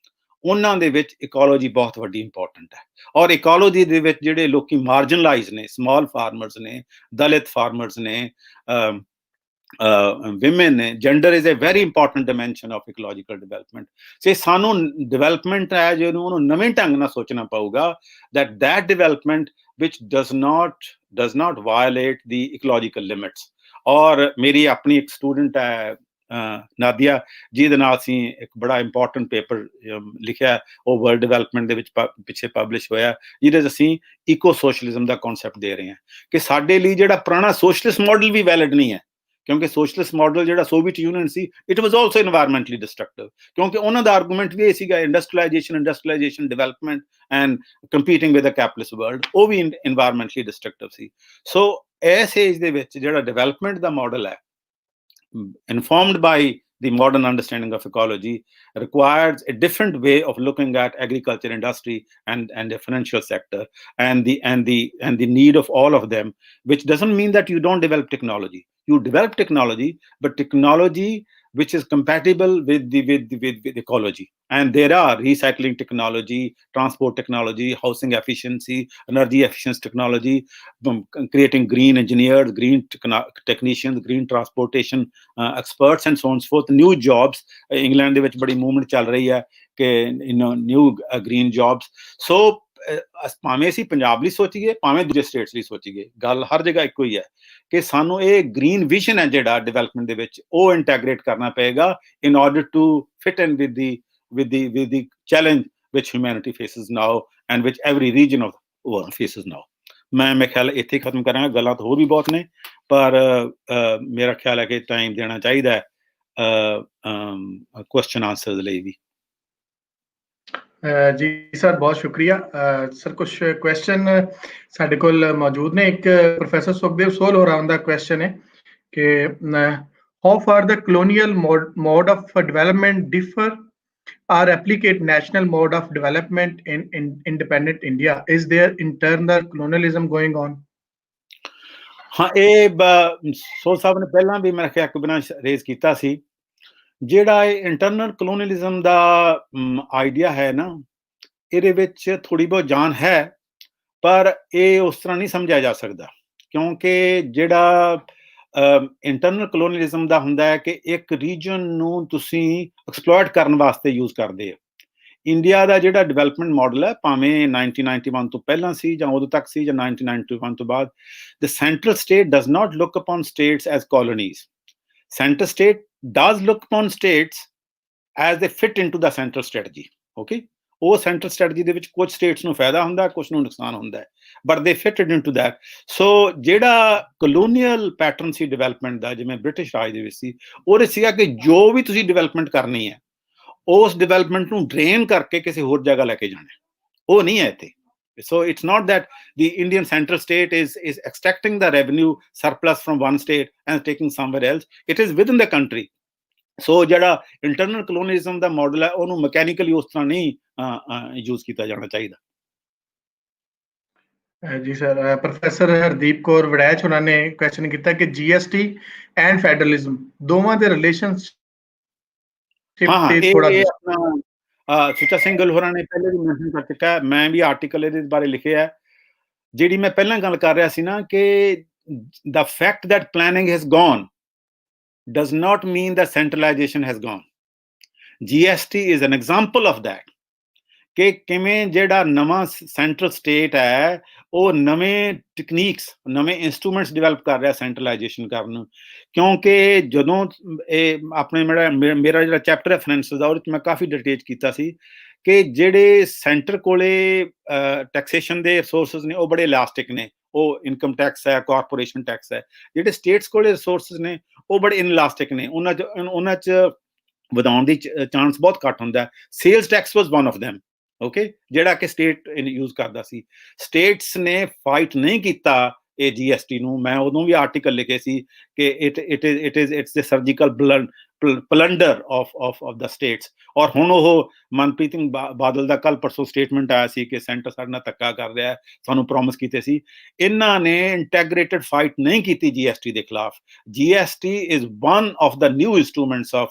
ਉਹਨਾਂ ਦੇ ਵਿੱਚ ਇਕੋਲੋਜੀ ਬਹੁਤ ਵੱਡੀ ਇੰਪੋਰਟੈਂਟ ਹੈ। ਔਰ ਇਕੋਲੋਜੀ ਦੇ ਵਿੱਚ ਜਿਹੜੇ ਲੋਕੀ ਮਾਰਜਨਲਾਈਜ਼ ਨੇ, ਸਮਾਲ ਫਾਰਮਰਸ ਨੇ, ਦਲਿਤ ਫਾਰਮਰਸ ਨੇ, women ਨੇ, gender is a very important dimension of ecological development. So ਸਾਨੂੰ development ਹੈ ਜਿਹਨੂੰ ਉਹਨੂੰ ਨਵੇਂ ਢੰਗ ਨਾਲ ਸੋਚਣਾ ਪਊਗਾ that development which does not violate the ecological limits. ਔਰ ਮੇਰੀ ਆਪਣੀ ਇੱਕ ਸਟੂਡੈਂਟ ਹੈ ਨਾਦੀਆ, ਜਿਹਦੇ ਨਾਲ ਅਸੀਂ ਇੱਕ ਬੜਾ ਇੰਪੋਰਟੈਂਟ ਪੇਪਰ ਲਿਖਿਆ, ਉਹ ਵਰਲਡ ਡਿਵੈਲਪਮੈਂਟ ਦੇ ਵਿੱਚ ਪਿੱਛੇ ਪਬਲਿਸ਼ ਹੋਇਆ, ਜਿਹਦੇ 'ਚ ਅਸੀਂ ਇਕੋ ਸੋਸ਼ਲਿਜ਼ਮ ਦਾ ਕਨਸੈਪਟ ਦੇ ਰਹੇ ਹਾਂ ਕਿ ਸਾਡੇ ਲਈ ਜਿਹੜਾ ਪੁਰਾਣਾ ਸੋਸ਼ਲਿਸਟ ਮਾਡਲ ਵੀ ਵੈਲਿਡ ਨਹੀਂ ਹੈ, ਕਿਉਂਕਿ ਸੋਸ਼ਲਿਸਟ ਮਾਡਲ ਜਿਹੜਾ ਸੋਵੀਅਤ ਯੂਨੀਅਨ ਸੀ it was also environmentally destructive, ਕਿਉਂਕਿ ਉਹਨਾਂ ਦਾ ਆਰਗੂਮੈਂਟ ਵੀ ਇਹ ਸੀਗਾ industrialisation development and competing with a capitalist world, ਉਹ ਵੀ ਇਨਵਾਇਰਮੈਂਟਲੀ ਡਿਸਟਰਕਟਿਵ ਸੀ। ਸੋ ਇਸ ਏਜ ਦੇ ਵਿੱਚ ਜਿਹੜਾ ਡਿਵੈਲਪਮੈਂਟ ਦਾ ਮਾਡਲ ਹੈ informed by the modern understanding of ecology requires a different way of looking at agriculture, industry and the financial sector and the need of all of them, which doesn't mean that you don't develop technology. You develop technology, but technology which is compatible with ecology. And there are recycling technology, transport technology, housing efficiency, energy efficiency technology, creating green engineers, green technicians, green transportation experts, and so on and so forth. New jobs, England ਦੇ ਵਿੱਚ ਬੜੀ movement ਚੱਲ ਰਹੀ ਹੈ ਕਿ new green jobs. So ਭਾਵੇਂ ਅਸੀਂ ਪੰਜਾਬ ਲਈ ਸੋਚੀਏ, ਭਾਵੇਂ ਦੂਜੇ ਸਟੇਟਸ ਲਈ ਸੋਚੀਏ, ਗੱਲ ਹਰ ਜਗ੍ਹਾ ਇੱਕੋ ਹੀ ਹੈ ਕਿ ਸਾਨੂੰ ਇਹ ਗ੍ਰੀਨ ਵਿਜ਼ਨ ਹੈ ਜਿਹੜਾ ਡਿਵੈਲਪਮੈਂਟ ਦੇ ਵਿੱਚ, ਉਹ ਇੰਟੈਗਰੇਟ ਕਰਨਾ ਪਏਗਾ in order to fit in with the challenge which humanity faces now and which every region of the world faces now. ਮੈਂ ਖਿਆਲ ਇੱਥੇ ਖਤਮ ਕਰਾਂਗਾ, ਗੱਲਾਂ ਤਾਂ ਹੋਰ ਵੀ ਬਹੁਤ ਨੇ, ਪਰ ਮੇਰਾ ਖਿਆਲ ਹੈ ਕਿ ਟਾਈਮ ਦੇਣਾ ਚਾਹੀਦਾ ਕੁਐਸਚਨ ਆਨਸਰ ਲਈ ਵੀ। ਜੀ ਸਰ, ਬਹੁਤ ਸ਼ੁਕਰੀਆ ਸਰ। ਕੁਝ ਕੁਐਸਚਨ ਸਾਡੇ ਕੋਲ ਮੌਜੂਦ ਨੇ। ਇੱਕ ਪ੍ਰੋਫੈਸਰ ਸੁਖਦੇਵ ਸੋਲ ਹੋਰਾਂ ਦਾ ਕੁਐਸਚਨ ਹੈ ਕਿ how for the colonial mode of development differ or replicate national mode of development in independent India? Is there internal colonialism going on? ਹਾਂ, ਇਹ ਸੋਲ ਸਾਹਿਬ ਨੇ ਪਹਿਲਾਂ ਵੀ ਮੇਰੇ ਖਿਆਲ ਬਿਨਾਂ ਰੇਜ਼ ਕੀਤਾ ਸੀ। ਜਿਹੜਾ ਇਹ ਇੰਟਰਨਲ ਕਲੋਨੀਅਲਿਜ਼ਮ ਦਾ ਆਈਡੀਆ ਹੈ ਨਾ, ਇਹਦੇ ਵਿੱਚ ਥੋੜੀ ਬਹੁਤ ਜਾਨ ਹੈ, ਪਰ ਇਹ ਉਸ ਤਰ੍ਹਾਂ ਨਹੀਂ ਸਮਝਿਆ ਜਾ ਸਕਦਾ, ਕਿਉਂਕਿ ਜਿਹੜਾ ਇੰਟਰਨਲ ਕਲੋਨੀਅਲਿਜ਼ਮ ਦਾ ਹੁੰਦਾ ਹੈ ਕਿ ਇੱਕ ਰੀਜਨ ਨੂੰ ਤੁਸੀਂ ਐਕਸਪਲੋਇਟ ਕਰਨ ਵਾਸਤੇ ਯੂਜ਼ ਕਰਦੇ ਹੋ। ਇੰਡੀਆ ਦਾ ਜਿਹੜਾ ਡਿਵੈਲਪਮੈਂਟ ਮਾਡਲ ਹੈ, ਭਾਵੇਂ 1991 ਤੋਂ ਪਹਿਲਾਂ ਸੀ ਜਾਂ ਉਦੋਂ ਤੱਕ ਸੀ ਜਾਂ 1991 ਤੋਂ ਬਾਅਦ, the central state does not look upon states as colonies. Central state does look upon states as they fit into the central strategy. Okay? ਉਹ ਸੈਂਟਰਲ ਸਟ੍ਰੈਟਜੀ ਦੇ ਵਿੱਚ ਕੁਝ ਸਟੇਟਸ ਨੂੰ ਫਾਇਦਾ ਹੁੰਦਾ, ਕੁਝ ਨੂੰ ਨੁਕਸਾਨ ਹੁੰਦਾ ਹੈ, ਬਟ ਦੇ ਫਿਟਡ ਇਨਟੂ ਦੈਟ। ਸੋ ਜਿਹੜਾ ਕਲੋਨੀਅਲ ਪੈਟਰਨ ਸੀ ਡਿਵੈਲਪਮੈਂਟ ਦਾ, ਜਿਵੇਂ ਬ੍ਰਿਟਿਸ਼ ਰਾਜ ਦੇ ਵਿੱਚ ਸੀ, ਉਹਦੇ ਸੀਗਾ ਕਿ ਜੋ ਵੀ ਤੁਸੀਂ ਡਿਵੈਲਪਮੈਂਟ ਕਰਨੀ ਹੈ, ਉਸ ਡਿਵੈਲਪਮੈਂਟ ਨੂੰ ਡਰੇਨ ਕਰਕੇ ਕਿਸੇ ਹੋਰ ਜਗ੍ਹਾ ਲੈ ਕੇ ਜਾਣਾ। ਉਹ ਨਹੀਂ ਹੈ ਇੱਥੇ। So it's not that the Indian central state is extracting the revenue surplus from one state and taking somewhere else. It is within the country. ਸੋ ਜਿਹੜਾ ਇੰਟਰਨਲ ਕਲੋਨੀਅਲਿਜ਼ਮ ਦਾ ਮਾਡਲ ਹੈ, ਉਹਨੂੰ ਮਕੈਨੀਕਲੀ ਉਸ ਤਰ੍ਹਾਂ ਨਹੀਂ ਯੂਜ਼ ਕੀਤਾ ਜਾਣਾ ਚਾਹੀਦਾ। ਜੀ ਸਰ, ਪ੍ਰੋਫੈਸਰ ਹਰਦੀਪ ਕੌਰ ਵੜੈਚ ਉਹਨਾਂ ਨੇ ਕੁਐਸਚਨ ਕੀਤਾ ਕਿ GST ਐਂਡ ਫੈਡਰਲਿਜ਼ਮ ਦੋਵਾਂ ਦੇ ਰਿਲੇਸ਼ਨਸ਼ਿਪ ਤੇ ਥੋੜਾ ਸੁੱਚਾ ਸਿੰਘ ਗਿੱਲ ਹੋਰਾਂ ਨੇ ਪਹਿਲੇ ਵੀ ਮੈਂਸ਼ਨ ਕਰ ਚੁੱਕਾ, ਮੈਂ ਵੀ ਆਰਟੀਕਲ ਇਹਦੇ ਬਾਰੇ ਲਿਖਿਆ। ਜਿਹੜੀ ਮੈਂ ਪਹਿਲਾਂ ਗੱਲ ਕਰ ਰਿਹਾ ਸੀ ਨਾ ਕਿ the fact that planning has gone does not mean that centralization has gone. GST is an example of that. ਕਿ ਕਿਵੇਂ ਜਿਹੜਾ ਨਵਾਂ ਸੈਂਟਰਲ ਸਟੇਟ ਹੈ, ਉਹ ਨਵੇਂ ਟੈਕਨੀਕਸ, ਨਵੇਂ ਇੰਸਟਰੂਮੈਂਟਸ ਡਿਵੈਲਪ ਕਰ ਰਿਹਾ ਸੈਂਟਰਲਾਈਜੇਸ਼ਨ ਕਰਨ ਨੂੰ। ਕਿਉਂਕਿ ਜਦੋਂ ਇਹ ਆਪਣੇ ਮੇਰਾ ਜਿਹੜਾ ਚੈਪਟਰ ਹੈ ਫਾਈਨੈਂਸ ਦਾ, ਉਹਦੇ 'ਚ ਮੈਂ ਕਾਫੀ ਡਿਟੇਲ ਕੀਤਾ ਸੀ ਕਿ ਜਿਹੜੇ ਸੈਂਟਰ ਕੋਲੇ ਟੈਕਸੇਸ਼ਨ ਦੇ ਰਿਸੋਰਸਿਸ ਨੇ, ਉਹ ਬੜੇ ਇਲਾਸਟਿਕ ਨੇ। ਉਹ ਇਨਕਮ ਟੈਕਸ ਹੈ, ਕਾਰਪੋਰੇਸ਼ਨ ਟੈਕਸ ਹੈ। ਜਿਹੜੇ ਸਟੇਟਸ ਕੋਲੇ ਰਿਸੋਰਸਿਸ ਨੇ, ਉਹ ਬੜੇ ਇਨਲਾਸਟਿਕ ਨੇ। ਉਹਨਾਂ 'ਚ ਵਧਾਉਣ ਦੀ ਚਾਂਸ ਬਹੁਤ ਘੱਟ ਹੁੰਦਾ। Sales tax was one of them. Okay, ਜਿਹੜਾ ਕਿ ਸਟੇਟ ਯੂਜ਼ ਕਰਦਾ ਸੀ। ਸਟੇਟਸ ਨੇ ਫਾਈਟ ਨਹੀਂ ਕੀਤਾ ਇਹ GST ਨੂੰ। ਮੈਂ ਉਦੋਂ ਵੀ ਆਰਟੀਕਲ ਲਿਖੇ ਸੀ ਕਿ it's the surgical plunder of the states. ਔਰ ਹੁਣ ਉਹ ਮਨਪ੍ਰੀਤ ਸਿੰਘ ਬਾਦਲ ਦਾ ਕੱਲ ਪਰਸੋਂ ਸਟੇਟਮੈਂਟ ਆਇਆ ਸੀ ਕਿ ਸੈਂਟਰ ਸਾਡੇ ਨਾਲ ਧੱਕਾ ਕਰ ਰਿਹਾ, ਸਾਨੂੰ ਪ੍ਰੋਮਿਸ ਕੀਤੇ ਸੀ। ਇਹਨਾਂ ਨੇ ਇੰਟੈਗਰੇਟਡ ਫਾਈਟ ਨਹੀਂ ਕੀਤੀ GST ਦੇ ਖਿਲਾਫ। GST is one of the new instruments of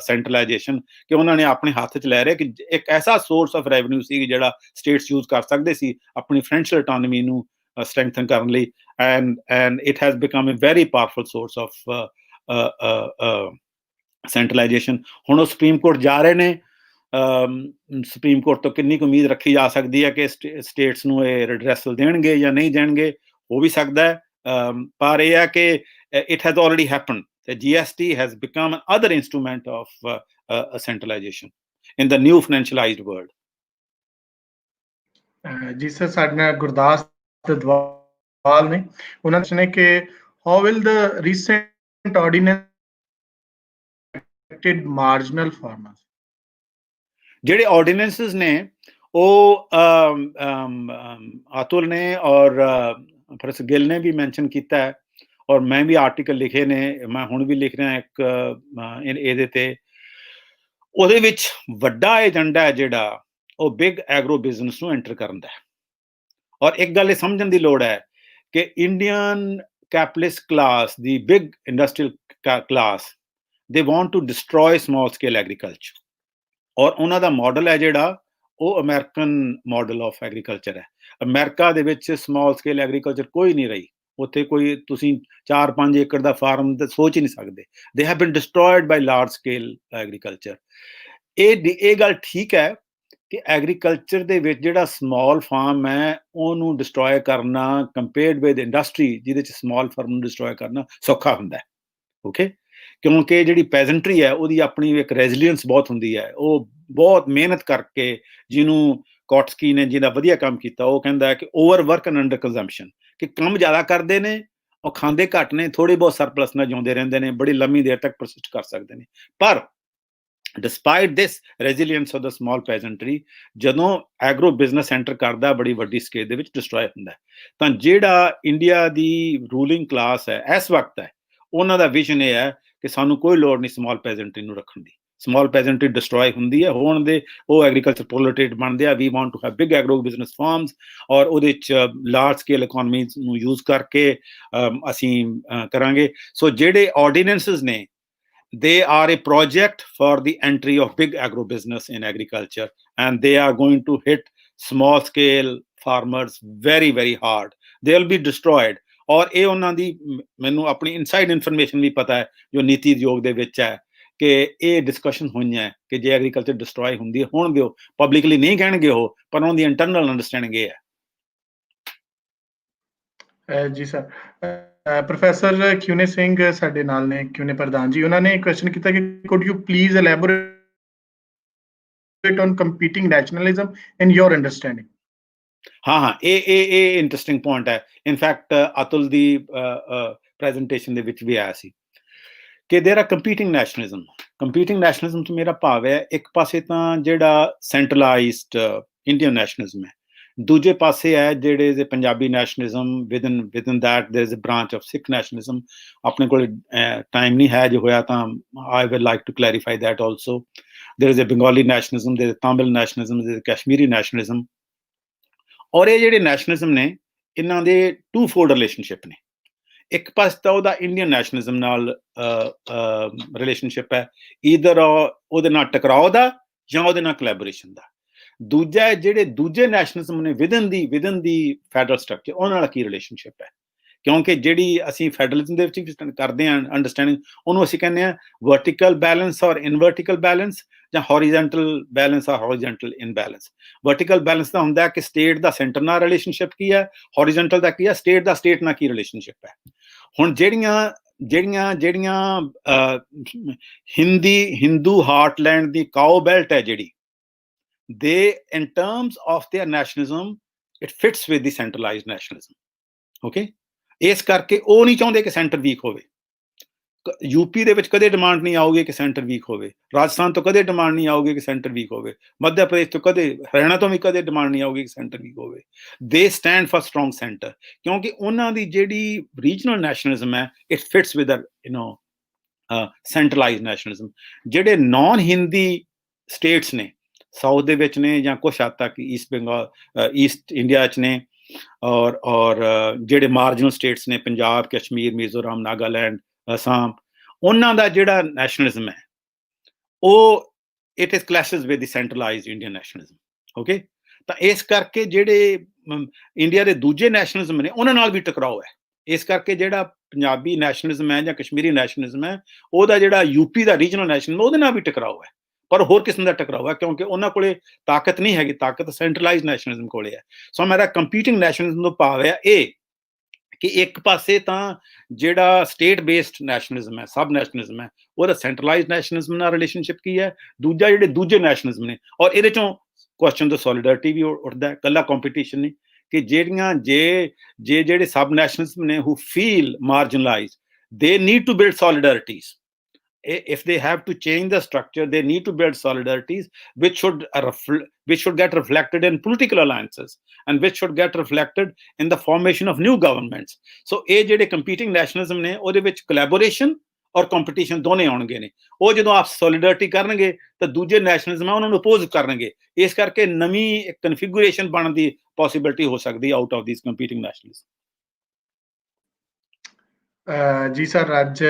centralisation, ਕਿ ਉਹਨਾਂ ਨੇ ਆਪਣੇ ਹੱਥ 'ਚ ਲੈ ਰਿਹਾ ਕਿ ਇੱਕ ਐਸਾ ਸੋਰਸ ਆਫ ਰੈਵਨਿਊ ਸੀ ਜਿਹੜਾ ਸਟੇਟਸ ਯੂਜ਼ ਕਰ ਸਕਦੇ ਸੀ ਆਪਣੀ ਫਾਈਨੈਂਸ਼ੀਅਲ ਇਕਨੋਮੀ ਨੂੰ strengthen ਕਰਨ ਲਈ। and it has become a very powerful source of centralization. ਹੁਣ ਉਹ ਸੁਪਰੀਮ ਕੋਰਟ ਜਾ ਰਹੇ ਨੇ। ਸੁਪਰੀਮ ਕੋਰਟ ਤੋਂ ਕਿੰਨੀ ਕੁ ਉਮੀਦ ਰੱਖੀ ਜਾ ਸਕਦੀ ਹੈ ਕਿ ਸਟੇਟਸ ਨੂੰ ਇਹ ਰਿਡਰੈਸਲ ਦੇਣਗੇ ਜਾਂ ਨਹੀਂ ਦੇਣਗੇ, ਹੋ ਵੀ ਸਕਦਾ ਹੈ। ਪਰ ਇਹ ਹੈ ਕਿ it has already happened. The GST has become another instrument of centralization in the new financialized world. ਜੀ ਸਰ, ਸਾਡੇ ਨਾਲ ਗੁਰਦਾਸ ਦਵਾਲ ਨੇ। ਉਹਨਾਂ ਨੇ ਕਿ how will the recent ordinance affected marginal farmers? ਜਿਹੜੇ ordinances ਨੇ ਉਹ ਅਤੁਲ ਨੇ ਔਰ ਪ੍ਰੋਫੈਸਰ ਗਿੱਲ ਨੇ ਵੀ ਮੈਂਸ਼ਨ ਕੀਤਾ ਹੈ, ਔਰ ਮੈਂ ਵੀ ਆਰਟੀਕਲ ਲਿਖੇ ਨੇ, ਮੈਂ ਹੁਣ ਵੀ ਲਿਖ ਰਿਹਾ ਇੱਕ ਇਹਦੇ ਤੇ। ਉਹਦੇ ਵਿੱਚ ਵੱਡਾ ਏਜੰਡਾ ਹੈ ਜਿਹੜਾ, ਉਹ ਬਿਗ ਐਗਰੋ ਬਿਜ਼ਨਸ ਨੂੰ ਐਂਟਰ ਕਰਨ ਦਾ ਹੈ। ਔਰ ਇੱਕ ਗੱਲ ਇਹ ਸਮਝਣ ਦੀ ਲੋੜ ਹੈ ਕਿ Indian capitalist class, the big industrial class, they want to destroy small scale agriculture. ਔਰ ਉਹਨਾਂ ਦਾ ਮਾਡਲ ਹੈ ਜਿਹੜਾ ਉਹ ਅਮਰੀਕਨ ਮਾਡਲ ਆਫ ਐਗਰੀਕਲਚਰ ਹੈ। ਅਮਰੀਕਾ ਦੇ ਵਿੱਚ ਸਮਾਲ ਸਕੇਲ ਐਗਰੀਕਲਚਰ ਕੋਈ ਨਹੀਂ ਰਹੀ। ਉੱਥੇ ਕੋਈ ਤੁਸੀਂ 4-5 ਏਕੜ ਦਾ ਫਾਰਮ ਤਾਂ ਸੋਚ ਹੀ ਨਹੀਂ ਸਕਦੇ। They have been destroyed by large scale agriculture. ਇਹ ਗੱਲ ਠੀਕ ਹੈ ਕਿ ਐਗਰੀਕਲਚਰ ਦੇ ਵਿੱਚ ਜਿਹੜਾ ਸਮਾਲ ਫਾਰਮ ਹੈ ਉਹਨੂੰ ਡਿਸਟਰੋਏ ਕਰਨਾ ਕੰਪੇਅਰਡ ਵਿਦ ਇੰਡਸਟਰੀ ਜਿਹਦੇ 'ਚ ਸਮਾਲ ਫਾਰਮ ਨੂੰ ਡਿਸਟਰੋਏ ਕਰਨਾ ਸੌਖਾ ਹੁੰਦਾ ਹੈ। ਓਕੇ, ਕਿਉਂਕਿ ਜਿਹੜੀ ਪੈਜੈਂਟਰੀ ਹੈ ਉਹਦੀ ਆਪਣੀ ਇੱਕ ਰੈਜ਼ੀਲੀਅੰਸ ਬਹੁਤ ਹੁੰਦੀ ਹੈ। ਉਹ ਬਹੁਤ ਮਿਹਨਤ ਕਰਕੇ, ਜਿਹਨੂੰ ਕੋਟਸਕੀ ਨੇ ਜਿਹਦਾ ਵਧੀਆ ਕੰਮ ਕੀਤਾ, ਉਹ ਕਹਿੰਦਾ ਹੈ ਕਿ over work and under consumption, ਕਿ ਕੰਮ ਜ਼ਿਆਦਾ ਕਰਦੇ ਨੇ ਉਹ ਖਾਂਦੇ ਘੱਟ ਨੇ, ਥੋੜੇ ਬਹੁਤ ਸਰਪਲਸ ਨਾਲ ਜਿਉਂਦੇ ਰਹਿੰਦੇ ਨੇ, ਬੜੀ ਲੰਮੀ ਦੇਰ ਤੱਕ ਪਰਸਿਸਟ ਕਰ ਸਕਦੇ ਨੇ। ਪਰ despite this resilience of the small peasantry, ਜਦੋਂ ਐਗਰੋ ਬਿਜ਼ਨਸ ਐਂਟਰ ਕਰਦਾ ਬੜੀ ਵੱਡੀ ਸਕੇਲ ਦੇ ਵਿੱਚ ਡਿਸਟਰੋਏ ਹੁੰਦਾ। ਤਾਂ ਜਿਹੜਾ ਇੰਡੀਆ ਦੀ ਰੂਲਿੰਗ ਕਲਾਸ ਹੈ ਇਸ ਵਕਤ ਹੈ, ਉਹਨਾਂ ਦਾ ਵਿਜ਼ਨ ਇਹ ਹੈ ਕਿ ਸਾਨੂੰ ਕੋਈ ਲੋੜ ਨਹੀਂ ਸਮਾਲ ਪੈਜੈਂਟਰੀ ਨੂੰ ਰੱਖਣ ਦੀ। ਸਮਾਲ ਪੈਜੈਂਟਰੀ ਡਿਸਟਰੋਏ ਹੁੰਦੀ ਹੈ, ਹੋਣ ਦੇ ਉਹ ਐਗਰੀਕਲਚਰ ਪ੍ਰੋਲੇਟੇਟ ਬਣਦੇ ਆ। We want to have big agro business farms, ਔਰ ਉਹਦੇ 'ਚ ਲਾਰਜ ਸਕੇਲ ਇਕੋਨਮੀਜ਼ ਨੂੰ ਯੂਜ਼ ਕਰਕੇ ਅਸੀਂ ਕਰਾਂਗੇ। ਸੋ ਜਿਹੜੇ ਆਰਡੀਨੈਂਸਿਸ ਨੇ, they are a project for the entry of big agro business in agriculture, and they are going to hit small scale farmers very very hard. They will be destroyed. ਔਰ ਇਹ ਉਹਨਾਂ ਦੀ ਮੈਨੂੰ ਆਪਣੀ ਇਨਸਾਈਡ ਇਨਫੋਰਮੇਸ਼ਨ ਵੀ ਪਤਾ ਹੈ ਜੋ ਨੀਤੀ ਆਯੋਗ ਦੇ ਵਿੱਚ ਹੈ, ਕਿ ਇਹ ਡਿਸਕਸ਼ਨ ਹੋਈਆਂ ਕਿ ਜੇ ਐਗਰੀਕਲਚਰ ਡਿਸਟਰੋਏ ਹੁੰਦੀ ਹੈ ਹੋਣਗੇ, ਉਹ ਪਬਲਿਕਲੀ ਨਹੀਂ ਕਹਿਣਗੇ ਉਹ, ਪਰ ਉਹਨਾਂ ਦੀ ਇੰਟਰਨਲ ਅੰਡਰਸਟੈਂਡਿੰਗ ਇਹ ਹੈ। ਜੀ ਸਰ, ਪ੍ਰੋਫੈਸਰ ਕਿਊਨੇ ਸਿੰਘ ਸਾਡੇ ਨਾਲ ਨੇ, ਕਿਊਨੇ ਪ੍ਰਧਾਨ ਜੀ, ਉਹਨਾਂ ਨੇ ਕੁਐਸਚਨ ਕੀਤਾ ਕਿ could you please elaborate on competing nationalism in your understanding? ਹਾਂ, ਇਹ ਇੰਟਰਸਟਿੰਗ ਪੁਆਇੰਟ ਹੈ। ਇਨਫੈਕਟ ਅਤੁਲ ਦੀ ਪ੍ਰੈਜੈਂਟੇਸ਼ਨ ਦੇ ਵਿੱਚ ਵੀ ਆਇਆ ਸੀ ਕਿ ਦੇਰ R competing nationalism. Competing nationalism ਤੋਂ ਮੇਰਾ ਭਾਵ ਹੈ, ਇੱਕ ਪਾਸੇ ਤਾਂ ਜਿਹੜਾ ਸੈਂਟਰਲਾਈਜ਼ਡ ਇੰਡੀਅਨ ਨੈਸ਼ਨਲਿਜ਼ਮ ਹੈ, ਦੂਜੇ ਪਾਸੇ ਹੈ ਜਿਹੜੇ Punjabi nationalism. Within that there is a branch of Sikh nationalism. ਆਪਣੇ ਕੋਲ ਟਾਈਮ ਨਹੀਂ ਹੈ, ਜੇ ਹੋਇਆ ਤਾਂ I would like to clarify that also. There is a Bengali nationalism, there is Tamil nationalism, there is Kashmiri nationalism. ਔਰ ਇਹ ਜਿਹੜੇ ਨੈਸ਼ਨਲਿਜ਼ਮ ਨੇ, ਇਹਨਾਂ ਦੇ ਟੂ ਫੋਲਡ ਰਿਲੇਸ਼ਨਸ਼ਿਪ ਨੇ। ਇੱਕ ਪਾਸੇ ਤਾਂ ਉਹਦਾ ਇੰਡੀਅਨ ਨੈਸ਼ਨਲਿਜ਼ਮ ਨਾਲ ਰਿਲੇਸ਼ਨਸ਼ਿਪ ਹੈ, ਈਦਰ ਉਹਦੇ ਨਾਲ ਟਕਰਾਓ ਦਾ ਜਾਂ ਉਹਦੇ ਨਾਲ ਕੋਲੈਬੋਰੇਸ਼ਨ ਦਾ। ਦੂਜਾ ਜਿਹੜੇ ਦੂਜੇ ਨੈਸ਼ਨਲਿਜ਼ਮ ਨੇ ਵਿਦਨ ਦੀ ਫੈਡਰਲ ਸਟਰਕਚਰ, ਉਹਨਾਂ ਨਾਲ ਕੀ ਰਿਲੇਸ਼ਨਸ਼ਿਪ ਹੈ। ਕਿਉਂਕਿ ਜਿਹੜੀ ਅਸੀਂ ਫੈਡਰਲਿਜ਼ਮ ਦੇ ਵਿੱਚ ਵੀ ਕਰਦੇ ਹਾਂ ਅੰਡਰਸਟੈਂਡਿੰਗ, ਉਹਨੂੰ ਅਸੀਂ ਕਹਿੰਦੇ ਹਾਂ ਵਰਟੀਕਲ ਬੈਲੈਂਸ ਔਰ ਇਨਵਰਟੀਕਲ ਬੈਲੈਂਸ, ਜਾਂ ਹੌਰੀਜ਼ੈਂਟਲ ਬੈਲੈਂਸ ਔਰ ਹੌਰੀਜ਼ੈਂਟਲ ਇਨਬੈਲੈਂਸ। ਵਰਟੀਕਲ ਬੈਲੈਂਸ ਦਾ ਹੁੰਦਾ ਕਿ ਸਟੇਟ ਦਾ ਸੈਂਟਰ ਨਾਲ ਰਿਲੇਸ਼ਨਸ਼ਿਪ ਕੀ ਹੈ, ਹੌਰੀਜ਼ੈਂਟਲ ਦਾ ਕੀ ਹੈ, ਸਟੇਟ ਦਾ ਸਟੇਟ ਨਾਲ ਕੀ ਰਿਲੇਸ਼ਨਸ਼ਿਪ ਹੈ। ਹੁਣ ਜਿਹੜੀਆਂ ਹਿੰਦੂ ਹਾਰਟਲੈਂਡ ਦੀ ਕਾਓ ਬੈਲਟ ਹੈ ਜਿਹੜੀ, they in terms of their nationalism it fits with the centralized nationalism. okay, ਇਸ ਕਰਕੇ ਉਹ ਨਹੀਂ ਚਾਹੁੰਦੇ ਕਿ ਸੈਂਟਰ ਵੀਕ ਹੋਵੇ। ਯੂਪੀ ਦੇ ਵਿੱਚ ਕਦੇ ਡਿਮਾਂਡ ਨਹੀਂ ਆਊਗੀ ਕਿ ਸੈਂਟਰ ਵੀਕ ਹੋਵੇ, ਰਾਜਸਥਾਨ ਤੋਂ ਕਦੇ ਡਿਮਾਂਡ ਨਹੀਂ ਆਊਗੀ ਕਿ ਸੈਂਟਰ ਵੀਕ ਹੋਵੇ, ਮੱਧ ਪ੍ਰਦੇਸ਼ ਤੋਂ ਕਦੇ, ਹਰਿਆਣਾ ਤੋਂ ਵੀ ਕਦੇ ਡਿਮਾਂਡ ਨਹੀਂ ਆਊਗੀ ਕਿ ਸੈਂਟਰ ਵੀਕ ਹੋਵੇ। ਦੇ ਸਟੈਂਡ ਫॉर ਸਟਰੋਂਗ ਸੈਂਟਰ, ਕਿਉਂਕਿ ਉਹਨਾਂ ਦੀ ਜਿਹੜੀ ਰੀਜਨਲ ਨੈਸ਼ਨਲਿਜ਼ਮ ਹੈ, it fits with centralised nationalism. ਜਿਹੜੇ ਨਾਨ ਹਿੰਦੀ ਸਟੇਟਸ ਨੇ, ਸਾਊਥ ਦੇ ਵਿੱਚ ਨੇ ਜਾਂ ਕੁਛ ਹੱਦ ਤੱਕ ਈਸਟ ਇੰਡੀਆ 'ਚ ਨੇ, ਔਰ ਜਿਹੜੇ ਮਾਰਜਨਲ ਸਟੇਟਸ ਨੇ, ਪੰਜਾਬ, ਕਸ਼ਮੀਰ, ਮਿਜ਼ੋਰਮ, ਨਾਗਾਲੈਂਡ, ਅਸਾਮ, ਉਹਨਾਂ ਦਾ ਜਿਹੜਾ ਨੈਸ਼ਨਲਿਜ਼ਮ ਹੈ ਉਹ it is clashes with the centralised Indian nationalism. Okay, ਤਾਂ ਇਸ ਕਰਕੇ ਜਿਹੜੇ ਇੰਡੀਆ ਦੇ ਦੂਜੇ ਨੈਸ਼ਨਲਿਜ਼ਮ ਨੇ ਉਹਨਾਂ ਨਾਲ ਵੀ ਟਕਰਾਓ ਹੈ। ਇਸ ਕਰਕੇ ਜਿਹੜਾ ਪੰਜਾਬੀ ਨੈਸ਼ਨਲਿਜ਼ਮ ਹੈ ਜਾਂ ਕਸ਼ਮੀਰੀ ਨੈਸ਼ਨਲਿਜ਼ਮ ਹੈ, ਉਹਦਾ ਜਿਹੜਾ ਯੂਪੀ ਦਾ ਰੀਜਨਲ ਨੈਸ਼ਨਲਿਜ਼ਮ, ਉਹਦੇ ਨਾਲ ਵੀ ਟਕਰਾਓ ਹੈ, ਪਰ ਹੋਰ ਕਿਸਮ ਦਾ ਟਕਰਾਓ ਹੈ, ਕਿਉਂਕਿ ਉਹਨਾਂ ਕੋਲੇ ਤਾਕਤ ਨਹੀਂ ਹੈਗੀ। ਤਾਕਤ ਸੈਂਟਰਲਾਈਜ਼ਡ ਨੈਸ਼ਨਲਿਜ਼ਮ ਕੋਲੇ ਹੈ। ਸੋ ਮੇਰਾ ਕੰਪੀਟਿੰਗ ਨੈਸ਼ਨਲਿਜ਼ਮ ਤੋਂ ਭਾਵ ਹੈ ਇਹ ਕਿ ਇੱਕ ਪਾਸੇ ਤਾਂ ਜਿਹੜਾ ਸਟੇਟ ਬੇਸਡ ਨੈਸ਼ਨਲਿਜ਼ਮ ਹੈ, ਸਬ ਨੈਸ਼ਨਲਿਜ਼ਮ ਹੈ, ਉਹਦਾ ਸੈਂਟਰਲਾਈਜ਼ਡ ਨੈਸ਼ਨਲਿਜ਼ਮ ਨਾਲ ਰਿਲੇਸ਼ਨਸ਼ਿਪ ਕੀ ਹੈ। ਦੂਜਾ ਜਿਹੜੇ ਦੂਜੇ ਨੈਸ਼ਨਲਿਜ਼ਮ ਨੇ, ਔਰ ਇਹਦੇ ਚੋਂ ਕੁਐਸਚਨ ਤੋਂ ਸੋਲੀਡਰਿਟੀ ਵੀ ਉੱਠਦਾ ਹੈ, ਇਕੱਲਾ ਕੰਪੀਟੀਸ਼ਨ ਨਹੀਂ। ਕਿ ਜਿਹੜੇ ਸਬ ਨੈਸ਼ਨਲਿਜ਼ਮ ਨੇ who feel marginalized, they need to build solidarities. If they have to change the structure, they need to build solidarities which should get reflected in political alliances and which should get reflected in the formation of new governments. So ਇਹ ਜਿਹੜੇ competing nationalism ਨੇ, ਉਹਦੇ ਵਿੱਚ collaboration ਔਰ competition ਦੋਨੇ ਆਉਣਗੇ ਨੇ। ਉਹ ਜਦੋਂ ਆਪ solidarity ਕਰਨਗੇ ਤਾਂ ਦੂਜੇ nationalism ਆ ਉਹਨਾਂ ਨੂੰ oppose ਕਰਨਗੇ। ਇਸ ਕਰਕੇ ਨਵੀਂ configuration ਬਣਨ ਦੀ possibility ਹੋ ਸਕਦੀ out of these competing nationalism. ਜੀ ਸਰ, ਅੱਜ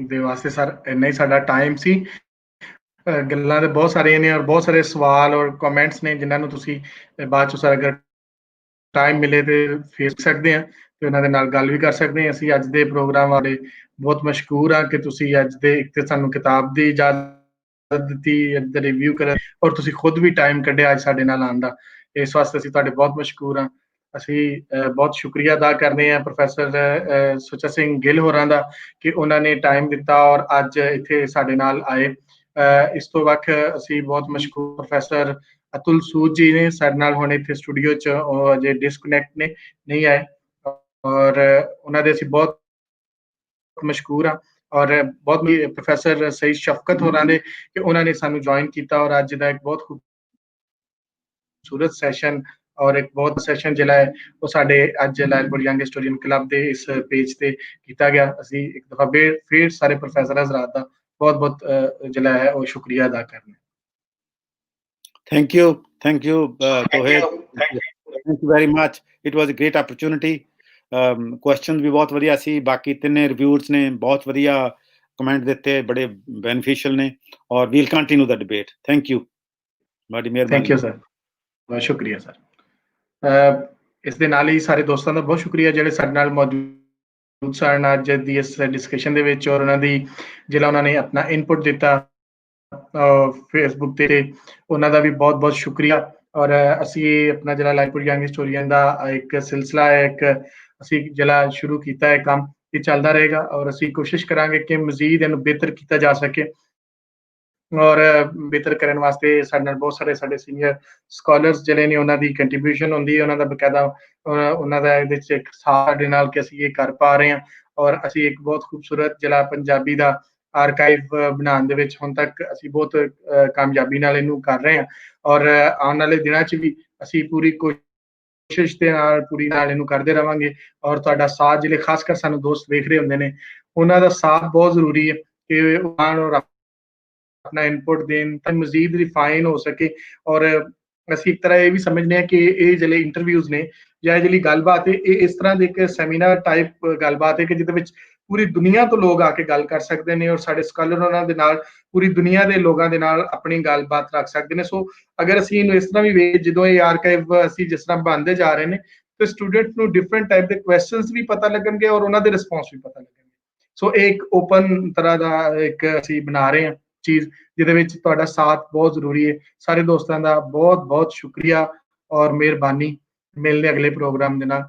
ਦੇ ਵਾਸਤੇ ਸਰ ਇੰਨਾ ਹੀ ਸਾਡਾ ਟਾਈਮ ਸੀ। ਗੱਲਾਂ ਤੇ ਬਹੁਤ ਸਾਰੀਆਂ ਨੇ ਔਰ ਬਹੁਤ ਸਾਰੇ ਸਵਾਲ ਔਰ ਕਮੈਂਟਸ ਨੇ ਜਿਨ੍ਹਾਂ ਨੂੰ ਤੁਸੀਂ ਬਾਅਦ ਚ ਸਰ ਅਗਰ ਟਾਈਮ ਮਿਲੇ ਤੇ ਫੇਸ ਸਕਦੇ ਆ ਤੇ ਉਹਨਾਂ ਦੇ ਨਾਲ ਗੱਲ ਵੀ ਕਰ ਸਕਦੇ ਆ। ਅਸੀਂ ਅੱਜ ਦੇ ਪ੍ਰੋਗਰਾਮ ਵਾਲੇ ਬਹੁਤ ਮਸ਼ਕੂਰ ਆ ਕਿ ਤੁਸੀਂ ਅੱਜ ਦੇ ਇੱਕ ਤੇ ਸਾਨੂੰ ਕਿਤਾਬ ਦੀ ਇਜਾਜ਼ਤ ਦਿੱਤੀ, ਅੱਜ ਦਾ ਰਿਵਿਊ ਕਰਨ ਔਰ ਤੁਸੀਂ ਖੁਦ ਵੀ ਟਾਈਮ ਕੱਢਿਆ ਅੱਜ ਸਾਡੇ ਨਾਲ ਆਉਣ ਦਾ। ਇਸ ਵਾਸਤੇ ਅਸੀਂ ਤੁਹਾਡੇ ਬਹੁਤ ਮਸ਼ਕੂਰ ਆ। ਅਸੀਂ ਬਹੁਤ ਸ਼ੁਕਰੀਆ ਅਦਾ ਕਰਦੇ ਹਾਂ ਪ੍ਰੋਫੈਸਰ ਸੁੱਚਾ ਸਿੰਘ ਗਿੱਲ ਹੋਰਾਂ ਦਾ ਕਿ ਉਹਨਾਂ ਨੇ ਟਾਈਮ ਦਿੱਤਾ ਔਰ ਅੱਜ ਇੱਥੇ ਸਾਡੇ ਨਾਲ ਆਏ। ਇਸ ਤੋਂ ਵੱਖ ਅਸੀਂ ਬਹੁਤ ਮਸ਼ਕੂਰ ਪ੍ਰੋਫੈਸਰ ਅਤੁਲ ਸੂਦ ਜੀ ਨੇ ਸਾਡੇ ਨਾਲ ਹੁਣ ਇੱਥੇ ਸਟੂਡੀਓ 'ਚ, ਉਹ ਅਜੇ ਡਿਸਕਨੈਕਟ ਨੇ, ਨਹੀਂ ਆਏ ਔਰ ਉਹਨਾਂ ਦੇ ਅਸੀਂ ਬਹੁਤ ਮਸ਼ਕੂਰ ਆ। ਔਰ ਬਹੁਤ ਪ੍ਰੋਫੈਸਰ ਸਈਦ ਸ਼ਫਕਤ ਹੋਰਾਂ ਦੇ ਕਿ ਉਹਨਾਂ ਨੇ ਸਾਨੂੰ ਜੁਆਇਨ ਕੀਤਾ ਔਰ ਅੱਜ ਦਾ ਇੱਕ ਬਹੁਤ ਖੂਬਸੂਰਤ ਸੈਸ਼ਨ ਔਰ ਇੱਕ ਬਹੁਤ ਸੈਸ਼ਨ ਜਿਹੜਾ ਹੈ ਉਹ ਸਾਡੇ ਅੱਜ ਲਾਇਲਪੁਰ ਯੰਗ ਹਿਸਟੋਰੀਅਨ ਕਲੱਬ ਦੇ ਇਸ ਪੇਜ ਤੇ ਕੀਤਾ ਗਿਆ। ਅਸੀਂ ਇੱਕ ਦਫਾ ਫਿਰ ਸਾਰੇ ਪ੍ਰੋਫੈਸਰ ਹਜ਼ਰਾਤ ਦਾ ਬਹੁਤ ਬਹੁਤ ਜਿਹੜਾ ਹੈ ਉਹ ਸ਼ੁਕਰੀਆ ਅਦਾ ਕਰਨਾ। Thank you, Tohed. Thank you very much. It was a great opportunity. Questions ਵੀ ਬਹੁਤ ਵਧੀਆ ਸੀ। ਬਾਕੀ ਤਿੰਨੇ ਰਿਵਿਊਅਰਸ ਨੇ ਬਹੁਤ ਵਧੀਆ ਕਮੈਂਟ ਦਿੱਤੇ, ਬੜੇ ਬੈਨੀਫੀਸ਼ੀਅਲ ਨੇ ਔਰ we'll continue the debate. Thank you, ਬੜੀ ਮਿਹਰਬਾਨੀ। ਥੈਂਕ ਯੂ ਸਰ, ਬਹੁਤ ਸ਼ੁਕਰੀਆ ਸਰ। ਇਸ ਦੇ ਨਾਲ ਹੀ ਸਾਰੇ ਦੋਸਤਾਂ ਦਾ ਬਹੁਤ ਸ਼ੁਕਰੀਆ ਜਿਹੜੇ ਸਾਡੇ ਨਾਲ ਮੌਜੂਦ ਸਨ ਅੱਜ ਦੀ ਇਸ ਡਿਸਕਸ਼ਨ ਦੇ ਵਿੱਚ ਔਰ ਉਹਨਾਂ ਦੀ ਜਿਹੜਾ ਉਹਨਾਂ ਨੇ ਆਪਣਾ ਇਨਪੁਟ ਦਿੱਤਾ ਫੇਸਬੁੱਕ ਤੇ, ਉਹਨਾਂ ਦਾ ਵੀ ਬਹੁਤ ਬਹੁਤ ਸ਼ੁਕਰੀਆ। ਔਰ ਅਸੀਂ ਆਪਣਾ ਜਿਹੜਾ ਲਾਇਲਪੁਰ ਯੰਗ ਹਿਸਟੋਰੀਅਨ ਦਾ ਇੱਕ ਸਿਲਸਿਲਾ ਹੈ, ਇੱਕ ਅਸੀਂ ਜਿਹੜਾ ਸ਼ੁਰੂ ਕੀਤਾ ਹੈ ਕੰਮ, ਇਹ ਚੱਲਦਾ ਰਹੇਗਾ ਔਰ ਅਸੀਂ ਕੋਸ਼ਿਸ਼ ਕਰਾਂਗੇ ਕਿ ਮਜ਼ੀਦ ਇਹਨੂੰ ਬਿਹਤਰ ਕੀਤਾ ਜਾ ਸਕੇ। ਔਰ ਬਿਹਤਰ ਕਰਨ ਵਾਸਤੇ ਸਾਡੇ ਨਾਲ ਬਹੁਤ ਸਾਰੇ ਸਾਡੇ ਸੀਨੀਅਰ ਸਕਾਲਰਸ ਜਿਹੜੇ ਨੇ ਉਹਨਾਂ ਦੀ ਕੰਟਰੀਬਿਊਸ਼ਨ ਹੁੰਦੀ ਹੈ, ਉਹਨਾਂ ਦਾ ਬਕਾਇਦਾ ਉਹਨਾਂ ਦਾ ਇਹਦੇ 'ਚ ਇੱਕ ਸਾਡੇ ਨਾਲ ਕਿ ਅਸੀਂ ਇਹ ਕਰ ਪਾ ਰਹੇ ਹਾਂ। ਔਰ ਅਸੀਂ ਇੱਕ ਬਹੁਤ ਖੂਬਸੂਰਤ ਜਿਹੜਾ ਪੰਜਾਬੀ ਦਾ ਆਰਕਾਈਵ ਬਣਾਉਣ ਦੇ ਵਿੱਚ ਹੁਣ ਤੱਕ ਅਸੀਂ ਬਹੁਤ ਕਾਮਯਾਬੀ ਨਾਲ ਇਹਨੂੰ ਕਰ ਰਹੇ ਹਾਂ ਔਰ ਆਉਣ ਵਾਲੇ ਦਿਨਾਂ 'ਚ ਵੀ ਅਸੀਂ ਪੂਰੀ ਕੋਸ਼ਿਸ਼ ਦੇ ਨਾਲ ਪੂਰੀ ਨਾਲ ਇਹਨੂੰ ਕਰਦੇ ਰਵਾਂਗੇ। ਔਰ ਤੁਹਾਡਾ ਸਾਥ, ਜਿਹੜੇ ਖਾਸ ਕਰ ਸਾਨੂੰ ਦੋਸਤ ਵੇਖ ਰਹੇ ਹੁੰਦੇ ਨੇ, ਉਹਨਾਂ ਦਾ ਸਾਥ ਬਹੁਤ ਜ਼ਰੂਰੀ ਹੈ ਕਿ ਉਹ ਆਪਣਾ ਇਨਪੁਟ ਦੇਣ ਤਾਂ ਮਜ਼ੀਦ ਰਿਫਾਈਨ ਹੋ ਸਕੇ। ਔਰ ਅਸੀਂ ਇੱਕ ਤਰ੍ਹਾਂ ਇਹ ਵੀ ਸਮਝਦੇ ਹਾਂ ਕਿ ਇਹ ਜਿਹੜੇ ਇੰਟਰਵਿਊਜ਼ ਨੇ ਜਾਂ ਇਹ ਜਿਹੜੀ ਗੱਲਬਾਤ ਹੈ, ਇਹ ਇਸ ਤਰ੍ਹਾਂ ਦੀ ਇੱਕ ਸੈਮੀਨਾਰ ਟਾਈਪ ਗੱਲਬਾਤ ਹੈ ਕਿ ਜਿਹਦੇ ਵਿੱਚ ਪੂਰੀ ਦੁਨੀਆ ਤੋਂ ਲੋਕ ਆ ਕੇ ਗੱਲ ਕਰ ਸਕਦੇ ਨੇ ਔਰ ਸਾਡੇ ਸਕਾਲਰ ਉਹਨਾਂ ਦੇ ਨਾਲ ਪੂਰੀ ਦੁਨੀਆ ਦੇ ਲੋਕਾਂ ਦੇ ਨਾਲ ਆਪਣੀ ਗੱਲਬਾਤ ਰੱਖ ਸਕਦੇ ਨੇ। ਸੋ ਅਗਰ ਅਸੀਂ ਇਹਨੂੰ ਇਸ ਤਰ੍ਹਾਂ ਵੀ ਵੇਖ, ਜਦੋਂ ਇਹ ਆਰਕਾਈਵ ਅਸੀਂ ਜਿਸ ਤਰ੍ਹਾਂ ਬਣਦੇ ਜਾ ਰਹੇ ਨੇ ਤੇ ਸਟੂਡੈਂਟ ਨੂੰ ਡਿਫਰੈਂਟ ਟਾਈਪ ਦੇ ਕੁਐਸਚਨਸ ਵੀ ਪਤਾ ਲੱਗਣਗੇ ਔਰ ਉਹਨਾਂ ਦੇ ਰਿਸਪੌਂਸ ਵੀ ਪਤਾ ਲੱਗਣਗੇ। ਸੋ ਇਹ ਇੱਕ ਓਪਨ ਤਰ੍ਹਾਂ ਦਾ ਇੱਕ ਅਸੀਂ ਬਣਾ ਰਹੇ ਹਾਂ ਚੀਜ਼, ਜਿਹਦੇ ਵਿੱਚ ਤੁਹਾਡਾ ਸਾਥ ਬਹੁਤ ਜ਼ਰੂਰੀ ਹੈ। ਸਾਰੇ ਦੋਸਤਾਂ ਦਾ ਬਹੁਤ ਬਹੁਤ ਸ਼ੁਕਰੀਆ ਔਰ ਮਿਹਰਬਾਨੀ। ਮਿਲਦੇ ਅਗਲੇ ਪ੍ਰੋਗਰਾਮ ਦੇ ਨਾਲ।